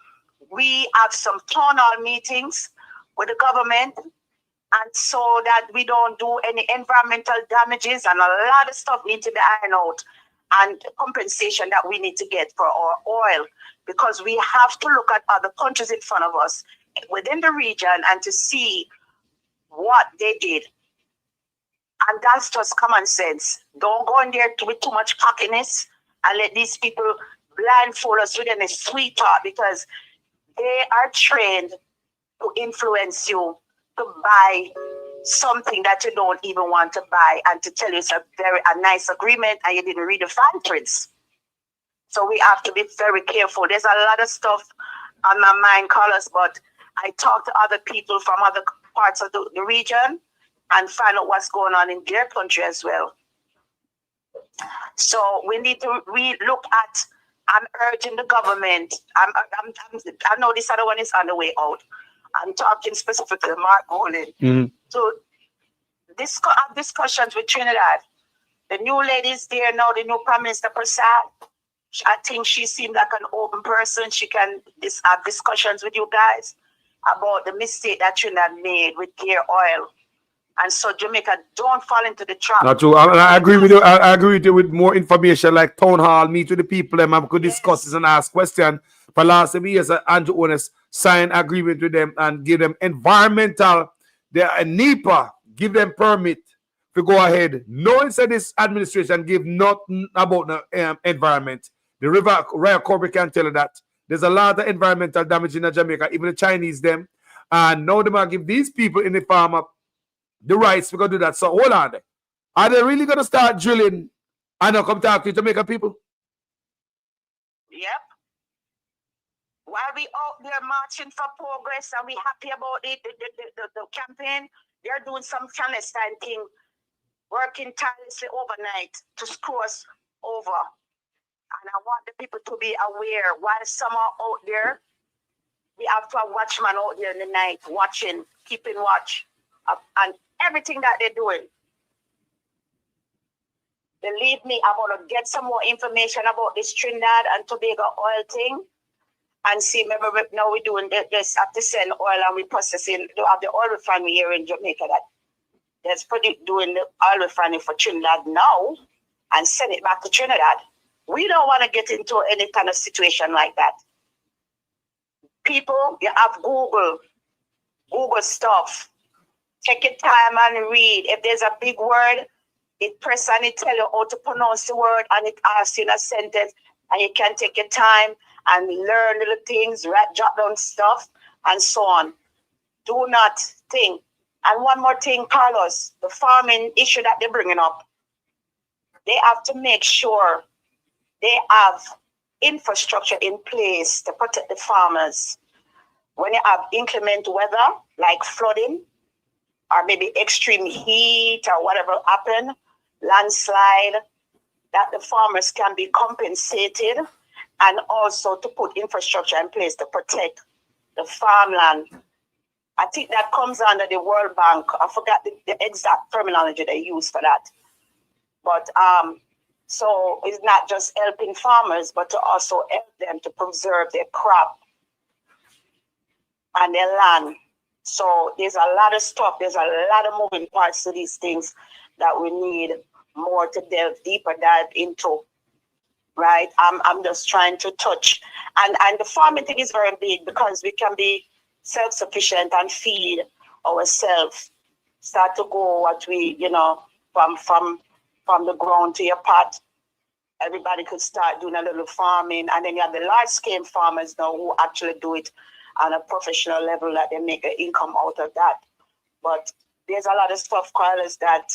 we have some town hall meetings with the government, and so that we don't do any environmental damages, and a lot of stuff needs to be ironed out, and compensation that we need to get for our oil, because we have to look at other countries in front of us within the region and to see what they did. And that's just common sense. Don't go in there with too much cockiness and let these people blindfold us with any sweet talk, because they are trained to influence you to buy something that you don't even want to buy, and to tell you it's a nice agreement and you didn't read the fine prints. So we have to be very careful. There's a lot of stuff on my mind, Carlos, but I talk to other people from other parts of the region and find out what's going on in their country as well. So we need to look at, I'm urging the government, I know this other one is on the way out. I'm talking specifically to Mark Olin, to have discussions with Trinidad. The new ladies there now, the new Prime Minister Prasad, I think she seemed like an open person. She can have discussions with you guys about the mistake that Trinidad made with their oil. And so Jamaica, don't fall into the trap. Not true. I agree with you. I agree with you with more information, like town hall, meet with the people, and I could discuss this and ask questions. For last 7 years, Andrew Owners sign agreement with them and give them environmental, NEPA, give them permit to go ahead. No one said this administration give nothing about the environment. The Royal Corporate can tell you that. There's a lot of environmental damage in Jamaica, even the Chinese them. And now they might give these people in the farm up the rights to go do that. So hold on. Are they really going to start drilling and not come talk to Jamaica people? Yep. While we out there marching for progress and we happy about it, the campaign, they're doing some clandestine thing, working tirelessly overnight to screw us over. And I want the people to be aware, while some are out there, we have to have watchmen out there in the night, watching, keeping watch, and everything that they're doing. Believe me, I'm going to get some more information about this Trinidad and Tobago oil thing, and see, remember now we're doing this, have to send oil and we processing, to have the oil refinery here in Jamaica that's doing the oil refinery for Trinidad now and send it back to Trinidad. We don't want to get into any kind of situation like that. People, you have Google stuff. Take your time and read. If there's a big word, it press and it tell you how to pronounce the word, and it asks you in a sentence, and you can take your time and learn little things, jot down stuff, and so on. Do not think. And one more thing, Carlos, the farming issue that they're bringing up, they have to make sure they have infrastructure in place to protect the farmers. When you have inclement weather, like flooding, or maybe extreme heat or whatever happen, landslide, that the farmers can be compensated, and also to put infrastructure in place to protect the farmland. I think that comes under the World Bank. I forgot the exact terminology they use for that. But so it's not just helping farmers, but to also help them to preserve their crop and their land. So there's a lot of stuff, there's a lot of moving parts to these things that we need more to deeper dive into, right? I'm just trying to touch. And the farming thing is very big, because we can be self-sufficient and feed ourselves. Start to go what we, from the ground to your pot. Everybody could start doing a little farming, and then you have the large-scale farmers now who actually do it on a professional level, that they make an income out of that. But there's a lot of stuff, Carlos, that,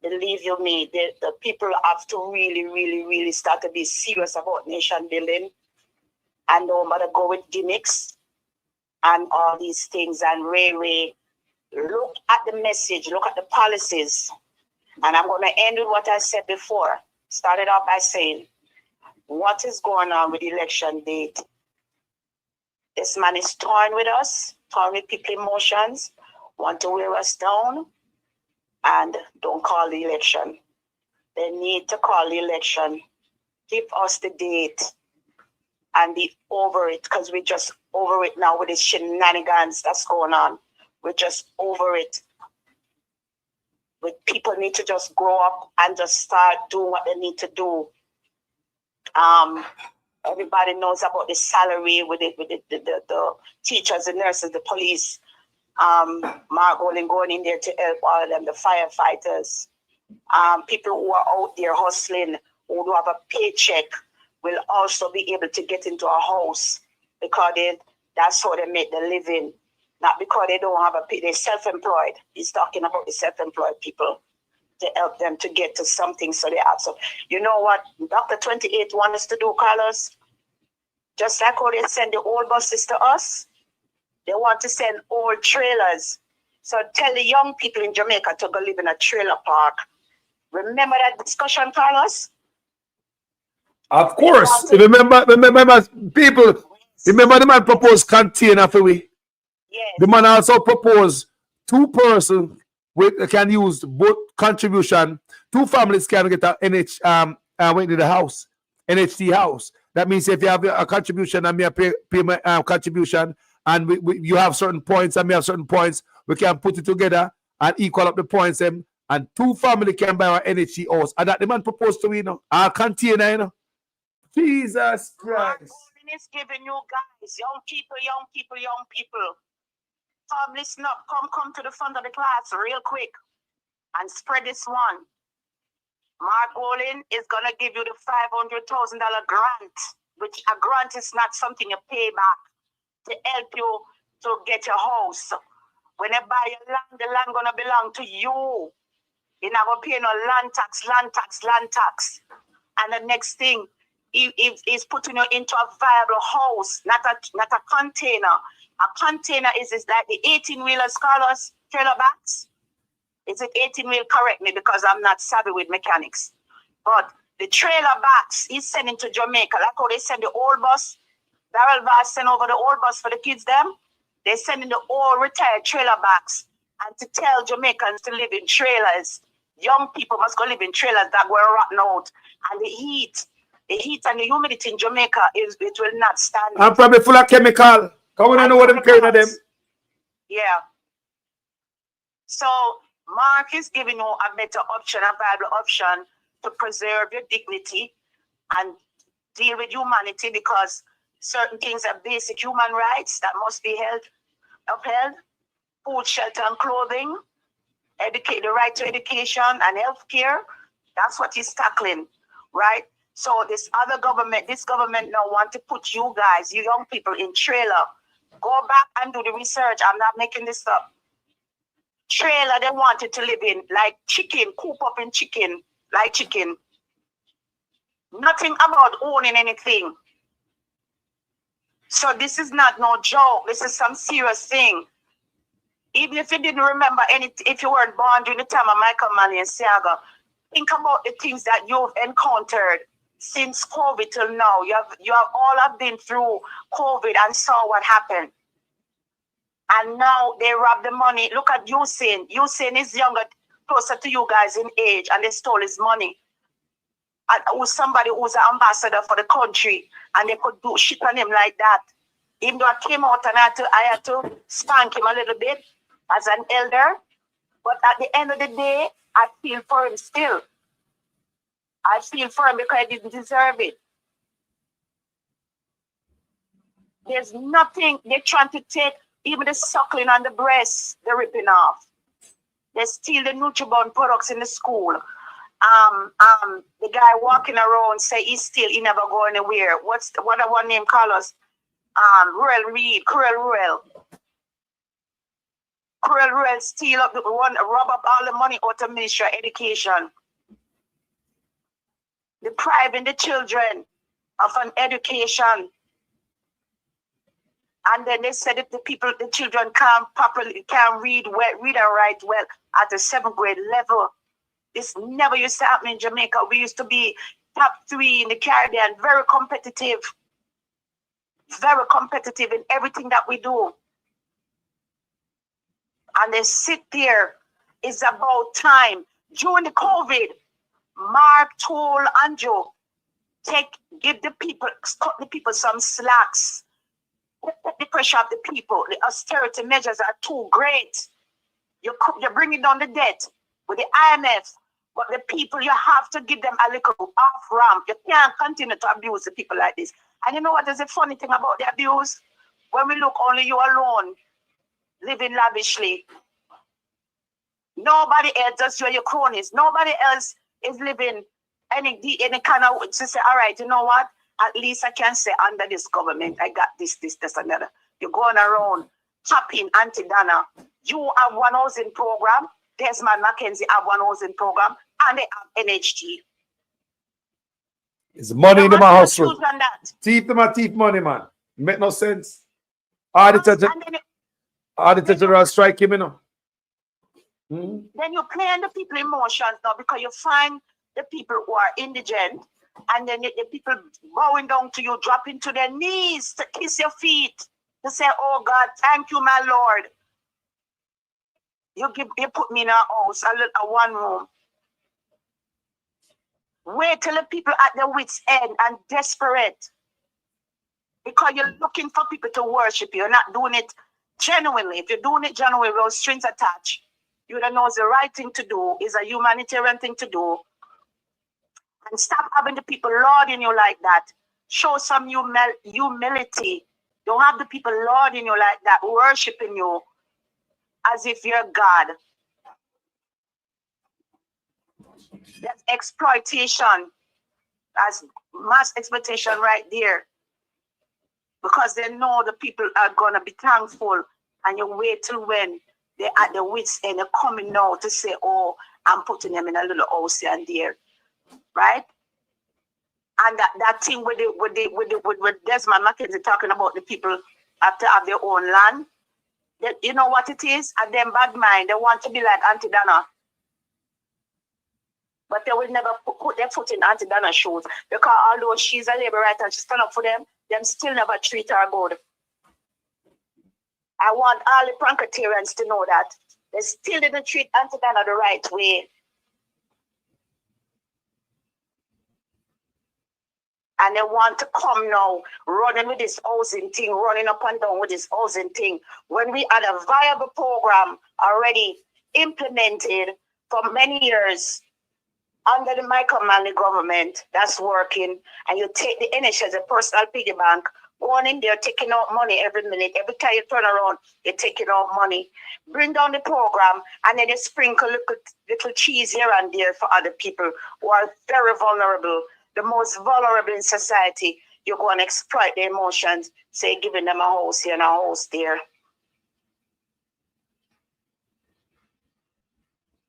believe you me, the people have to really, really, really start to be serious about nation building and don't bother go with gimmicks and all these things, and really look at the message, look at the policies. And I'm going to end with what I said before. Started off by saying, what is going on with the election date? This man is toying with us, toying with people's emotions, want to wear us down, and don't call the election. They need to call the election. Give us the date and be over it, because we're just over it now with the shenanigans that's going on. We're just over it. People need to just grow up and just start doing what they need to do. Everybody knows about the salary with the teachers, the nurses, the police. Mark Olin going in there to help all of them, the firefighters. People who are out there hustling, who do have a paycheck, will also be able to get into a house because that's how they make their living. Not because they don't have they're self-employed. He's talking about the self-employed people to help them to get to something so they have some. You know what Dr. 28 wants us to do, Carlos? Just like how they send the old buses to us, they want to send old trailers. So tell the young people in Jamaica to go live in a trailer park. Remember that discussion, Carlos? Of course. Remember people, remember the man proposed container for we? Yes. The man also proposed 2 persons can use both contribution. 2 families can get a went to the house, NHT house. That means if you have a contribution and me pay my contribution, and you have certain points and me have certain points, we can put it together and equal up the points and 2 family can buy our NHT house. And that the man proposed to me, our container, Jesus Christ. God is giving you guys, young people. Come listen up, come to the front of the class real quick and spread this one. Mark Olin is going to give you the $500,000 grant, which a grant is not something you pay back, to help you to get your house. When you buy your land, the land going to belong to you. You're not going to pay no land tax. And the next thing, he's putting you into a viable house, not a container. A container is like the 18-wheelers, Carlos, trailer backs. Is it 18-wheel? Correct me, because I'm not savvy with mechanics. But the trailer backs he's sending to Jamaica, like how they send the old bus. Darrell Vaz send over the old bus for the kids them. They're sending the old retired trailer backs, and to tell Jamaicans to live in trailers. Young people must go live in trailers that were rotten out. And the heat and the humidity in Jamaica, it will not stand. I'm probably full of chemical. Come on, I know what I'm carrying of them. Yeah. So Mark is giving you a better option, a viable option to preserve your dignity and deal with humanity, because certain things are basic human rights that must be upheld. Food, shelter, and clothing. The right to education and health care. That's what he's tackling, right? So this government now want to put you guys, you young people, in trailer. Go back and do the research. I'm not making this up. Trailer they wanted to live in, like chicken, coop up in chicken, like chicken. Nothing about owning anything. So this is not no joke. This is some serious thing. Even if you didn't remember if you weren't born during the time of Michael Manley and Siaga, think about the things that you've encountered since COVID till now. You all have been through COVID and saw what happened. And now they rob the money. Look at Usain. Usain is younger, closer to you guys in age, and they stole his money. And was somebody who's an ambassador for the country, and they could do shit on him like that. Even though I came out and I had to spank him a little bit as an elder, but at the end of the day, I feel for him still. I feel for him because I didn't deserve it. There's nothing they're trying to take, even the suckling on the breast, they're ripping off. They steal the Nutribon products in the school. The guy walking around say he never go anywhere. What one name call us? Ruel Reed, Ruel steal up rob up all the money out of Ministry of Education. Depriving the children of an education. And then they said if the children can't read and write well at the 7th grade level. This never used to happen in Jamaica. We used to be top 3 in the Caribbean, very competitive in everything that we do. And they sit there. It's about time. During the COVID, Mark told Andrew, cut the people some slacks. Put the pressure of the people. The austerity measures are too great. You're bringing down the debt with the IMF, but the people, you have to give them a little off ramp. You can't continue to abuse the people like this. And you know what is the funny thing about the abuse? When we look, only you alone living lavishly. Nobody else, just you and your cronies. Nobody else is living any kind of, to say, all right, you know what? At least I can say under this government, I got this, another. You're going around tapping anti-Dana. You have one housing program. Desmond Mackenzie have one housing program, and they have NHG. It's money in my hustle. Thief them a thief money, man. Make no sense. The general strike him, you know. Then you play on the people emotions now, because you find the people who are indigent, and then the people bowing down to you, dropping to their knees to kiss your feet, to say, oh God, thank you, my Lord. You put me in a house, a one room. Wait till the people at their wits' end and desperate, because you're looking for people to worship you. You're not doing it genuinely. If you're doing it genuinely with those strings attached, you don't know it's the right thing to do, is a humanitarian thing to do. And stop having the people lauding you like that. Show some humility. Don't have the people lauding you like that, worshiping you as if you're God. That's exploitation. That's mass exploitation right there. Because they know the people are going to be thankful, and you wait till when they're at the wits end, they're coming now to say, oh, I'm putting them in a little house here and there. Right? And that thing with Desmond Mackenzie talking about the people have to have their own land. You know what it is? And them bad mind, they want to be like Auntie Dana. But they will never put their foot in Auntie Dana's shoes, because although she's a labor writer and she stand up for them still never treat her good. I want all the Prankatarians to know that. They still didn't treat Auntie Dana the right way. And they want to come now running with this housing thing, running up and down with this housing thing, when we had a viable program already implemented for many years under the Michael Manley government that's working, and you take the NHS as a personal piggy bank, going in there, taking out money every minute. Every time you turn around, you're taking out money. Bring down the program, and then you sprinkle little cheese here and there for other people who are very vulnerable, the most vulnerable in society. You're going to exploit their emotions, say giving them a house here and a house there.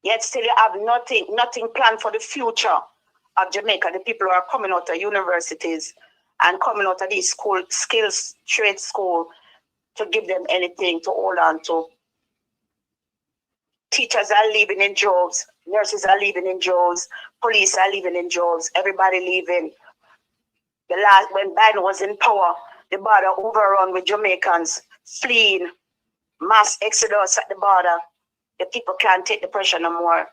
Yet still you have nothing planned for the future of Jamaica. The people who are coming out of universities and coming out of these skills trade school, to give them anything to hold on to. Teachers are leaving in droves, nurses are leaving in droves, police are leaving in droves, everybody leaving. When Biden was in power, the border overrun with Jamaicans fleeing, mass exodus at the border. The people can't take the pressure no more.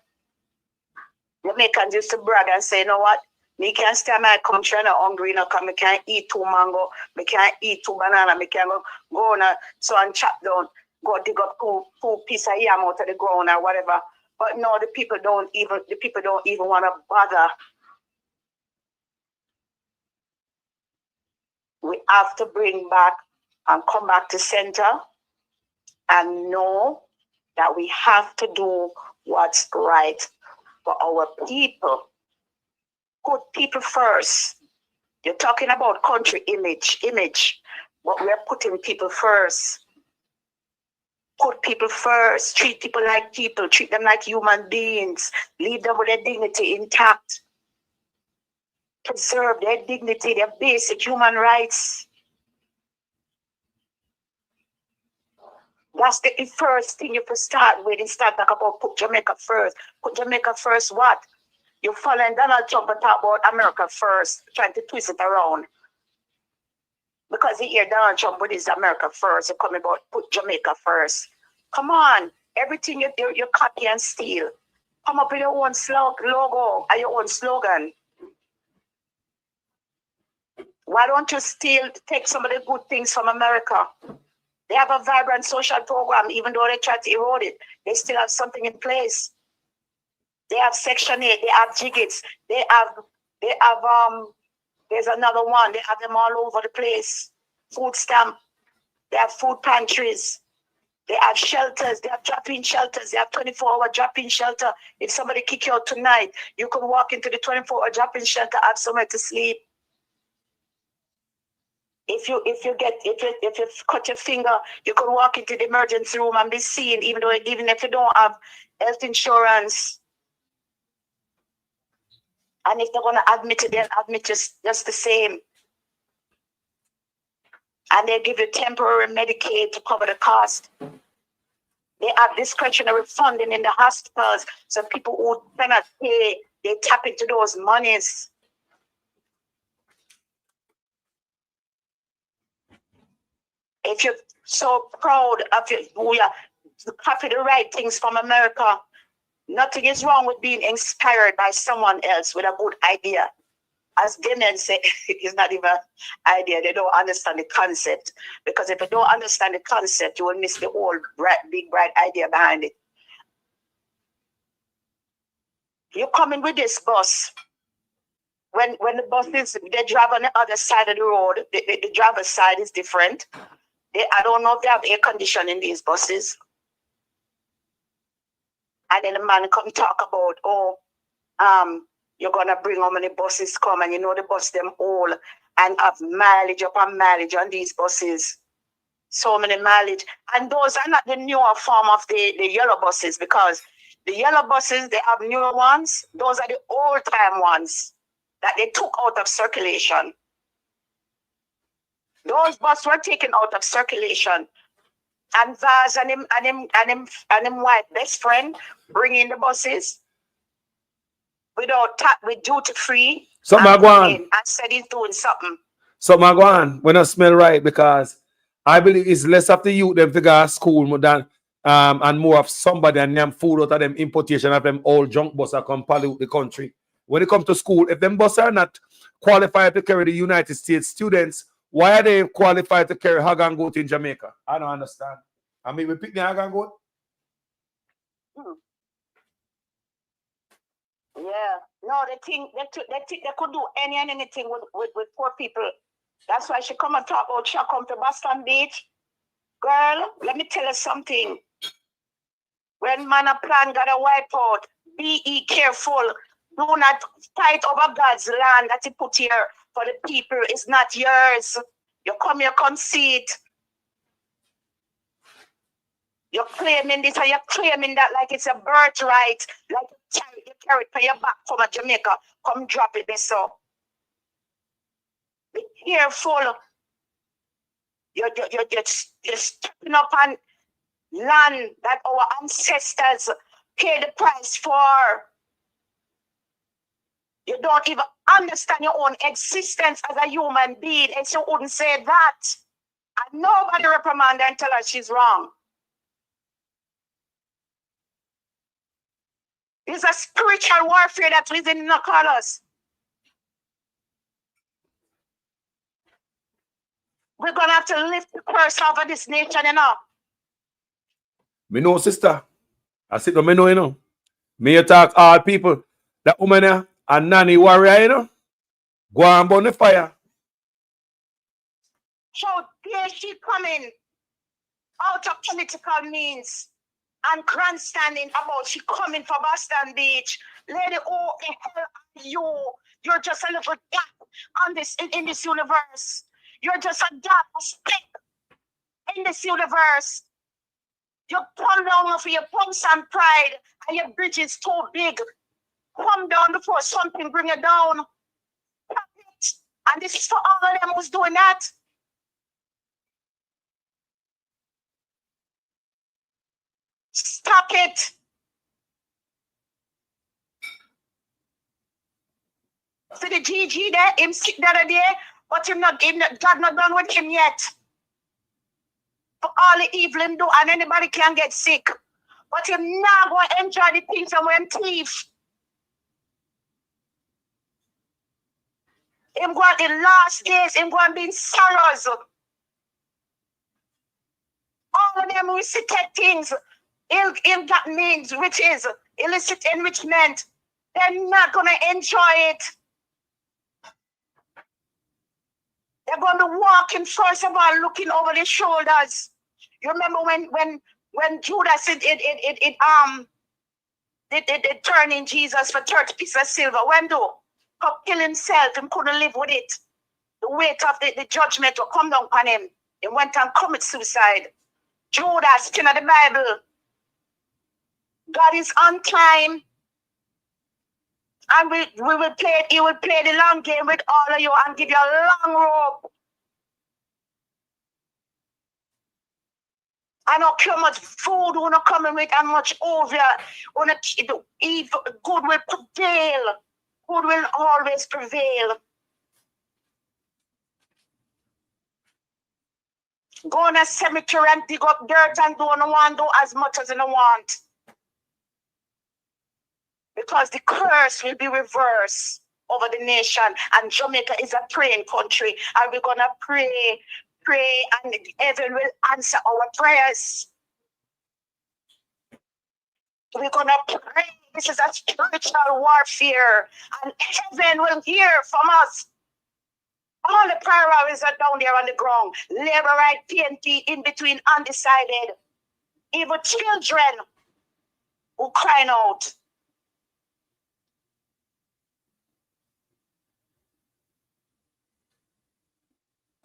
Jamaicans used to brag and say, you know what? Me can't stay in my country and I'm hungry, because I can't eat 2 mango, I can't eat 2 banana, I can't go on so and chop down, go dig up two pieces of yam out of the ground or whatever. But no, the people don't even want to bother. We have to bring back and come back to center and know that we have to do what's right for our people. Put people first. You're talking about country image, but we're putting people first. Put people first. Treat people like people. Treat them like human beings. Leave them with their dignity intact. Preserve their dignity, their basic human rights. That's the first thing you start with. And start talk about put Jamaica first. Put Jamaica first what? You're following Donald Trump and talk about America first, trying to twist it around. Because you hear Donald Trump with his America first, you come about put Jamaica first. Come on, everything you copy and steal. Come up with your own logo and your own slogan. Why don't you still take some of the good things from America? They have a vibrant social program, even though they try to erode it. They still have something in place. They have Section 8, they have Jiggits, they have there's another one, they have them all over the place. Food stamp, they have food pantries, they have shelters, they have drop-in shelters, they have 24-hour drop-in shelter. If somebody kick you out tonight, you can walk into the 24-hour drop-in shelter, have somewhere to sleep. If you cut your finger, you can walk into the emergency room and be seen, even if you don't have health insurance. And if they're gonna admit it, they'll admit just the same. And they give you temporary Medicaid to cover the cost. They have discretionary funding in the hospitals, so people who cannot pay, they tap into those monies. If you're so proud of you copy the right things from America, nothing is wrong with being inspired by someone else with a good idea. As Demian said, it's not even an idea. They don't understand the concept. Because if you don't understand the concept, you will miss the whole big, bright idea behind it. You come in with this bus. When the bus is, they drive on the other side of the road, the driver's side is different. I don't know if they have air conditioning in these buses. And then the man come talk about, you're gonna bring how many buses come, and you know the bus them all and have mileage upon mileage on these buses. So many mileage. And those are not the newer form of the yellow buses, because the yellow buses, they have newer ones. Those are the old time ones that they took out of circulation. Those buses were taken out of circulation. And Vaz and him white best friend bring in the buses with duty free. Something and go on. and said he's doing something. Something go on when I smell right, because I believe it's less of the youth them to go to school more than and more of somebody and them food out of them importation of them old junk bus that come pollute the country. When it comes to school, if them buses are not qualified to carry the United States students, why are they qualified to carry hog and goat in Jamaica? I don't understand. I mean, we pick the hog and goat. Yeah. No, they think they could do anything with poor people. That's why she come and talk about she come to Boston Beach. Girl, let me tell you something. When man a plan got a wipe out, be careful. Do not fight over God's land that he put here for the people. It's not yours. You come see it. You're claiming this and you're claiming that like it's a birthright. Like you carry it for your back from Jamaica. Come drop it this up. Be careful. You're stepping up on land that our ancestors paid the price for. You don't even understand your own existence as a human being, and she wouldn't say that. And nobody reprimand her and tell her she's wrong. It's a spiritual warfare that is in the colors. We're gonna have to lift the curse over this nation, you know. Me know, sister. I sit down, me know, you know. Me you talk all people. That woman a nanny warrior, you know. Go and burn the fire. So there she coming out of political means and grandstanding about she coming for Boston Beach. Lady, oh, the hell are you? You're just a little dot on this in this universe. You're just a dot, a speck in this universe. You come down for your pumps and pride, and your bridge is too big. Come down before something bring you down. And this is for all of them who's doing that. Stop it. See the GG there, him sick the other day, but God not done with him yet. For all the evil him do, and anybody can get sick. But him now going to enjoy the things and when thief. Him going the last days, him going to be in sorrows. All of them illicit things, ill that means riches, illicit enrichment, they're not going to enjoy it. They're going to be walking first of all, looking over their shoulders. You remember when Judas it turned in Jesus for 30 pieces of silver. When do? Come kill himself and couldn't live with it. The weight of the judgment will come down on him. He went and committed suicide. Judas, in the Bible. God is on time. And he will play the long game with all of you and give you a long rope. I don't care much food we're not coming with and much over. Evil, good will prevail. Good will always prevail. Go in a cemetery and dig up dirt and don't want to do as much as you want. Because the curse will be reversed over the nation. And Jamaica is a praying country. And we're going to pray, and heaven will answer our prayers. We're going to pray. This is a spiritual warfare. And heaven will hear from us. All the prayer warriors are down there on the ground. Laborite, PNP, in between, undecided. Even children who crying out.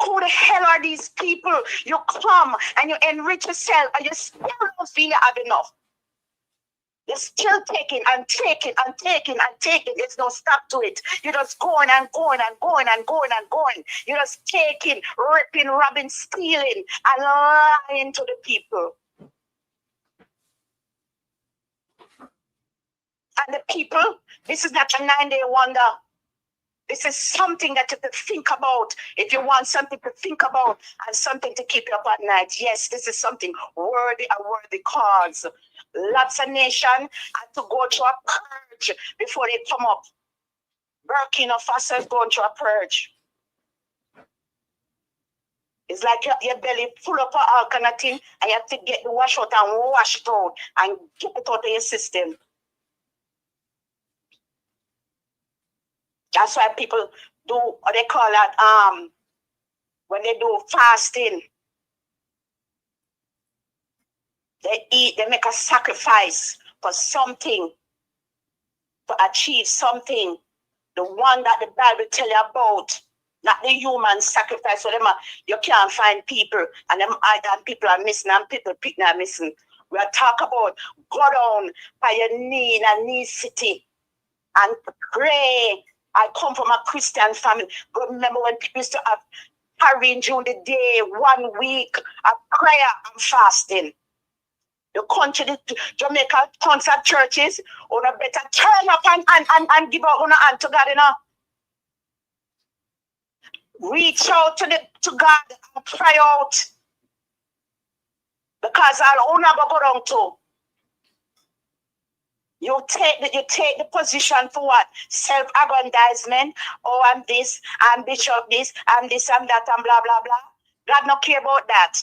Who the hell are these people? You come and you enrich yourself and you still don't feel you have enough. You're still taking and taking and taking and taking. There's no stop to it. You're just going and going and going and going and going. You're just taking, ripping, robbing, stealing, and lying to the people. And the people, this is not a 9-day wonder. This is something that you have to think about if you want something to think about and something to keep you up at night. Yes, this is something worthy, a worthy cause. Lots of nations had to go through a purge before they come up. Burkina Faso is going through a purge. It's like your belly full up of all kind of thing and you have to get the wash out and wash it out and get it out of your system. That's why people do what they call that, when they do fasting. They eat, they make a sacrifice for something, to achieve something. The one that the Bible tell you about, not the human sacrifice. So you can't find people, and people are missing, and people are missing. We are talking about go down by your knee in a knee city and pray. I come from a Christian family. But remember when people used to have carrying during the day, 1 week, a prayer and fasting. The country, the Jamaica concert churches, on a better turn up and give out on a hand to God, you know. Reach out to God and cry out. Because I'll never go down to. You take the position for what? Self-aggrandizement. Oh, I'm this, I'm bishop this, I'm this, I'm that, and blah, blah, blah. God not care about that.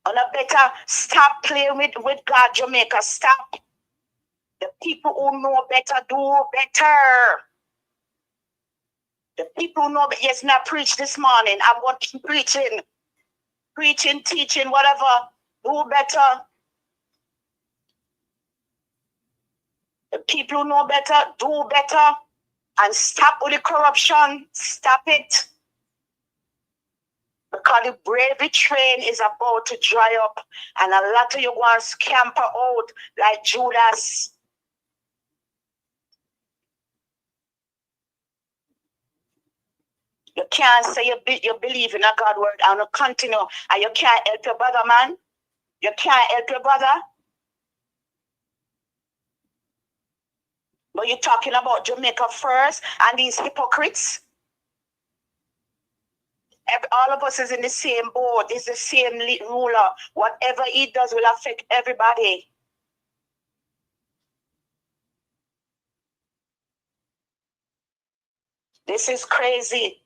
And I better stop playing with God, Jamaica. Stop. The people who know better do better. The people who know better. Yes, not preach this morning. I'm going to keep preaching. Preaching, teaching, whatever. Do better. The people who know better, do better. And stop with the corruption. Stop it. Because the bravery train is about to dry up. And a lot of you want to scamper out like Judas. You can't say you believe in a God word and you continue and you can't help your brother, man. You can't help your brother. But you're talking about Jamaica first and these hypocrites. All of us is in the same boat. It's the same ruler. Whatever he does will affect everybody. This is crazy.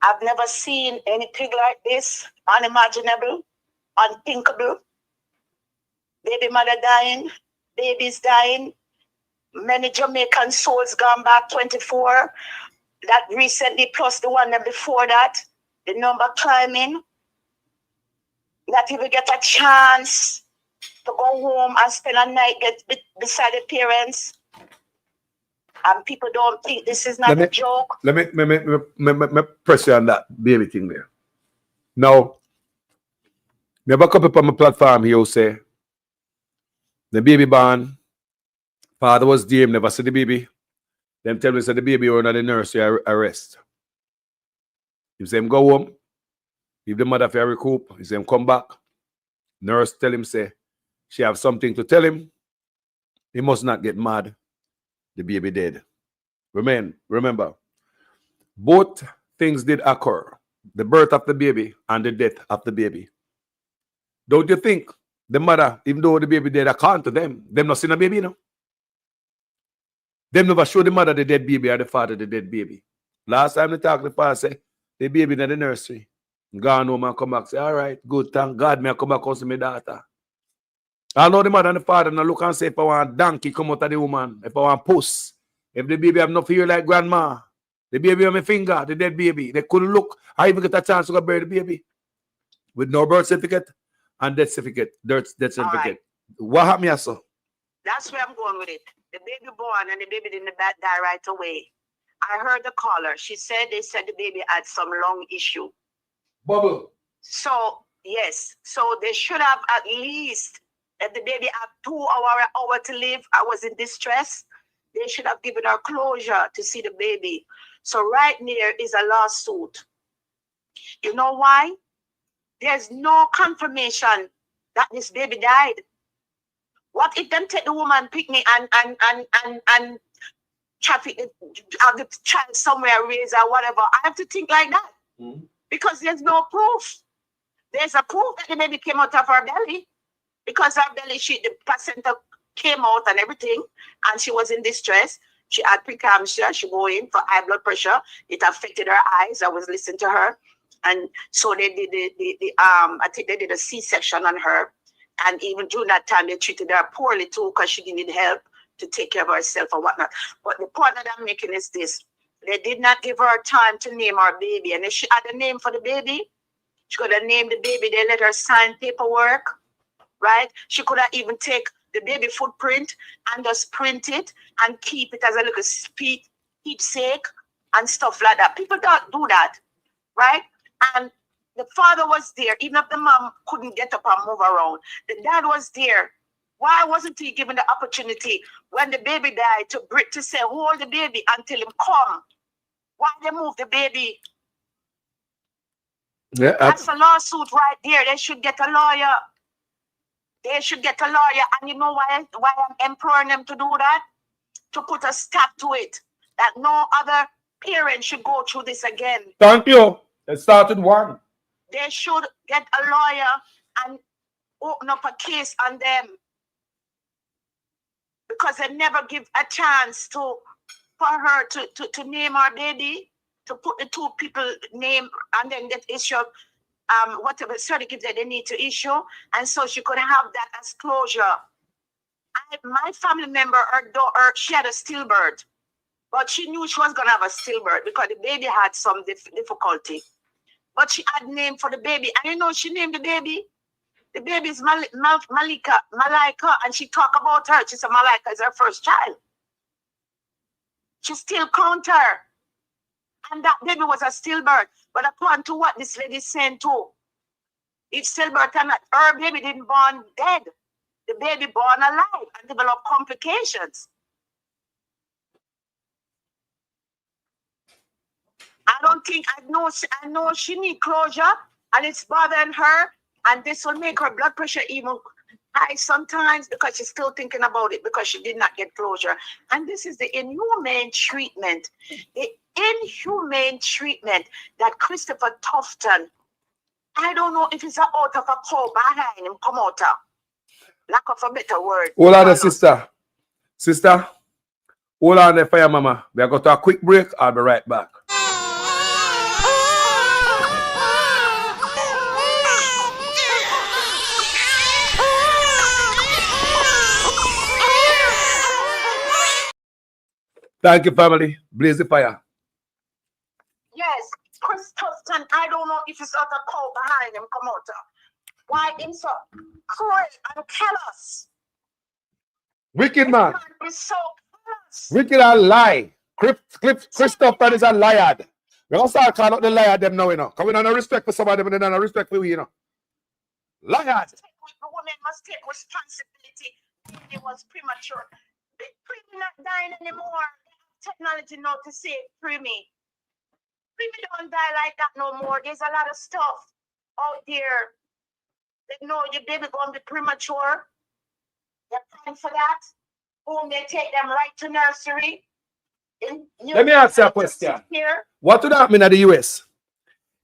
I've never seen anything like this. Unimaginable, unthinkable. Baby mother dying, babies dying. Many Jamaican souls gone back 24. That recently plus the one before that. The number climbing. That if we get a chance to go home and spend a night beside the parents. And people don't think this is not a joke. Let me press you on that baby thing there. Now, we have a couple on my platform here who say the baby born, father was there, never see the baby. Them tell me say the baby were not the nursery arrest. If them go home, if the mother for recoup, if them come back, nurse tell him say she have something to tell him. He must not get mad. The baby dead. Remember, both things did occur. The birth of the baby and the death of the baby. Don't you think the mother, even though the baby dead, account to them not seen a baby, you know? Them never show the mother the dead baby or the father the dead baby. Last time they talked, the father say, the baby in the nursery. Gone home and come back, say, all right, good, thank God, me I come back and see my daughter. I know the mother and the father now look and say, if I want donkey come out of the woman, if I want puss, if the baby have no fear like grandma, the baby on my finger, the dead baby, they couldn't look. I even get a chance to go bury the baby with no birth certificate and death certificate. Death certificate. Right. What happened here, sir? That's where I'm going with it. The baby born and the baby didn't die right away. I heard the caller. She said they said the baby had some lung issue. Bubble. So, yes. So they should have at least, if the baby had 2 hours to live, I was in distress, they should have given her closure to see the baby. So right near is a lawsuit. You know why? There's no confirmation that this baby died. What if them take the woman picnic and traffic the child somewhere, raise or whatever? I have to think like that. Mm-hmm. Because there's no proof. There's a proof that the baby came out of her belly. Because her belly, the placenta came out and everything, and she was in distress. She had preeclampsia. She go in for high blood pressure. It affected her eyes. I was listening to her, and so they did I think they did a C-section on her, and even during that time they treated her poorly too because she needed help to take care of herself or whatnot. But the point that I'm making is this: they did not give her time to name her baby, and if she had a name for the baby, she could have named the baby. They let her sign paperwork. Right? She could have even take the baby footprint and just print it and keep it as a little keepsake and stuff like that. People don't do that, right? And the father was there, even if the mom couldn't get up and move around. The dad was there. Why wasn't he given the opportunity when the baby died to say, hold the baby until him come? Why they move the baby? Yeah, that's a lawsuit right there. They should get a lawyer. They should get a lawyer, and you know why I'm imploring them to do that? To put a stop to it. That no other parent should go through this again. Thank you. It started one. They should get a lawyer and open up a case on them. Because they never give a chance for her to name her baby, to put the 2 people name, and then get issue whatever certificate that they need to issue, and so she could have that as closure. My family member, her daughter, she had a stillbirth, but she knew she was going to have a stillbirth because the baby had some difficulty. But she had a name for the baby, and you know she named the baby. The baby is Malaika, and she talk about her. She said Malaika is her first child. She still count her. And that baby was a stillbirth. But according to what this lady is saying too, it's stillbirth and her baby didn't born dead. The baby born alive and developed complications. I don't don't think I know she need closure and it's bothering her, and this will make her blood pressure even high sometimes because she's still thinking about it because she did not get closure. And this is the inhumane treatment. The inhumane treatment that Christopher Tufton, I don't know if it's out of a cow behind him, come out of. Lack of a better word. Hold on, sister. Sister, hold on there, fire mama. We are going to a quick break. I'll be right back. Thank you, family. Blaze the fire. Yes, Chris Tufton, I don't know if it's out a cow behind him, come out of. Why him so cruel and callous? Wicked man. Is so callous. Wicked and lie. Christopher is a liar. We're going to start calling out the liar them now, you know. Because we don't have respect for some of them and they don't have respect for we, you know. Liars. The woman must take responsibility. It was premature. Preemie not dying anymore. Technology now to say Preemie. Preemie don't die like that no more. There's a lot of stuff out there. They know your baby gonna be premature. They're praying for that. Boom, they take them right to nursery. Let me ask you a question. Here. What would happen in the US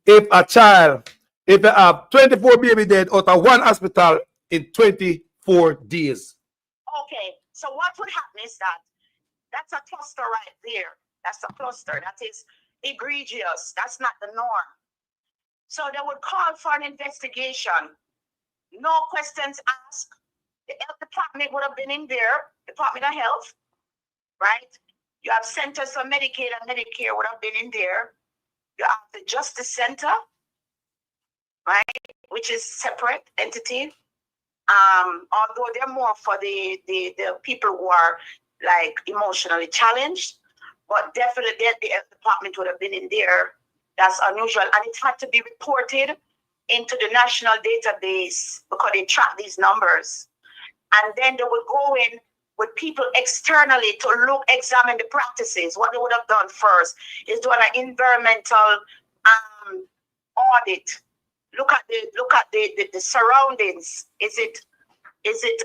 if a child, if they have 24 baby dead out of one hospital in 24 days? Okay, so what would happen is that's a cluster right there. That's a cluster. That is egregious. That's not the norm. So they would call for an investigation. No questions asked. The health department would have been in there, Department of Health, right? You have Centers for Medicaid and Medicare would have been in there. You have the Justice Center, right, which is separate entity. Although they're more for the people who are like emotionally challenged, but definitely the health department would have been in there. That's unusual, and it had to be reported into the national database because they track these numbers. And then they would go in with people externally to examine the practices. What they would have done first is do an environmental audit. Look at the surroundings. Is it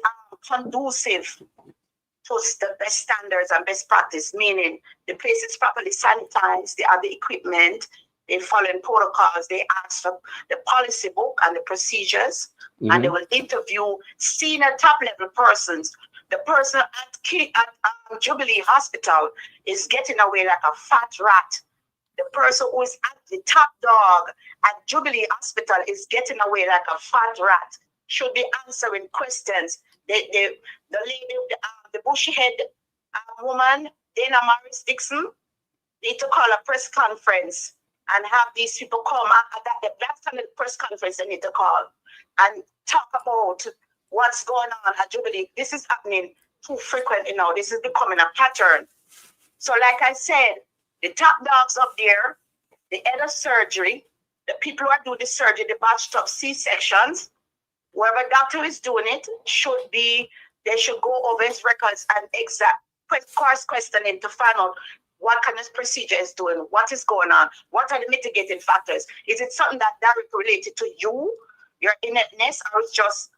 conducive to the best standards and best practice? Meaning the place is properly sanitized, they have the equipment, they follow protocols, they ask for the policy book and the procedures, and they will interview senior top-level persons. The person at Jubilee Hospital is getting away like a fat rat. The person who is at the top dog at Jubilee Hospital is getting away like a fat rat. Should be answering questions. The lady, the bushy head woman, Dana Morris Dixon, need to call a press conference and have these people come at the kind of press conference they need to call and talk about what's going on at Jubilee. This is happening too frequently now. This is becoming a pattern. So like I said, the top dogs up there, the head of surgery, the people who are doing the surgery, the botched up C-sections, whoever doctor is doing it they should go over his records and exact course questioning to find out what kind of procedure is doing, what is going on, what are the mitigating factors. Is it something that directly related to you, your ineptness, or it's just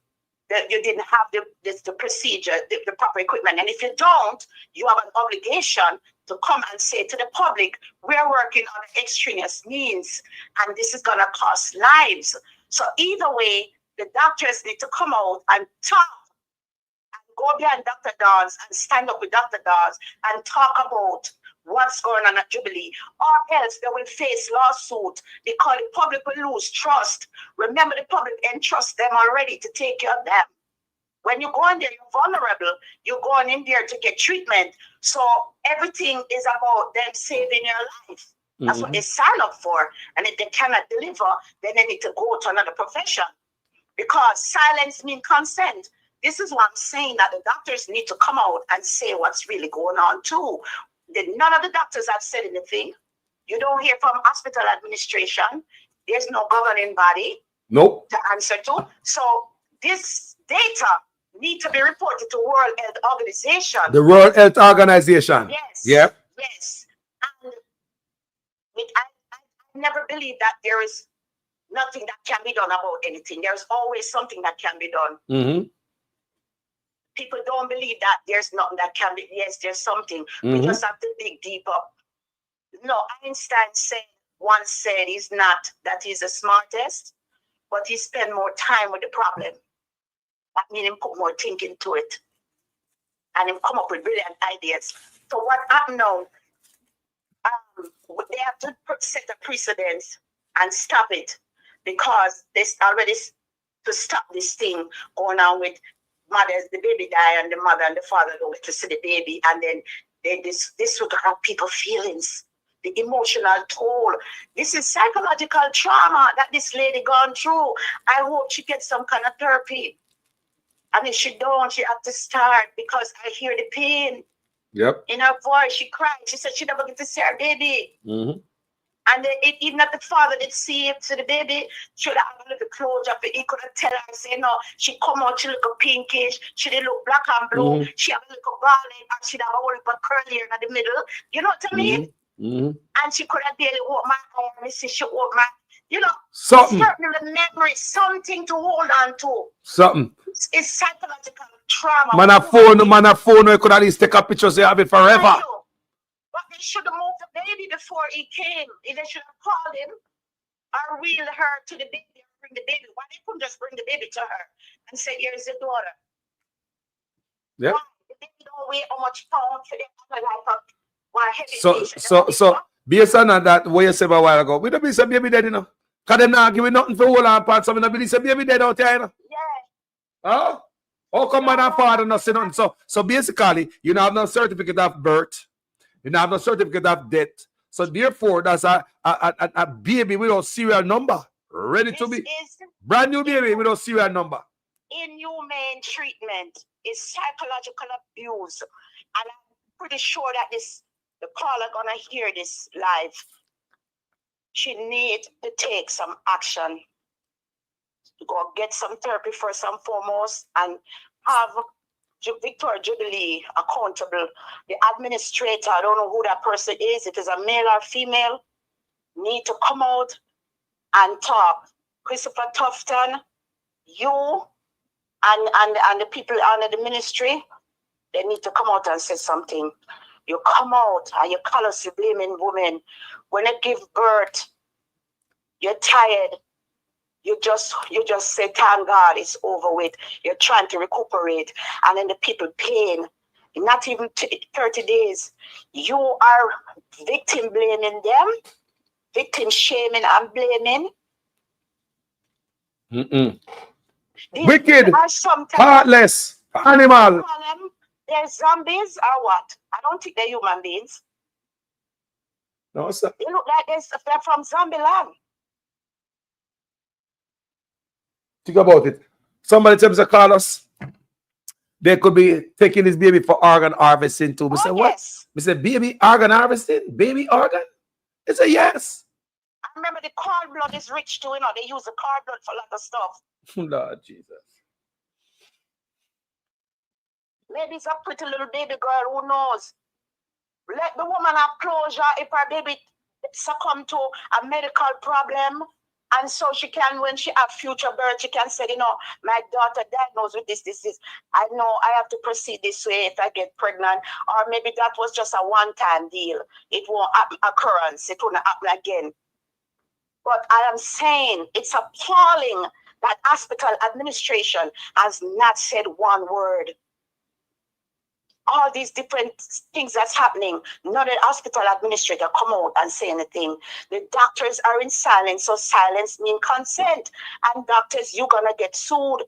that you didn't have the procedure, the proper equipment? And if you don't, you have an obligation to come and say to the public, we're working on extraneous means, and this is going to cost lives. So either way, the doctors need to come out and talk, and go behind Dr. Dawes and stand up with Dr. Dawes and talk about what's going on at Jubilee, or else they will face lawsuit because the public will lose trust. Remember, the public entrust them already to take care of them. When you go in there, you're vulnerable. You're going in there to get treatment. So everything is about them saving your life. That's what they sign up for. And if they cannot deliver, then they need to go to another profession. Because silence means consent. This is what I'm saying, that the doctors need to come out and say what's really going on too. None of the doctors have said anything. You don't hear from hospital administration. There's no governing body to answer to. So this data need to be reported to World Health Organization. The World Health Organization. Yes. Yep. Yes. And never believe that there is nothing that can be done about anything. There's always something that can be done. Mm-hmm. People don't believe that there's nothing that can be. Yes, there's something. We just have to dig deeper. No, Einstein once said he's not that he's the smartest, but he spent more time with the problem. That means him put more thinking to it. And him come up with brilliant ideas. So what happened now? They have to set a precedence and stop it, because there's already to stop this thing going on with mothers, the baby die and the mother and the father don't get to see the baby, and then this would have people feelings, the emotional toll. This is psychological trauma that this lady gone through. I hope she gets some kind of therapy. And if she don't, she have to start, because I hear the pain. Yep. In her voice, she cried. She said she never get to see her baby. Mm-hmm. And even if the father did see it to the baby, she would have a little closure. He could have tell her, say, no, she come out, she look a pinkish, she did look black and blue, she have a little garland, and she have a whole heap of curly hair in the middle. You know what I mean? Mm-hmm. And she could have barely walk my arm, she walk my, you know, Something. certain memory, something to hold on to. Something. It's psychological trauma. Man a phone, we could at least take a picture so you have it forever. But they should have moved the baby before he came. They should have called him or wheeled her to the baby or bring the baby. Why they couldn't just bring the baby to her and say, here's your daughter? Yeah. Why? The baby don't weigh how much pounds for them to like one heavy patient. So based on that, what you said a while ago, we don't be some baby dead, you know. Because them not give me nothing for all our parts. So we don't believe some baby dead out there, you know. Yeah. Huh? How come man and father not say nothing? So basically, you don't have no certificate of birth. You don't have no certificate of death. So therefore, that's a baby without serial number. Ready to be. Brand new baby without serial number. Inhumane treatment is psychological abuse. And I'm pretty sure that the caller gonna hear this live. She needs to take some action. Go get some therapy first and foremost, and have Victoria Jubilee accountable. The administrator, I don't know who that person is, if it's a male or female, need to come out and talk. Christopher Tufton, you and the people under the ministry, they need to come out and say something. You come out and you call us blaming women. When they give birth, you're tired. You just say, thank God, it's over with. You're trying to recuperate. And then the people paying, not even 30 days. You are victim blaming them, victim shaming and blaming. Wicked, heartless, animal. They're zombies or what? I don't think they're human beings. No, sir. They look like they're from zombie land. Think about it. Somebody tells us to call us. They could be taking this baby for organ harvesting too. We say, what? We say, baby organ harvesting? Baby organ? It's a yes. I remember the cord blood is rich too, you know. They use the cord blood for a lot of stuff. Lord Jesus. Maybe it's a pretty little baby girl, who knows? Let the woman have closure if her baby succumb to a medical problem. And so she can, when she have future birth, she can say, you know, my daughter diagnosed with this. I know I have to proceed this way if I get pregnant. Or maybe that was just a one-time deal. It won't happen occurrence. It won't happen again. But I am saying it's appalling that hospital administration has not said one word. All these different things that's happening, none of the hospital administrator come out and say anything. The doctors are in silence, so silence means consent. And doctors, you're gonna get sued.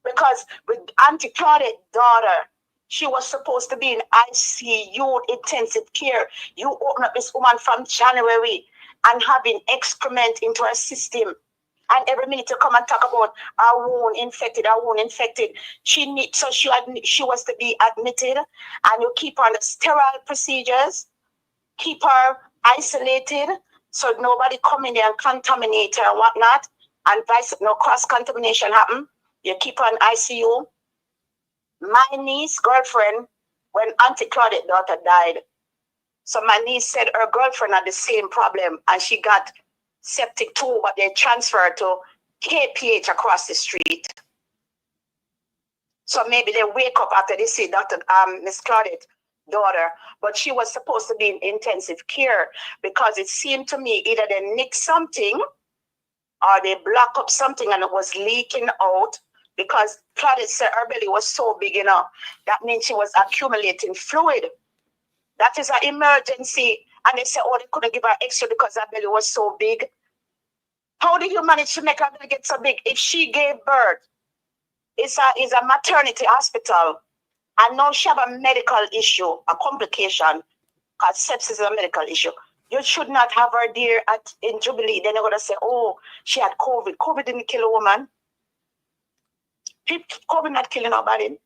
Because with Auntie Claudette's daughter, she was supposed to be in ICU, intensive care. You open up this woman from January and having excrement into her system. And every minute you come and talk about our wound infected. She was to be admitted, and you keep her on the sterile procedures, keep her isolated, so nobody come in there and contaminate her and whatnot, and no cross-contamination happen. You keep her in ICU. My niece, girlfriend, when Auntie Claudette's daughter died, So my niece said her girlfriend had the same problem and she got septic too, but they transferred to KPH across the street. So maybe they wake up after they see Dr. Miss Claudette's daughter, but she was supposed to be in intensive care because it seemed to me either they nicked something or they block up something and it was leaking out because Claudette said her belly was so big enough. That means she was accumulating fluid. That is an emergency. And they said, oh, they couldn't give her extra because her belly was so big. How did you manage to make her belly get so big? If she gave birth, it's a maternity hospital. And now she have a medical issue, a complication, because sepsis is a medical issue. You should not have her there in Jubilee. Then they're going to say, oh, she had COVID. COVID didn't kill a woman. COVID not killing nobody.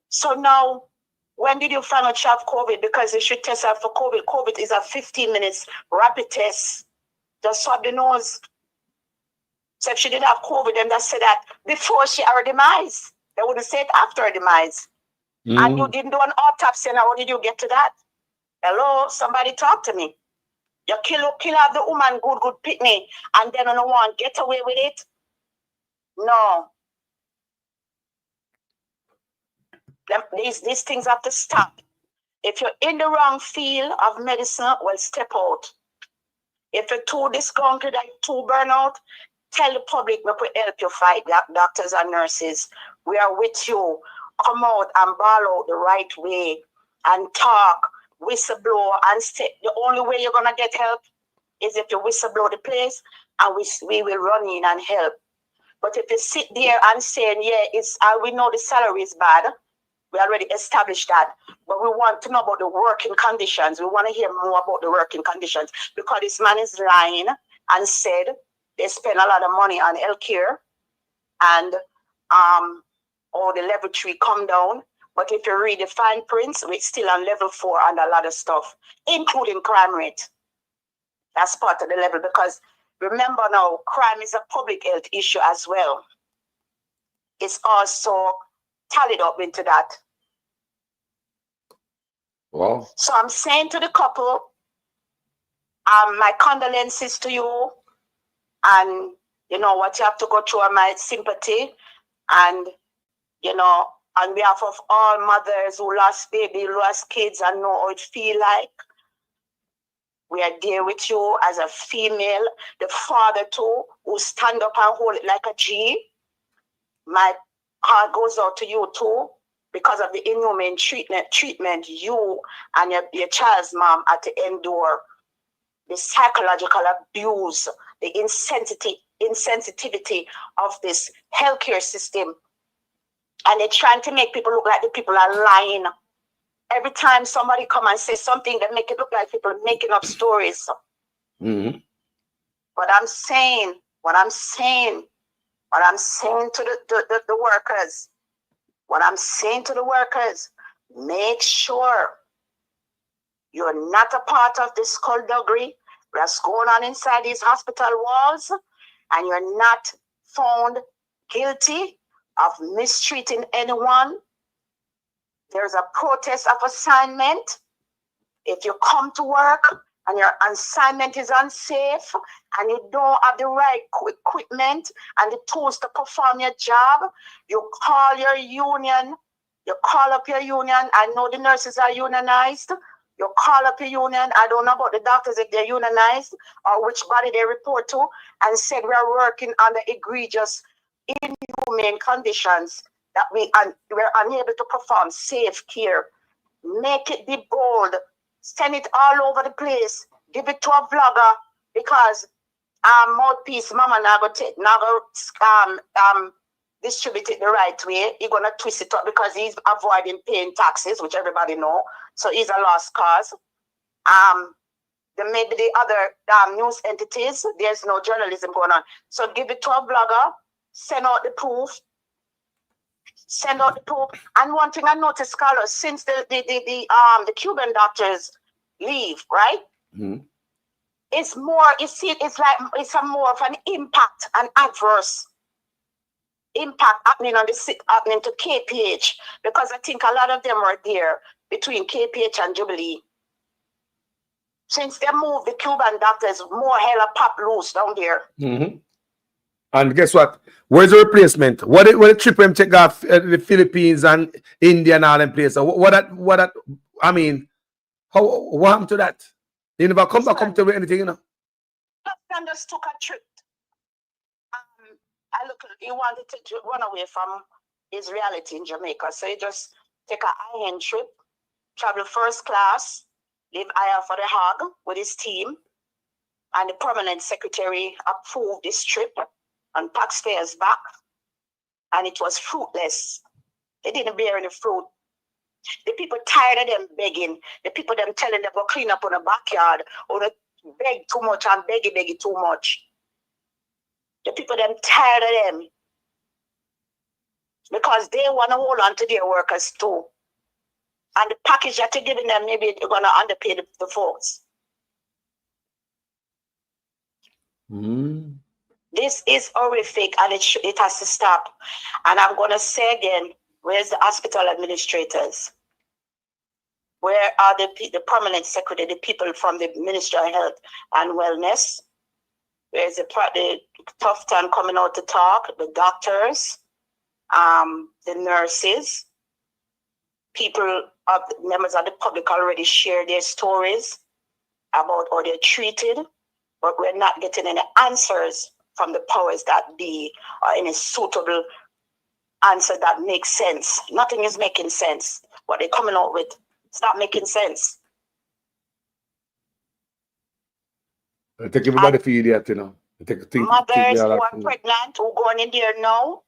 So now, when did you find out she have COVID? Because they should test her for COVID. COVID is a 15 minutes rapid test. Just swab the nose. So if she did have COVID, then they said that before she had her demise. They wouldn't say it after her demise. And you didn't do an autopsy. Now, how did you get to that? Hello, somebody talk to me. You kill out the woman, good pitney, and then on the one get away with it? No. These things have to stop. If you're in the wrong field of medicine, well, step out. If you're too disgruntled and too burnout, tell the public we could help you fight, doctors and nurses. We are with you. Come out and ball out the right way and talk, whistleblow, and stay. The only way you're going to get help is if you whistleblow the place and we will run in and help. But if you sit there and saying, yeah, we know the salary is bad, we already established that, but we want to know about the working conditions. We want to hear more about the working conditions because this man is lying and said they spend a lot of money on healthcare and the level 3 come down. But if you read the fine prints, we're still on level 4 and a lot of stuff, including crime rate. That's part of the level because remember now, crime is a public health issue as well. It's also tallied up into that. Wow. So I'm saying to the couple, my condolences to you, and you know what you have to go through, my sympathy, and you know, on behalf of all mothers who lost baby, lost kids, and know how it feel like, we are there with you as a female, the father too, who stand up and hold it like a G. My heart goes out to you too, because of the inhumane treatment you and your child's mom had to endure, the psychological abuse, the insensitivity of this healthcare system. And they're trying to make people look like the people are lying. Every time somebody come and say something, they make it look like people are making up stories. Mm-hmm. What I'm saying to the workers, make sure you're not a part of this skullduggery that's going on inside these hospital walls, and you're not found guilty of mistreating anyone. There's a protest of assignment. If you come to work and your assignment is unsafe and you don't have the right equipment and the tools to perform your job, you call your union. You call up your union. I know the nurses are unionized. You call up your union. I don't know about the doctors if they're unionized or which body they report to, and said we are working under egregious, inhumane conditions that we're unable to perform safe care. Make it be bold. Send it all over the place. Give it to a vlogger because mouthpiece mama distribute it the right way. He's gonna twist it up because he's avoiding paying taxes, which everybody know. So he's a lost cause. There may be the other news entities. There's no journalism going on. So give it to a blogger. Send out the proof. And one thing I noticed, Carlos, since the Cuban doctors leave, right? Mm-hmm. It's more. It's a more of an impact, an adverse impact happening to KPH, because I think a lot of them were there between KPH and Jubilee. Since they moved the Cuban doctors, more hella pop loose down there. Mm-hmm. And guess what? Where's the replacement? What the trip them take off the Philippines and India and all them places? I mean, what happened to that? They never come back to anything, you know. And just took a trip. He wanted to run away from his reality in Jamaica. So he just take a high-end trip, travel first class, leave Aya for the hog with his team. And the permanent secretary approved this trip and taxpayers back. And it was fruitless. They didn't bear any fruit. The people tired of them begging. The people them telling them go clean up on the backyard or they beg too much and beg too much. The people them tired of them because they want to hold on to their workers too. And the package that they're giving them, maybe they're going to underpay the folks. Mm. This is horrific and it has to stop. And I'm going to say again, where's the hospital administrators? Where are the permanent secretary, the people from the Ministry of Health and Wellness? Where's the tough time coming out to talk? The doctors, the nurses, members of the public already share their stories about how they're treated, but we're not getting any answers from the powers that be or any suitable answer that makes sense. Nothing is making sense. What they're coming out with, it's not making sense. I take everybody for idiot, you know. Mothers who are pregnant, who going in there now,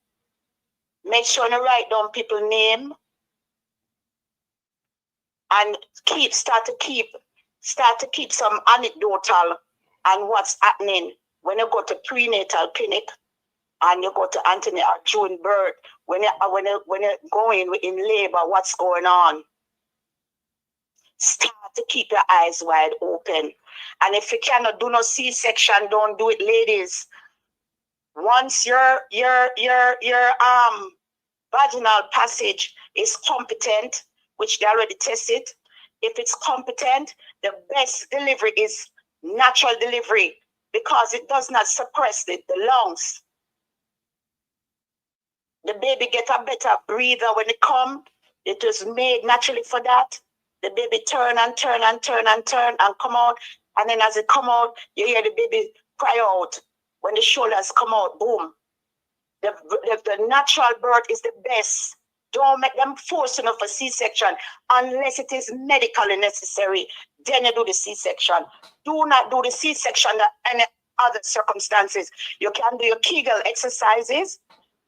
make sure to write down people's name and start to keep some anecdotal and what's happening when you go to prenatal clinic and you go to antenatal or June birth, when you're going in labor, what's going on. Start to keep your eyes wide open. And if you cannot do no C-section, don't do it, ladies. Once your vaginal passage is competent, which they already tested, if it's competent, the best delivery is natural delivery because it does not suppress the lungs. The baby get a better breather when it comes. It was made naturally for that. The baby turn and turn and turn and turn and come out. And then as it come out, you hear the baby cry out. When the shoulders come out, boom. The natural birth is the best. Don't make them force enough for C-section unless it is medically necessary. Then you do the C-section. Do not do the C-section under any other circumstances. You can do your Kegel exercises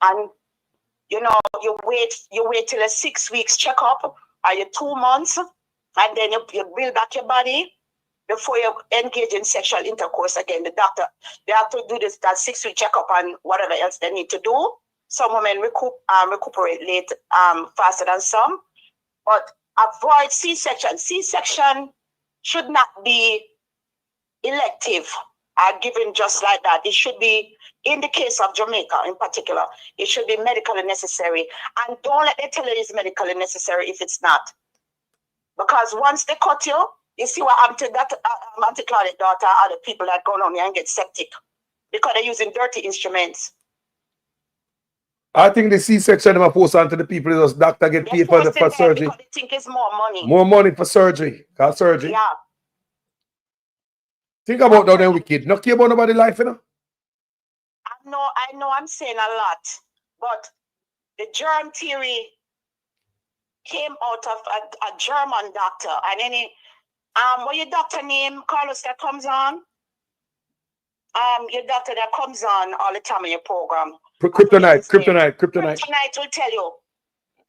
and you wait till a 6 weeks checkup or your 2 months, and then you build back your body before you engage in sexual intercourse again. The doctor, they have to do that 6 week checkup and whatever else they need to do. Some women recuperate late faster than some, but avoid C-section. C-section should not be elective or given just like that. It should be, in the case of Jamaica in particular, it should be medically necessary. And don't let them tell you it's medically necessary if it's not. Because once they cut you, you see what happened to that Auntie Claudia's daughter, other people that go on here and get septic because they're using dirty instruments. I think the C-section are post on to the people those doctor get paid for surgery. Because they think it's more money. More money for surgery. Cause surgery. Yeah. Think about how they're wicked. Not care about nobody's life, you know. I know I'm saying a lot, but the germ theory came out of a German doctor. And any what your doctor name, Carlos, that comes on? Your doctor that comes on all the time in your program. Kryptonite will tell you.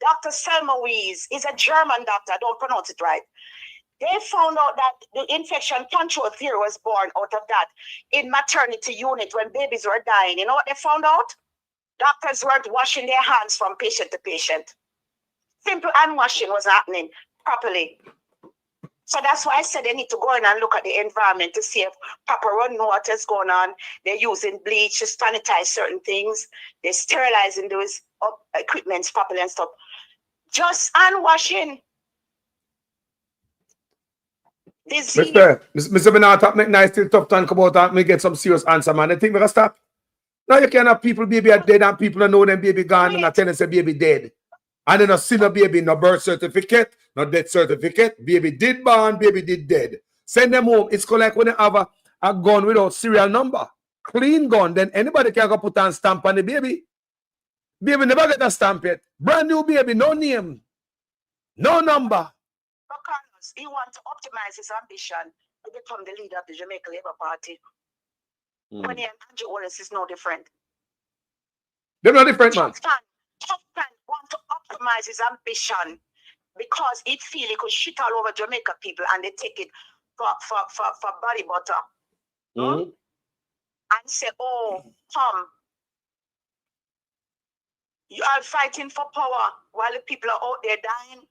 Dr. Selma Weiss is a German doctor. I don't pronounce it right. They found out that the infection control theory was born out of that in maternity unit when babies were dying. You know what they found out? Doctors weren't washing their hands from patient to patient. Simple hand washing was happening properly. So that's why I said they need to go in and look at the environment to see if proper running water is going on. They're using bleach to sanitize certain things. They're sterilizing those equipments properly and stuff. Just hand washing. disease. Mr. Benata, make nice till tough time come out and me get some serious answer, man. I think we can stop. Now you can't have people baby are dead and people know them baby gone and I tell them say baby dead. And then a see no baby, no birth certificate, no death certificate. Baby did born, baby did dead. Send them home. It's like when they have a gun without serial number. Clean gun. Then anybody can go put on stamp on the baby. Baby never get a stamp yet. Brand new baby, no name, no number. Because he wants to optimize his ambition to become the leader of the Jamaica Labour Party. When he and Andrew Wallace is no different. They're not different, man. Tough man want to optimize his ambition because he feel he could shit all over Jamaica people and they take it for body butter. And say, oh, Tom, you are fighting for power while the people are out there dying.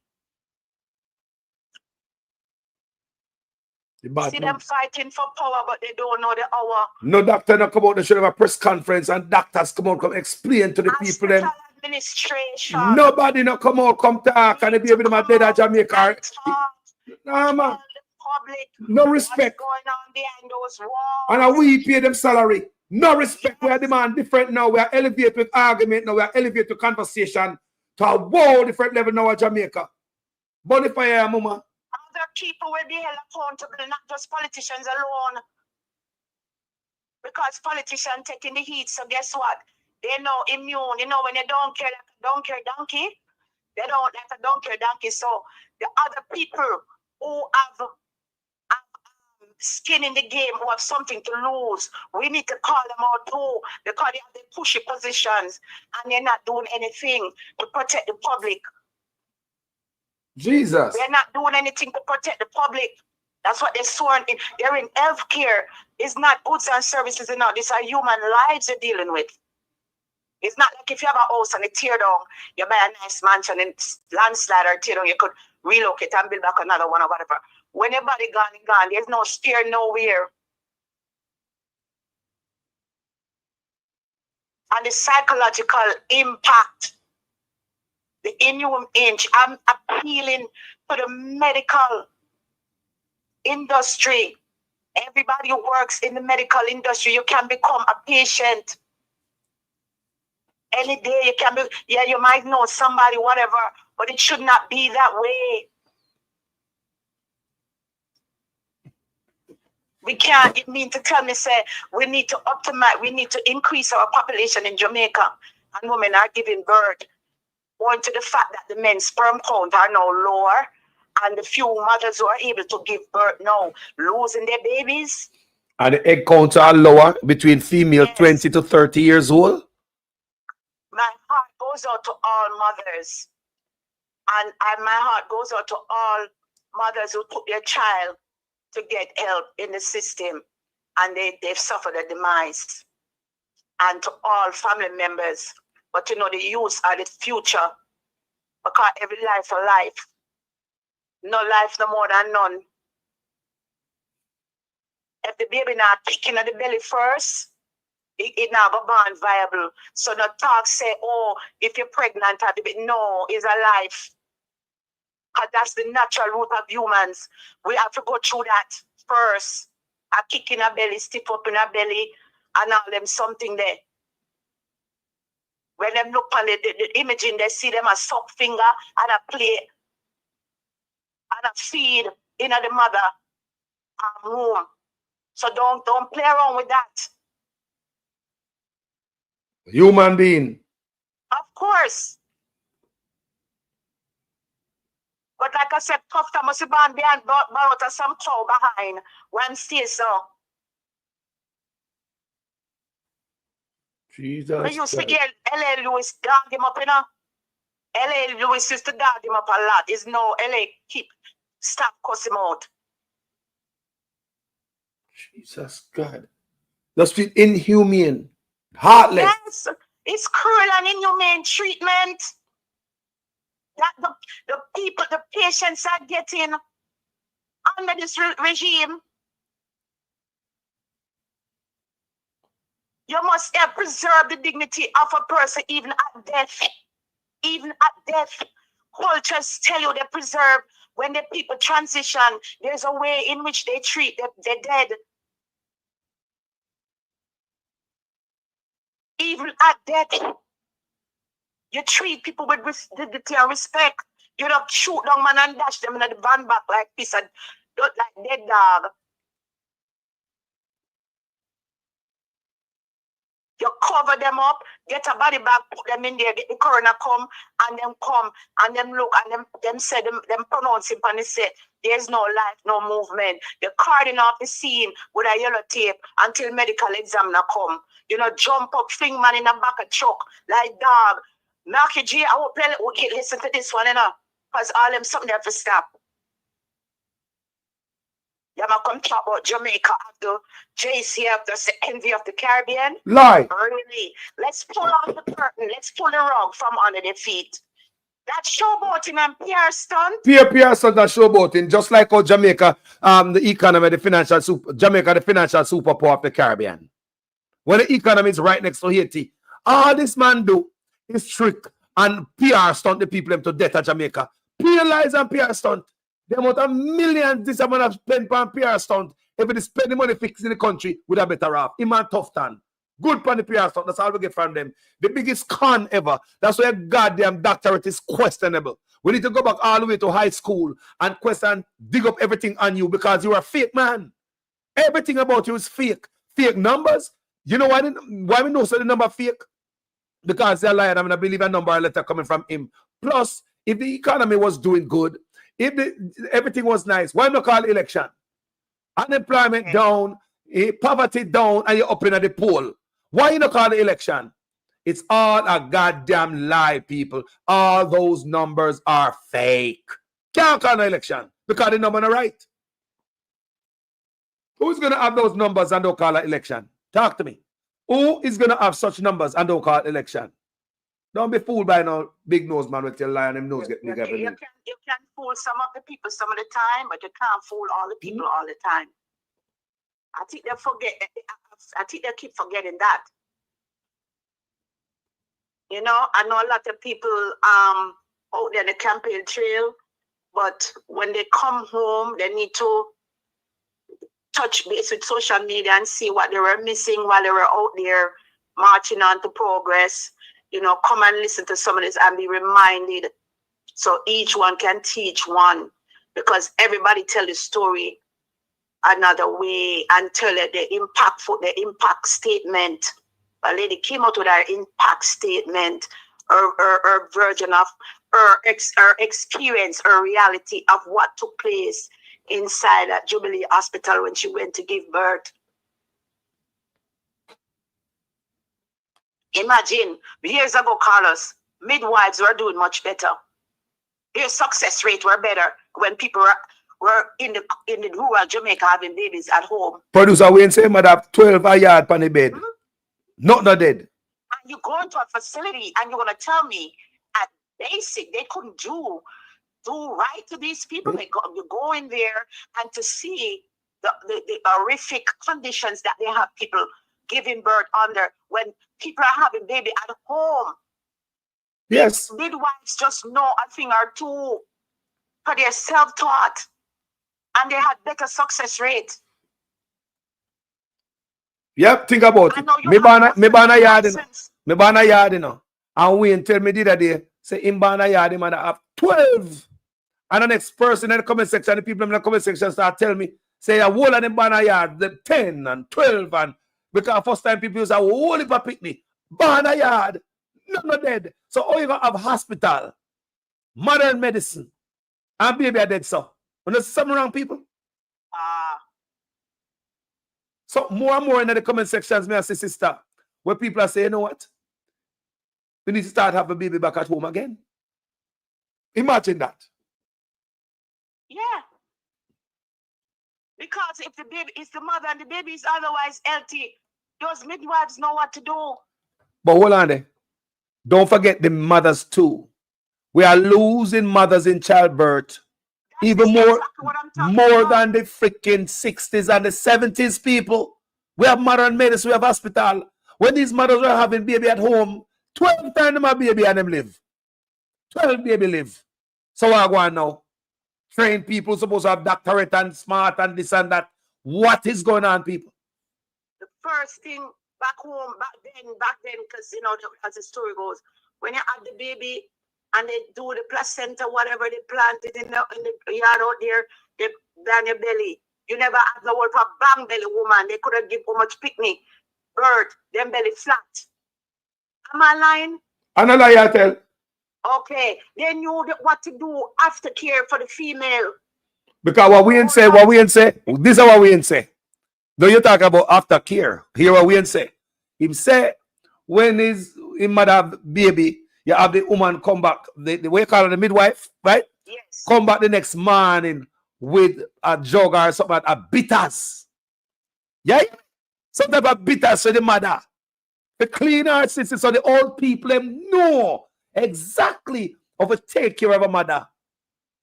See them fighting for power, but they don't know the hour. No doctor no come out, they should have a press conference and doctors come out, come explain to the people them. Administration. Nobody no come out, come talk, and the baby them are dead at Jamaica. Nah, man. No respect. What's going on behind those And walls? we pay them salary. No respect. We are demand different now. We are elevated with argument now. We are elevated to conversation to a whole different level now at Jamaica. But if I am, mama. Other people will be held accountable, not just politicians alone. Because politicians taking the heat, so guess what? They're no immune. You know, when they don't care like a donkey, they don't like a donkey. So the other people who have skin in the game, who have something to lose, we need to call them out too, because they have the pushy positions and they're not doing anything to protect the public. Jesus. They're not doing anything to protect the public. That's what they're sworn in. They're in healthcare. It's not goods and services enough. These are human lives they're dealing with. It's not like if you have a house and it tear down, you buy a nice mansion and landslide or tear down, you could relocate and build back another one or whatever. When your body gone, there's no spare nowhere. And the psychological impact, the inhuman inch, I'm appealing to the medical industry. Everybody who works in the medical industry, you can become a patient. Any day you can be, yeah, you might know somebody, whatever, but it should not be that way. We can't, it mean to tell me, say, we need to optimize, we need to increase our population in Jamaica, and women are giving birth, owing to the fact that the men's sperm count are now lower, and the few mothers who are able to give birth now losing their babies. And the egg counts are lower between female 20 to 30 years old. My heart goes out to all mothers, and my heart goes out to all mothers who took their child to get help in the system, and they've suffered a demise. And to all family members, but you know, the youth are the future, because every life a life. No life no more than none. If the baby not kicking at the belly first, it now go born viable. So no talk say, oh, if you're pregnant, no, it's a life. Because that's the natural root of humans. We have to go through that first. A kick in a belly, stiff up in a belly, and all them something there. When them look on the imaging, they see them a suck finger and a play and a feed in the mother womb. So don't play around with that. Human being. Of course. But like I said, tough time must be born behind borrowed some cow behind when still so. Jesus. I used to get L.A. Lewis dog him up, you know. L.A. Lewis used to dog him up a lot. It's no L.A. stop cuss him out. Jesus God. That's inhumane. Heartless. Yes, it's cruel and inhumane treatment that the people, the patients are getting under this regime. You must preserve the dignity of a person even at death. Even at death. Cultures tell you they preserve When the people transition, there's a way in which they treat the dead. Even at death, you treat people with dignity and respect. You don't shoot down man and dash them in the van back like piece of like dead dog. You cover them up, get a body bag, put them in there, get the coroner come and them look and them say them pronounce him and they say there's no life, no movement. They carding off the scene with a yellow tape until medical examiner come. You know, jump up, fling man in the back of truck like dog. Marky G, I hope you listen to this one, you know, because all them something they have to stop. Yeah, I come talk about Jamaica after JCF, that's the envy of the Caribbean. Lie. Really. Let's pull off the curtain. Let's pull the rug from under their feet. That showboating and PR stunt. PR stunt and showboating, just like how Jamaica, the economy, the financial Jamaica, the financial superpower of the Caribbean. When the economy is right next to Haiti, all this man do is trick and PR stunt the people to death at Jamaica. PR lies and PR stunt. The amount of millions this amount of spent on PR stunt, if they spend the money fixing the country, would have better off. Him and tough time. Good for the PR stunt. That's all we get from them. The biggest con ever. That's why a goddamn doctorate is questionable. We need to go back all the way to high school and question, dig up everything on you because you're a fake man. Everything about you is fake. Fake numbers. You know why we know so the number fake? Because they're lying. I'm going to believe a number, a letter coming from him. Plus, if the economy was doing good, if everything was nice, why not call election? Unemployment down, poverty down, and you're up in the poll. Why you not call the election? It's all a goddamn lie, people. All those numbers are fake. Can't call an election because the number not right. Who's going to have those numbers and don't call an election? Talk to me. Who is going to have such numbers and don't call an election? Don't be fooled by no big nose man with your lie and them nose get big every day. You can fool some of the people some of the time, but you can't fool all the people all the time. I think they forget. I think they keep forgetting that. You know, I know a lot of people out there on the campaign trail, but when they come home, they need to touch base with social media and see what they were missing while they were out there marching on to progress. You know, come and listen to some of this and be reminded so each one can teach one, because everybody tell the story another way and tell it the impact statement. A lady came out with her impact statement, her version of her experience, her reality of what took place inside that Jubilee Hospital when she went to give birth. Imagine, years ago, Carlos, midwives were doing much better. Their success rate were better when people were in the rural Jamaica having babies at home. Producer Wayne say mother have 12 a yard on the bed. Not dead. And you go into a facility and you're gonna tell me at basic they couldn't do right to these people. You go in there and to see the horrific conditions that they have people giving birth under when people are having baby at home. Yes. Midwives just know a thing or two, but they're self-taught and they had better success rate. Yep, think about it. Me ban a yard, you know. And Wayne tell me the other day, say him ban a yard, him and have 12. And the next person in the comment section, the people in the comment section start telling me, say a whole of them ban a yard, the 10 and 12 and because first time people use a whole heap of picnic, ban a yard, none dead. So all you gonna have hospital, modern medicine, and baby are dead so. When there's something wrong, people. So more and more in the comment sections, me and say, sister, where people are saying, you know what? We need to start having a baby back at home again. Imagine that. Yeah. Because if the baby is the mother and the baby is otherwise healthy, those midwives know what to do. But hold on there. Don't forget the mothers too. We are losing mothers in childbirth. Even more than the freaking 60s and the 70s, people. We have modern medicine, we have hospital. When these mothers were having baby at home, 12 times them have baby and them live. 12 baby live. So I go on now. trained people, supposed to have doctorate and smart and this and that. What is going on, people? The first thing back home, back then, because you know, as the story goes, when you have the baby and they do the placenta, whatever they planted in the yard out there, they down your belly. You never have no word for bang belly woman. They couldn't give how much picnic, bird, them belly flat. Am I lying? I'm not lying, I tell. Okay, they knew what to do after care for the female. Because what we ain't say, this is what we ain't say. Though you talk about aftercare, hear what we ain't say. Him say, when his mother have baby, you have the woman come back, the way you call her, the midwife, right? Yes. Come back the next morning with a jug or something like a bitters. Yeah? Some type of bitters for the mother. The clean her system so the old people them know exactly how to take care of a mother.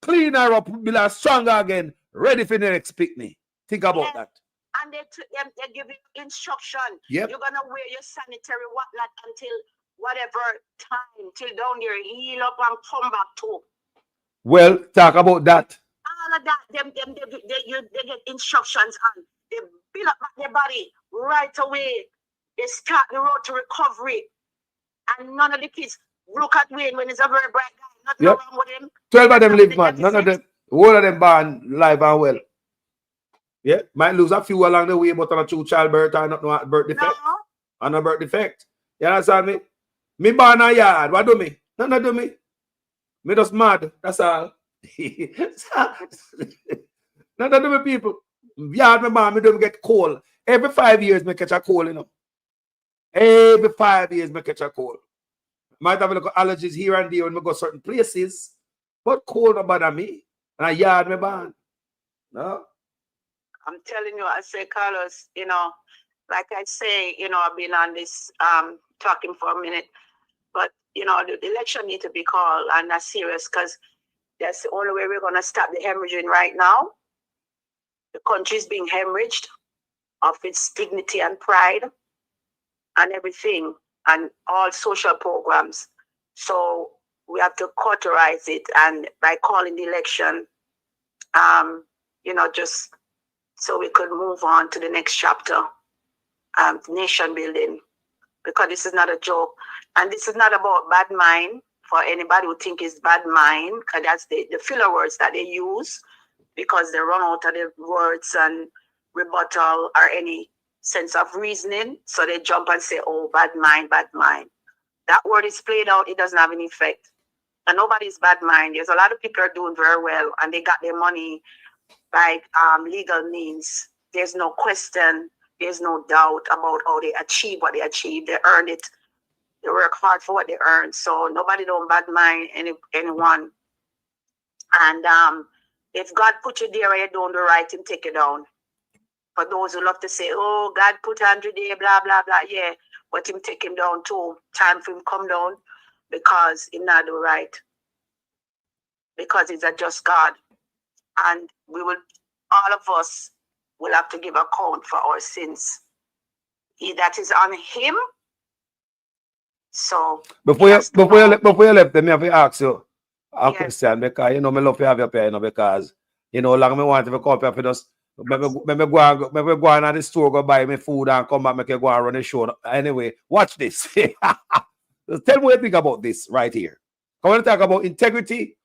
Clean her up, build her stronger again, ready for the next picnic. Think about that. And they give you instruction. Yep. You're gonna wear your sanitary whatnot until whatever time, till down there, heal up and come back to. Well, talk about that. All of that, they get instructions and they build up their body right away. They start the road to recovery. And none of the kids look at Wayne when he's a very bright guy. Nothing wrong with him. 12 of them live, man. None of them, all of them born live and well. Yeah, might lose a few along the way, but on a true childbirth and not no birth defect. No. And a birth defect. You understand me? Me born a yard. What do me? Nothing do me. Me just mad. That's all. Nothing do me, people. Yard me born, me don't get cold. Every 5 years, me catch a cold, you know. Every 5 years, me catch a cold. Might have a little allergies here and there when we go certain places. But cold don't bother me. And a yard me born. No? I'm telling you, I say, Carlos, you know, like I say, you know, I've been on this talking for a minute, but, you know, the election need to be called and that's serious because that's the only way we're going to stop the hemorrhaging right now. The country is being hemorrhaged of its dignity and pride and everything and all social programs. So we have to cauterize it and by calling the election, you know, just so we could move on to the next chapter, nation building, because this is not a joke. And this is not about bad mind for anybody who think it's bad mind, because that's the filler words that they use because they run out of the words and rebuttal or any sense of reasoning. So they jump and say, oh, bad mind, bad mind. That word is played out. It doesn't have any effect. And nobody's bad mind. There's a lot of people are doing very well and they got their money by legal means. There's no question, there's no doubt about how they achieve what they achieved. They earned it. They work hard for what they earned. So nobody don't bad mind anyone. And if God put you there and you don't do right, Him take you down. For those who love to say, oh, God put 100 there, blah, blah, blah, yeah. But Him take him down too. Time for him come down because He not do right. Because He's a just God. And we will, all of us will have to give account for our sins. That is on Him. So before you left, let me have to ask you a question because you know me love to have your pair, you know, because you know, like me want to come up for just me go on at the store, go buy me food and come back, make you go and run a show. Anyway, watch this. Tell me what you think about this right here. I want to talk about integrity.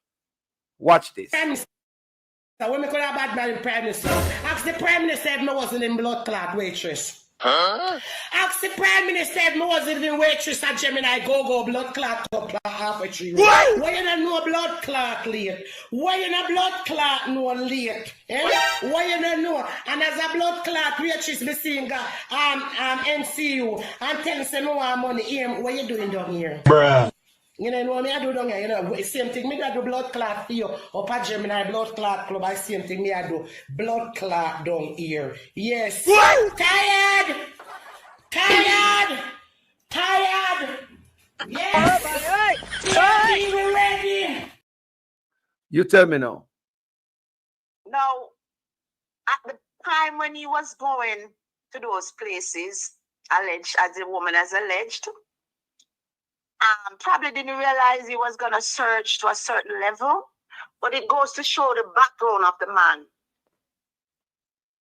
Watch this. So when I could have bad man Prime Minister, ask the Prime Minister if I wasn't in blood clot waitress. Huh? Ask the Prime Minister if I wasn't in waitress at Gemini go blood clot up halfway through. What? Why you not know blood clot late? Why you not blood clot no late? Eh? Why you not know? And as a blood clot waitress, me seeing NCU and tell us no more money. What you doing down here? Bruh. You know what I do down here? You know, same thing. Me do blood clot for you. Up at Gemini blood clot club, I same thing. Me I do blood clot down here. Yes. What? Tired. Yes. Ready. You tell me now. Now, at the time when he was going to those places, alleged as the woman has alleged. Probably didn't realize he was going to surge to a certain level. But it goes to show the background of the man,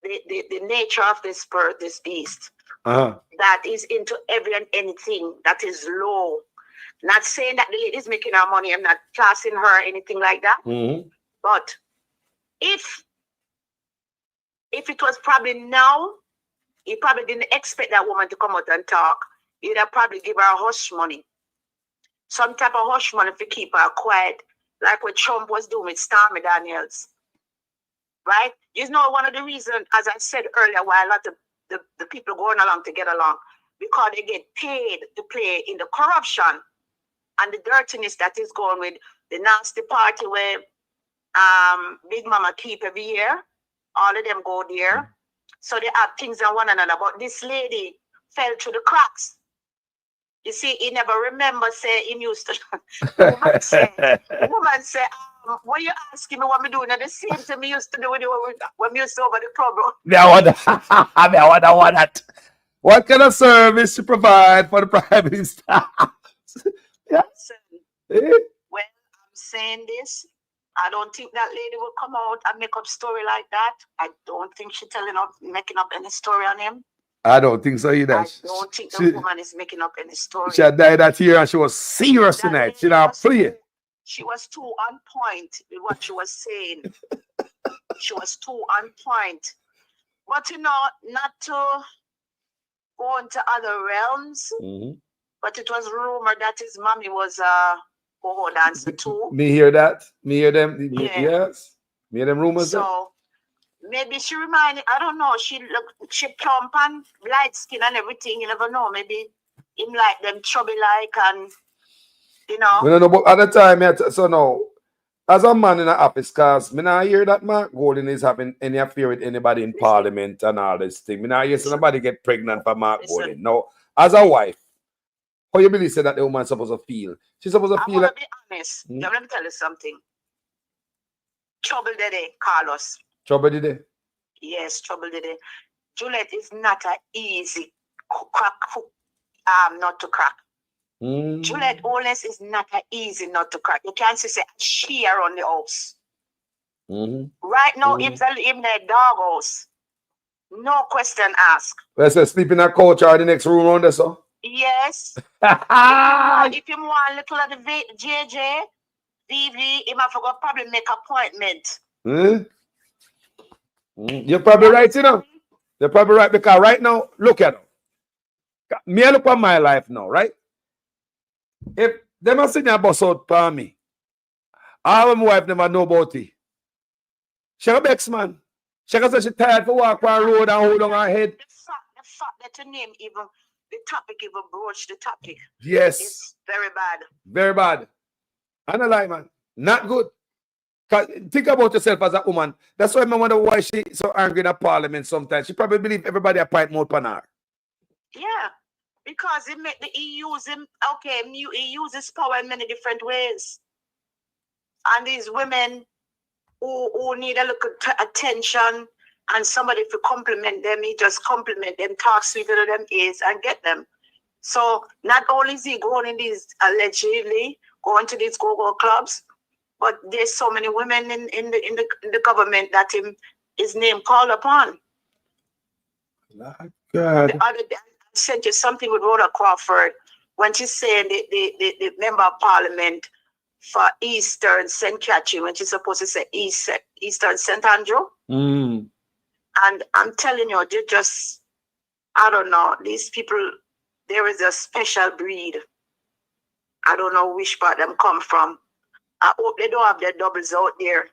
the nature of this bird, this beast, that is into every and anything that is low. Not saying that the lady is making her money. I'm not classing her or anything like that. But if it was probably now, he probably didn't expect that woman to come out and talk. He'd have probably give her a hush money. Some type of hush money to keep her quiet, like what Trump was doing with Stormy Daniels. Right? You know, one of the reasons, as I said earlier, why a lot of the people going along to get along, because they get paid to play in the corruption and the dirtiness that is going with the nasty party where Big Mama keep every year. All of them go there. So they have things on one another. But this lady fell through the cracks. You see, he never remember say he used to. the woman say, what you asking me what me doing? The same thing me used to do when we used to over the problem. I wonder that. What kind of service to provide for the Prime Minister? Listen, when I'm saying this, I don't think that lady will come out and make up story like that. I don't think she's making up any story on him. I don't think so either. I don't think the woman is making up any story. She had died that year and she was serious tonight. She not playing. She was too on point with what she was saying. She was too on point. But you know, not to go into other realms, but it was rumored that his mommy was go dancer too. Me hear that. Me hear them. Yes. Me hear them rumors. So maybe she reminded, I don't know, she plump and light skin and everything. You never know. Maybe him like them chubby like and you know. We don't know, but at the time, so now, as a man in the office, cause me not hear that Mark Golding is having any affair with anybody in Parliament and all this thing. Me not hear somebody get pregnant for Mark Golding. No, as a wife, how you believe say that the woman supposed to feel? She's supposed to feel. I'm gonna be honest. Let me tell you something. Trouble today, Carlos. Trouble today. Yes, trouble today. Juliet is not an easy crack, not to crack. Juliet Owens is not an easy not to crack. You can't say she around the house. Right now, if they're in their dog house, no question asked. Let's say sleep in a couch or the next room around there, so. Yes. if you want a little of the JJ, VV, he might forgot probably make appointment. You're probably right, you know. You're probably right because right now, look at them. Me, I look at my life now, right? If them are sitting a bus out for me, all my wife never know about it. She a bex man. She can say she tired for walk on the road and hold on her head. The fact that your name even, the topic even broach the topic. Yes. It's very bad. Very bad. I don't lie, man. Not good. Think about yourself as a woman. That's why I wonder why she so angry in a parliament sometimes. She probably believe everybody a pipe mouth on her. Yeah. Because he uses power in many different ways. And these women who need a little attention and somebody to compliment them, he just compliment them, talk sweeter to them ears and get them. So not only is he going in these, allegedly, going to these go-go clubs, but there's so many women in the government that his name called upon. God. The other day, I sent you something with Rhoda Crawford when she's saying the member of parliament for Eastern St. Catherine, when she's supposed to say Eastern St. Andrew. And I'm telling you, they just, I don't know, these people, there is a special breed. I don't know which part them come from. I hope they don't have their doubles out there.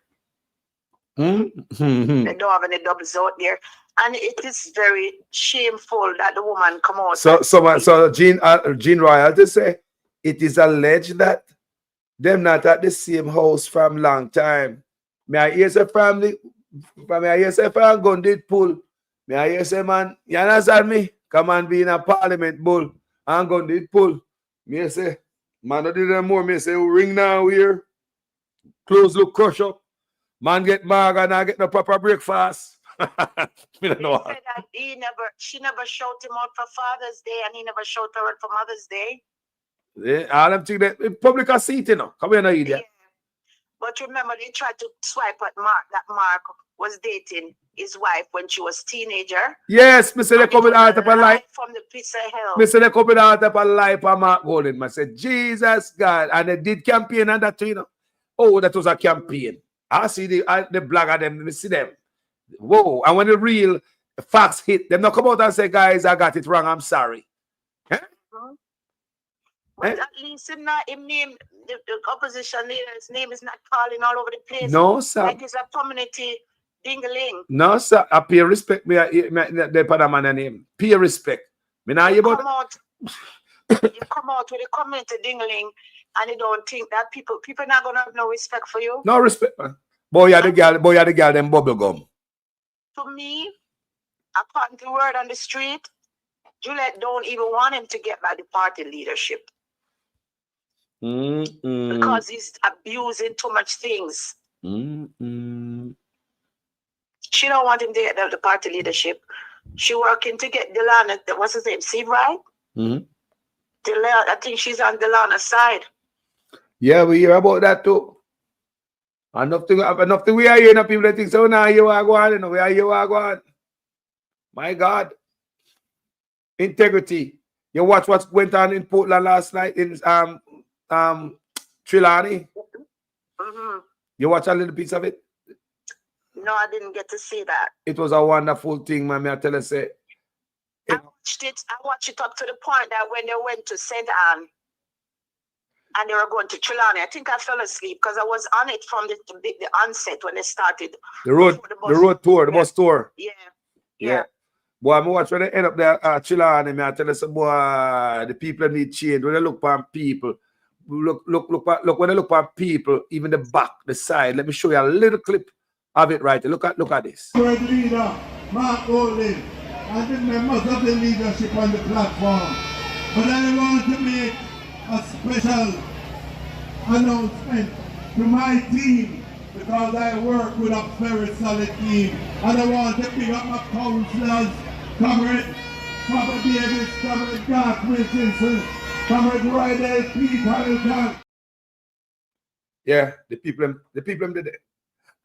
They don't have any doubles out there. And it is very shameful that the woman come out. So Jean Royal to say it is alleged that them not at the same house from long time. May I hear say family? May I hear say fan gun did pull? May I hear say man? You understand me? Come and be in a parliament bull and gun did pull. Me say man don't do no more. Me say ring now here. Clothes look crush up. Man get mag and I get no proper breakfast. He said that she never showed him out for Father's Day and he never showed her out for Mother's Day. Yeah, all them things that public are seat, you know. Come here now, idiot. But remember, they tried to swipe at Mark, that Mark was dating his wife when she was teenager. Yes, Mr. They come with out of a life. From the pits of hell. Mr. They come with out of a life for Mark Golden. I said, Jesus God. And they did campaign and that, you know. Oh, that was a campaign. I see the blogger them, I see them. Whoa. And when the real facts hit, them not come out and say, guys, I got it wrong, I'm sorry. Eh? But at least him name, the opposition leader's name is not calling all over the place. No, sir. Like it's a community ding-a-ling. No, sir. I pay respect me the Panama name. Pay respect. Me now you come out with a community ding-a-ling and you don't think that people not gonna have no respect for you. No respect, man. Boy, you the girl, them bubble gum. To me, according to the word on the street, Juliet don't even want him to get by the party leadership. Because he's abusing too much things. She don't want him to get the party leadership. She working to get Delana, what's his name, Steve, right? I think she's on Delana's side. Yeah, we hear about that too. Enough to we are hearing people that think so now you are going, we are you are going. My God. Integrity. You watch what went on in Portland last night in Trelawney? You watch a little piece of it? No, I didn't get to see that. It was a wonderful thing, man. I tell you, say. I watched it up to the point that when they went to St. Anne and they were going to Trelawney, I think I fell asleep because I was on it from the onset when they started. The road tour, the bus tour. Yeah. Boy, I'm watching when they end up there Trelawney, I tell you, some boy, the people need change. When they look for people, look when they look for people, even the back, the side. Let me show you a little clip of it right. Look at this. Current leader, Mark Olin, and the members of the leadership on the platform. But I want to make a special announcement to my team because I work with a very solid team. And I want to pick up my counselors, Comrade Papa Davis, Comrade Dark Wilkinson, Comrade Rydell, Pete Hamilton. Yeah, the people did it.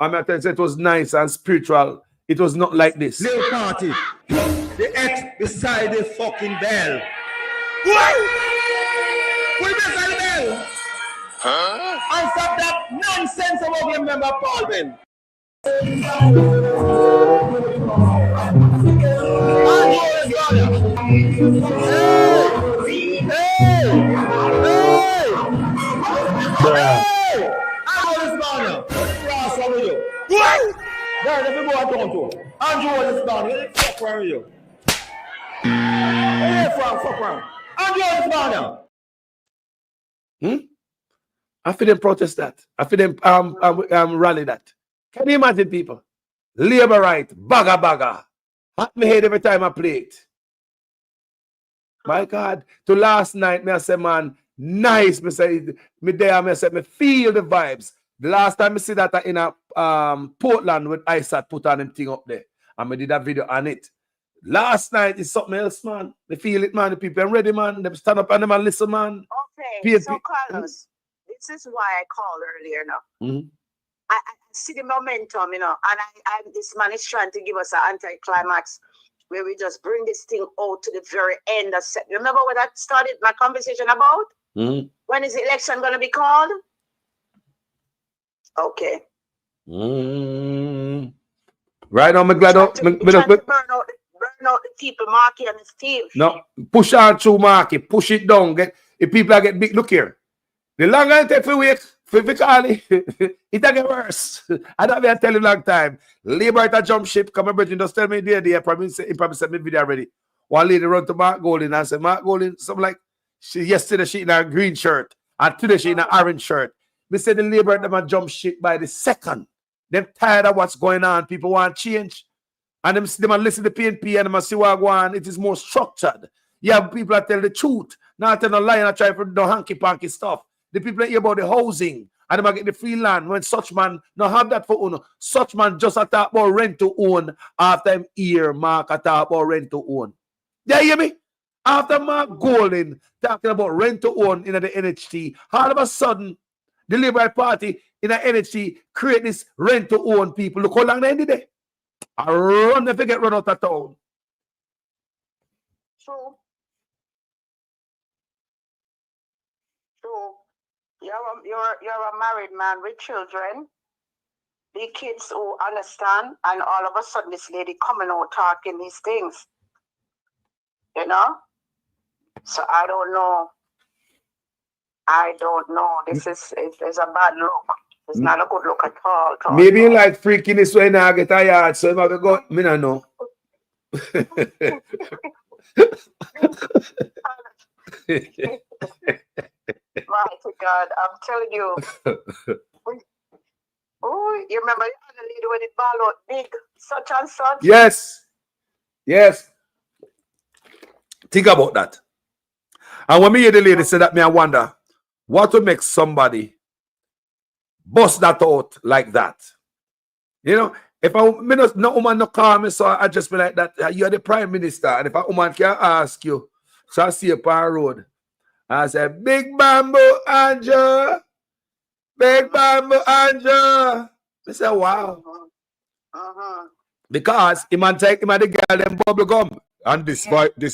I'm not telling you, it was nice and spiritual. It was not like this. Little party. The X beside the fucking bell. What? Put beside the bell. Huh? And stop that nonsense about your member Paulman. What? There, let me go and talk to. Andrew was down. Where the fuck were you? Hey, fuck around. Andrew was down now. I feel them protest that. I feel them rally that. Can you imagine people? Labor right, bagger. Hot me head every time I play it. My God. To last night, me I say, man, nice. Me say, me there, me say, me feel the vibes. The last time I see that in a Portland with ISAT put on them thing up there. And I did a video on it. Last night is something else, man. They feel it, man. The people are ready, man. They stand up and them and listen, man. Okay, so Carlos, this is why I called earlier now. I see the momentum, you know, and this man is trying to give us an anticlimax where we just bring this thing out to the very end. Remember what I started my conversation about? When is the election going to be called? Okay. Right now, I'm glad burn out the people, Marky and Steve. No, push on through Marky, push it down. If people are get big, look here. The longer it take for wait, for Vicali, it get worse. I don't have to tell you long time. Labor at a jump ship, come and just tell me there, he probably sent me video already. One lady run to Mark Golden and said, Mark Golden, something like, yesterday she in a green shirt, and today she in an orange shirt. We said the labor at them a jump ship by the second. Them tired of what's going on. People want change. And them listen to PNP and them see what going on. It is more structured. Yeah, people that tell the truth. Not tell no lie and try for no hanky-panky stuff. The people that hear about the housing and them get the free land when such man no have that for own. Such man just talk about rent to own after him ear Mark talk about rent to own. You hear me? After Mark Golden talking about rent to own in the NHT, all of a sudden the Labour Party in the energy, create this rent to own people. Look how long they ended it. I run if they get run out of town. True. True. You're a married man with children. The kids who understand, and all of a sudden this lady coming out talking these things. You know? So I don't know. This is a bad look. It's not a good look at all. Maybe you like freakiness when I get tired, so if I go, me not know. Mighty God, I'm telling you. Oh, you remember the other lady when it ball out big, such and such? Yes. Yes. Think about that. And when me hear the lady say that, me I wonder, what would make somebody bust that out like that? You know, if no woman no call me, so I just be like that, you're the prime minister, and if a woman can ask you, so I see you on the road, I say, Big Bamboo Andrew, Big Bamboo Andrew. I say, wow. Because he man take him and the girl them bubble gum. And this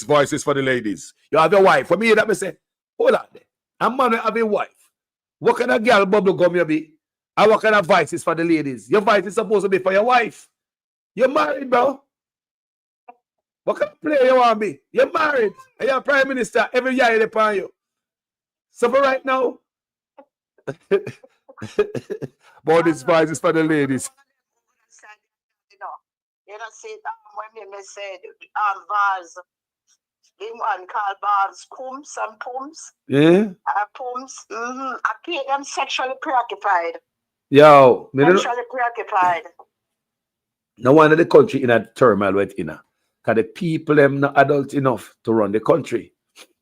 voice is for the ladies. You have your wife. For me, that me say, hold on there. A man will have a wife. What kind of girl bubble gum you be? And what kind of voice is for the ladies? Your voice is supposed to be for your wife. You're married, bro. What kind of player you want to be? You're married. And you're prime minister. Every year they pay you. So for right now, but this voice is for the ladies. You know, see, when me said, bars, the one called bars, pumps and pumps. Yeah. Pumps. I keep them sexually preoccupied. Yo, Sexually preoccupied. no one in the country in a turmoil with because the people them not adult enough to run the country.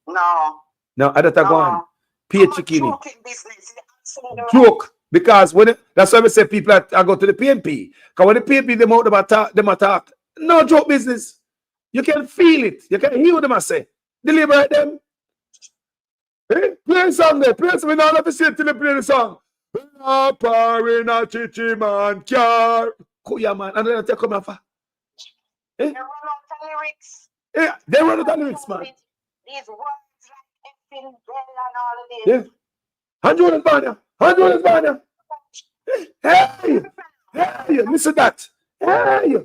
No. Now I don't go on. Pay chicken. Business. Joke. Because that's why we say people I go to the PNP. Because when the PNP them attack. No joke business. You can feel it. You can hear them I say. Deliberate them. Hey, play a song there. Play a song. We don't have to sit till they play the song. In a chichi man car. Kuya man. And then they come off. They run out of lyrics. Yeah, they run out of lyrics, man. These words like effing bell and all of this. Yeah. 100 Banya. 100 Banya. Hey, listen that. Hey.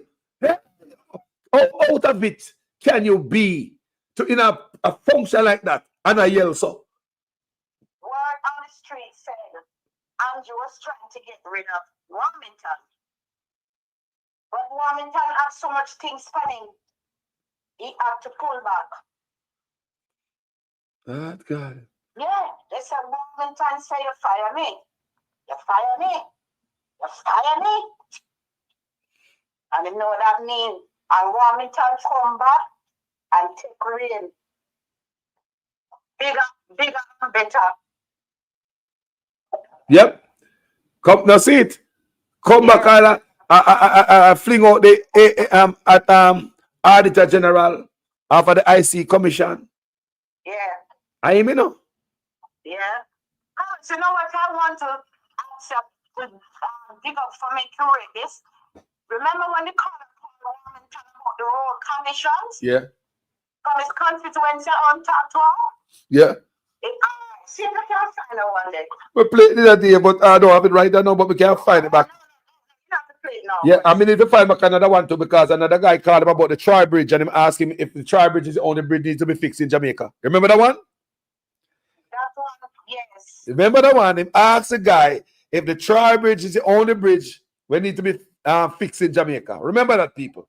How out of it can you be to in a function like that and I yell so? Word on the street said Andrew was trying to get rid of Wilmington. But Wilmington had so much things spinning, he had to pull back. That God. Yeah, they said Wilmington say you fire me. You fire me. You fire me. And you know what that means. And Wilmington come back and take reign. Bigger and better. Yep. Come now see it. Come back and fling out the Auditor General after the IC Commission. Yeah. I hear me now. Yeah. So you know what I want to ask you to dig up for me to read this? Remember when they called about the road conditions? Yeah. From his constituency on top 12? Yeah. See if I can find it one day. We played it that day, but I don't have it right now, but we can't find it back. Yeah, I mean, if you find back another one too, because another guy called him about the Troy Bridge and him asked him if the Troy Bridge is the only bridge needs to be fixed in Jamaica. Remember that one? That one, yes. Remember that one? Him asked the guy if the Troy Bridge is the only bridge we need to be fixed in Jamaica. Remember that, people?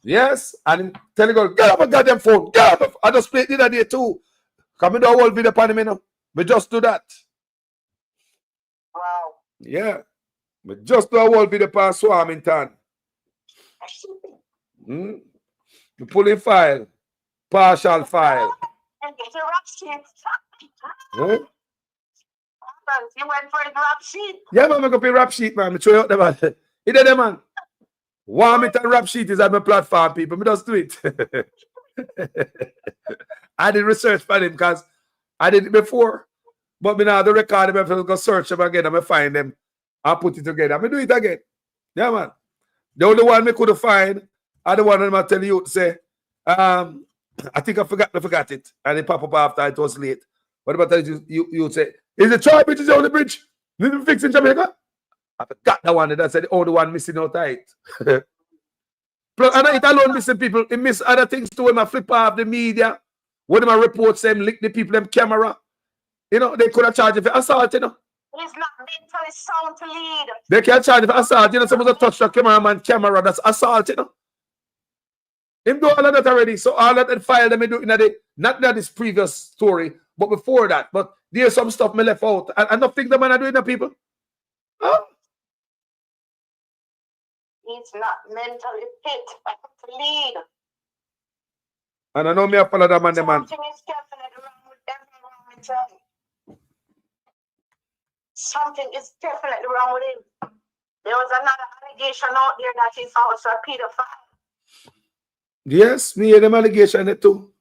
Yes, and him telling girl, get up and goddamn phone. Get up. I just played it that day too. Come in the whole video upon him, you know. We just do that. Wow. Yeah. We just do a whole video upon Swarmington. You pull in file. Partial file. And get a rap sheet. Huh? You went for a rap sheet? Yeah, man, I'm going to rap sheet, man. I show you out there, man. You there, man? Warmington rap sheet is on my platform, people. Me just do it. I did research for him because I did it before. But me now the record them, if I go search them again, I find them and put it together. I do it again. Yeah, man. The only one me could find, are the one that I tell you to say, I think I forgot it. And it pop up after it was late. What about that? You say, is the Troy Bridge is the only bridge? Need to fix in Jamaica? I forgot that one. That's the only one missing out of it. And it alone missing people. It miss other things too. When I flip off the media, when my reports them, lick the people, them camera. You know, they could have charged you for assault, you know. He's not mentally sound to lead. They can't charge you for assault. You know, someone's a touch the cameraman camera, that's assault, you know. Him do all of that already. So all of that file them do in the, not that this previous story, but before that. But there's some stuff me left out. And not think the man are doing the people. Huh? He's not mentally fit to lead. And I know me I follow that man, the man. Something is definitely wrong with everyone, I tell you. Something is definitely wrong with him. There was another allegation out there that he's also a pedophile. Yes, me hear them allegation too.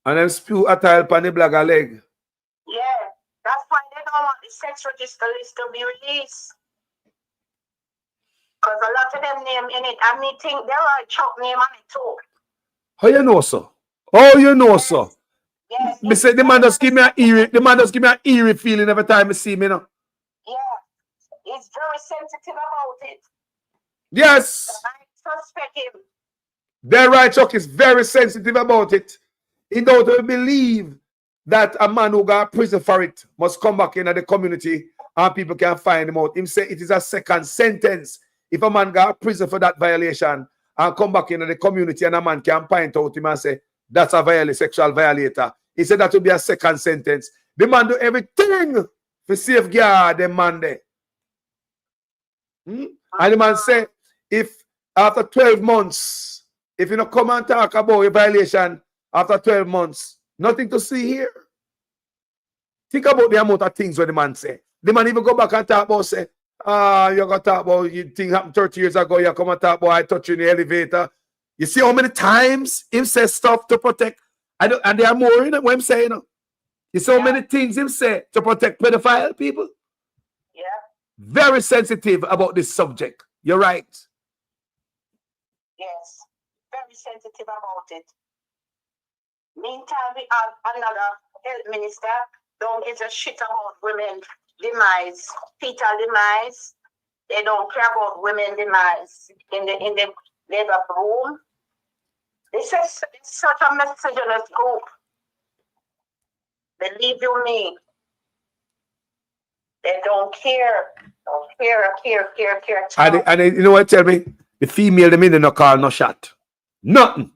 And them spew a tile on the blagger leg. Yeah, that's why they don't want the sex register list to be released. Because a lot of them name in it, and me think there are Chuck name on it too. How you know so? How you know so? Yes. Me say the man just give me an eerie, feeling every time I see me now. Yeah. He's very sensitive about it. Yes. I suspect him. They're right, Chuck is very sensitive about it. He don't believe that a man who got prison for it must come back into the community and people can find him out. Him say it is a second sentence. If a man got prison for that violation and come back into the community and a man can point out him and say, that's a sexual violator. He said that would be a second sentence. The man do everything to safeguard the man there. And the man say, if after 12 months, if you don't come and talk about a violation after 12 months, nothing to see here. Think about the amount of things what the man say. The man even go back and talk about, say, you're going to talk about you thing happened 30 years ago, you come and talk about I touch you in the elevator. You see how many times him say stuff to protect, and there are more in it, what I'm saying. You see how many things him say to protect pedophile people? Yeah. Very sensitive about this subject. You're right. Yes. Very sensitive about it. Meantime, we have another health minister. Don't give a shit about women demise, fetal demise. They don't care about women demise in the labor room. This is such a misogynist group. Believe you me. They don't care. Don't care. And you know what? Tell me, the female, the men, no call, no shot. Nothing.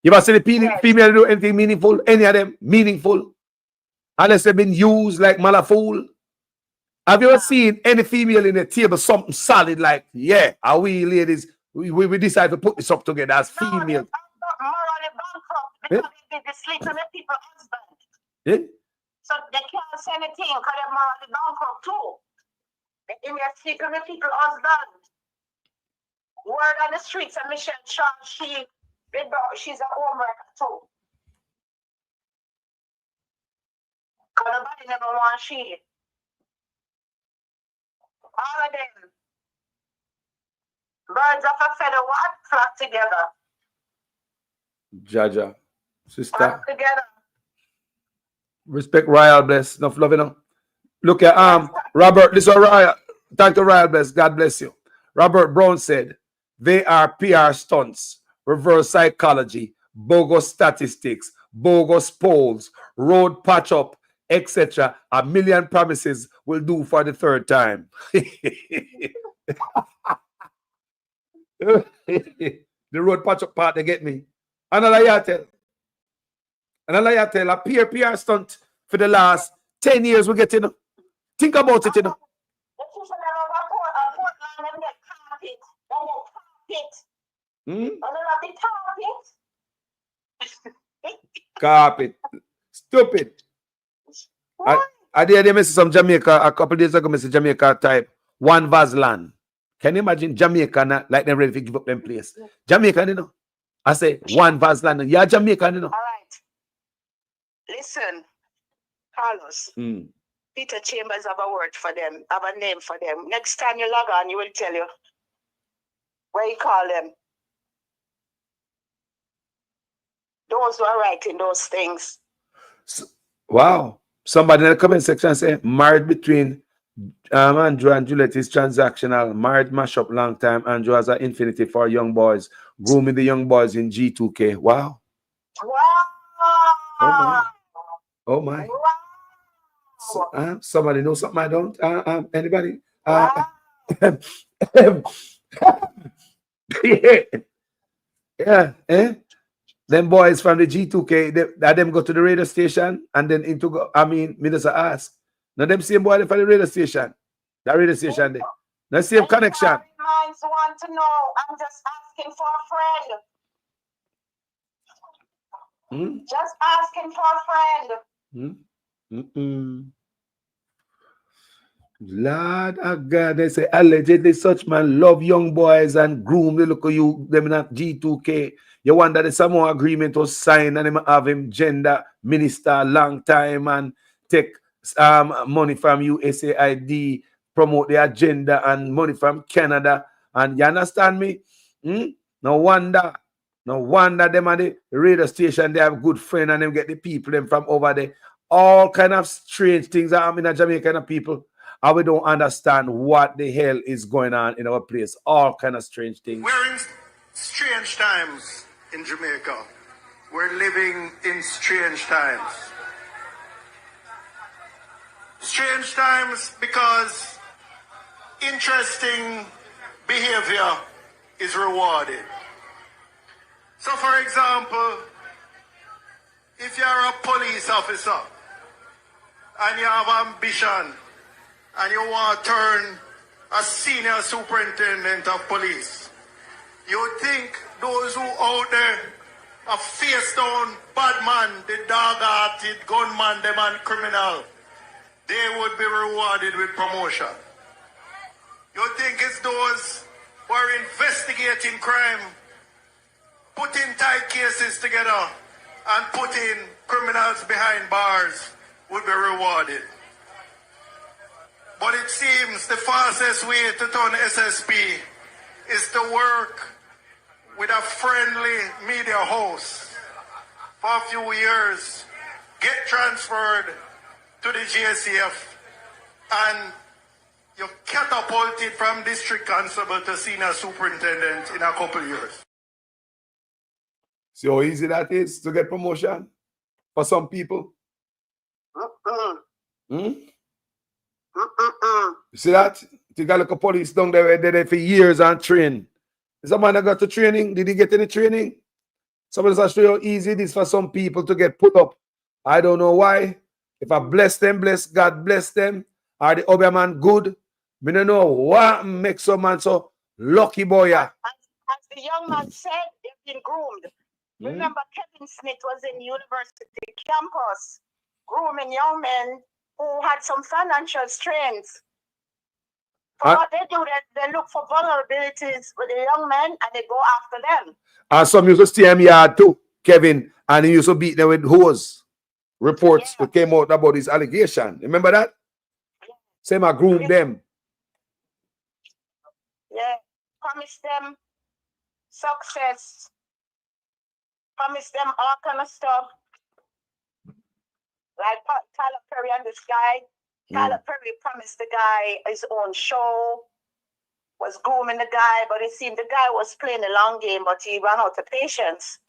You ever see the female do anything meaningful? Any of them meaningful? Unless they've been used like malafool. Have you ever seen any female in the table something solid like, yeah, are we ladies, we decide to put this up together as female? Morally bankrupt because they sleep with people's husband. Yeah? So they can't say anything because they're morally bankrupt too. They are sleeping with people's husband. Word on the streets of Michelle Sean, she's a homewrecker too. Because nobody never wants she. All of them. Birds of a feather, what? Flock together. Jaja. Sister. Flock together. Respect Royal Bless. Enough love, you know. Look at Robert, this is Royal. Thank you, Royal Bless. God bless you. Robert Brown said, they are PR stunts, reverse psychology, bogus statistics, bogus polls, road patch up, etc. A million promises will do for the third time. The road patch up part, they get me. Another year tell. A PR stunt for the last 10 years we get, you know. Think about it, you know. Carpet. Stupid. I did miss some Jamaica a couple days ago, Mr. Jamaica type. One Vaseline. Can you imagine Jamaica like they're ready to give up them place? Jamaica, you know. I say one Vaseline. Yeah, Jamaica, you know. All right. Listen. Carlos. Peter Chambers have a word for them, have a name for them. Next time you log on, you will tell you where you call them. Those who are writing those things. Wow. Somebody in the comment section say married between Andrew and Juliet is transactional. Married mashup long time. Andrew has an infinity for young boys. Grooming the young boys in G2K. Wow. Wow. Oh my. Oh my. Wow. So, somebody know something I don't? Anybody? Wow. Yeah. Them boys from the G2K, them go to the radio station and then minister ask. Now them same boy from the radio station. That radio station there. Now same connection. Minds want to know. I'm just asking for a friend. Just asking for a friend. Lord of God, they say allegedly such man love young boys and groom the look of you, them not G2K. You wonder the Samoa agreement was signed and them have him gender minister long time and take money from USAID, promote the agenda and money from Canada. And you understand me? No wonder them at the radio station, they have good friend and them get the people them from over there. All kind of strange things that happen in Jamaica and people. And we don't understand what the hell is going on in our place. All kind of strange things. We're in strange times in Jamaica. We're living in strange times. Strange times because interesting behavior is rewarded. So for example, if you're a police officer and you have ambition and you want to turn a senior superintendent of police, you think those who out there are face down bad man, the dog-hearted gunman, the man criminal, they would be rewarded with promotion. You think it's those who are investigating crime, putting tight cases together and putting criminals behind bars would be rewarded. But it seems the fastest way to turn SSP is to work with a friendly media host for a few years, get transferred to the GSCF, and you're catapulted from district constable to senior superintendent in a couple years. See how easy that is to get promotion for some people? You see that? You got like a police down there, they're there for years and train. Is a man that got to training? Did he get any training? Somebody's going to show you how easy it is for some people to get put up. I don't know why. If I bless them, bless God, bless them. Are the other man good? I don't know what makes some man so lucky boy. As the young man said, they've been groomed. Remember, Kevin Smith was in university campus grooming young men who had some financial strains. So what they do, they look for vulnerabilities with the young men and they go after them. And some used to stay in yard too, Kevin, and he used to beat them with hose. Reports that came out about his allegation. Remember that? Same I groomed them. Yeah, promise them success. Promise them all kind of stuff. Like Tyler Perry and this guy. Tyler Perry promised the guy his own show, was grooming the guy, but it seemed the guy was playing a long game, but he ran out of patience.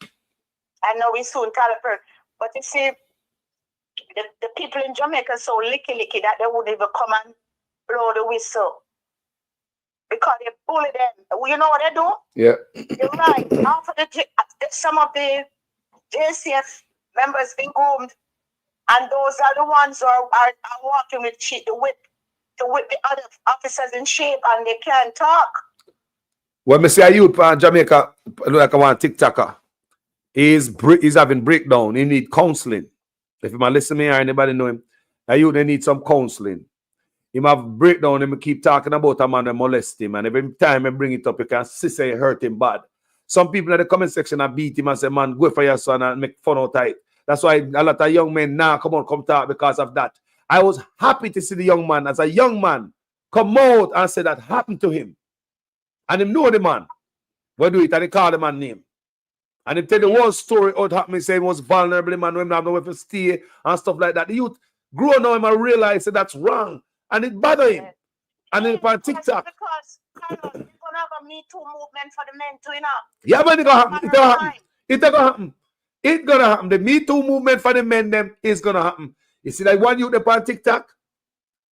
I know we soon Tyler Perry. But you see, the people in Jamaica are so licky that they wouldn't even come and blow the whistle. Because they bully them. You know what they do? Yeah. You're right. Some of the JCF members been groomed, and those are the ones who are walking with the whip to whip the other officers in shape, and they can't talk. When I say a youth in Jamaica, like I want TikToker, he's having breakdown. He need counseling. If you listen to me or anybody know him, a youth they need some counseling. He have breakdown, him keep talking about a man that molest him, and every time I bring it up, you can say it hurt him bad. Some people in the comment section have beat him and say, man, go for your son and make fun out of it. That's why a lot of young men now come talk because of that. I was happy to see the young man, as a young man, come out and say that happened to him. And him know the man. We do it, and he call the man name. And he tell the whole story how it happened. He say he was vulnerable, man, when have nowhere to stay and stuff like that. The youth grow now him and realize that that's wrong. And it bother him. And then on TikTok. Because Carlos, you're gonna have a Me Too movement for the men too, you know. Yeah, but it's gonna happen. It's gonna happen. It's gonna happen. It's gonna happen. The Me Too movement for the men them is gonna happen. You see that one youth up on TikTok?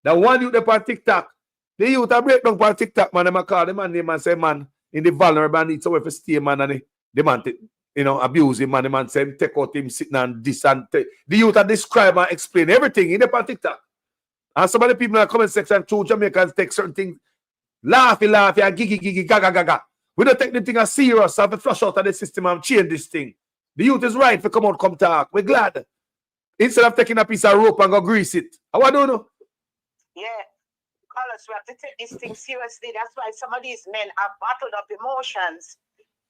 That one youth up on TikTok. The youth are break down on TikTok, man. They call the man name and say, man, in the vulnerable need somewhere for stay, man, and the man abuse him, man. The man say him take out him sitting and this and the youth are describe and explain everything in the on TikTok. And some of the people in the comment section, two Jamaicans take certain things, laugh, and giggy, gaga. We don't take the thing as serious, have to flush out of the system and change this thing. The youth is right for come talk. We're glad. Instead of taking a piece of rope and go grease it. How I don't know? Yeah. Carlos, we have to take this thing seriously. That's why some of these men have bottled up emotions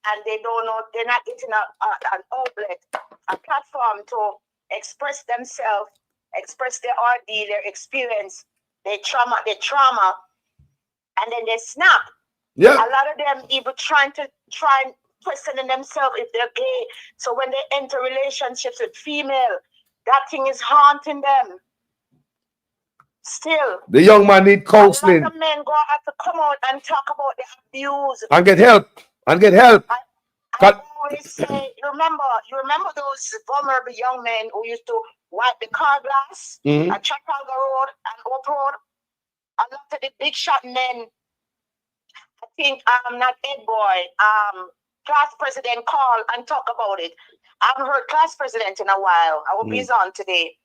and they don't know, they're not getting an outlet, a platform to express themselves, express their ordeal, their experience, their trauma, and then they snap. Yeah. A lot of them even trying questioning themselves if they're gay. So when they enter relationships with female, that thing is haunting them. Still, the young man need counseling. A lot of men go have to come out and talk about the abuse and get help. I always say, you remember those vulnerable young men who used to wipe the car glass at Trafalgar Road and Oak Road? A lot of the big shot men, I think, not Ed Boy, class president call and talk about it. I haven't heard class president in a while. I hope he's on today.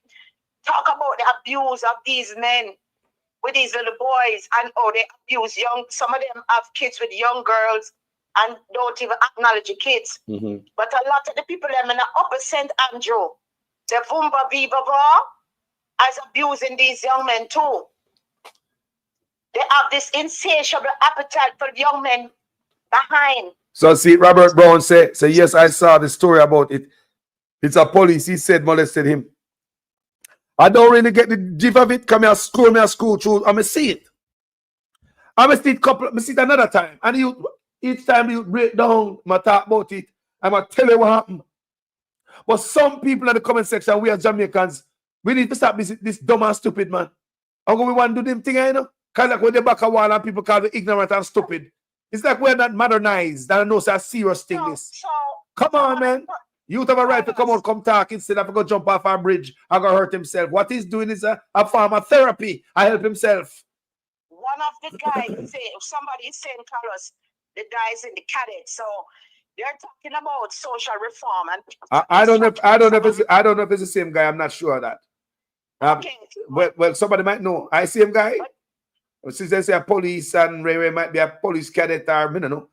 Talk about the abuse of these men with these little boys and how they abuse some of them have kids with young girls and don't even acknowledge the kids. But a lot of the people them in the upper St. Andrew, the Vumba Viva is abusing these young men too. They have this insatiable appetite for young men behind. So see, Robert Brown say yes, I saw the story about it. It's a police, he said molested him. I don't really get the gist of it. Come here, school through. I'm going to see it. I'm going to see it another time. And each time you break down, I talk about it. I'm going to tell you what happened. But some people in the comment section, we as Jamaicans, we need to stop this dumb and stupid, man. How come we want to do them thing, you know? Because like when they back a wall and people call it ignorant and stupid. It's like we're not modernized. And I know it's a serious thing, this. Come on, man. Youth have a right to come out, come talk instead of go jump off a bridge and go hurt himself. What he's doing is a form of therapy. I help himself. One of the guys somebody is saying, Carlos, the guys in the cadet. So they're talking about social reform and I don't know if it's the same guy. I'm not sure of that. Okay. Well, somebody might know. I see him guy. Since they say a police and Ray might be a police cadet or I don't know.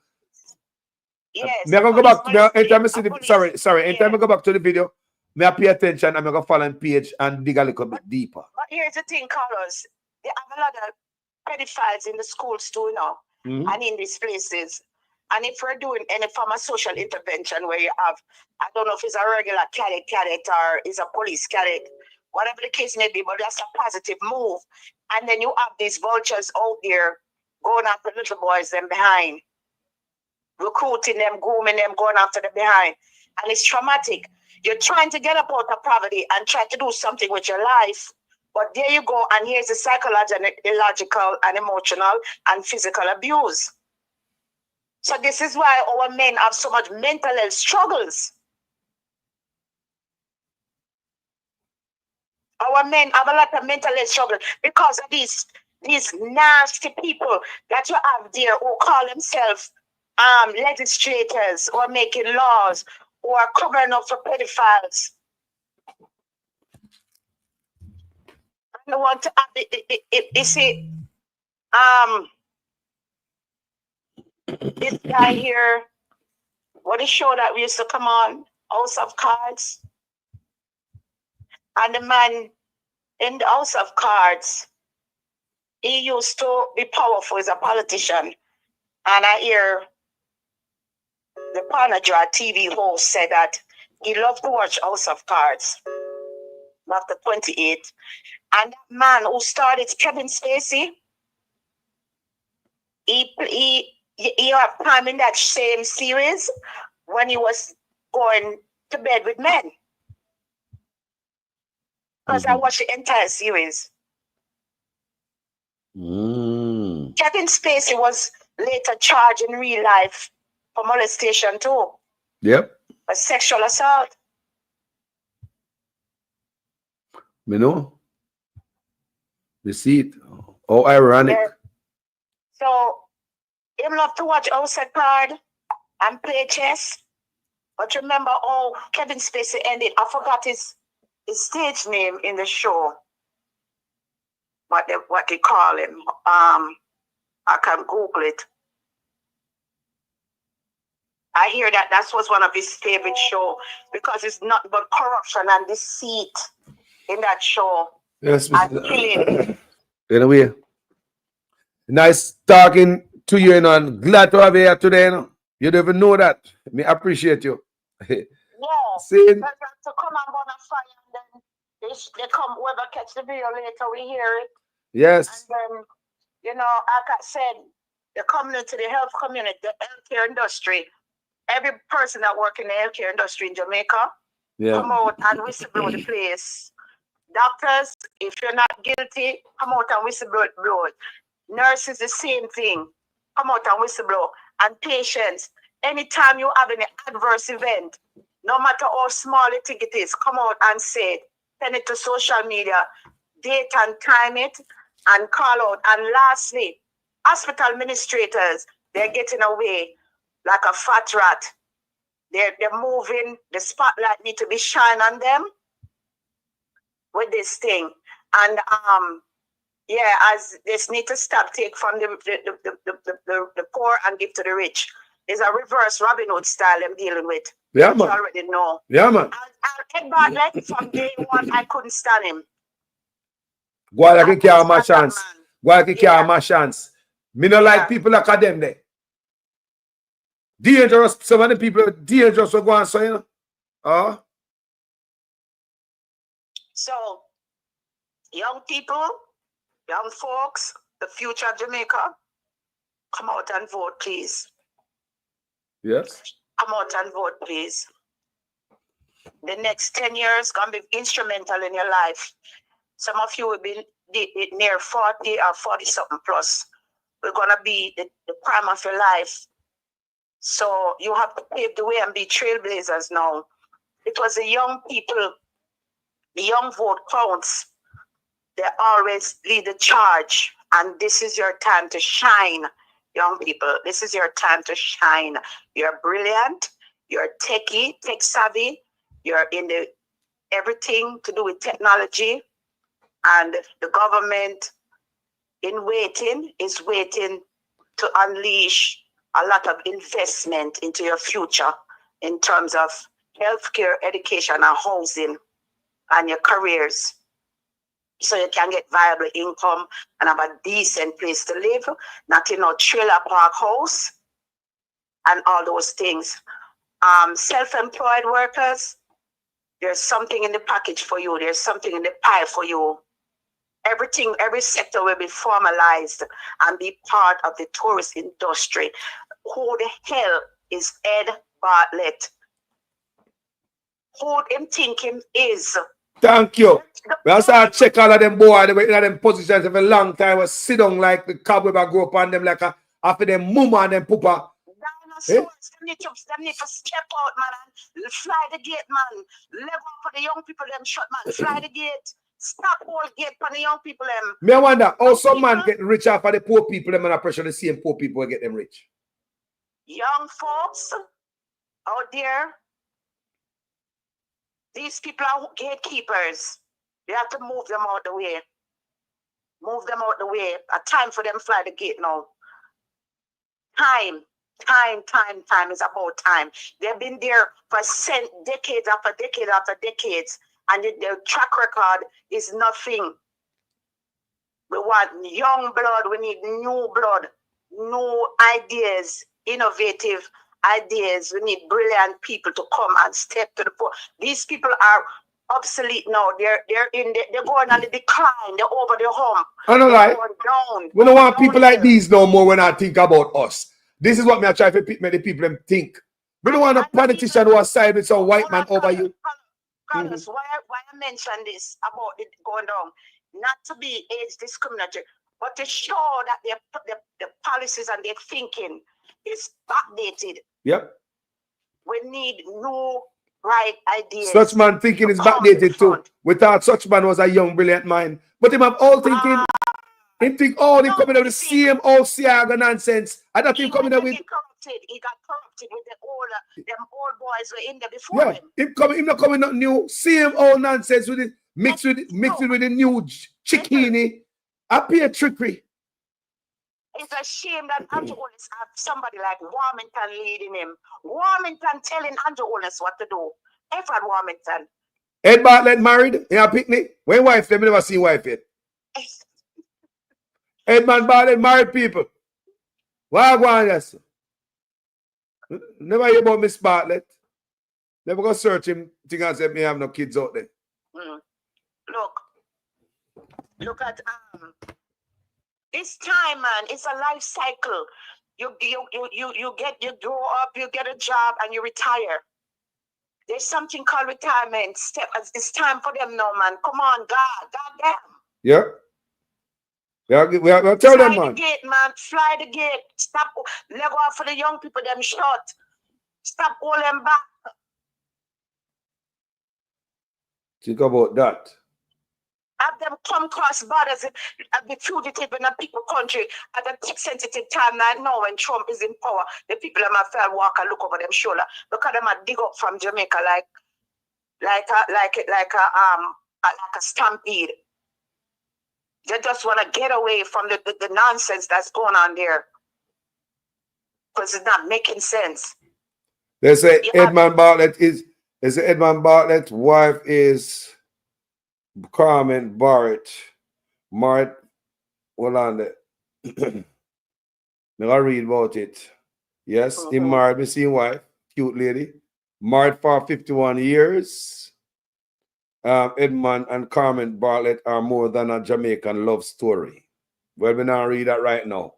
Yes. May I go back? Anytime I see the sorry. Anytime I go back to the video, may I pay attention and I go follow the page and dig a little bit deeper. But here's the thing, Carlos. They have a lot of pedophiles in the schools too now, and in these places. And if we're doing any form of social intervention where you have, I don't know if it's a regular cadet or is a police cadet, whatever the case may be, but that's a positive move. And then you have these vultures out there going after little boys them behind, recruiting them, grooming them, going after them behind. And it's traumatic. You're trying to get up out of poverty and try to do something with your life. But there you go, and here's the psychological, illogical, and emotional and physical abuse. So this is why our men have so much mental health struggles. Our men have a lot of mental health struggles because of these nasty people that you have there who call themselves legislators or making laws or covering up for pedophiles. I want to you see, this guy here, what is show that we used to come on, House of Cards, and the man in the House of Cards, he used to be powerful as a politician, and I hear the Panadra TV host said that He loved to watch House of Cards. After 28. And that man who started Kevin Spacey, he had time in that same series when he was going to bed with men. Because I watched the entire series. Kevin Spacey was later charged in real life for molestation too. Yep. A sexual assault. Me know. We see it. Oh, ironic. Yeah. So, him love to watch outside card and play chess. But remember, Kevin Spacey ended. I forgot his stage name in the show. What they call him. I can Google it. I hear that was one of his favorite shows because it's not but corruption and deceit in that show. Yes, and killing. Anyway, nice talking to you, and I'm glad to have you here today. You don't even know that. Me appreciate you. Yeah. Seeing To come and burn a fire, and then they come, whoever catch the video later, we hear it. yes. And then, like I said, the community, the health community, the healthcare industry, every person that works in the healthcare industry in Jamaica, come out and whistleblow the place. Doctors, if you're not guilty, come out and whistleblow it. Nurses, the same thing. Come out and whistleblow. And patients, anytime you have an adverse event, no matter how small you think it is, come out and say it. Send it to social media, date and time it, and call out. And lastly, hospital administrators, they're getting away like a fat rat. They're moving, the spotlight need to be shined on them with this thing. And as this need to stop, take from the poor and give to the rich. There's a reverse Robin Hood style I'm dealing with. Yeah, man. You already know. Yeah, man. And Ed Bartlett, from day one, I couldn't stand him. Go on, I can carry my chance. Go on, I can carry my chance. Me no like people like them there. Dangerous. Some of the people are dangerous for going so, you know. So, young people, young folks, the future of Jamaica, come out and vote, please. Yes. Come out and vote, please. The next 10 years going to be instrumental in your life. Some of you will be near 40 or 40-something plus. We're going to be the prime of your life. So you have to pave the way and be trailblazers now. It was the young people, the young vote counts. They always lead the charge. And this is your time to shine, young people. This is your time to shine. You're brilliant. You're techie, tech savvy. You're in everything to do with technology. And the government is waiting to unleash a lot of investment into your future in terms of healthcare, education, and housing, and your careers, so you can get viable income and have a decent place to live, not in a trailer park house, and all those things. Self-employed workers, there's something in the package for you. There's something in the pie for you. Everything, every sector will be formalized and be part of the tourist industry. Who the hell is Ed Bartlett? Who him think him is? Thank you. We also have to check all of them boys in them positions for a long time. We sit down like the cobweb I grow up on them like after them mama and them poopa. Dinosaurs, them need to step out, man, and fly the gate, man. Level for the young people, them shut, man. Fly the gate. Stop all gate for the young people, them. Me wonder how some man get rich off of the poor people, them and I pressure the same poor people get them rich. Young folks out there, these people are gatekeepers. You have to move them out the way. Move them out the way. A time for them to fly the gate now. Time is about time. They've been there for decades after decades after decades, and their track record is nothing. We want young blood. We need new blood, new ideas, innovative ideas. We need brilliant people to come and step to the fore. These people are obsolete now. They're going on the decline. They're over the hump. I don't They're like. going down. We don't want people like these no more when I think about us. This is what me I try to make the people them think. We don't want a politician who are side with some white man over you. Carlos, why I mention this about it going down? Not to be age discriminatory, but to show that the policies and their thinking is backdated. Yep. We need new right ideas. Such man thinking is backdated too. We thought such man was a young, brilliant mind. But him have all thinking, him think, oh, he coming out with the same old Siaga nonsense. I don't think coming out with. He got corrupted with them old boys were in there before him. Him not coming out new, same old nonsense with it, mixed with the new chickini. I pay trickery. It's a shame that Andrew Holness have somebody like Warmington leading him. Warmington telling Andrew Holness what to do. Everyone Warmington. Ed Bartlett married in a picnic. When wife, them never seen wife yet. Edmund Bartlett married people. Why go on, yes? Never hear about Miss Bartlett. Never go search him. Think I said me have no kids out there. Look at this time, man. It's a life cycle. You grow up, you get a job, and you retire. There's something called retirement. It's time for them now, man. Come on, God damn. Yeah. We are tell them, man. Fly the gate, man. Fly the gate. Stop. Let go for the young people, them short. Stop all them back. Think about that. Have them come cross borders and be fugitive in a people country at a sensitive time like now when Trump is in power. The people them have to walk and look over them shoulder because them are dig up from Jamaica like a stampede. They just want to get away from the nonsense that's going on there because it's not making sense. They say Edmund Bartlett's wife is Carmen Barrett. Hold on there. Now I read about it. Yes, he married me seen wife, cute lady. Married for 51 years. Edmund and Carmen Bartlett are more than a Jamaican love story. Well, we now read that right now.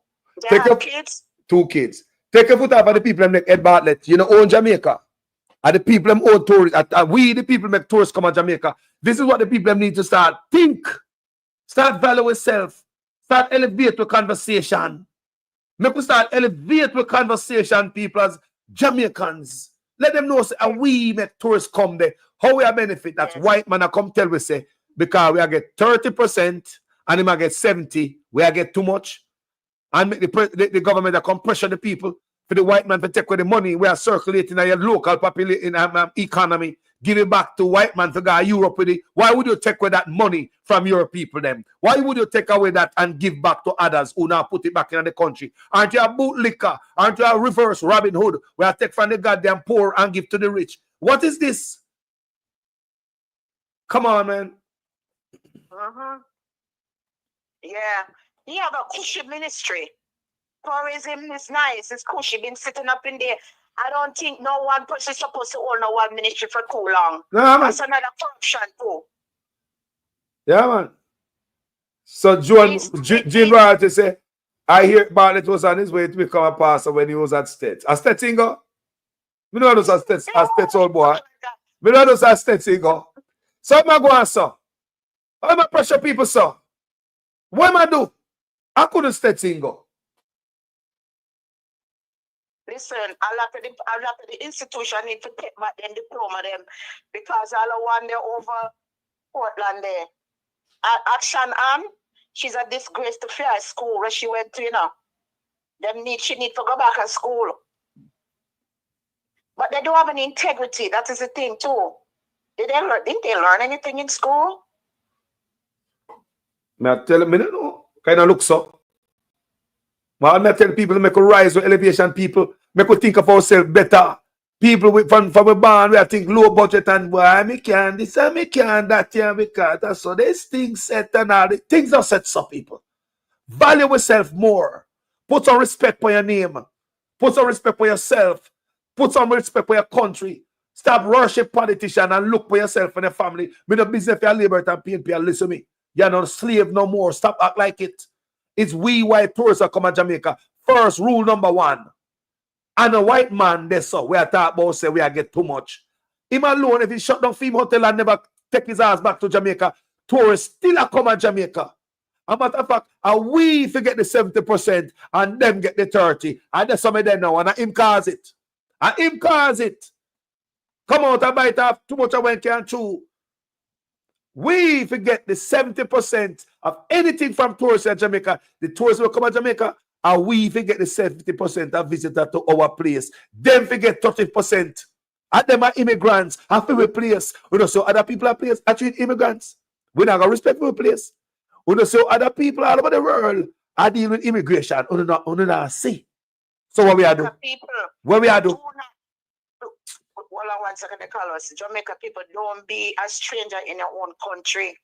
They have kids? 2 kids. Take a foot off of the people like Ed Bartlett, own Jamaica. And the people them own tourists. We, the people, make tourists come to Jamaica. This is what the people need to start. Think. Start value yourself. Start elevate the conversation. Make us start elevate the conversation, people, as Jamaicans. Let them know, say, we make tourists come there. How we are benefit? That's white man come tell we say, because we are get 30% and they might get 70%. We are get too much. And make the government that come pressure the people for the white man to take away the money we are circulating in your local population economy. Give it back to white man to go to Europe with it. Why would you take away that money from your people then? Why would you take away that and give back to others who now put it back in the country? Aren't you a bootlicker? Aren't you a reverse Robin Hood? We are take from the goddamn poor and give to the rich. What is this? Come on, man. Yeah. He have a cushy ministry. Tourism is nice. It's cushy. Been sitting up in there. I don't think no one person is supposed to own no one ministry for too long. No, that's another corruption too. Yeah, man. So Jean Royalty say, I hear Bartlett was on his way to become a pastor when he was at States. A Stettingo? We know those are States old boy. We know those are Stettingo. So I'm going to go on, sir. I'm going to pressure people, sir. What am I do? I couldn't Stettingo. Listen, a lot of the institution need to take back them diploma them because all the one there over Portland there. Action Ann, she's a disgrace to fair school where she went to, she need to go back to school. But they don't have any integrity. That is the thing too. Didn't they learn anything in school? I tell them, I don't know. Kind of looks up. Well, I tell people, make a rise with elevation people, make us think of ourselves better. People from a band, we think low budget and boy, me can this and me can that, yeah, me can that. So these things set and all the things are set up, people. Value yourself more. Put some respect for your name. Put some respect for yourself. Put some respect for your country. Stop worship politicians and look for yourself and your family. Me no business for your labor and PNP and listen to me. You're not a slave no more. Stop act like it. It's we white tourists that come to Jamaica. First rule number 1. And a white man, they saw we are talking about say we are get too much. Him alone, if he shut down Femme Hotel and never take his ass back to Jamaica, tourists still a come to Jamaica. A matter of fact, we forget the 70% and them get the 30%. And there's some of them now, and him cause it. And him cause it. Come out and bite off too much of when can chew. We forget the 70% of anything from tourists in Jamaica. The tourists will come to Jamaica, and we forget the 70% of visitors to our place. Them forget 30%. And them are immigrants. And for we place, we don't see other people are place. I treat immigrants. We not got respect for the place. We don't see other people all over the world are dealing with immigration. We don't see. So what we are do? What we are do? Hold on 1 second, Carlos. Jamaica people, don't be a stranger in your own country.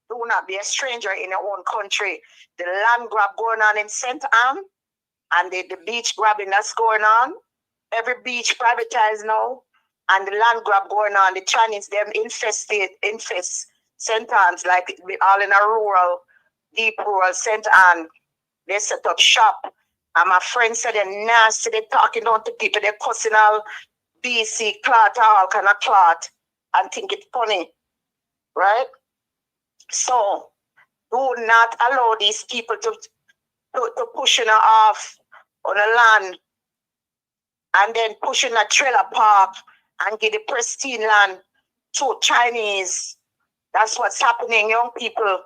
Do not be a stranger in your own country. The land grab going on in St. Anne and the beach grabbing that's going on. Every beach privatized now. And the land grab going on. The Chinese, them infest St. Anne's, like all in a rural, deep rural St. Anne. They set up shop. And my friend said they're nasty. They're talking down to people. They're cussing all BC clot, all kind of clot, and think it's funny. Right? So, do not allow these people to pushing off on a land and then pushing a trailer park and give the pristine land to Chinese. That's what's happening, young people.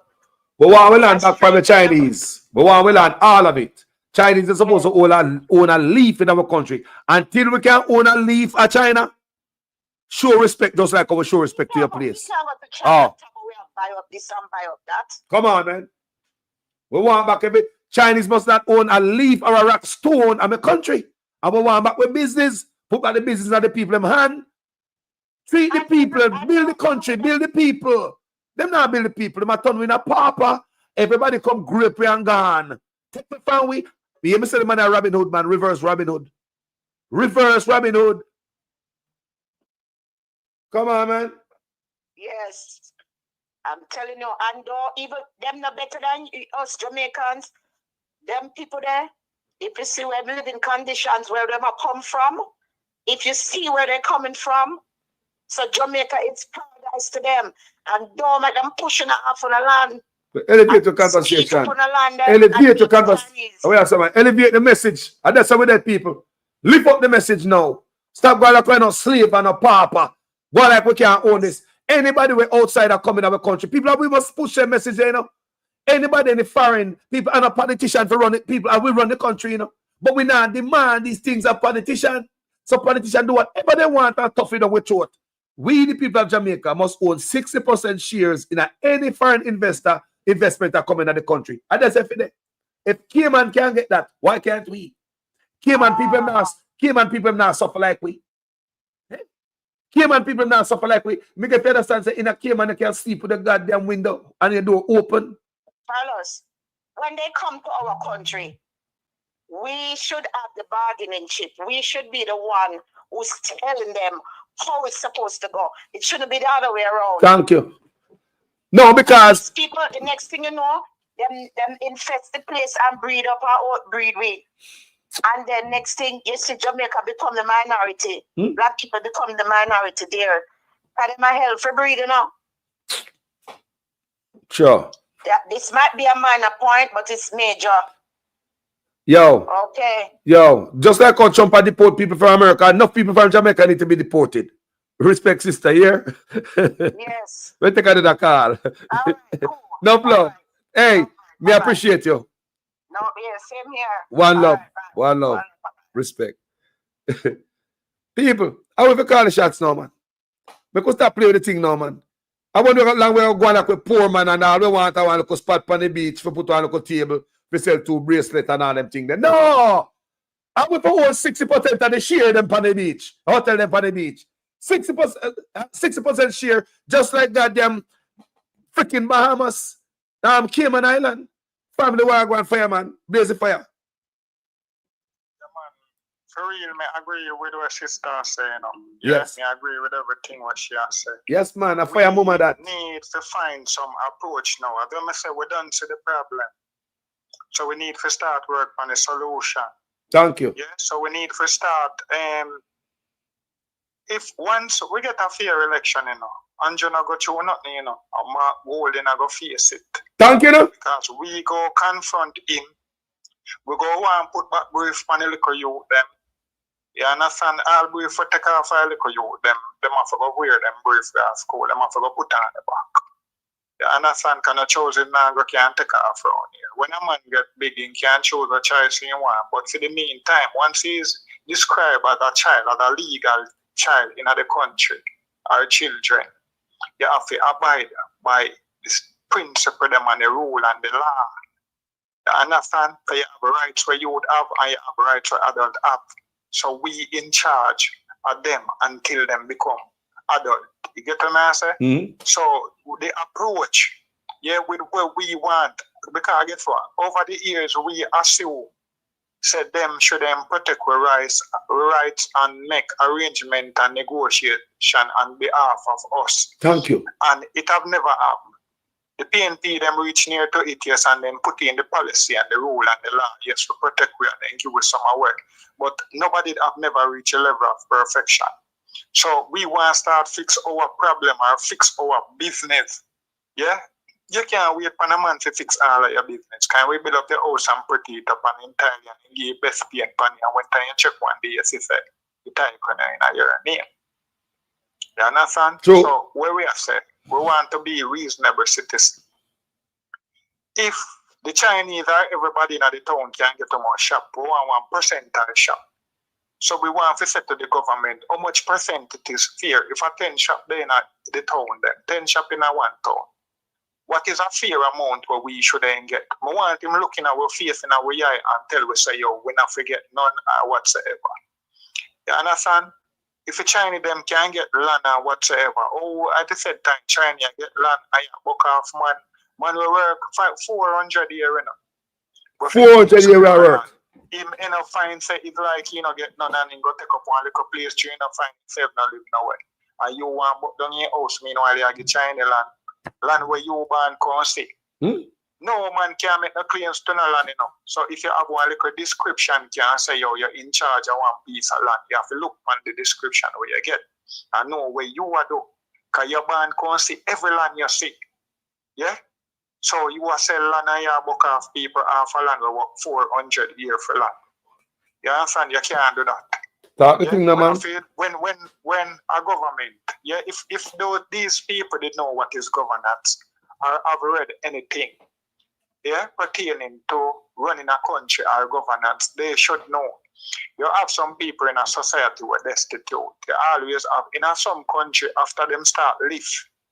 We want we land back from the Chinese. We want we land all of it. Chinese is supposed to own a leaf in our country. Until we can own a leaf at China, show respect just like we show respect to your place. Oh. Buy up this and buy up that. Come on, man. We want back a bit. Chinese must not own a leaf or a rock stone in the country. And we want back with business. Put back the business of the people in hand. Treat the people, build the country, build the people. Them not build the people. Them are turn in a pauper. Everybody come grape and gone. Take the family. You hear me say the man a Robin Hood, man. Reverse Robin Hood. Reverse Robin Hood. Come on, man. Yes. I'm telling you, and even them not better than us Jamaicans. Them people there, if you see where living conditions, where them are come from, if you see where they're coming from, so Jamaica, it's paradise to them. And don't make them pushing it off on the land. Elevate your conversation. Elevate your conversation. Elevate the message. And that's how we dead people. Lift up the message now. Stop going like we're not slave and a pauper. Go like we can't own this. Anybody we outside are coming to our country. People, we must push their message, you know. Anybody in the foreign, people and a politician for run it, people, and we run the country, you know. But we now demand these things of politicians. So politicians do whatever they want and tough it up with throat. We, the people of Jamaica, must own 60% shares in any foreign investment that come into the country. And that's if Cayman can get that, why can't we? Cayman people now suffer like we. Cayman people now suffer like we. Make a understand say in a Cayman you can sleep with the goddamn window and your door open. Carlos, when they come to our country, we should have the bargaining chip. We should be the one who's telling them how it's supposed to go. It shouldn't be the other way around. Thank you. No, because these people, the next thing you know, them infest the place and breed up our breed weed. And then next thing, you see Jamaica become the minority. Black people become the minority there. And in my health for breeding now. Sure. This might be a minor point, but it's major. Yo. Okay. Yo. Just like how Trump deport people from America, enough people from Jamaica need to be deported. Respect, sister, here. Yes. We take another call. Right, cool. No problem. Hey, me appreciate you. No, yeah, same here. One love. One love. Respect. People, I want to call the shots now, man. Because stop playing with the thing now, man. I wonder how long we're going like with poor man and all. We want to have a spot on the beach for put on a table, we sell 2 bracelets and all them things. No! I want to hold 60% of the share them on the beach. Hotel them on the beach. 60% share, just like goddamn freaking Bahamas. Cayman Island. Family Wagwan fireman. Blaze the fire. For real, I agree with what sister saying. Yes. I agree with everything what she has said. Yes, man. I fire mama that. We need to find some approach now. I don't say we don't see the problem. So we need to start work on a solution. Thank you. Yeah. So we need to start. If once we get a fair election, and you not go through nothing, Mark Golding I go face it. Thank you. Because we go confront him. We go and put back brief on the little youth them. You understand? All brief for take off a little youth them. Them have to go wear them brief at school. Them have to go put on the back. You understand? Can I choose it now go can't take off around here. When a man get big, he can't choose a choice he want. But for the meantime, once he's described as a child, as a legal child in the country, or children, you have to abide by this principle them and the rule and the law. You understand? So you have rights where you would have, and you have rights where adults have. So we in charge of them until them become adult. You get what I say? Mm-hmm. So the approach, with what we want, because guess what? Over the years we assume said them should them protect our rights and make arrangement and negotiation on behalf of us. Thank you. And it have never happened. The PNP them reach near to it, yes, and then put in the policy and the rule and the law, yes, to protect we and then give us some work. But nobody have never reached a level of perfection. So we want to start fix our problem or fix our business. Yeah? You can't wait for a man to fix all of your business. Can we build up the house and put it up and entirely and give best pay and money and when time you check one day, you see you type in your name. You understand? True. So where we are said, we want to be reasonable citizens. If the Chinese or everybody in the town can get to more shop, we want 1% shop. So we want to say to the government how much percent it is fair. If a 10 shop there in the town, then 10 shop in a one town. What is a fair amount where we should then get? We want him looking at our face in our eye and tell us, say, yo, we not forget none or whatsoever. You understand? If a Chinese them can get land or whatsoever, at the same time, China get land, I book off man will work 400 a year, 400 a year work. Him fine say it's like get none and him go take up one little place to find himself not live nowhere. And you want book down your house, meanwhile you get China land where you born come see. No man can make no claims to no land, So if you have one little description, can say you're in charge of one piece of land. You have to look on the description where you get and know where you are do. Because your born come see every land you see. Yeah? So you are sell land and you book off people off a land will work 400 a year for land. You understand? You can't do that. Talk the thing, man. When a government, if these people didn't know what is governance or have read anything, pertaining to running a country or governance, they should know. You have some people in a society who are destitute. They always have in some country after them start live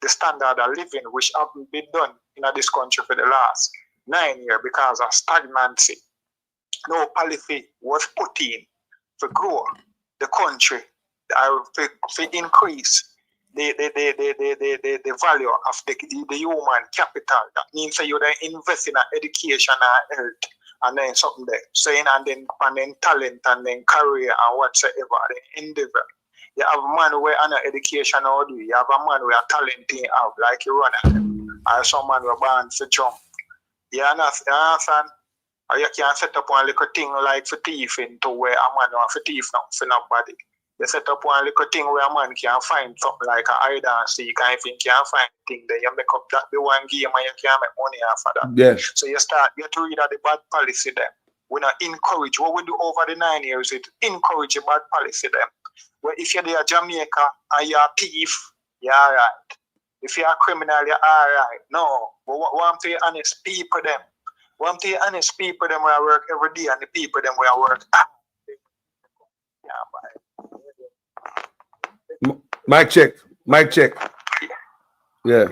the standard of living which haven't been done in this country for the last 9 years because of stagnancy. No policy was put in to grow the country, to increase the value of the human capital. That means that you then invest in education and health and then something there. So and then talent and then career and whatsoever, then endeavor. You have a man who has an education or do. You have a man who has talent in have, like you run or some man who is born to jump. You understand? Or you can set up one little thing like for thief into where a man wants to thief now for nobody. You set up one little thing where a man can find something like a hide and seek, and if you can't find a thing, then you make up that the one game and you can make money off of that. Yes. So you have to read out the bad policy then. We not encourage, what we do over the 9 years is encourage the bad policy then. Well, if you're there Jamaica and you're a thief, you're alright. If you're a criminal, you're alright. No, we want to be honest people them. We want to be honest people them where I work every day and the people them where I work. Mic check. Mic check. Yeah.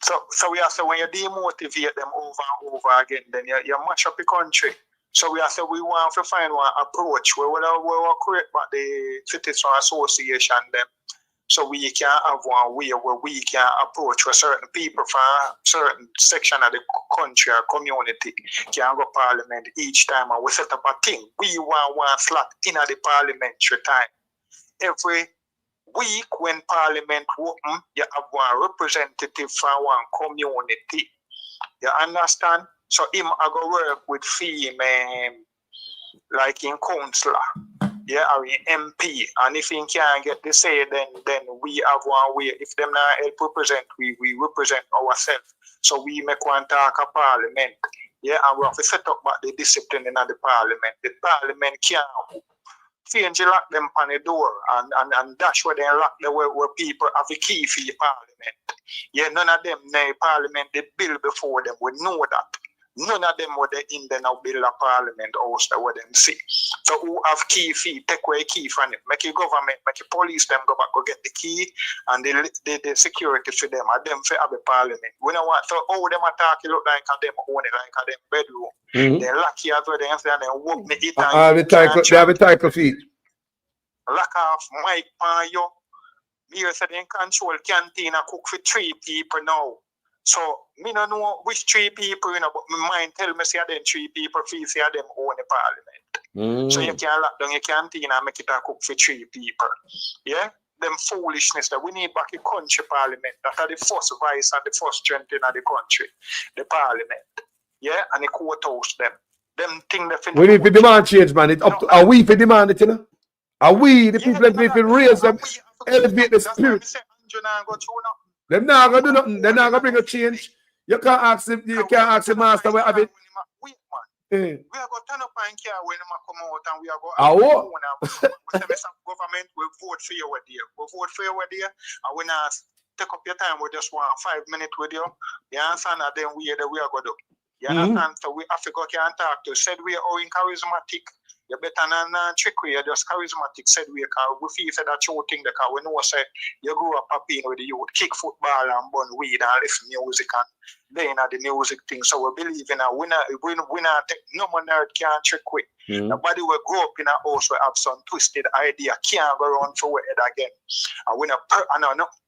So we have to, when you demotivate them over and over again, then you mash up the country. So we have to, we want to find one approach where we create the Citizen Association them So we can have one way where we can approach for certain people from certain section of the country or community can go parliament each time, and we set up a thing. We want one slot in the parliamentary time. Every week when parliament open, you have one representative from one community. You understand? So him I go work with him like in councillor, yeah, or in MP. And if he can't get the say, then we have one way. If them not help represent, we represent ourselves. So we make one talk of parliament. Yeah, and we have to set up back the discipline in the parliament. The parliament can't change lock them on the door and that's where they lock the where people have a key for the parliament. Yeah, none of them in the parliament they build before them. We know that. None of them were in there now build a parliament house that were them see. So who have key fee, take away key from it. Make your government, make your police them go back go get the key and the security for them and them for have a parliament. We don't want so how them attack you look like a them own it like a them bedroom. They lock you out where they and walk me it and they have a title feet. Lock off mic on you. Here said they control canteen and cook for 3 people now. So me don't know which 3 people, you know, but my mind tell me say them 3 people feel say them own the parliament. So you can lock down your canteen and make it a cook for 3 people. Yeah? Them foolishness that we need back a country parliament. That are the first vice and the first strength in the country. The parliament. Yeah? And the courthouse them. Them thing that we need to demand change, man. It's up to are we for demand it, you know? Are we the people that need to raise them, elevate the spirit? Them not gonna do nothing. They're not gonna bring a change. You can't ask the master where have it. We are going to turn up and care when they come out and we are going to government will vote for you with you. We'll vote for you with you and we not take up your time with just 5 minutes with you. You understand? And then we are going to do. You understand? So we have to go and talk to. Said we are all in charismatic. You better not trick we, you're just charismatic, said we feel said that you think because we know say you grew up happy with the youth, kick football and burn weed and listen music and then the music thing. So we believe in a winner, no one nerd can't trick we. Nobody will grow up in a house where have some twisted idea, can't go around for it again. And we not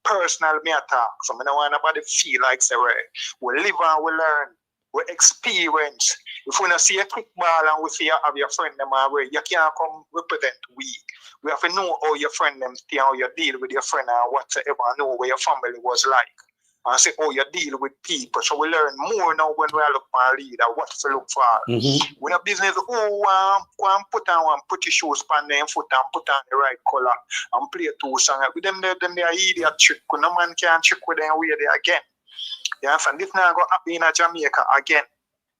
personal me attack. So I don't want nobody feel like say we live and we learn. We experience. If we don't see a quick ball and we see you have your friend them already, you can't come represent we. We have to know how your friend them stay, how you deal with your friend and whatsoever, know where your family was like. And say how you deal with people. So we learn more now when we look for a leader, what to look for. When a business put your shoes on their foot and put on the right color and play 2 songs. With them they are idiot trick. No man can trick with them where they again. Yes, and this now go happen in Jamaica again.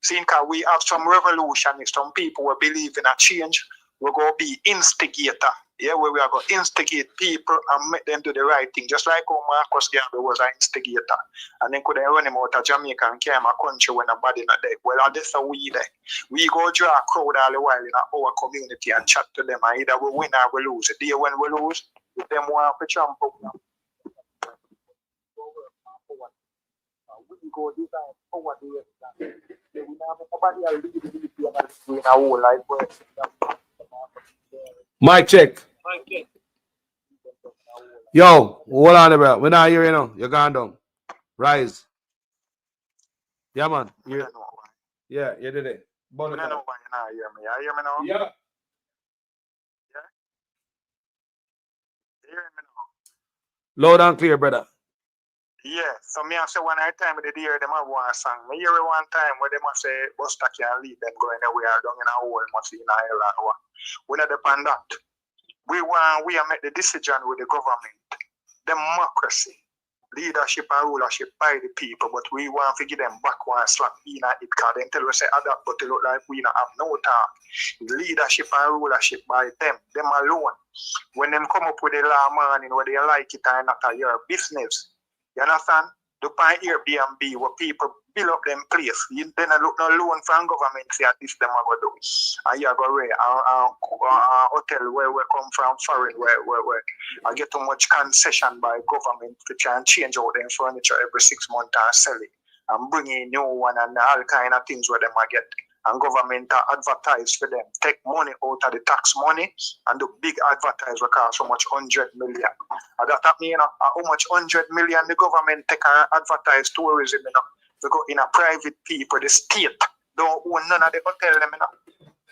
Seeing because we have some revolutionists, some people who believe in a change, we're going to be instigator. Yeah, where we are going to instigate people and make them do the right thing. Just like how Marcus Garvey was an instigator. And then could they run him out of Jamaica and came a country when nobody not there. Well, that's how we there. We go draw a crowd all the while in our community and chat to them. And either we win or we lose. The day when we lose, if them want to jump up. Go design over there. Mic check. Yo, hold on, bro. We're not here, you know. You're gone down. Rise. Yeah, man. Yeah, you did it. I don't know why you're not hear me. You hear me now? Yeah. You hear me now? Loud and clear, brother. Yeah, so me I say one time they hear them have one song. Me hear one time where they must say Buster can't leave them going anywhere down in a hole must be in Ireland. We not depend that. We make the decision with the government. Democracy, leadership and rulership by the people, but we want to give them back one slap in it because they tell us say adapt, but they look like we don't have no talk. Leadership and rulership by them alone. When them come up with the law morning where they like it and not your business. You understand? The point Airbnb where people build up them place. You then look no loan from government say this them are going to do. And you go away a hotel where we come from foreign where I get too much concession by government to try and change out their furniture every 6 months and sell it. And bring in new one and all kind of things where them I get. and government advertise for them, take money out of the tax money and do big advertise because so much 100 million. And that means how much 100 million the government take and advertise tourism, they go in a private people, the state don't own none of the hotel,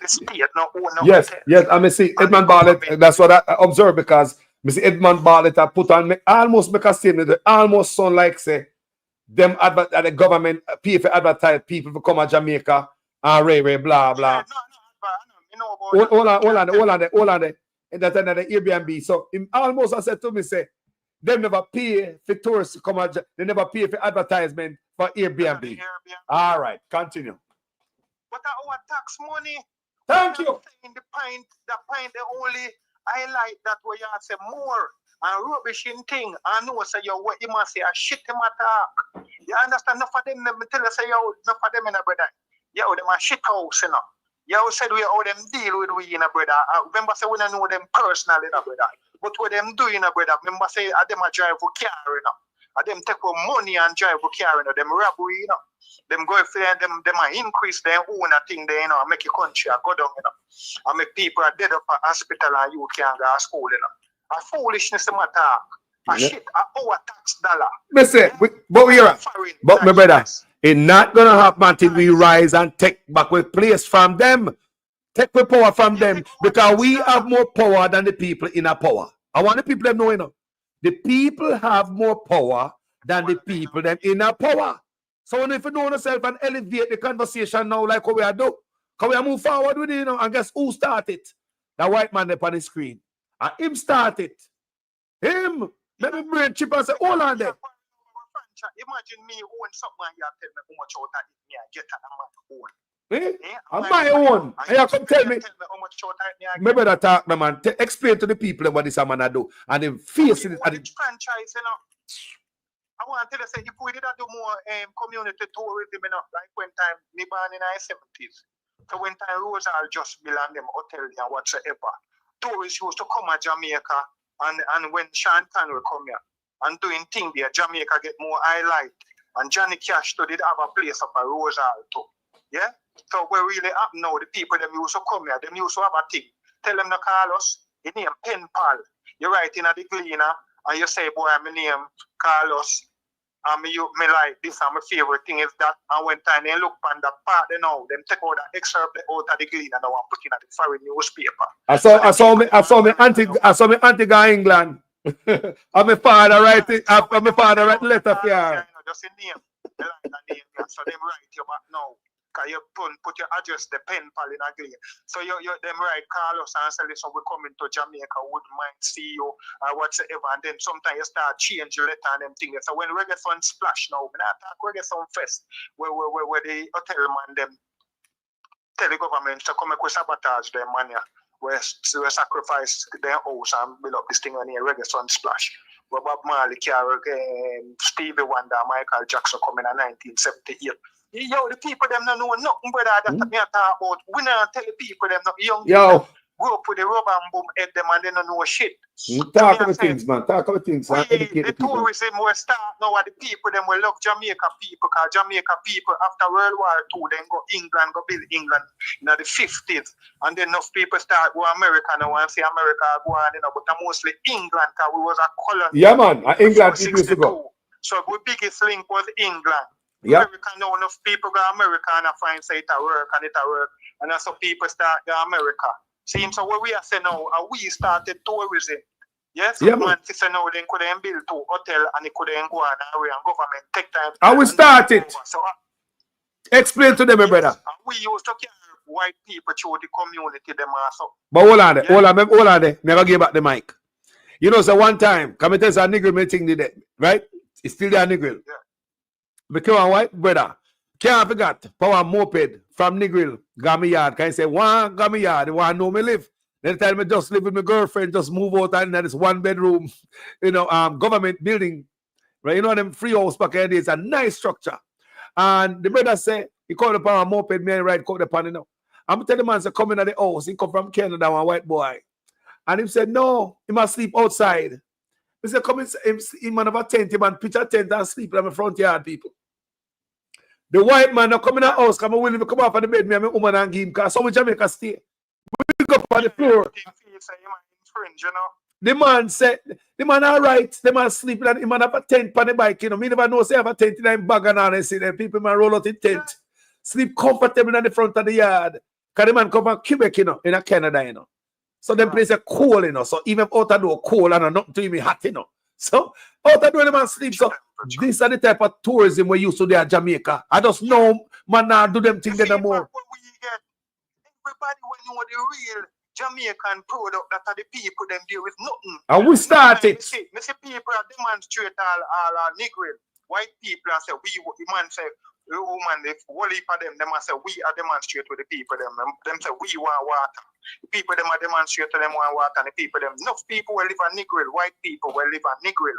the state don't own no hotel. Yes, I mean, see, Edmund Bartlett, that's what I observe because I see Edmund Bartlett I put on, almost make a statement, that almost sound like, say, them the government pay for advertise people to come to Jamaica and Ray, blah, blah. Hold on there. And that's another Airbnb. So him almost said to me, say, them never pay for tourists to come out, they never pay for advertisement for Airbnb. All right, continue. But our tax money. Thank you. The point they only highlight that way you say more and rubbishing thing. I know say you must say a shit him attack. You understand? Enough of them tell us say enough of them in a brother. Yo, them a shit house, You said we how them deal with we in a brother. Remember say we don't know them personally in a brother. But what them do in a brother, remember say them a drive for car, them take money and drive for car, them robbery, them go for them increase their own thing there, and make your country go down, and make people are dead up at hospital and you can't go to school, A foolishness matter. A shit, our tax dollar. Listen, but we are, but my brother, it's not gonna happen until we rise and take back with place from them. Take the power from them because we have more power than the people in our power. I want the people to know, the people have more power than the people them in our power. So if you know yourself and elevate the conversation now like what we are doing, can we move forward with it, and guess who started? The white man up on the screen. And him started. Him. Let me bring chip and say, hold on there. Imagine me own something and you tell me how much out of it me I get I'm my own. And you come tell me. Me better talk, man. Explain to the people what this man do. And they face it. Franchise, I want to tell you, say, if we did do more community tourism, like when time me born in the 70s. So when time Rosal just belong them hotel and whatsoever. Tourists used to come to Jamaica and when Sean Connery come here and doing things there, Jamaica get more highlight. And Johnny Cash did have a place up at Rosal too. Yeah? So we really up now, the people them used to come here, them used to have a thing. Tell them to call us, your name Pen Pal. You write in the cleaner and you say, boy, my name Carlos. And me like this and my favorite thing is that. And when time they look on the part, they know them take out the excerpt out of the cleaner and now put in the foreign newspaper. I saw me auntie go England. And my father write letter for her. Just a name. They like the name. So them write you back now. Because you put your address, the Pen Pal in a green. So you them right, Carlos and say, listen, we're coming to Jamaica, wouldn't mind see you, or whatsoever. And then sometimes you start change your letter and them things. So when reggae fun splash now, when I talk reggae fun fest, where the hotel man them tell the government to come and sabotage their money, where sacrifice their house and build up this thing on here, reggae fun splash. Where Bob Marley, Stevie Wonder, Michael Jackson coming in 1978. Yo, the people them don't know nothing, brother, that me talk about. We don't tell the people them not young people grow up with the rubber and boom head them and they don't know shit. Talk about things, man. Talk about things. The tourism will start now with the people them will love Jamaica people, because Jamaica people after World War II then go England, go build England in the 50s. And then enough people start go America now and say America go on, but mostly England because we was a colony. Yeah, man. England people used to go. So the biggest link was England. Yep. America now enough people go America and I find say it a work. And that's how people start go America. See, so what we are saying now, we started tourism. Yes, yeah, man. Say now they couldn't build to hotel and they couldn't go on and government take time. And we started. So, explain to them, my brother. We used to carry white people through the community them also. But hold on there, hold on there. Never give back the mic. You know, so one time, come and tell us a nigger meeting today, right? It's still there, nigger. Yeah. Become a white brother. Can't forget power moped from Negril, Gami Yard. Can I say one Gami Yard? They want to know me live. Then tell me just live with my girlfriend, just move out and that is 1 bedroom, government building. Right? You know them free house back there. It's a nice structure. And the brother say, he called upon a moped, me and ride caught upon it now. I'm telling the man say come in at the house. He come from Canada, one white boy. And he said, no, he must sleep outside. He said, come in, he man have a tent, he man pitch a tent and sleep in the front yard, people. The white man not come in the house, come willing to come off of the bed, me and my woman and give him, because some in Jamaica stay. We go on the floor. The man said, the man all right, the man sleeping and the man have a tent on the bike, you know. Me never know say have a tent in him bag and all, see them people man roll out in tent. Sleep comfortable in the front of the yard. Because the man come from Quebec, you know, in Canada, you know. So them place are cool, you know. So even out the door cool and nothing to him hot, you know. So out the door the man sleep. So this are the type of tourism we used to do at Jamaica. I just know man now do them things no more. Everybody will know the real Jamaican product that are the people them deal with nothing. And we started. Me see people demonstrate all Negro white people and say we man say woman if whole heap of them say we are demonstrate with the people them say we want water. The people them are demonstrate to them want water and the people them enough people will live on Negro, white people will live on Negro.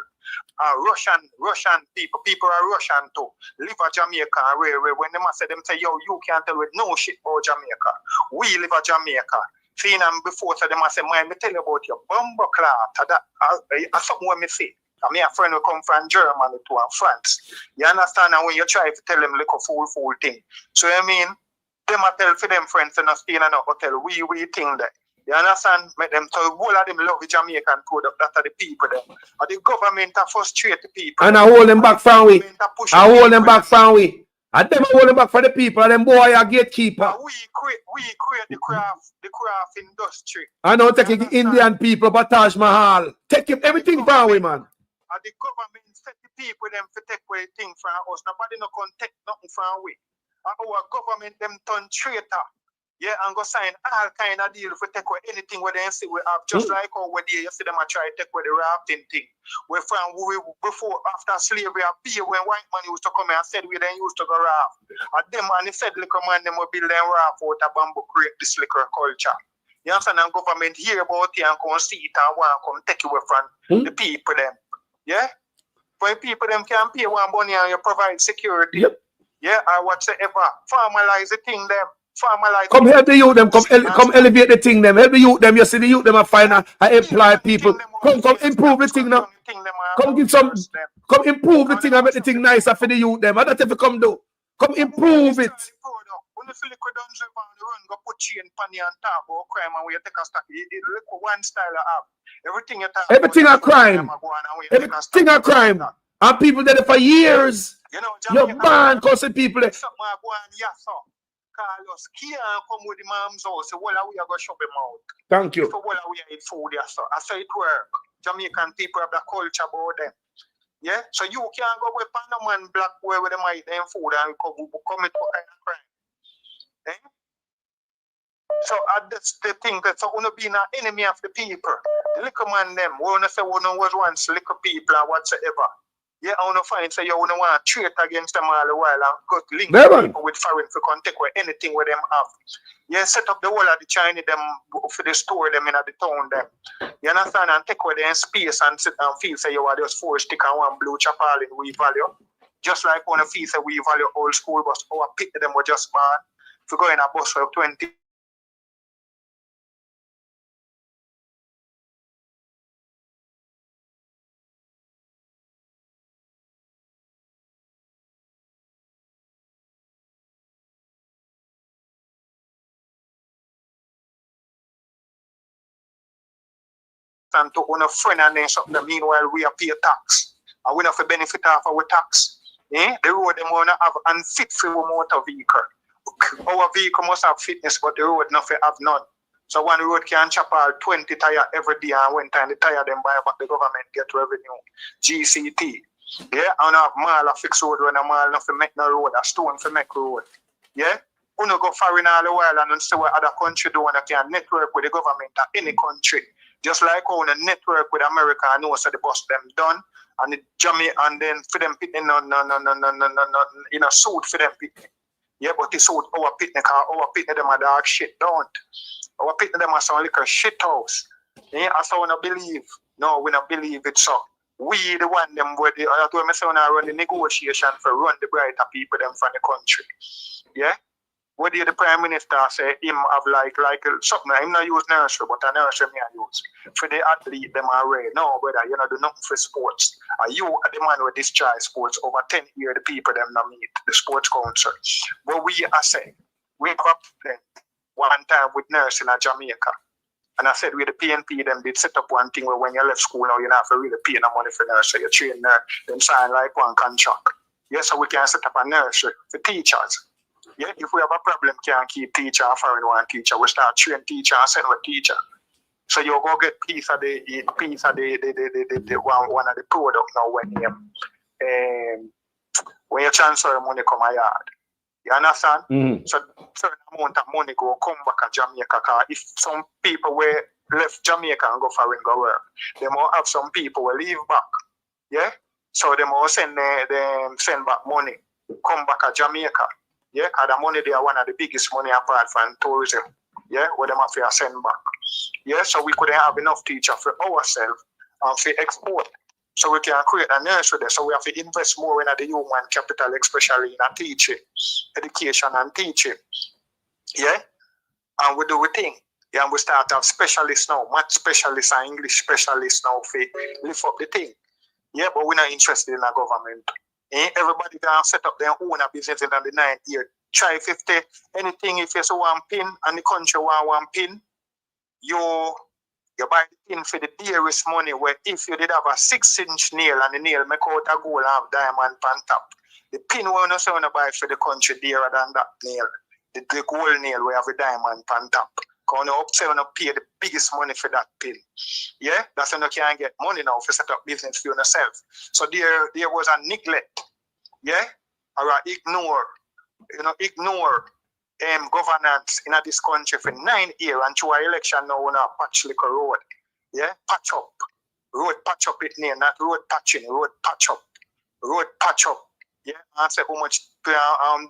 Russian people are Russian too. Live at Jamaica when them say yo you can't tell with no shit about Jamaica. We live at Jamaica. Seeing them before so them say man me tell you about your bumper cloth that something what me say. I mean a friend who come from Germany to France. You understand? And when you try to tell them like a fool thing. So I mean them a tell for them friends and stay in a hotel we think that. You understand? Make them tell all of them love the Jamaican product that are the people them. And the government are frustrate the people. And I hold them back from we. I hold them back from we. And them hold them back for the people and them boy are gatekeeper. We create the craft industry. I know taking the Indian people but Taj Mahal. Take everything from we, man. And the government set the people them to take away things from us. Nobody no can take nothing from we. And our government them turn traitor. Yeah, and go sign all kind of deal for take away anything where they see we have. Just like how when you see them try to take away the rafting thing. We from before after slavery appear when white man used to come and said we then used to go raft. And them and he said liquor man them will build them raft out of bamboo create this liquor culture. You understand? And government hear about it and come see it and want come take it away from the people them. Yeah? For people them can pay one money and you provide security. Yep. Yeah, or whatsoever. Formalize the thing them. Come help the youth them, come elevate the thing them, help the youth them, you see the youth them are find and employ people. Come improve the thing now. Come give some, come improve the thing and make the thing nicer for the youth them. And that's if you come do. Come improve it. Everything a crime. Everything a crime. And people there for years. You're banned causing people there. Carlos can't come with the mom's house. So, well, we are going to shop him out. Thank you. So, well, we are eat food here. So, I say it work. Jamaican people have the culture about them. Yeah? So, you can't go with Panama black boy with them eat them food and come into a kind of crime. Eh? So, that's the thing that so, we be an enemy of the people. The liquor man, them, we want to say we was once liquor people or whatsoever. Yeah, I want to find say you want to trade against them all the while and got link people with foreign for contact with anything where them have. Yeah, set up the whole of the Chinese them for the store them in the town them. You understand? And take away their space and sit and feel say you are just 4 stick and 1 blue chapel in we value. Just like when a feel say we value old school bus our pick them were just bad. If you go in a bus for 20. And to own a friend and then something meanwhile we pay tax. And we have to benefit off our tax. The road them wanna have unfit for motor vehicle. Our vehicle must have fitness, but the road nothing have none. So one road can chop out 20 tire every day and when time the tire them buy but the government get revenue. GCT. Yeah, and have mall a fix road when a mall nothing make no road, a stone for make road. Yeah? We go foreign all the while and see what other country do and can network with the government at any country. Just like how the network with America, I know so the bus them done and the Jamaica and then for them picking in a suit for them picking. Yeah, but the suit our picnic them a dog shit, don't. Our picnic them a sound like a shit house. Yeah, I so wanna believe. No, we not believe it so. We the one them where the I run the negotiation for run the brighter people them from the country. Yeah? What did the Prime Minister say him have like something, him not use nursery, but a nursery me I use. For the athlete, them already. No, brother, you know, do nothing for sports. You are the man who discharge sports over 10 years, the people them not meet, the sports council. But we are saying, we have a problem one time with nursing in Jamaica. And I said, with the PNP, them did set up one thing where when you left school now, you don't have to really pay no money for nursery. You train there, them sign like one contract. Yes, so we can set up a nursery for teachers. Yeah, if we have a problem, can't keep teacher and foreign one teacher. We start train teacher and send with teacher. So you go get piece of the one of the product now when you transfer money come a yard. You understand? Mm-hmm. So certain amount of money go come back to Jamaica. Cause if some people were left Jamaica and go foreign go work, they might have some people will leave back. Yeah? So they might send back money, come back to Jamaica. Yeah, because the money they are one of the biggest money apart from tourism. Yeah, where them have to send back. Yeah, so we couldn't have enough teachers for ourselves and for export. So we can create a nursery there. So we have to invest more in the human capital, especially in teaching, education and teaching. Yeah, and we do a thing. Yeah, and we start to have specialists now, math specialists and English specialists now for lift up the thing. Yeah, but we're not interested in the government. Everybody can set up their own business in the 9th year. Try 50, anything if you see one pin and the country want one pin, you buy the pin for the dearest money where if you did have a 6-inch nail and the nail make out a gold and have diamond on top, the pin will not say buy for the country dearer than that nail. The gold nail will have a diamond on top. Because up say you pay the biggest money for that pin. Yeah, that's when you can get money now for set up business for yourself. So there was a neglect, yeah, or a ignore governance in this country for 9 years and through our election now on a patch like a road. Yeah, patch up. Road patch up it name, not road patching, road patch up. Road patch up. Yeah, and say how much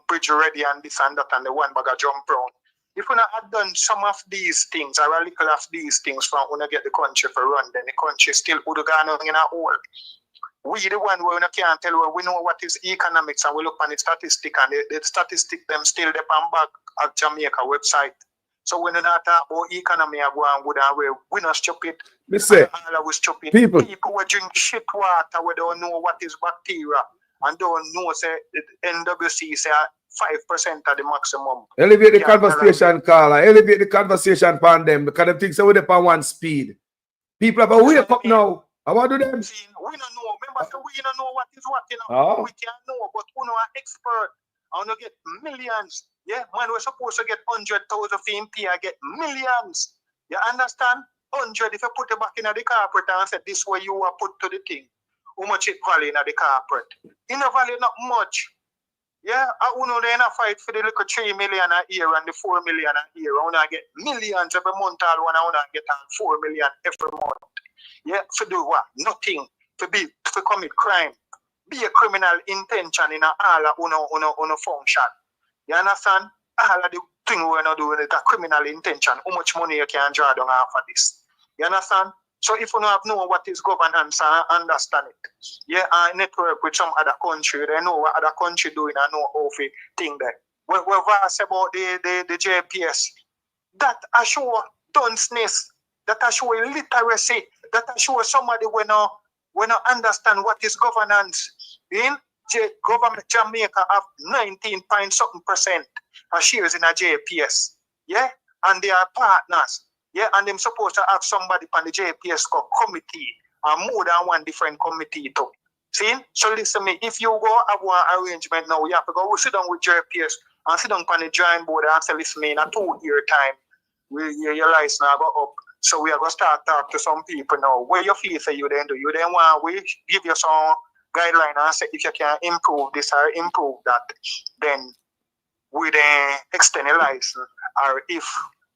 bridge ready and this and that and the one bag of jump round. If we had done some of these things or a little of these things from when we get the country for run, then the country still would have gone in a hole. We the one where we can't tell where we know what is economics and we look on the statistic and the statistic them still there on back at Jamaica website. So when we not talk about economy I go and good and we not stupid. Me say, stupid. people who drink shit water we don't know what is bacteria and don't know say the NWC say 5% of the maximum. elevate the conversation, Carla. Elevate the conversation upon them because them things are with on one speed. People have a wake up now. I want to do them. We don't know. Remember, so we don't know what is what, you know. Oh. We can't know, but we know an expert. I want to get millions. Yeah, man, we're supposed to get 100,000 for MP. I get millions. You understand? 100 if you put it back in the corporate and say this way you are put to the thing. How much it value in the corporate? In the value not much. Yeah, I want to fight for the little 3 million a year and the 4 million a year. I want to get millions every month. I want to get 4 million every month. Yeah, to do what? Nothing. To commit crime. Be a criminal intention in all of function. You understand? All of the thing we're not doing is a criminal intention. How much money you can draw down after this? You understand? So if you don't know what is governance and understand it, yeah, and network with some other country, they know what other country doing and know how to think that. We're vast about the JPS. That assure dunceness, that assure illiteracy, that assure somebody when not understand what is governance. In government Jamaica have 19.something% of shares in a JPS. Yeah, and they are partners. Yeah, and they're supposed to have somebody on the JPS committee and more than one different committee too. See? So listen to me, if you go have one arrangement now, you have to go sit down with JPS and sit down on the drawing board and say, listen to me, in a 2-year time, your license now go up. So we are going to start talk to some people now. Where you feel say you then do, you then want we give you some guideline and say if you can improve this or improve that, then we then extend a license. Or if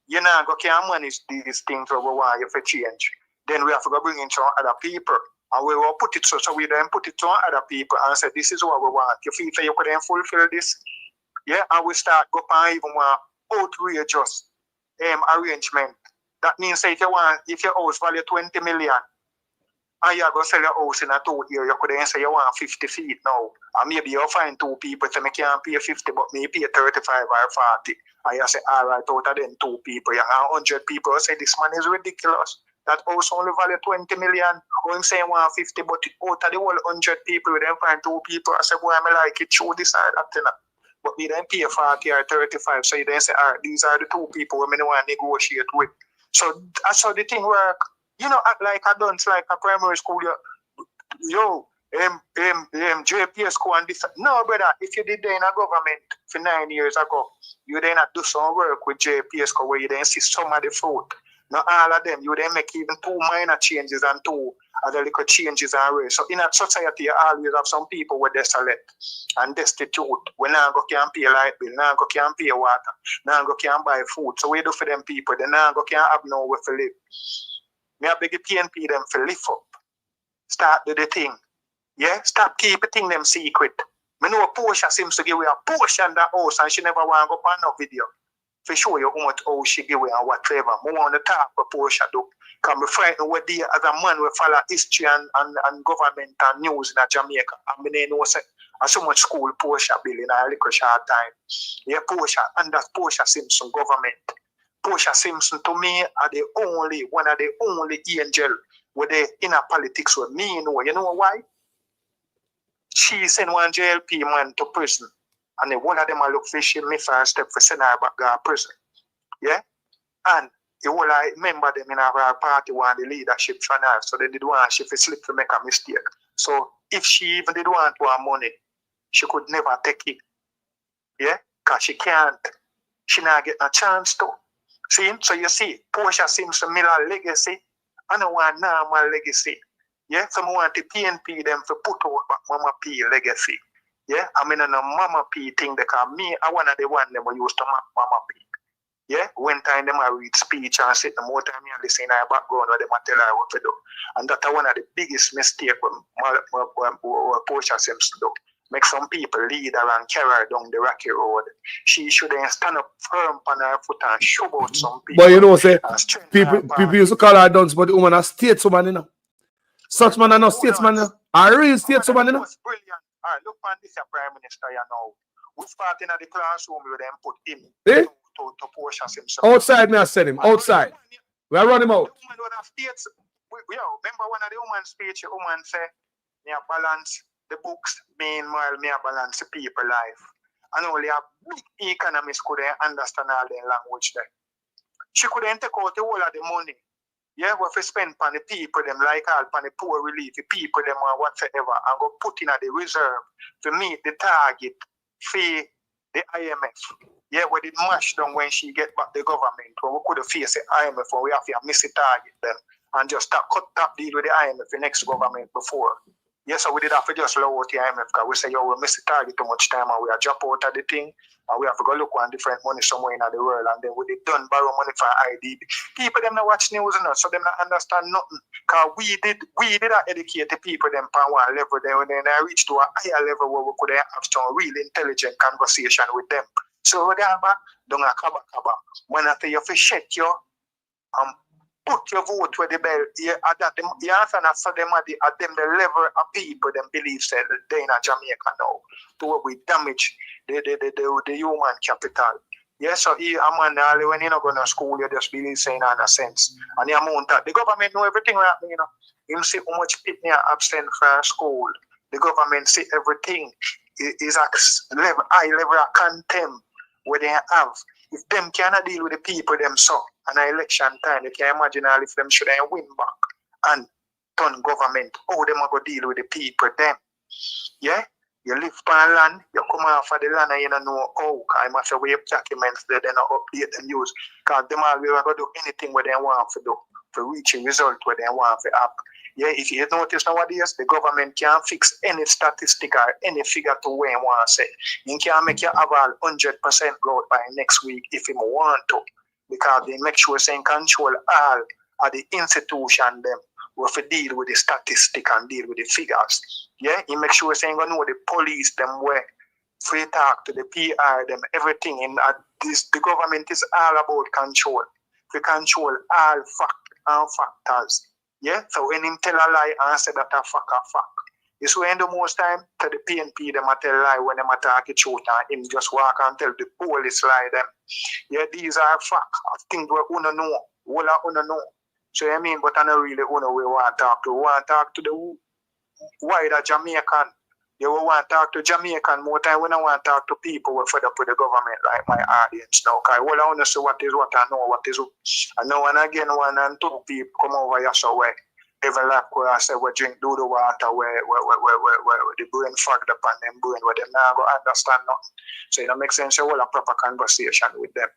you now go can manage these things where we want you to change, then we have to go bring in some other people. And we will put it so we then put it to other people and say this is what we want. You feel say you could then fulfill this? Yeah, and we start go on even more outrageous arrangement. That means say if your house value 20 million, and you go sell your house in a 2 year, you could then say you want 50 feet now. And maybe you'll find 2 people say me can't pay 50, but me pay 35 or 40. And you say, all right, out of them 2 people, you have 100 people. You say, this man is ridiculous. That house only value 20 million. Or him saying 150, but out of the whole 100 people, we then find 2 people. I say, boy, I like it, show this side, that thing. But we then pay 40 or 35. So you then say, all right, these are the 2 people we want to negotiate with. So that's how the thing work. You know, act like I don't like a primary school. JPS school and this. No, brother, if you did that in a government for 9 years ago, you then do some work with JPS school where you then see some of the fruit. Not all of them. You then make even 2 minor changes and 2 other little changes and race. So in a society, you always have some people with desolate and destitute. When now go can't pay light bill, now go can't pay water, now go can't buy food. So we do for them people, they now go can't have nowhere to live. Me I beg the PNP them to lift up. Start do the thing. Yeah? Stop keep the thing them secret. Me know Portia seems to give away a portion that house and she never want to go on no video. For show you how much house she give away and whatever. I want to talk for Portia do. Because I'm frightened what they as a man will follow history and government and news in Jamaica. And me know say so much school Portia bill in a little short time. Yeah, Portia, and that's Portia Simpson government. Portia Simpson to me are the only one of the only angel with the inner politics with me know. You know why? She sent one JLP man to prison. And one of them I look for she me first step for send her back to prison. Yeah? And the whole I remember them in our party want the leadership from her. So they did want she slip to make a mistake. So if she even did want money, she could never take it. Yeah? Because she can't. She not get a chance to. See? So you see, Portia Simpson Miller legacy. I don't want normal legacy. Yeah? So I want the PNP them to put out back Mama P legacy. Yeah? I mean, a Mama P thing because me, I one of the one them used to mock Mama P. Yeah? When time them I read speech and sit the more time you listen in our background where them tell her what to do. And that's one of the biggest mistakes when Portia Simpson do. Make some people lead her and carry her down the rocky road. She should then stand up firm on her foot and show out some people. But you know, say people used to call her dunce, but the woman a stateswoman, you know. Such man are not statesman, you know. A real stateswoman, you know. Brilliant. All right, look on this Prime Minister, you know. We start in the classroom, we then put him to Portia Simpson. Outside, me I said him. Outside. We are running him out. Remember one of the woman speech, the woman say, me a balance the books, meanwhile, me a balance the people life. And only a big economist could understand all the language there. She couldn't take out the whole of the money. Yeah, what we spend on the people, them like all on the poor relief, the people, them or whatsoever, and go put in at the reserve to meet the target for the IMF. Yeah, we did mash down when she get back the government, when we could have faced the IMF, when we have to miss the target then, and just cut that deal with the IMF, the next government before. Yes, so we did have to just lower the IMF because we say, yo, we miss the target too much time and we are jump out of the thing and we have to go look on different money somewhere in the world and then we did done borrow money for IDB. People them not watch news enough, so them not understand nothing. Because we did educate the people them on one level, then I reached to a higher level where we could have some real intelligent conversation with them. So we got back, don't a kaba. When I say you fi shake you, put your vote where the bell. You answer that so them at them the level of people them believe said they in Jamaica now to where we damage the human capital. Yes, so a man when you not go to school, you just believe saying in a sense. And the amount that the government know everything right, you know. You see how much people are absent from school. The government see everything is a high level of contempt where they have. If them cannot deal with the people them so, and election time, you can imagine all if them should win back and turn government, how them are going to deal with the people them. Yeah? You live on land, you come off of the land and you don't know how. I must have documents that they not update and use. Because them all will go do anything what they want to do to reach a result where they want to have. Yeah, if you notice nowadays, the government can't fix any statistic or any figure to where you want to say. You can't make you have all 100% growth by next week if you want to. Because they make sure saying control all of the institution them will deal with the statistic and deal with the figures. Yeah, he make sure saying know the police them where free talk to the PR them everything in the government is all about control. To control all factors. Yeah, so when him tell a lie and say that a fuck. It's when the most time to the PNP them a tell lie when them attack the truth and him just walk and tell the police lie them. Yeah, these are facts. Things we wanna know. All I wanna know. So I mean, but I don't really wanna we want to talk to. We want to talk to the wider Jamaican. You will want to talk to Jamaican more time when I want to talk to people who are fed up with the government like my audience now. Because all I want to see what is what I know, what is I know and again one and two people come over here so where every lap where I say we drink do the water where the brain fogged up on them brain where them now go understand nothing. So it don't make sense to hold a proper conversation with them.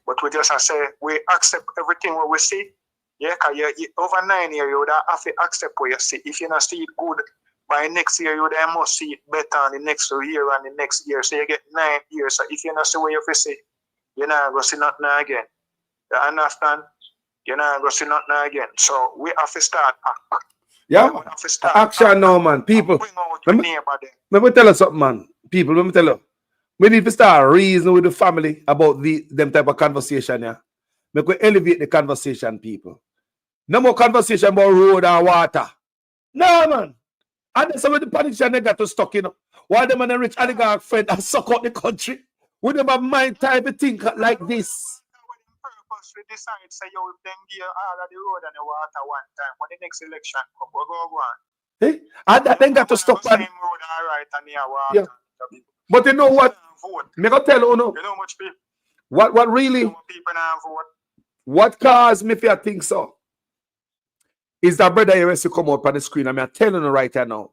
But we just say we accept everything what we see. Yeah, because you over 9 years you would have to accept what you see. If you don't see it good, by next year, you then must see it better on the next year and the next year. So you get 9 years. So if you not see what you have to see, you're not going to see nothing again. You understand? You're not going to see nothing again. So we have to start act. Yeah, we have to start action now, man. People, let me tell you something, man. People, let me tell you. We need to start reasoning with the family about them type of conversation, yeah. Make we elevate the conversation, people. No more conversation about road and water. No, man. And then some of the politicians they got to stuck, you know. While them and the rich oligarch friend and suck out the country. We never mind type of think like this. We decide say you will then give all of the road and the water one time. When the next election come, we go on. Eh? And that then got to stop. Same road all right and the water. Yeah. But you know what? Me go tell you, no. You know much people. What really? People now vote. What caused me to think so? Is that brother here to come up on the screen? I'm telling you right now.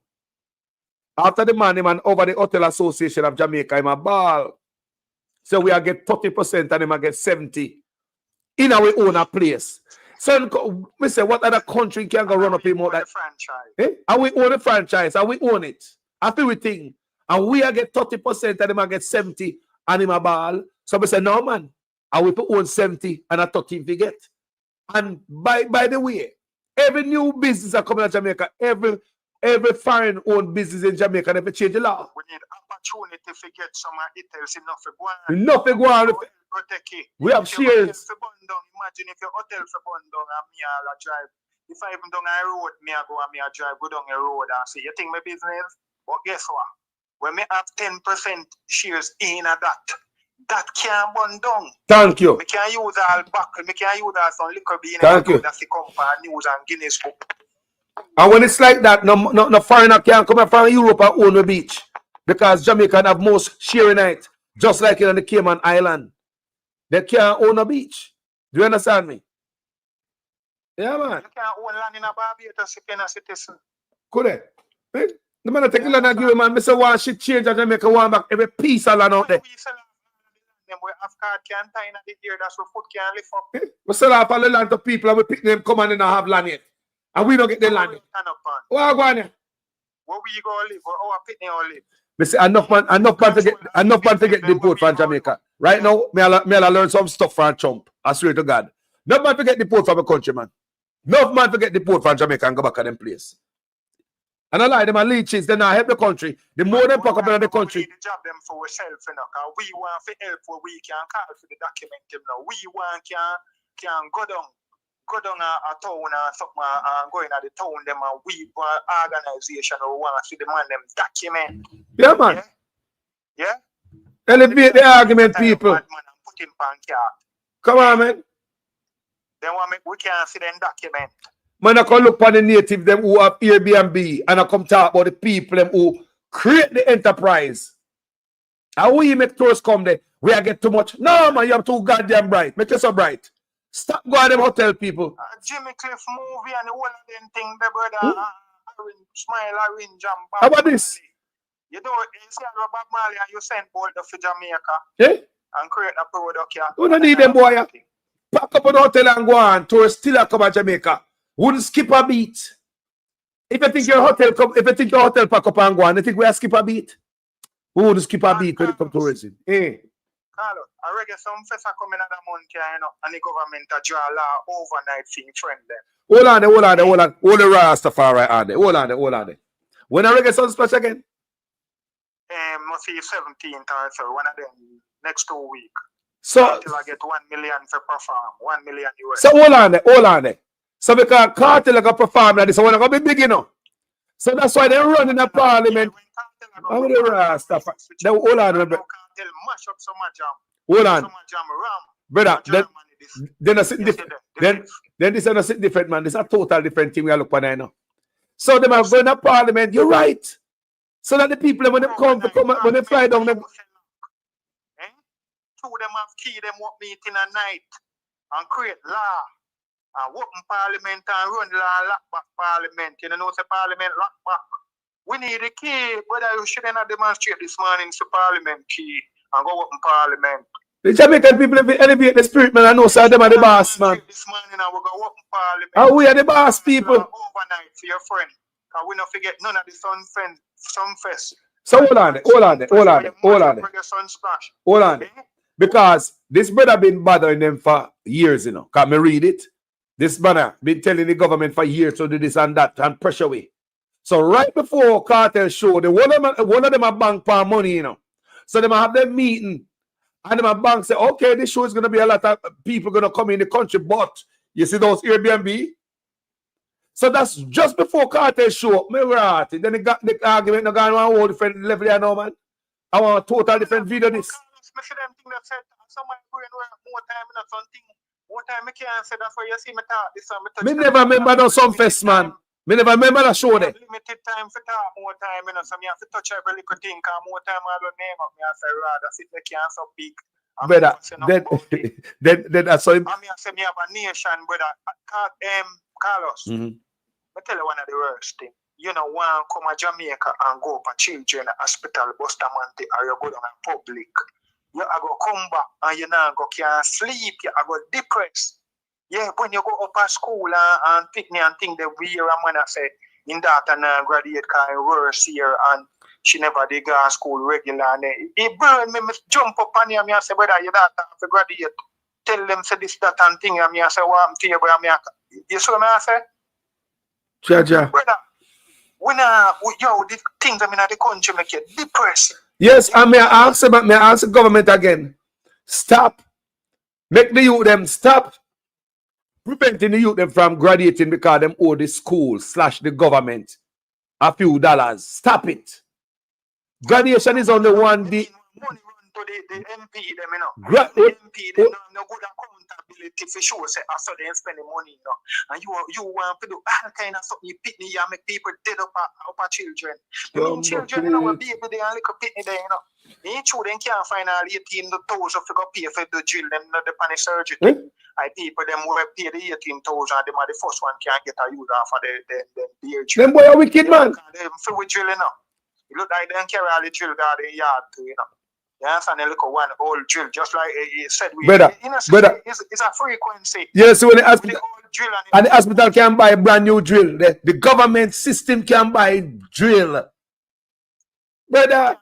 After the man over the Hotel Association of Jamaica, I'm a ball. So we are get 30% and him I get 70 in our own place. So we say what other country can go run up him out that franchise? Eh? And we own a franchise and we own it. After we think. And we are get 30% and him I get 70 and him a ball. So we say no man. And we put own 70 and a 30 we get. And by the way, every new business that coming to Jamaica, every foreign-owned business in Jamaica, they change the law. We need opportunity to get some details enough to go on. Enough to go on. We have shares. Imagine if your hotel for burn down and me all a drive. If I even down a road, me I go and me a drive, go down a road and say, you think my business? But guess what? When me have 10% shares in that can't burn down. Thank you. We can use all back. We can use all some liquor being Thank you. That's the company news and Guinness book. And when it's like that, no foreigner can come from Europe and own the beach. Because Jamaica have most sharing it. Just like in the Cayman Island. They can't own a beach. Do you understand me? Yeah, man. You can't own land in a Barbados if you're not a citizen. Could they? Eh? The man take land and give him, man. Mr. One shit change and Jamaica one back every piece of land out there. We have card can tie in the ear, that's where foot can lift up. We sell off all the land to people and we pick them come and they don't have land yet. And we don't get the land yet. What are going on? Where we go live? Where our pitney all live? Me say enough man to get deport from Jamaica. Right now, me I learn some stuff from Trump. I swear to God. Enough man to get deport from a country, man. Enough man to get deport from Jamaica and go back to them place. And I like them and leeches, they not help the country. The more they pack up in the country. We job them for ourselves, you know, because we want to help where we can call for the document, you know. We want can go down a town or something and go in at the town them and we want organization or want to see the man them document. Yeah, man. Yeah? Elevate the argument, people. Come on, man. Then we can see them document. Man, I can look on the native them who have Airbnb and I come talk about the people them who create the enterprise. And we make tourists come there. We are get too much. No, man, you have too goddamn bright. Make it so bright. Stop going to them hotel people. Jimmy Cliff movie and the whole of them thing, the brother. Smile, orange, and how about this? You know, you see Bob Marley and you send bold for Jamaica. Yeah? And create a product here. We don't need them, boy. Pack up an hotel and go on. Tourists still come to Jamaica. Wouldn't skip a beat. If you think your hotel pack up and go on, you think we skip a beat? We wouldn't skip a beat when it comes to tourism. Eh? Carlos, I reckon some festa coming at the month here, you know, and the government a draw law overnight thing friend them. Hold on. Hold the Rastafari on there. Hold on there. When I reckon some special again? Must be 17th or so, one of them next 2 weeks. So until I get 1 million for perform, 1 million US. So hold on there. So because cartel like a perform like this, I want to be big, you know. So that's why they're running the parliament. I'm going to stop. Hold on, brother. Hold on. Brother, then a different. Then this is a different, man. This is a total different thing we are looking at now. So they are going to parliament. You're right. So that the people, when they come when they fly down, them. Two of them have key them up meeting at night and create law and open parliament and run law lock back parliament. You know, say parliament lock back. We need a key, whether you shouldn't have demonstrate this morning to parliament key and go open parliament. The Jamaican people elevate the spirit, man. I know, so them are the boss, man. This morning I will go open parliament. And we are the boss people. Overnight for your friend. Because we don't forget none of the Sunfest. So hold on. Because this brother been bothering them for years, you know. Can me read it? This brother been telling the government for years to do this and that and pressure way. So right before cartel show, one of them a bank for money, you know. So they have their meeting. And my bank say, okay, this show is going to be a lot of people going to come in the country, but you see those Airbnb? So that's just before cartel show. Right. Then they got the argument, going on a whole different level here now, man. I want a total different video this. Me never remember no Sunfest, man. Me never remember that show there. Limited time for talk more time, you know, so me have to touch every little thing, because more time I don't name up, me have to rather sit the can so big. Brother, then I saw him. I say me have a nation, brother. Carlos, I tell you one of the worst thing. You know, one come to Jamaica and go for children hospital, Bustamante, or you go down in public. You are go come back and you now go can't sleep, you are go depressed. Yeah, when you go up at school and pick me and think that we are a man, I say, in that and graduate kind of worse here and she never did go to school regular. And it burned me, jump up on you and I say, brother, you don't have to graduate. Tell them say this, that and thing. And I say, what I'm to you, brother? You see what I say? Jaja. Brother, the things I mean at the country make you depressed. Yes, and may I ask the government again. Stop. Make the youth them stop preventing the youth them from graduating because them owe the school / the government a few dollars. Stop it. Graduation is only one day. To the MP, them, you know. The MP, them no good accountability for sure. Say, after they spending money, you know. And you want to do all kind of something, you pitney and make people dead up children. Children, you know, a baby, they are little pitney there, you know. Each children can't find all 18,000 to go pay for the drill, them, the panic surgery. I people, them will pay the 18,000, them are the first one can't get a use off of the them boy are wicked, man. Them fill with drill, you know. You look like they don't carry all the drill guard in yard too, you know. Yes, and they look at one old drill, just like he said. Brother, it's a frequency. Yes, when the hospital can buy a brand new drill. The government system can buy drill. Brother.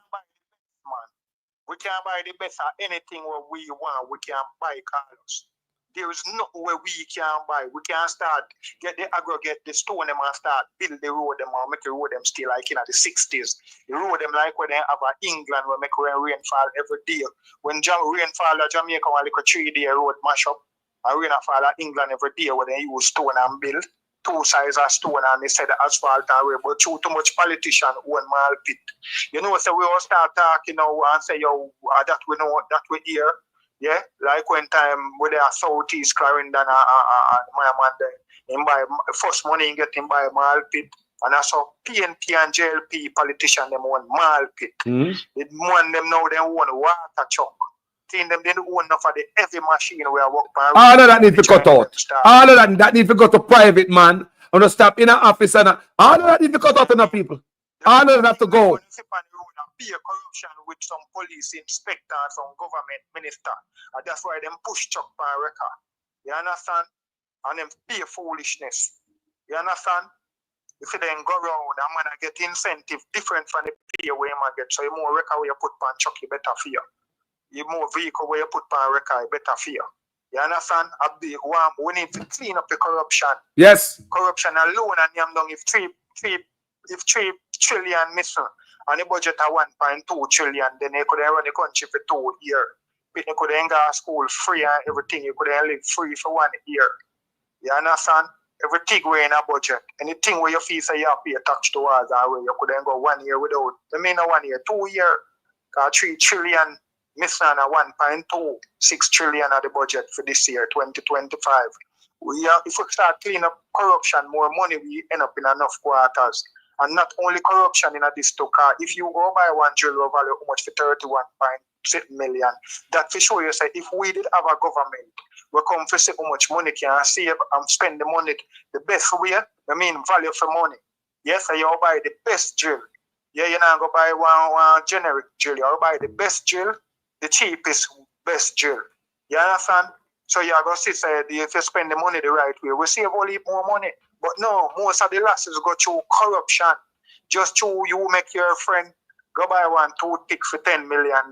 We can't buy the best of anything what we want. We can buy, Carlos. There is nothing where we can buy. We can start, get the aggregate, the stone them and start build the road them and make the road them still like in the 60s. The road them like when they have England where make rainfall every day. When rainfall at Jamaica one like a 3-day road mash up. And rainfall at England every day where they use stone and build. 2 sides of stone and they said the asphalt and road. But too much politician own mile pit. You know, so we all start talking now and say, yo, that we know, that we hear. Yeah, like when time with the Southeast Clarendon and my man there, him buy first money he get him buy a mall pit. And that's how PNP and JLP politicians them own mall pit. It one them now they own water truck. Seeing them they don't own enough of the heavy machine where I work by. All of that need to cut out. All of that need to go to private, man. And stop in an office and all of that need to cut out enough people. All of that have to go. Corruption with some police inspector, some government minister. And that's why them push truck by record. You understand? And them pay foolishness. You understand? If you then go around, I'm gonna get incentive different from the pay where you get. So the more record where you put on truck, you better fear. The more vehicle where you put on record, you better fear. You understand? We need to clean up the corruption. Yes. Corruption alone and I'm done if 3 trillion missing. And the budget of 1.2 trillion, then you could run the country for 2 years. You could go to school free and everything. You could live free for 1 year. You understand? everything we're in a budget. Anything where you feel say you have to pay tax towards and where you could then go 1 year without. I mean, 1 year, 2 year, 3 trillion, missing a 1.26 trillion of the budget for this year, 2025. If we start cleaning up corruption, more money, we end up in enough quarters. And not only corruption in this to car. If you go buy 1 drill value, how much for 31.6 million? That for sure you say, if we did have a government, we come for see how much money can save and spend the money the best way. I mean, value for money. Yes, you buy the best drill. Yeah, you're not going to buy one generic drill. You buy the best drill, the cheapest, best drill. You understand? So you're going to see, say, if you spend the money the right way, we save only more money. But no, most of the losses go through corruption. Just through you make your friend go buy one toothpick for $10 million.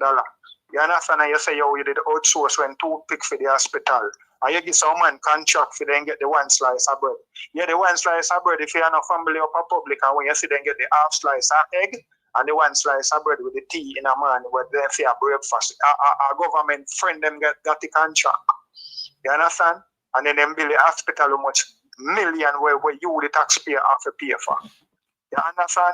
You understand? And you say, yo, you did outsource when toothpick for the hospital. And you give someone contract for them get the 1 slice of bread. Yeah, the 1 slice of bread, if you're not family or public, and when you see them get the half slice of egg and the 1 slice of bread with the tea in a morning, where they for a breakfast. Our government friend them got the contract. You understand? And then them build the hospital how much million where you the taxpayer have to pay for. You understand?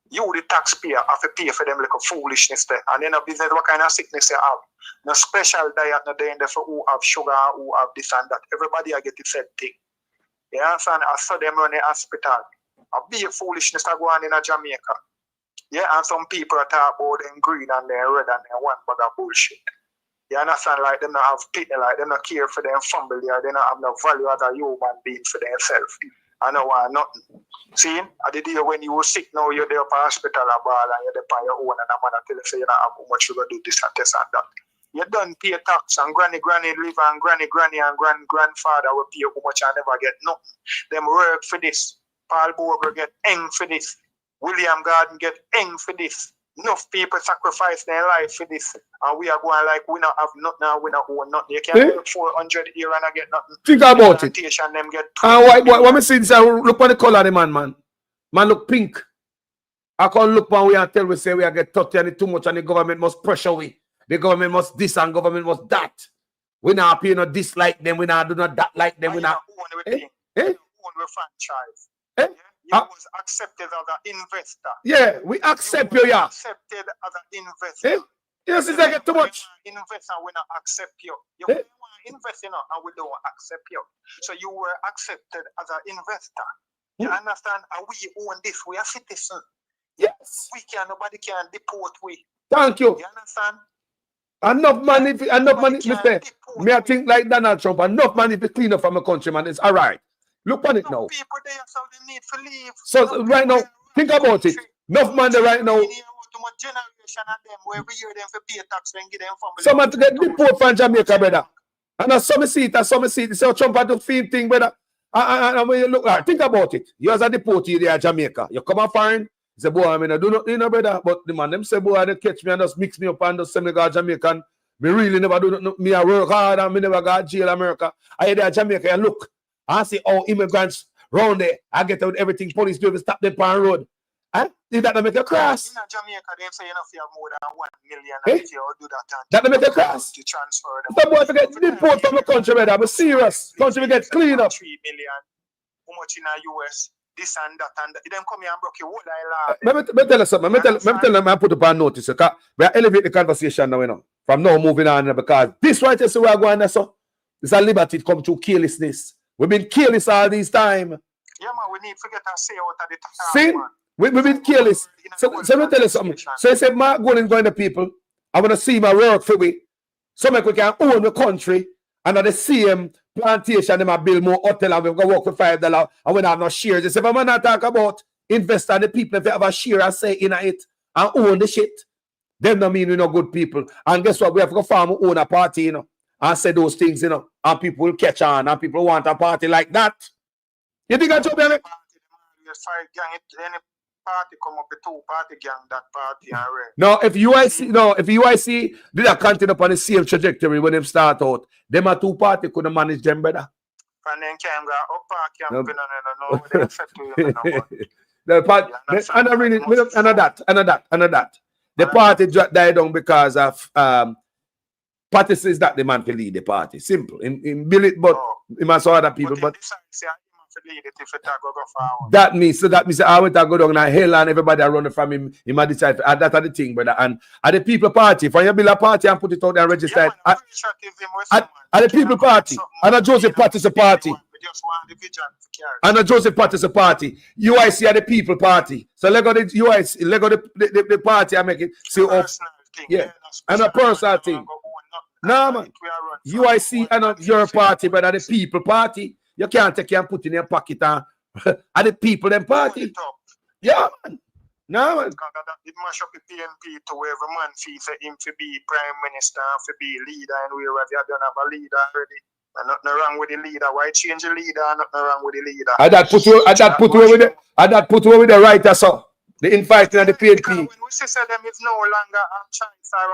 You the taxpayer have to pay for them like a foolishness there. And then a business what kind of sickness you have. No special diet no day in there for who have sugar, who have this and that. Everybody I get the same thing. You understand? I saw them run the hospital. A big foolishness that go on in Jamaica. Yeah, and some people are talk about them green and them red and them one bag of bullshit. You understand? Like them not have pity, like them not care for them family, or they not have no value as a human being for themselves. I don't want nothing. See, at the day when you were sick now, you're there at the hospital and ball and you're there by your own and a man tell you say you don't have how much you gonna do this and this and that. You done pay tax and granny live and granny and grandfather will pay how much and never get nothing. Them work for this. Paul Boger get eng for this. William Garden get eng for this. Enough people sacrifice their life for this, and we are going like we not have nothing now, we not own nothing. You can't work 400 here and I get nothing. Think about it. Them get And what me see is look at the color of the man. Man look pink. I can't look one way and tell we say we are get 30 and too much and the government must pressure we. The government must this and government must that. We not pay no dislike them, we not do not that like them, we not own franchise. You was accepted as an investor. Yeah, we accept you, yeah. Accepted as an investor. Yes, I get too much. Investor will not accept you. You want to invest in and we don't accept you. So you were accepted as an investor. You understand? And we own this. We are citizens. Yes. Nobody can deport we. Thank you. You understand? Enough money, me I think like Donald Trump, enough money to clean up from a country, man. It's all right. Look on it now. People there, so they need to leave. So right now, think about it. Enough money right now. Someone to get deport from Jamaica, brother. And I saw me see it, So Trump had the same thing, brother. And when you look, think about it. You as a deportee there, Jamaica. You come and foreign. Say, boy, I mean, I do not, brother. But the man, them say, boy, they catch me and just mix me up and just send me to Jamaican. Me really never do not. Me I work hard and me never got jail America. I hear there Jamaica and look. I see all immigrants round there. I get out everything police do to stop them on the road. Huh? Did that make a cross? In Jamaica, they say you have more than 1 million. If you do that make a cross? To transfer them. Some boy to get deport from the country, brother. I'm serious. Country will get clean up. 3 million. How much in the US? This and that and that. Then come here and broke your whole island. Let me tell you something. Let me tell them I put up on notice. Okay? We are elevating the conversation now, From now moving on, because this right here, so we are going there, so it's a liberty to come through carelessness. We've been careless all this time. Yeah, man, we need to get and say out of the time. See? We've been careless. So let me tell you something. So I said, Mark going to people. I want to see my work for we. So make we can own the country and at the same plantation, they might build more hotel and we're going to work for $5 and we don't have no shares. They say, if I'm not talk about invest in the people, if they have a share and say in it and own the shit, them don't mean we're not good people. And guess what? We have to farm own a party, and say those things, and people will catch on, and people want a party like that. You think that's what baby? Any party come up with 2 party gang, that party already. No, if UIC did not continue upon the same trajectory when them start out, them are 2 party couldn't manage them, brother. And then can go up park, no, they accept you. The party, and that. The party died down because of Party says that the man can lead the party. Simple. In Billet, but he must other people. But to lead it if it go forward. That means I went to go down and hell and everybody around from him might decide. That's the thing, brother. And at the people party, if you build a party and put it out there and register it, at the people party, and a Joseph Party is a party. And a Joseph Party is a party. UIC are the people party. So let go the UIC, let go the party and make it see off. Yeah, and a personal thing. No, man. UIC and your party, but at the people party, you can't take and put in your pocket and at the people them party. Yeah, man. No, man. It mash up the PNP to where every man feel for him to be prime minister, to be leader, and we already don't have a leader already. And nothing wrong with the leader. Why change the leader? Nothing wrong with the leader. I that put you with the writer, so the infighting and the PNP. When we say them is no longer a choice or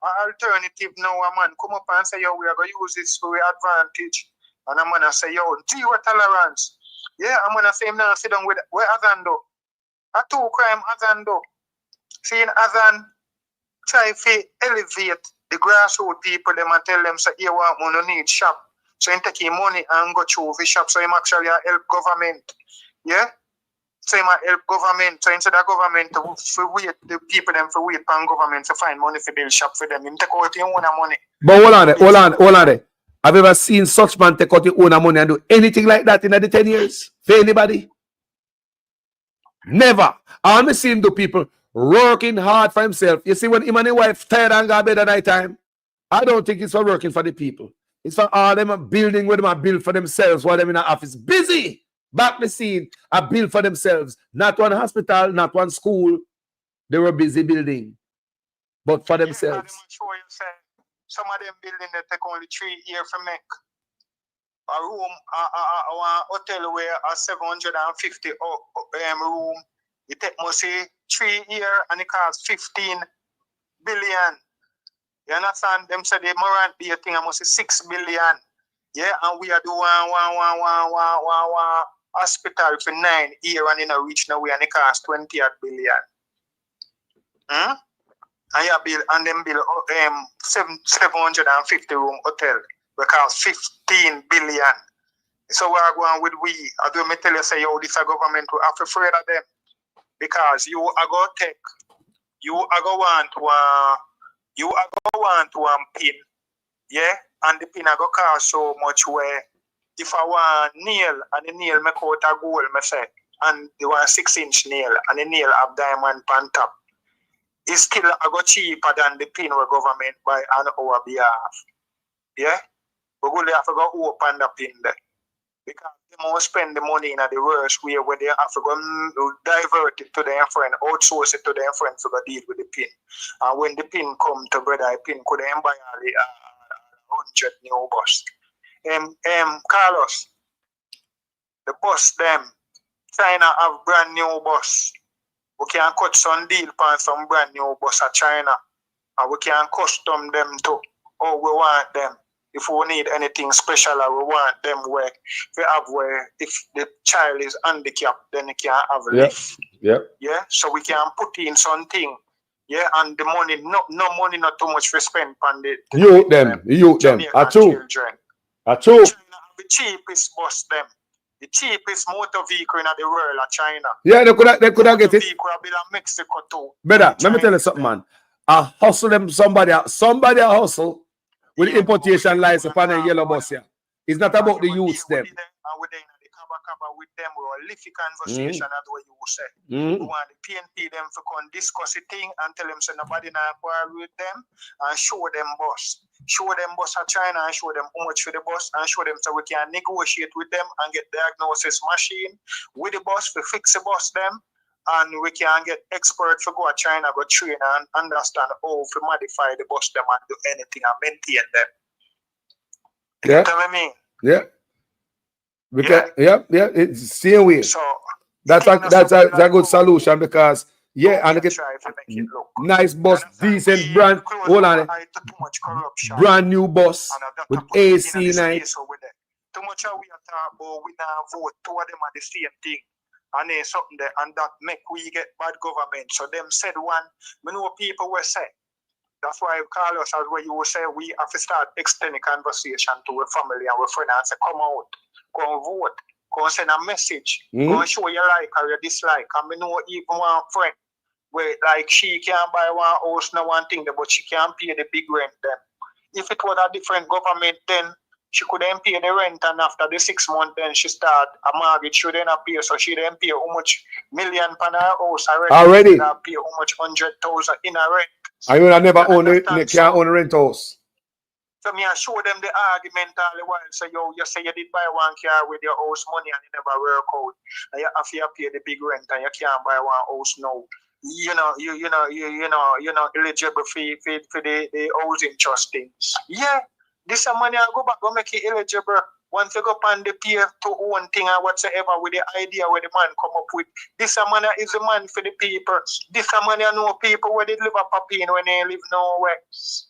an alternative now, a man come up and say, yo, we are going to use this for our advantage. And I'm going to say, yo, zero tolerance. Yeah, I'm going to say, now sit down with where Azan do. A two crime Azan do. Seeing Azan try to elevate the grassroots people, them and tell them, so you want money, need shop. So you take your money and go through the shop, so you actually help government. Yeah? So you help government. So instead of government to wait, the people them for wait on government to find money for build shop for them. You take out your own money. But hold on there. Have you ever seen such man take out your own money and do anything like that in the 10 years? For anybody? Never. I'm seeing the people working hard for himself. You see, when him and his wife tired and go to bed at night time, I don't think it's for working for the people. It's for all them building where them build for themselves while them in the office. Busy. Back the scene. I build for themselves. Not one hospital, not one school. They were busy building. But for themselves. Some of them building that take only 3 years to make. A room, a hotel where a 750 room, it take must say 3 years and it costs 15 billion. You understand? Them say the Morant be a thing, I must say 6 billion. Yeah, and we are doing one hospital for 9 years and in a reach now we and it costs 20 billion. And you build and then build 750 room hotel. Because 15 billion. So we are going with we. I do me tell you say, yo, this a government we have to afraid of them. Because you are going to take, you are going to want pin. Yeah? And the pin are going to cost so much where if I want nail and the nail make out a gold, me say, and they want 6-inch nail and the nail have diamond on top. It's still a go cheaper than the pin where government buy on our behalf. Yeah? We will have to go open the pin there. Because they must spend the money in the worst way where they have to go divert it to their friend, outsource it to their friend to go deal with the pin. And when the pin come to brother, the pin could buy 100 new bus. Carlos, the bus them, China have brand new bus. We can cut some deal on some brand new bus at China. And we can custom them to how we want them. If we need anything special, we want them where we have where if the child is handicapped, then he can have a lift. Yeah. Yeah. So we can put in something. Yeah, and the money, no money, not too much for spend on the youth them. Are true. Are true. China have the cheapest bus them. The cheapest motor vehicle in the world are China. Yeah, they could have get it. Vehicle have been Mexico too. Better, let me tell you something, man. I hustle them somebody a hustle. With the importation license upon a yellow bus here. It's not about the youths them. With them, we will lift the conversation as what you say. We want the PNP them to come discuss the thing and tell them so nobody not quarrel with them and show them bus. Show them bus at China and show them how much for the bus and show them so we can negotiate with them and get diagnosis machine with the bus to fix the bus them. And we can get experts to go to China, go train and understand how to modify the bus them and do anything and maintain them. Yeah. You know what I mean? Yeah. It's the same way. So that's a good solution because and get nice bus, decent brand. Hold on. Brand new bus with AC night. Too much we are talking about, we now vote, two of them are the same thing. And there's something there, and that make we get bad government. So them said one, we know people will say. That's why Carlos, as what you will say, we have to start extending conversation to our family and our friends and say, come out, come vote, Go send a message. Go show you like or you dislike. And me know even one friend where like she can't buy one house, no one thing, but she can't pay the big rent then. If it was a different government, then she could then pay the rent, and after the 6 months, then she start a mortgage. She then appear, so she then pay how much million per her house already. She then pay how much 100,000 in a rent. I mean, I never own it. They can't own a rent house. So me I show them the argument all the while. So you say you did buy one car with your house money and it never work out. And you have to pay the big rent and you can't buy one house now. You know, eligible for the housing trust thing. Yeah, this money I go back go make it eligible. Once you go on the pay to own thing or whatsoever with the idea where the man come up with. This money is the man for the people. This money I know people where they live up in when they live nowhere.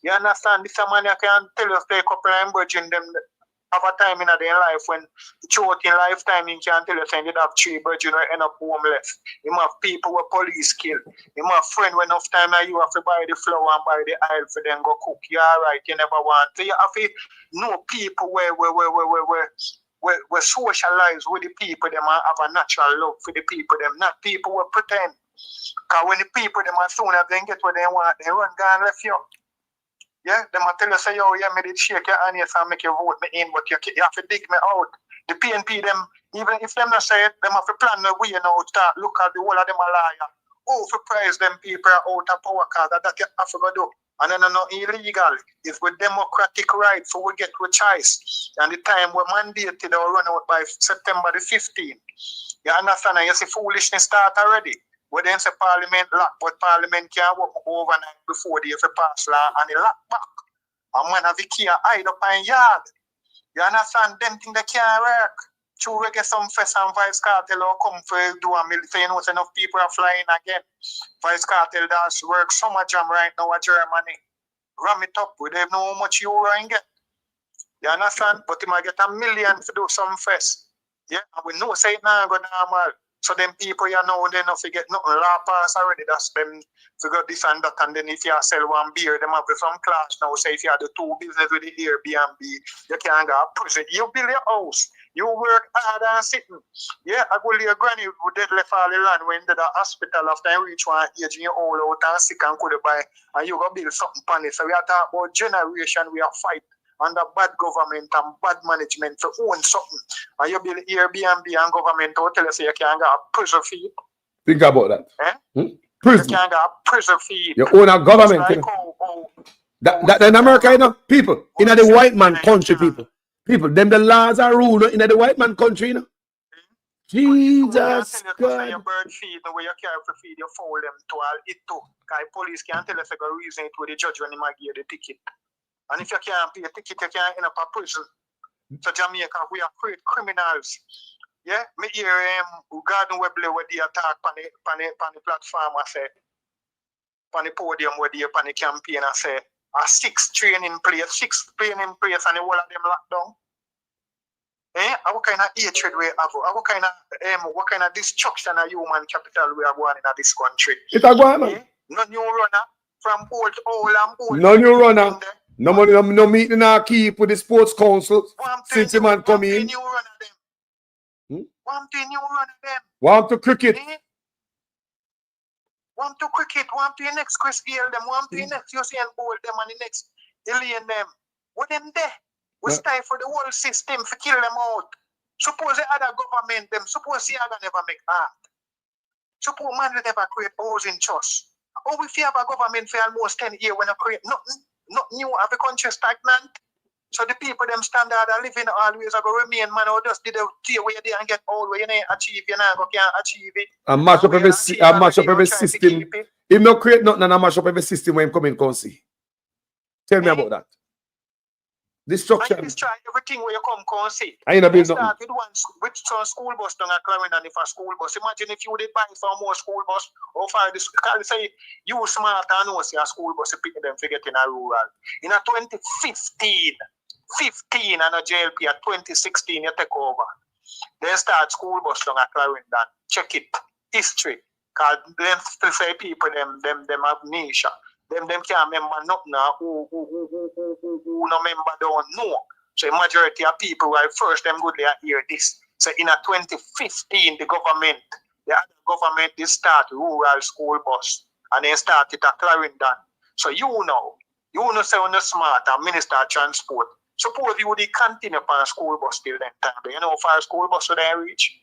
You understand? This money I can tell you stay a couple of virgin them have a time in their life when short in lifetime you can tell you saying you have 3 virgin who end up homeless. You have people where police kill. You have friend when enough time now you have to buy the flour and buy the oil for them go cook. You alright, you never want. So you have to know people where socialize with the people them and have a natural love for the people them, not people who pretend. Because when the people them as soon as they get what they want, they run down left you. Yeah, them tell you say, yo, yeah, me did shake your hand yes and make you vote me in, but you have to dig me out. The PNP them, even if them not say it, them have to plan the way now, start look at the whole of them a liar. Oh, for prize them people out of power card, that you have to go do. And then no illegal. It's with democratic right, so we get to a choice. And the time we're mandated or run out by September the 15th. You understand? And you see foolishness start already. We then say Parliament lock, but Parliament can't work overnight before they have to pass law and they lock back. And man have the key hide up in yard. You understand? Them thing they can't work. True, we get some fest and Vice Cartel or come for do a military, you know, enough people are flying again. Vice Cartel does work summer jam right now at Germany. Ram it up, we don't know how much you and get. You understand? But you might get $1 million to do some fest. Yeah, and we know say it now go normal. So them people you know they don't forget nothing law pass already. That's them figure this and that. And then if you sell one beer, them have some class now. Say if you have the 2 business with the Airbnb, you can't go to prison. You build your house. You work hard and sitting. Yeah, I go to your granny who did left all the land when to the hospital after you reach one age in your old out and sick and could buy and you go build something on it. So we are talking about generation we are fight under bad government and bad management to own something. And you build Airbnb and government will tell you say you can't get a prison fee. Think about that. Prison. You can't get a prison fee. You own a government. Like that in America, you know, people. In the white man country, people. People, them the laws are ruled in the white man country, you know. Jesus God. You bird feed the way you care for feed, you fold them to all it too. Because police can't tell us a reason it with the judge when he might give the ticket. And if you can't pay a ticket, you can't end up a prison. So Jamaica, we are great criminals. Yeah, me hear Gordon Webley where they attack on the platform, I say, on the podium where they on the campaign, I say, a 6 training place, and the whole of them locked down. What kind of hatred we have? What kind of destruction of human capital we are going in this country? It's a go, man. No new runner from old to old and old. No new runner. No money, no meeting our keep with the sports council since the man come in. Want to cricket. Want to cricket, want to the next Chris Gale them, want to the next Usain Bolt them and the next alien them. What them there? We stay for the whole system to kill them out. Suppose the other government them, suppose the other never make art. Suppose man will never create housing trust. Or if you have a government for almost 10 years when you create nothing, not new, have a country stagnant. So the people them standard are living always are going to remain, man, or just did the tier where you didn't get old, where you didn't achieve, you can't achieve it. And mash up every system. If not create nothing and mash up every system when you come in, come see. Tell me about that. Destruction. And you destroy everything where you come see. I ain't a build start with some school bus down at Clarendon if a school bus. Imagine if you did buy some more school bus or for this, say you smart and know see a school bus, you pick them to get in a rural. In a 2015 and a JLP at 2016 you take over. Then start school bus down at Clarendon. Check it. History. Because them still say people them amnesia. Them can't remember nothing now. Who no member don't know. So the majority of people who are first them good they hear this. So in 2015, the other government, they start rural school bus and they started at Clarendon. So you know say on the smart and Minister of Transport. Suppose you would continue upon school bus till then time. You know how far school bus would they reach?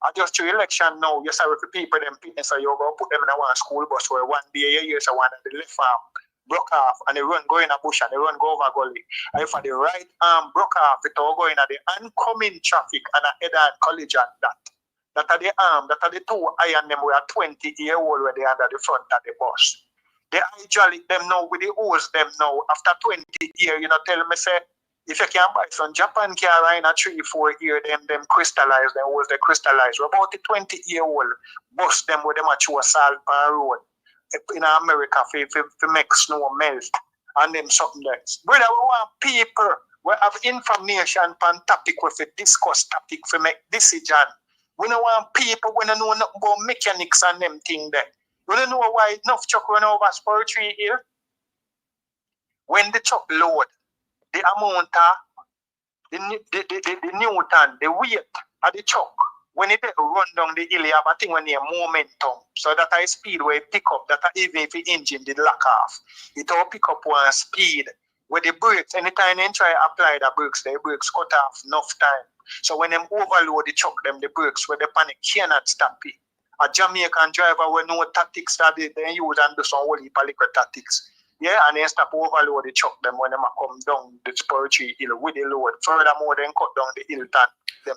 I just to election now, you sorry for people them picking, so you're going to put them in one school bus where one day a year, so one at the left arm broke off and they run go in a bush and they run go over gully. And if the right arm broke off, it all go in at the oncoming traffic and a head on college and that. That are the arm, that are the two iron them were 20-year-old where they under the front of the bus. They hydraulic them now with the hose them now. After 20 years, you know, tell me say, if you can buy some Japan car in a 3-4 year, them crystallize, them was they crystallize. About the 20-year-old bus them with them a chew salt on road in America for make snow melt and them something else. Brother, we want people we have information on topic with a discuss topic for make decision. We don't want people we don't know nothing about mechanics and them thing there. We don't know why enough truck run over Spur 3 here. When the truck load, the amount of the Newton, the weight of the truck, when it run down the hill, you have a thing when you momentum. So that I speed where it pick up, that even if the engine did lock off, it all pick up one speed. With the brakes, anytime they try to apply the brakes cut off enough time. So when them overload the truck, the brakes, where the panic cannot stop it. A Jamaican driver will know tactics that they use and do some whole heap of liquor tactics. Yeah, and then stop overload the truck them when they come down the Spur 3 hill with the load. Furthermore, then cut down the hill tan.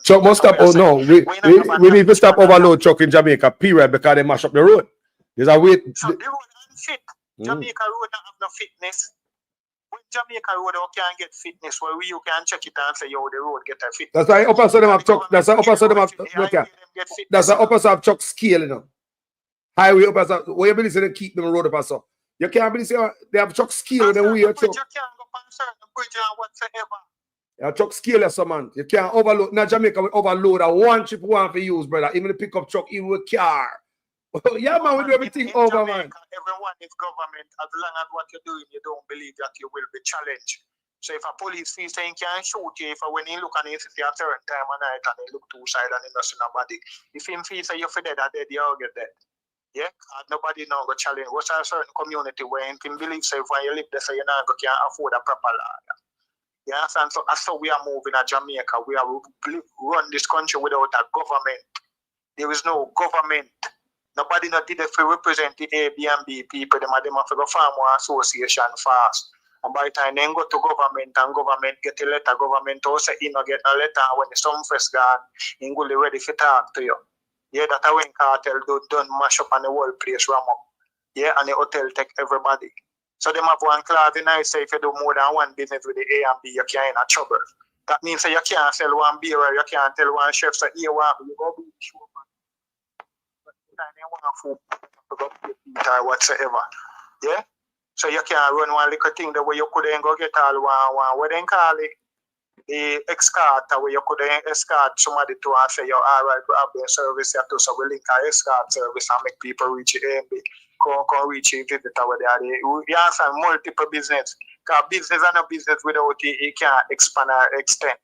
Truck must stop. Oh no, we need to stop overload truck in Jamaica, period, because they mash up the road. There's a way. So the road unfit. Jamaica road don't have no fitness. When Jamaica road can't get fitness, where you can check it and say, yo, the road get a fitness. That's why upper side them have truck. That's why upper side them have. Okay. That's why upper side have truck scale, you know. Highway upper side. Where you believe they keep them road upper side. You can't believe they have truck scale with them weird truck. You can't go on certain bridge and whatsoever. Yeah, truck scale some man. You can't overload. Now Jamaica will overload a one trip one for use, brother. Even the pickup truck, even with car. Yeah, man, we do everything over, Jamaica, man. Everyone is government. As long as what you're doing, you don't believe that you will be challenged. So if a police sees saying can't shoot you, if when he look and he see a certain time of night and he look two side and he doesn't see nobody, if him feel say you're dead, dead, you'll get dead. Yeah, and nobody now go challenge. What's a certain community where him believe say if when you live there, say you not go can't afford a proper land. You understand? So that's how we are moving at Jamaica. We are run this country without a government. There is no government. Nobody not did it for represent the Airbnb people. Them have to go farm one association fast. And by the time they go to government and government get a letter, government also get a letter when the sun first gone, he go ready to talk to you. Yeah, that when cartel done mash up and the whole place ram up. Yeah, and the hotel take everybody. So them have one clause in I say if you do more than one business with the A and B, you can't in a trouble. That means you can't sell one beer or you can't tell one chef so here one you go be sure man. Food or whatsoever. Yeah? So you can't run one little thing the way you could then go get all one what then call it the escort where you could then escort somebody to and say, yo, alright, we have the service here too, so we link our escort service and make people reach the Airbnb. Come reach a visitor where they are. You have multiple business. Because business and a business without it can't expand or extend.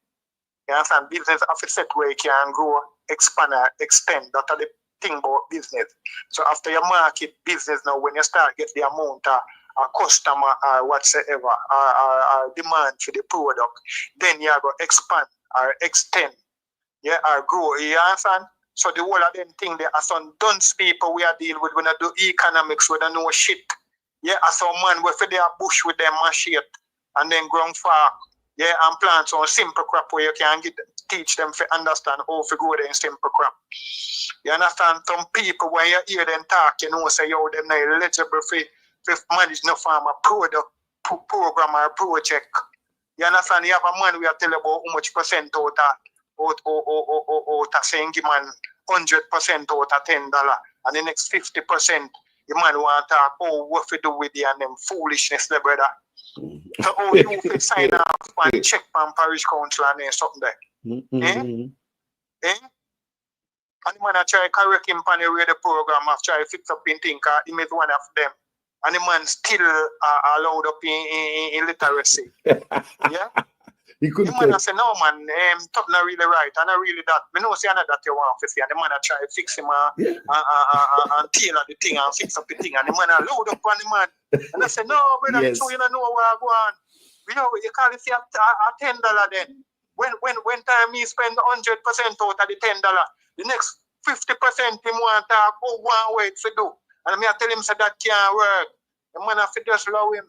You understand? Business have a set where it can grow, expand or extend. That's the thing about business. So after you market business now, when you start get the amount of a customer or whatsoever or demand for the product, then you go expand or extend. Yeah, or grow. You understand? So the whole of them thing there are some dunce people we are dealing with when I do economics, we don't know shit. Yeah, as some man we feed their bush with them machete and then ground far. Yeah, and plant some simple crop where you can teach them to understand how to grow them simple crop. You understand? Some people when you hear them talk, you know, say yo, them not eligible for manage no farmer product program or project. You understand? You have a man we are telling about how much percent out of saying give man 100% out of $10 and the next 50% the man want to talk what we do with the and them foolishness there, brother. So how you can sign off and check on parish council and then something there. Eh? And the man I try to correct him on the radio program and try to fix up in thing because he is one of them. And the man still allowed up in literacy. Yeah? He couldn't The man tell. say, no man, something not really right, and not really that. Me know say that you want to see, and the man try to fix him and tailor the thing and fix up the thing, and the man load up on the man. And I say, no, brother, Yes. so you don't know where I go on. You know, you can't see a $10 then. When time he spend 100% out of the $10, the next 50% him want to go one way to do. And me I tell him say that can't work. The man have to just allow him.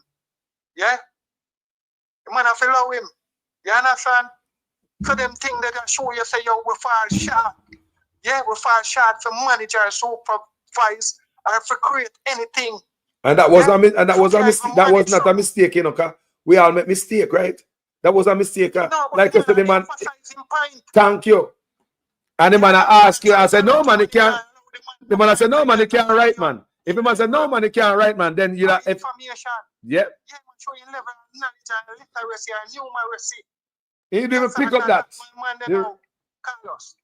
Yeah? The man have to allow him. You understand? So them things that show you say, yo, we fall short. Yeah, we fall short for manager, supervise, or for create anything. And that was that was not a mistake, you know, cause we all make mistake, right? That was a mistake. Like you said, the man, thank you. And the man ask you, I said, no man, it can't. The man said, no man, it can't write, man. If the man said, no man, it can't write, man, then you know, if yeah. He didn't even pick up that. Carlos,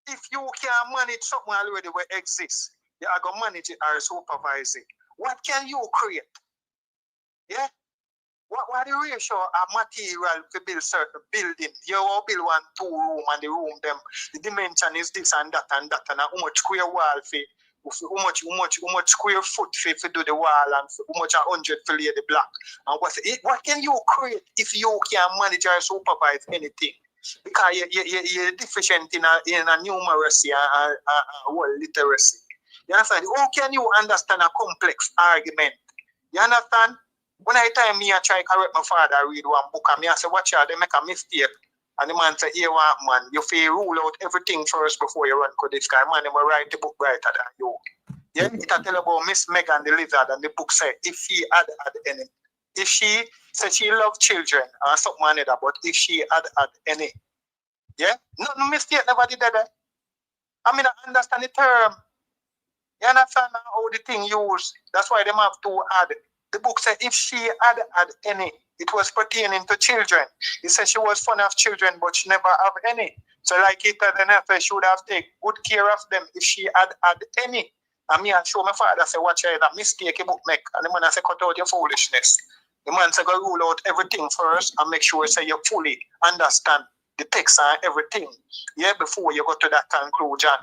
if you can manage something already where exists, you are going to manage it or supervise it. What can you create? Yeah? What the ratio of material to build certain building? You will build 1, 2 room and the room them. The dimension is this and that and that, and how much square wall for how much square foot for do the wall and how much 100 for lay the block. And what can you create if you can manage or supervise anything? Because you're deficient in a numeracy and world literacy. You understand? How can you understand a complex argument? You understand? When I time me I try to correct my father, I read one book and me I say, watch out, they make a mistake. And the man say, here man, you feel rule out everything first before you run to this guy. Man, they will write the book brighter than you. Yeah, it tell about Miss Megan the lizard, and the book say if she had any, if she said she loved children or something like that, but if she had any, yeah, no mistake never did that. I mean, I understand the term. You understand how the thing used. That's why they have to add. The book said if she had any, it was pertaining to children. It said she was fond of children, but she never have any. So like it had enough, she would have taken good care of them if she had any. And me and show my father say, watch out, that mistake you book make. And the man say, cut out your foolishness. The man say, go rule out everything first and make sure say you fully understand the text and everything. Yeah, before you go to that conclusion.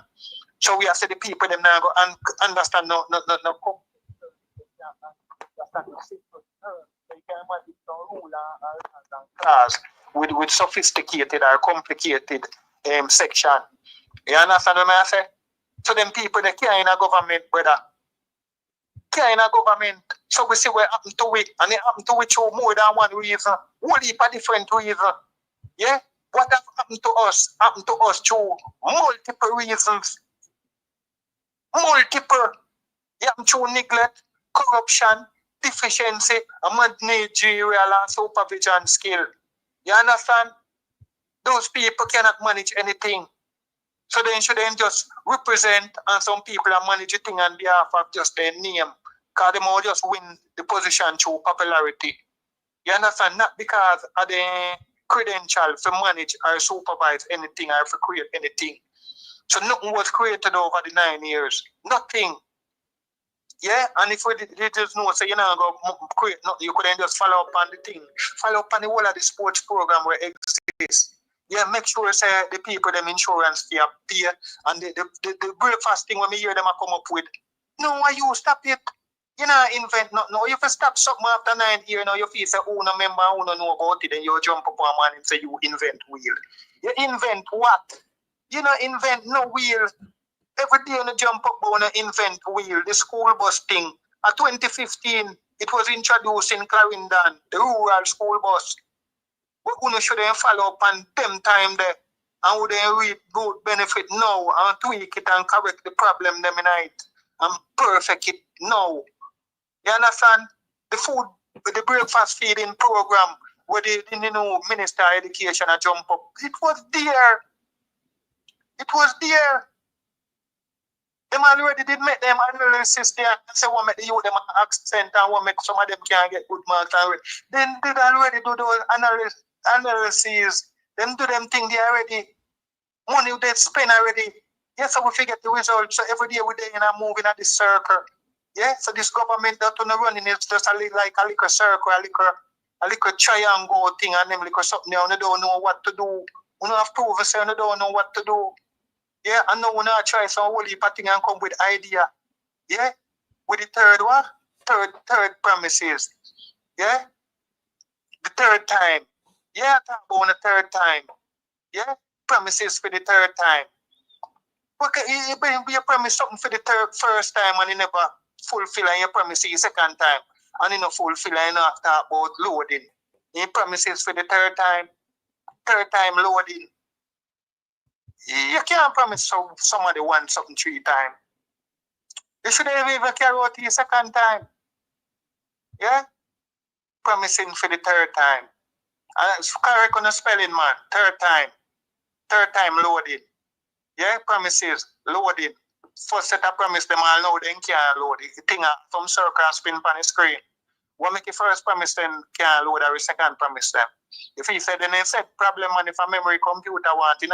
So we have said the people them now go and understand no. Class with sophisticated or complicated section. You understand what I say? So them people they care in a government, brother. Care in a government. So we see what happened to it, and it happened to it for more than one reason. One heap of different reasons. Yeah? What have happened to us? Happened to us through multiple reasons. Multiple. It happened through neglect, corruption, deficiency, managerial and supervision skill. You understand? Those people cannot manage anything. So they shouldn't just represent and some people are managing things on behalf of just their name. Because they might just win the position through popularity. You understand? Not because of the credential to manage or supervise anything or to create anything. So nothing was created over the 9 years. Nothing. Yeah, and if we just know, so you're not going to create nothing, you couldn't just follow up on the thing. Follow up on the whole of the sports program where it exists. Yeah, make sure say the people them insurance fee pay and the breakfast thing when we hear them come up with. No, you stop it. You know, invent nothing. No, if you stop something after 9 years, now you feel say, oh, no member, who don't know about it, then you jump up on man and say you invent wheel. You invent what? You know, invent no wheel. Every day on the jump up on the invent wheel, the school bus thing. In 2015, it was introduced in Clarendon, the rural school bus. We should follow up on them time there and would reap good benefit now and tweak it and correct the problem them in it and perfect it now. You understand? The food, the breakfast feeding program where the Minister of Education jump up. It was there. It was there. Them already did make them analysis there and say what make the youth them accent and what make some of them can't get good marks already. Then they already do those analyses. Them do them thing they already. Money they spend already. Yes, so we forget the results. So every day we're in a moving at this circle. Yeah, so this government that we're running is just like a liquor circle, a liquor. a little triangle thing and them little something there, you don't know what to do. You don't have to prove say you don't know what to do. Yeah, and now you know try some whole heap of thing and come with idea. Yeah? With the third one, third premises. Yeah? The third time. Yeah, talk about the third time. Yeah? Premises for the third time. Okay, you bring your promise something for the first time and you never fulfill your promises second time. And you know fulfill and you know talk about loading. Your promises for the third time loading. You can't promise somebody wants something 3 times. You should have even carry out the second time. Yeah? Promising for the third time. And it's correct on the spelling, man. Third time loading. Yeah, promises loading. First set of promise them all know then can't load it. The thing some circle spin on the screen. What make the first promise then can't load or the second promise them. If he said then he said problem man if a memory computer want to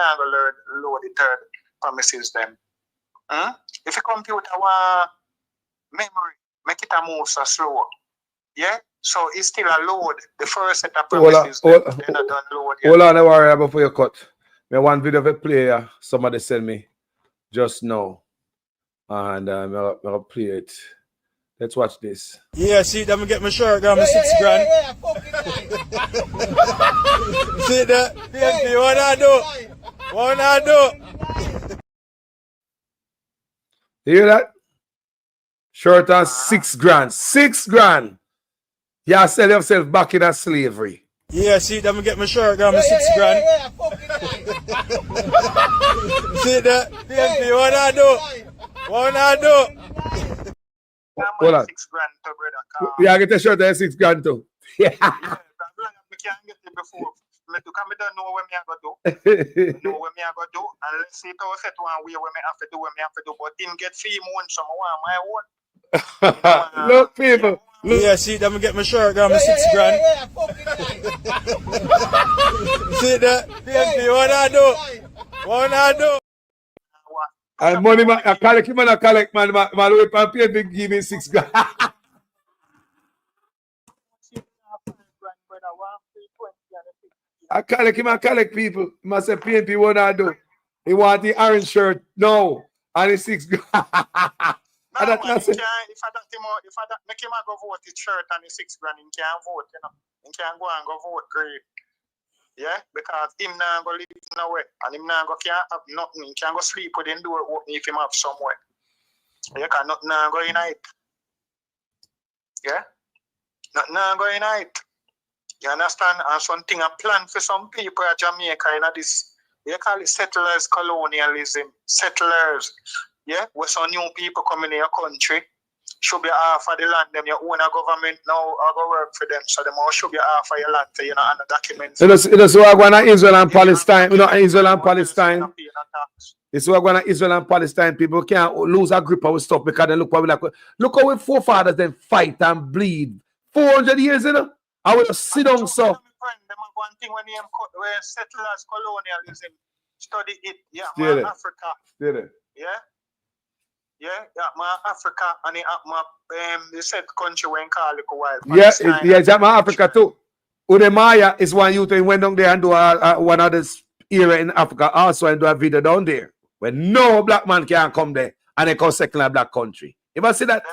load the third promises them. If a computer want memory, make it a move so slow. Yeah? So it's still a load. The first set of promises they're not done load yet. Hold on, don't worry before you cut. Me one video of a player somebody sent me just now. And I'll play it. Let's watch this. Yeah, see, let me get my shirt, got my 6 grand. See that? PNP, what I do? What I do? You hear that? Shirt on 6 grand. 6 grand. You sell yourself back in a slavery. Yeah, see, let me get my shirt, got my 6 grand. See that? PNP, what I do? What I do? Hold on. 6 grand to brother. Yeah, get a shirt at 6 grand too. Yeah. I can't get it before. I don't know what I go do. Know what I go do. And let's see how set one way what I have to do. But didn't get fee more my own. Look, people. Look. Yeah, see, let me get my shirt, got my 6 grand. See that? PNP, what I do? What I do? And money man, I collect him and I collect man wait and pay big give me 6 grand. I collect him and collect people. He must say PNP what I do. He want the orange shirt. No. And it's 6 grand. If I don't make him go vote his shirt and the 6 grand, he can't vote, you know. He can't go and go vote great. Yeah, because him now go live nowhere and him now go can't have nothing. He can't go sleep with him door open if him have somewhere. You can nothing now go in it. Yeah? Nothing now go in it. You understand? And something a plan for some people at Jamaica in this. They call it settlers colonialism. Settlers. Yeah? Where some new people come in your country. Should be half of the land, them your own government now I go work for them. So them all should be half of your land for you know and the documents. It's what going on Israel and Palestine. You know, Israel and Palestine. It's what going on Israel and Palestine. People can't lose a grip of stuff because they look what we like. Look how we forefathers then fight and bleed. 400 years, you know. I will sit down so. One thing when settlers colonialism, study it. Yeah, man, Africa. Yeah. Yeah, my Africa and the said country when call it a while. Yeah, it's my Africa too. Udemaya is one youth who went down there and do one of this era in Africa also and do a video down there where no black man can come there and they call second a black country. You must see that?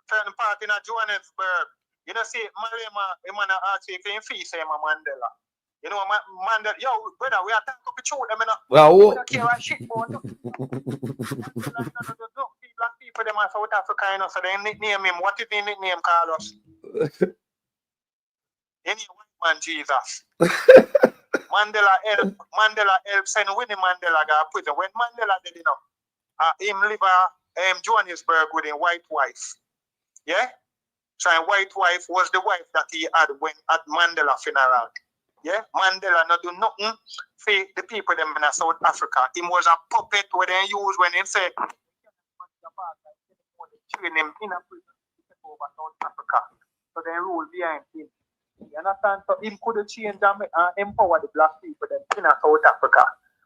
Certain part in Johannesburg. You know, see, Malema, he man ask if he fee say Mandela. You know, Mandela, yo, brother, we are talking about the truth, I mean, well, care what shit for. Black people, them are South Africa, you know, so they nickname him. What is the nickname, Carlos? Any white man, Jesus. Mandela help send Winnie Mandela to prison. When Mandela did, you know, him live Johannesburg with a white wife. Yeah? So a white wife was the wife that he had when at Mandela funeral. Yeah, Mandela not do nothing for the people them in South Africa. He was a puppet where they use when they say train him in a prison to take over South Africa. So they rule behind him. You understand? So him could change and empower the black people them in South Africa.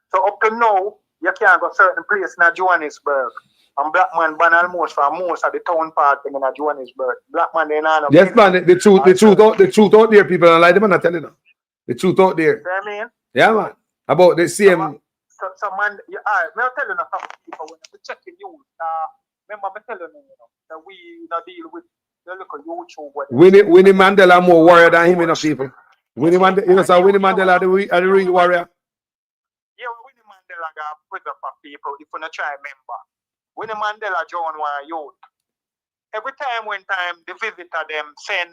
So up to now, you can't go certain place in Johannesburg. And black man ban almost for most of the town part in Johannesburg. Black man they not. Yes, man. The truth out there, people don't like them, and I tell you now. The truth out there. You know what I mean? Yeah, man. About the same. So man, may I tell you now, some people when we checking news, remember me telling you, that we not deal with the local YouTube. Winnie Mandela more warrior than him, enough people. Winnie Mandela, you know, so Winnie Mandela the real warrior. Yeah, Winnie Mandela got prison for people. If you not try remember, Winnie Mandela John one youth. Every time the visitor them send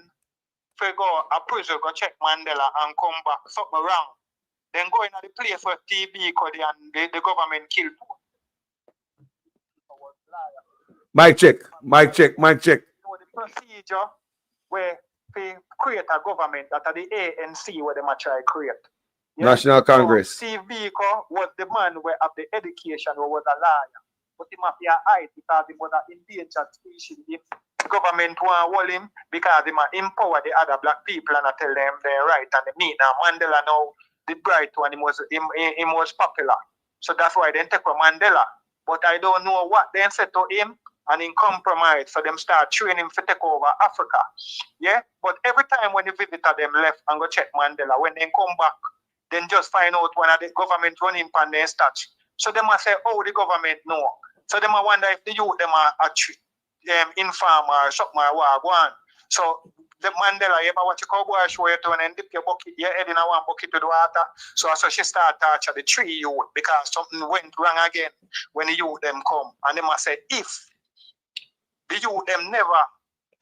for go a prison go check Mandela and come back something wrong. Then go in the place where TB and the government killed. Mic check. You know the procedure where they create a government that are the ANC where they might try create. National Congress. So Steve Biko was the man where have the education who was a liar. But he must be a hide because he was an endangered species. If the government want to hold him because they must empower the other black people and tell them they're right and they mean. Now Mandela now the bright one, he was popular. So that's why they take Mandela. But I don't know what they said to him and in compromise. So them start training him to take over Africa. Yeah? But every time when the visitor them left and go check Mandela, when they come back, then just find out when the government running pan their stats. So they must say, oh, the government know. So they might wonder if the youth them are inform or something or what. So the Mandela, you ever watch a cowboy show you to and dip your bucket, your head in a one bucket to the water. So she start touching the tree youth because something went wrong again when the youth them come. And they must say, if the youth them never,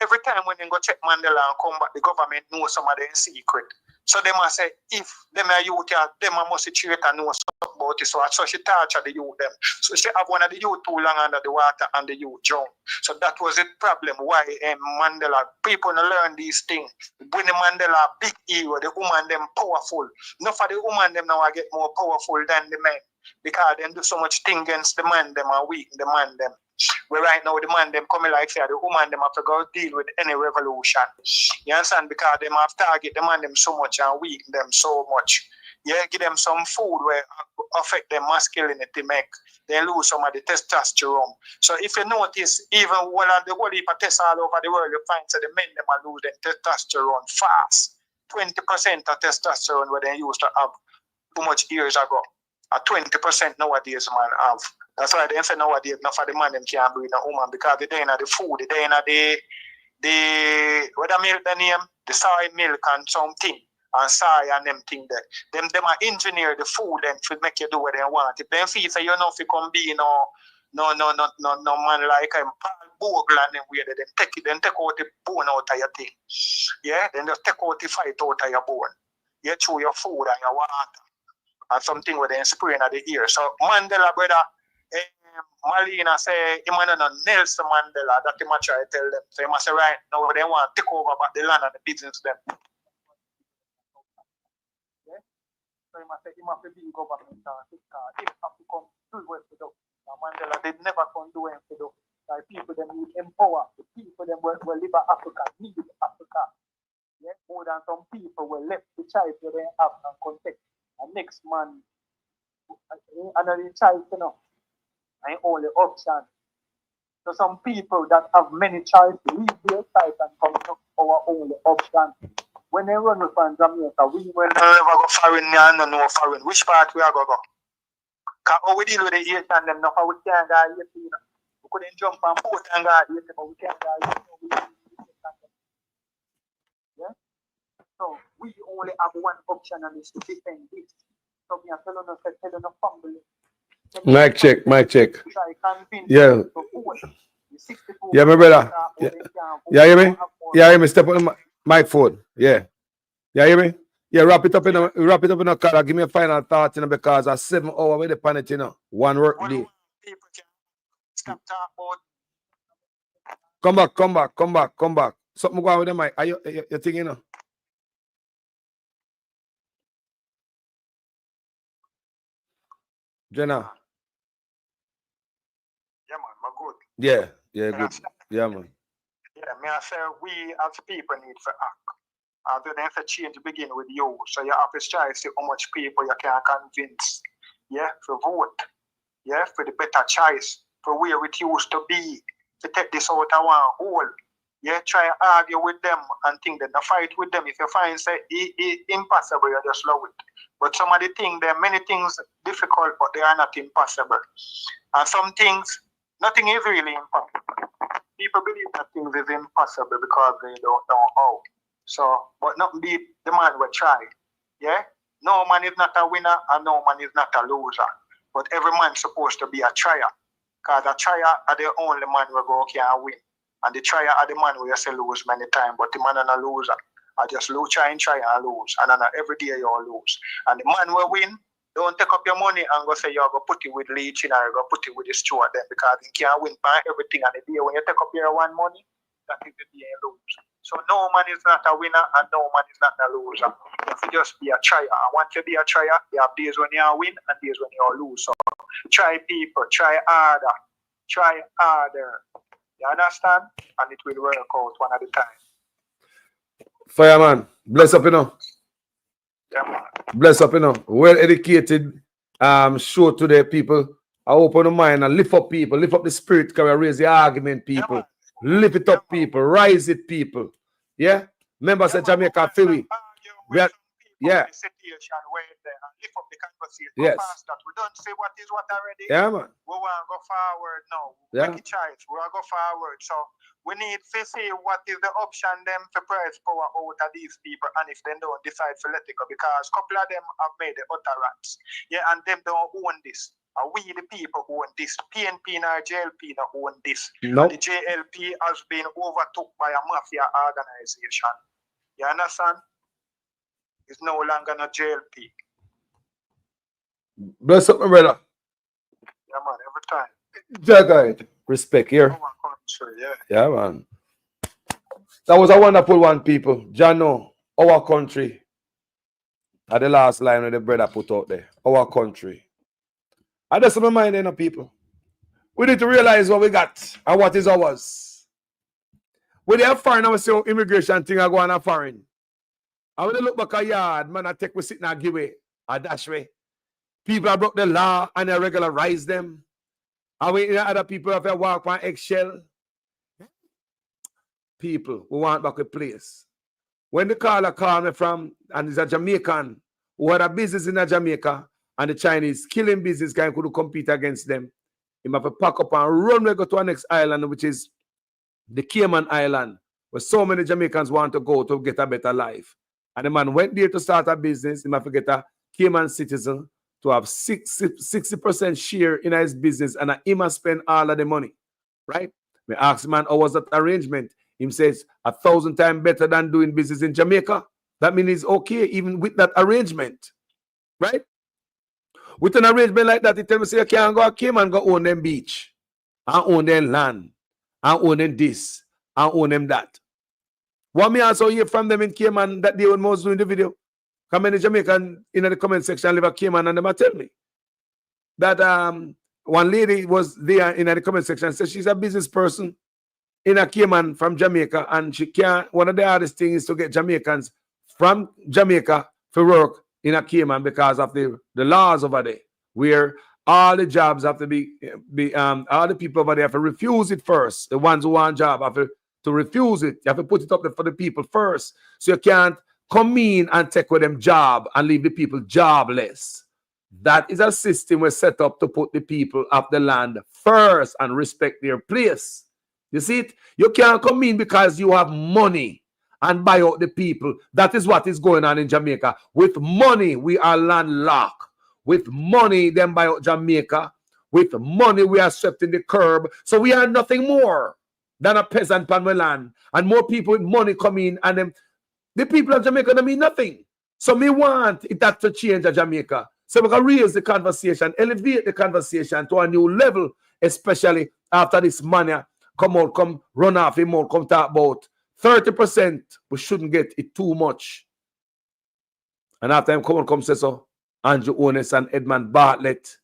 every time when they go check Mandela and come back, the government knows some of them secret. So they must say, if them are youth, them must treat and know something about it. So she torture the youth them. So she have one of the youth too long under the water and the youth drown. So that was the problem why Mandela, people learn these things. When the Mandela big hero, the woman them powerful. Not for the woman them now get more powerful than the men. Because they do so much thing against the man them and weak the man them. Where right now the man them coming like say the woman them have to go deal with any revolution. You understand? Because them have target the man them so much and weak them so much. Yeah, give them some food where affect their masculinity make they lose some of the testosterone. So if you notice, even one of the whole heap of tests all over the world, you find that the men them are losing testosterone fast. 20% of testosterone where they used to have too much years ago. 20% nowadays man have. That's why they say nowadays not for the man them can't breed a woman because they in the food, they in the what the milk the name? The soy milk and something. And soy and them thing there. Them are engineer the food and to make you do what they want. If them feel say you know if you can be no man like Paul Bogle and them way they take out the bone out of your thing. Yeah, then just take out the fight out of your bone. You chew your food and your water. And something where they spraying at the ear. So Mandela brother, Malina say he man no Nelson Mandela that he must try to tell them. So he must say right now they want to take over back the land and the business them. Yeah? So he must say he must be government and he have to come do what to do. Now Mandela they never can do anything to do. Like people them need empower. The people them will live in Africa, need Africa. Yeah? More than some people will left the child where they have and contact. And next man, another child, you know, and only option. So some people that have many child leave their child and come to our only option. When they run from Jamaica, we will never go foreign, no foreign. Which part we are going to go? Because how we deal with the Asian them, now how we can't go here, you know. We couldn't jump on boat and go here, but we can't go here. Yeah? So we only have one option and it's to defend this. So we are telling us family. Mic check. Yeah. Yeah, my brother. Yeah. You hear me? Yeah, hear me? Step on the mic phone. Yeah. You hear me? Yeah, wrap it up in a car. Give me a final thought, you know, because I 7 hours with the planet, you know. One work day. Come back. Something going on with the mic. Are you thinking, you know? Jenna. Yeah, man, I'm good. Yeah, good. Yeah, man. Yeah, me I say we as people need to act. Then the change begin with you. So you have to try to see how much people you can convince. Yeah, for vote. Yeah, for the better choice for where it used to be, to take this out of one hole. Yeah, try and argue with them and think that the fight with them. If you find say impossible, you just love it. But some of the things, there are many things difficult, but they are not impossible. And some things, nothing is really impossible. People believe that things is impossible because they don't know how. So, but nothing beat the man will try. Yeah? No man is not a winner and no man is not a loser. But every man is supposed to be a trier. Because a trier are the only man who go okay and win. And the trier are the man who you say lose many times, but the man is a loser. I just try and lose. And then every day you lose. And the man will win. Don't take up your money and go say you're going to put it with leeching or you're going to put it with the steward then because you can't win by everything. And the day when you take up your one money, that is the day you lose. So no man is not a winner and no man is not a loser. You have to just be a trier. And once you be a trier, you have days when you win and days when you lose. So try people, try harder, try harder. You understand? And it will work out one at a time. Fireman, bless up, you know. Yeah, man. Bless up, you know. Well educated show today, people. I open the mind and lift up people, lift up the spirit, can raise the argument, people. Yeah, lift it up, people, rise it, people. Yeah? Remember, say Jamaica Philly. We are, yeah. Lift up the conversation. Yes. That we don't say what is what already. Yeah, man. We want to go forward now. Yeah. Make a choice. We want to go forward. So we need to see what is the option them to press power out of these people and if they don't decide to let it go because a couple of them have made the utterance. Yeah, and them don't own this. And we the people own this. PNP and JLP don't own this. Nope. And the JLP has been overtook by a mafia organization. You understand? It's no longer a JLP. Bless up, my brother. Yeah, man, every time. Jagged. Respect here. Country, yeah. Yeah, man. That was a wonderful one, people. Jano, our country. At the last line that the brother put out there. Our country. I just remind you, people. We need to realize what we got and what is ours. When they have foreign, I say immigration thing I go on a foreign. And when they look back at yard, man, I take we sit and give away. A dash way. People have broke the law and they regularize them. And we other people have to walk on eggshell. People, we want back a place. When the caller called me from, and he's a Jamaican who had a business in Jamaica, and the Chinese killing business guy could compete against them, he have to pack up and run to go to our next island, which is the Cayman Island, where so many Jamaicans want to go to get a better life. And the man went there to start a business. He have to get a Cayman citizen to have 60% share in his business, and he must spend all of the money, right? We asked the man, how was that arrangement? He says, 1,000 times better than doing business in Jamaica. That means it's okay even with that arrangement, right? With an arrangement like that, he tell me, say, you can't go to Cayman and go own them beach, and own them land, and own them this, and own them that. What me also hear from them in Cayman that they were most doing the video. Come in Jamaican in the comment section, live a Cayman, and them tell me that one lady was there in the comment section, said she's a business person in a Cayman from Jamaica, and she can't. One of the hardest things is to get Jamaicans from Jamaica for work in a Cayman because of the laws over there, where all the jobs have to be all the people over there have to refuse it first. The ones who want job have to refuse it. You have to put it up there for the people first, so you can't come in and take with them job and leave the people jobless. That is a system we set up to put the people of the land first and respect their place. You see it? You can't come in because you have money and buy out the people. That is what is going on in Jamaica. With money, we are landlocked. With money, them buy out Jamaica. With money, we are swept in the curb. So we are nothing more than a peasant on the land. And more people with money come in, and them, the people of Jamaica don't mean nothing. So me want that to change Jamaica. So we can raise the conversation, elevate the conversation to a new level, especially after this money come run off him out, come talk about 30%. We shouldn't get it too much. And after him come say so, Andrew Ones and Edmund Bartlett.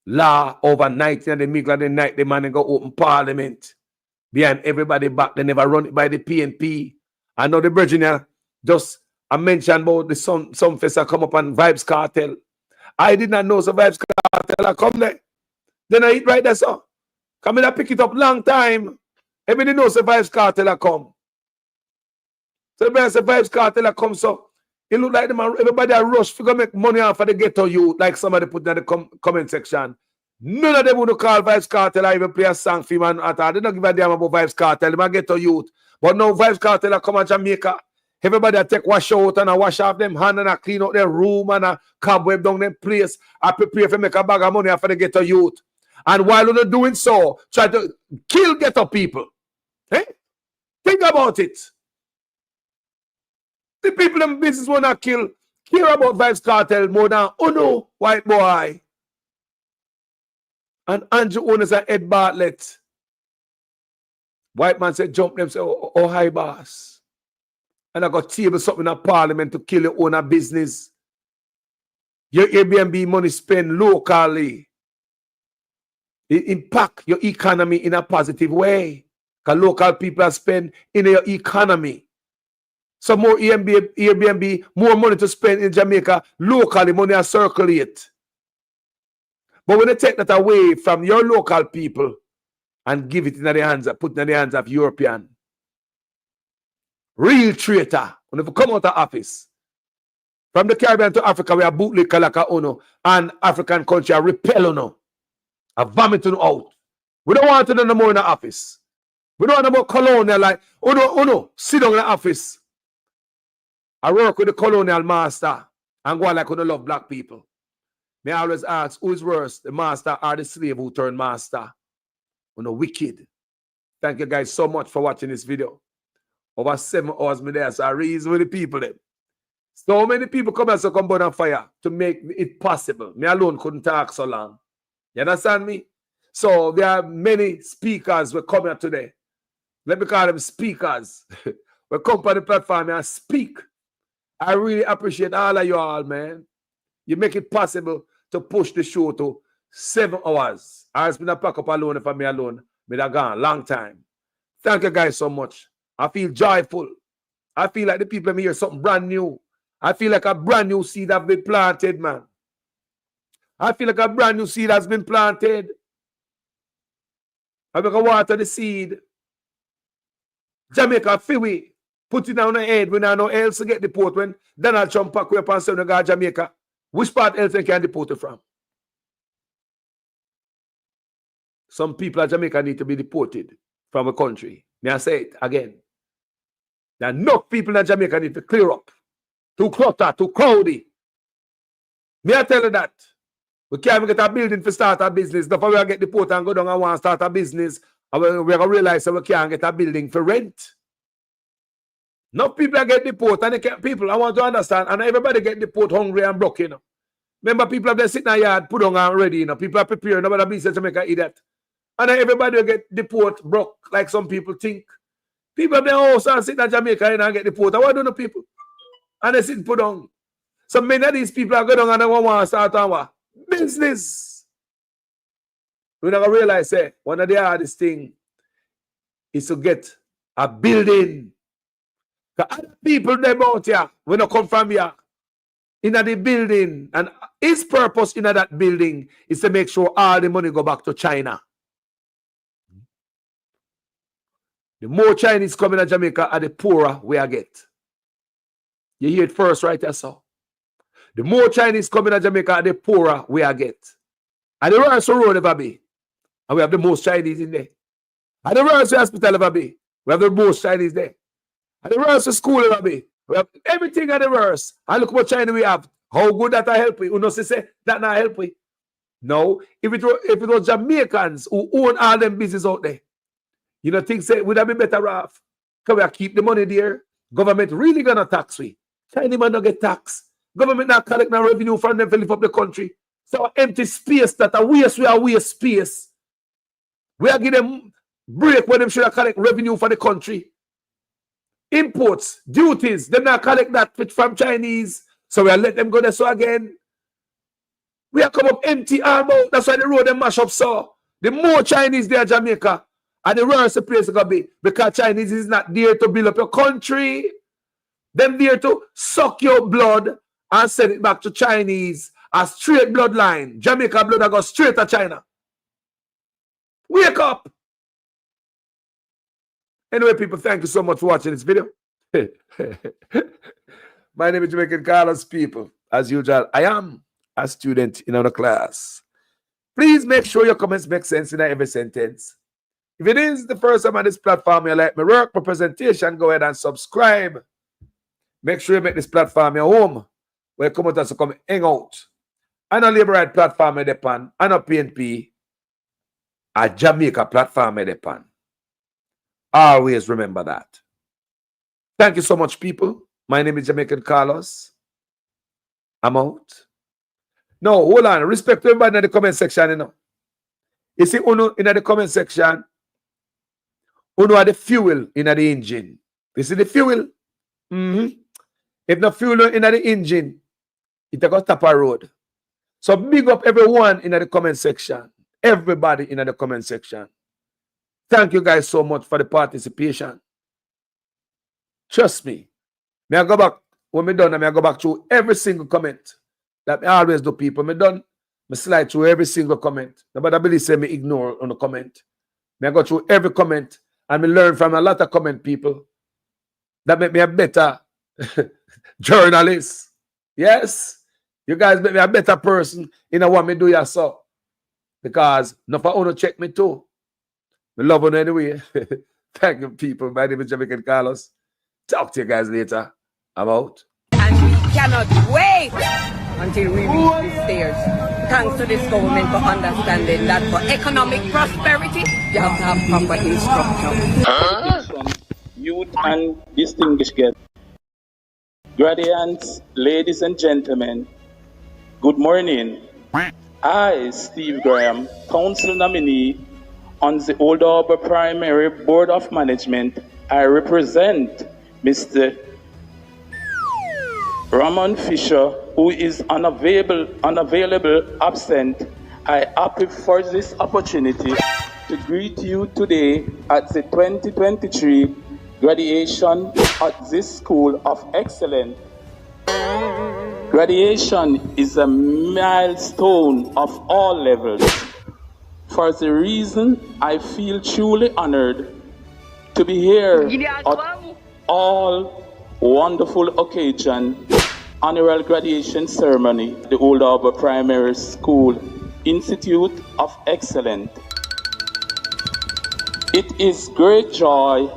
Law overnight in the middle of the night, the man go open parliament. Behind everybody back, they never run it by the PNP. I know the Virginia just I mentioned about the some festa come up on Vibes Cartel. I did not know the Vibes Cartel I come there. Then I eat right there, so. Come in and pick it up long time. Everybody knows the Vibes Cartel come. So everybody say Vibes Cartel come, so it look like them, everybody a rush to go make money off of the ghetto youth, like somebody put in the comment section. None of them would call Vibes Cartel or even play a song for man at all. They don't give a damn about Vibes Cartel. They might ghetto youth. But now Vibes Cartel come to Jamaica. Everybody a take wash out and a wash off them hand and a clean out their room and a cobweb down their place. I prepare to make a bag of money off of the ghetto youth. And while they're doing so, try to kill ghetto people. Hey? Think about it. The people in business want to care about Vibes Cartel more than Uno, white boy. And Andrew Owners and Ed Bartlett. White man said, jump them, say, oh hi, boss. And I got table something in parliament to kill your own business. Your Airbnb money spent locally. It impact your economy in a positive way. Because local people are spend in your economy. So more Airbnb, more money to spend in Jamaica, locally, money are circulate. But when they take that away from your local people and give it in the hands of, put it in the hands of European, real traitor, when they come out of office, from the Caribbean to Africa, we are bootleg like Uno, and African country are repel Uno, are vomiting out. We don't want to do no more in the office. We don't want no more colonial like Uno, sit down in the office. I work with the colonial master and go on like we don't love black people. May I always ask, who is worse, the master or the slave who turned master? Uno wicked. Thank you guys so much for watching this video. Over 7 hours me there, so I reason with the people then. So many people come and come burn on fire to make it possible. Me alone couldn't talk so long. You understand me? So there are many speakers who come here today. Let me call them speakers. We come on the platform and speak. I really appreciate all of you all, man. You make it possible to push the show to 7 hours. I've been a pack up alone if I'm alone. Me have gone long time. Thank you guys so much. I feel joyful. I feel like the people here something brand new. I feel like a brand new seed has been planted, man. I feel like a brand new seed has been planted. I'm going to water the seed. Jamaica, Fiwi, put it down the head when I know else to get deported. When Donald Trump pack up and say, go Jamaica, which part else they can deport it from? Some people at Jamaica need to be deported from a country. May I say it again? There are enough people in Jamaica need to clear up. Too clutter, too crowdy. May I tell you that? We can't even get a building to start a business. Before we get deported and go down and want to start a business, and we're going to realize that we can't get a building for rent. Enough people get deported, and they can't, people, I want to understand, and everybody get deported hungry and broke, you know. Remember, people have been sitting in the yard, put on and ready, you know. People are preparing, nobody business to make an idiot. And then everybody will get deported, broke, like some people think. People have been house and sit in Jamaica and get deported. What do the people? And they sit put on. So many of these people are going on and they want to start our business. We're not going to realize, one of the hardest things is to get a building. The other people them out here, when they come from here, in the building, and his purpose in that building is to make sure all the money go back to China. The more Chinese coming to Jamaica, the poorer we are get. You hear it first right there, so. The more Chinese coming to Jamaica, the poorer we are get. And the worst road ever be. And we have the most Chinese in there. And the worst hospital ever be. We have the most Chinese there. And the worst school ever be. We have everything at the worst. And look what China we have. How good that I help you. You know, say that not help you. No. If it was Jamaicans who own all them business out there, you know, things say, would that be better off? Because we keep the money there. Government really gonna tax we. China man don't get taxed. Government not collect no revenue from them to live up the country. So empty space that a waste, we are waste space. We are giving them break when them should have collect revenue for the country. Imports, duties, they not collect that from Chinese. So we are let them go there so again. We are come up empty arm out. That's why the road them mash up so. The more Chinese there Jamaica, and the worse the place is going to be. Because Chinese is not there to build up your country. Them there to suck your blood and send it back to Chinese. A straight bloodline. Jamaica blood that goes straight to China. Wake up. Anyway, people, thank you so much for watching this video. My name is Jamaican Carlos, people. As usual, I am a student in our class. Please make sure your comments make sense in every sentence. If it is the first time on this platform you like my work, my presentation, go ahead and subscribe. Make sure you make this platform your home, where you come out and come hang out. I know Labor Right platform at the pan, I know PNP, a Jamaica platform at the pan. Always remember that. Thank you so much, people. My name is Jamaican Carlos. I'm out. No, hold on. Respect to everybody in the comment section, you know. You see, Uno in the comment section, Uno are the fuel in the engine. You see the fuel? If no fuel in the engine, it got tap a road. So big up everyone in the comment section. Everybody in the comment section. Thank you guys so much for the participation. Trust me. May I go back, when me done, I go back through every single comment. That I always do, people. Me done, me slide through every single comment. Nobody believe say me ignore on the comment. May I go through every comment and me learn from a lot of comment people. That make me a better journalist. Yes. You guys make me a better person in what me do yourself. Because no for uno check me too. Me love you anyway. Thank you, people. My name is Jamaican Carlos. Talk to you guys later. I'm out. And we cannot wait until we reach the stairs. Thanks to this government for understanding that for economic prosperity, you have to have proper instruction. Youth and distinguished guests, graduates, ladies and gentlemen, good morning. I, Steve Graham, council nominee on the Old Harbour Primary Board of Management, I represent Mr. Ramon Fisher, who is unavailable, absent. I happy for this opportunity to greet you today at the 2023 graduation at this School of Excellence. Graduation is a milestone of all levels. For the reason I feel truly honored to be here at all wonderful occasion, annual graduation ceremony, the Old Harbour Primary School Institute of Excellence. It is great joy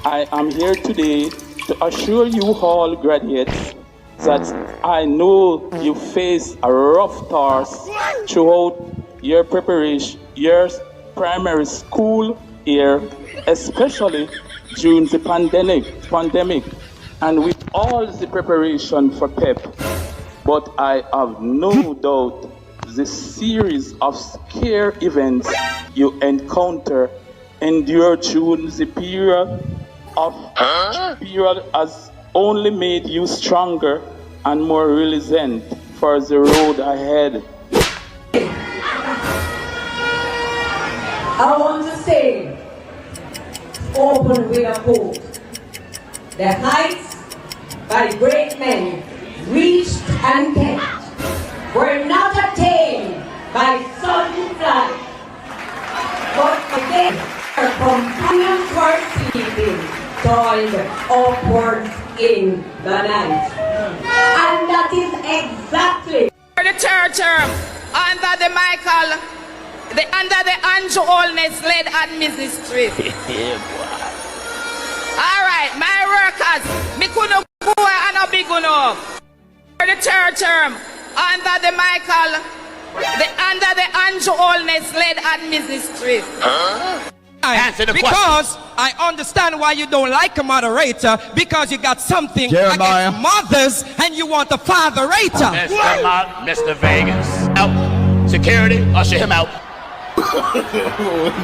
I am here today to assure you all graduates that I know you face a rough task throughout your preparation, your primary school year, especially during the pandemic, and with all the preparation for PEP. But I have no doubt the series of scare events you endure during the period has only made you stronger and more resilient for the road ahead. I want to say, open with a quote. The heights by great men reached and kept were not attained by sudden flight, but again our companions were sleeping, toiled upwards in the night. And that is exactly the third term under the Andrew Holness led administration. All right, my workers, me couldn't go and a big enough. For the third term under the Andrew Holness led administration. Answer the because question. I understand why you don't like a moderator, because you got something Jeremiah. against mothers and you want a fatherator. Mr. Vegas. Out. Security, usher him out.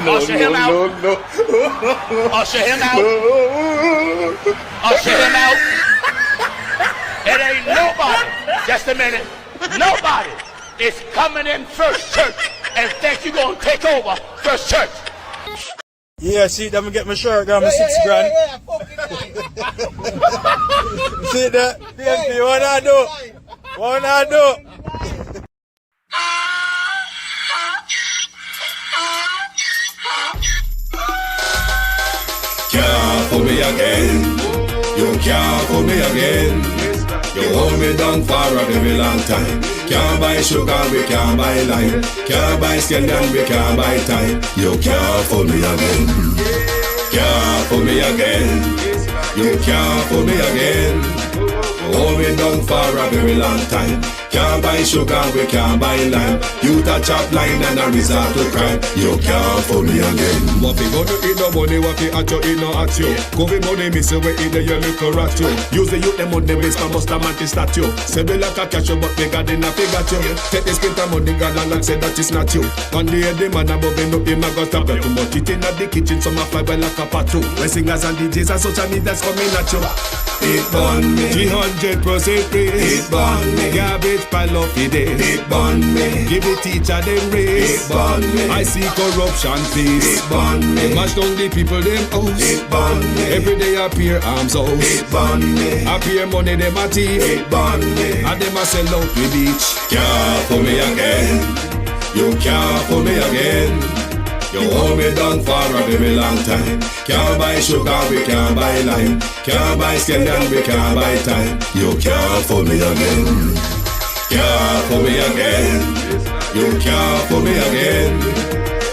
Usher him out. Usher him out. Usher him out. It ain't nobody, just a minute, nobody is coming in First Church and think you're going to take over First Church. Yeah, see, I'm gonna get my shirt, got my 6 grand. See that? PNP, what I do? fool me again. You can't fool me again. You hold me down for a very long time. Can't buy sugar, we can't buy lime. Can't buy scallion, we can't buy time. You can't fool me again. Can't fool me again. You can't fool me again. You hold me down for a very long time. Can't buy sugar, we can't buy lime. You touch up line and a resort to crime. You can't fool me again. What we gonna eat no money, what we at you, eat no at you. Covid money, miss away in the your little rat you. Use the youth, them money, waste my must have mantis statue. Say we like a cash, but we got in a figure you. Take the spint of money, God and say that is not you. One day the man above him up, him a got a bet too much. It in the kitchen, some a fly well like a pat too. When singers and DJs and social media's coming at you. It burn me. 300% raise. It burn me. Garbage pile of the day. It burn me. Give the teacher them raise. It burn me. I see corruption please. It burn me. They mash down the people them house. It burn me. Every day appear arms out. It burn me. Appear money them a thief. It burn me. And them a sell out with each. Can't fool me again. You can't fool me again. You hold me down for a very long time. Can't buy sugar, we can't buy lime. Can't buy scallion, we can't buy time. You can't fool me again. Can't fool me again. You can't fool me again.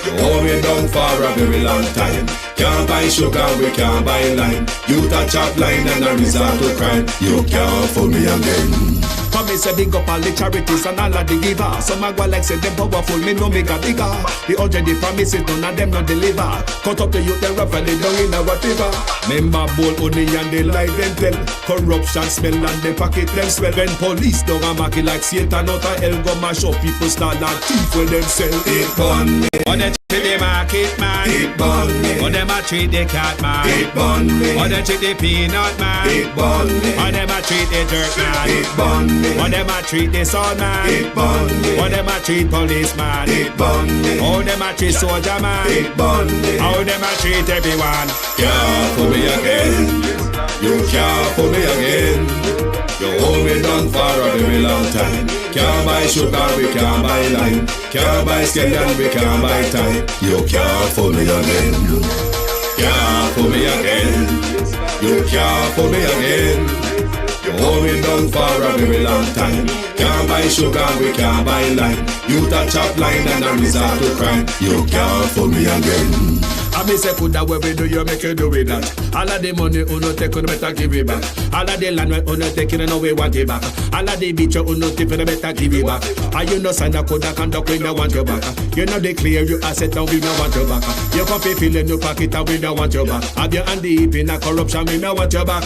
You hold me down for a very long time. Can't buy sugar, we can't buy lime. You touch up line and a resort to crime. You can't fool me again. Come me say big up all the charities and all of the givers. Some a go like say them powerful, me no make a bigger. The already promises, none of them not deliver. Cut up the youth, they rough and they down in a whatever. Member bowl only and they lie them tell. Corruption smell and they pocket them swell. When police don't a market like Satan out of hell, go mash up people start and thief when them sell. It burn me. Or they treat the market man. It burn me. Or them a treat the cat man. It burn me. Or they treat the peanut man. It burn me. Or them a treat the dirt man. It burn me. Or them a treat the son man. It burn me. Or them a treat policeman. It burn me. How them a treat soldier man. It burn me. How them a treat everyone. Can't fool me again. You can't fool me again. You hold me down for a very long time. Can't buy sugar, we can't buy lime. Can't buy scallion, we can't buy time. You can't fool me again. Can't fool me again. You can't fool me again. You hold me down for a very long time. Can't buy sugar, we can't buy lime. You touch up line and a resort to crime. You can't fool me again. I me say put that way we do, you make you do with that. All of the money you no take, you better give it back. All of the land you no take, you no we want it back. All of the beach you no tip, you better give it back. And you no sign a code, conduct, we no want you back. You no declare you asset, and we no want you back. You coffee fill in your pocket, and we no want you back. Have your hand deep in a corruption, we no want you back.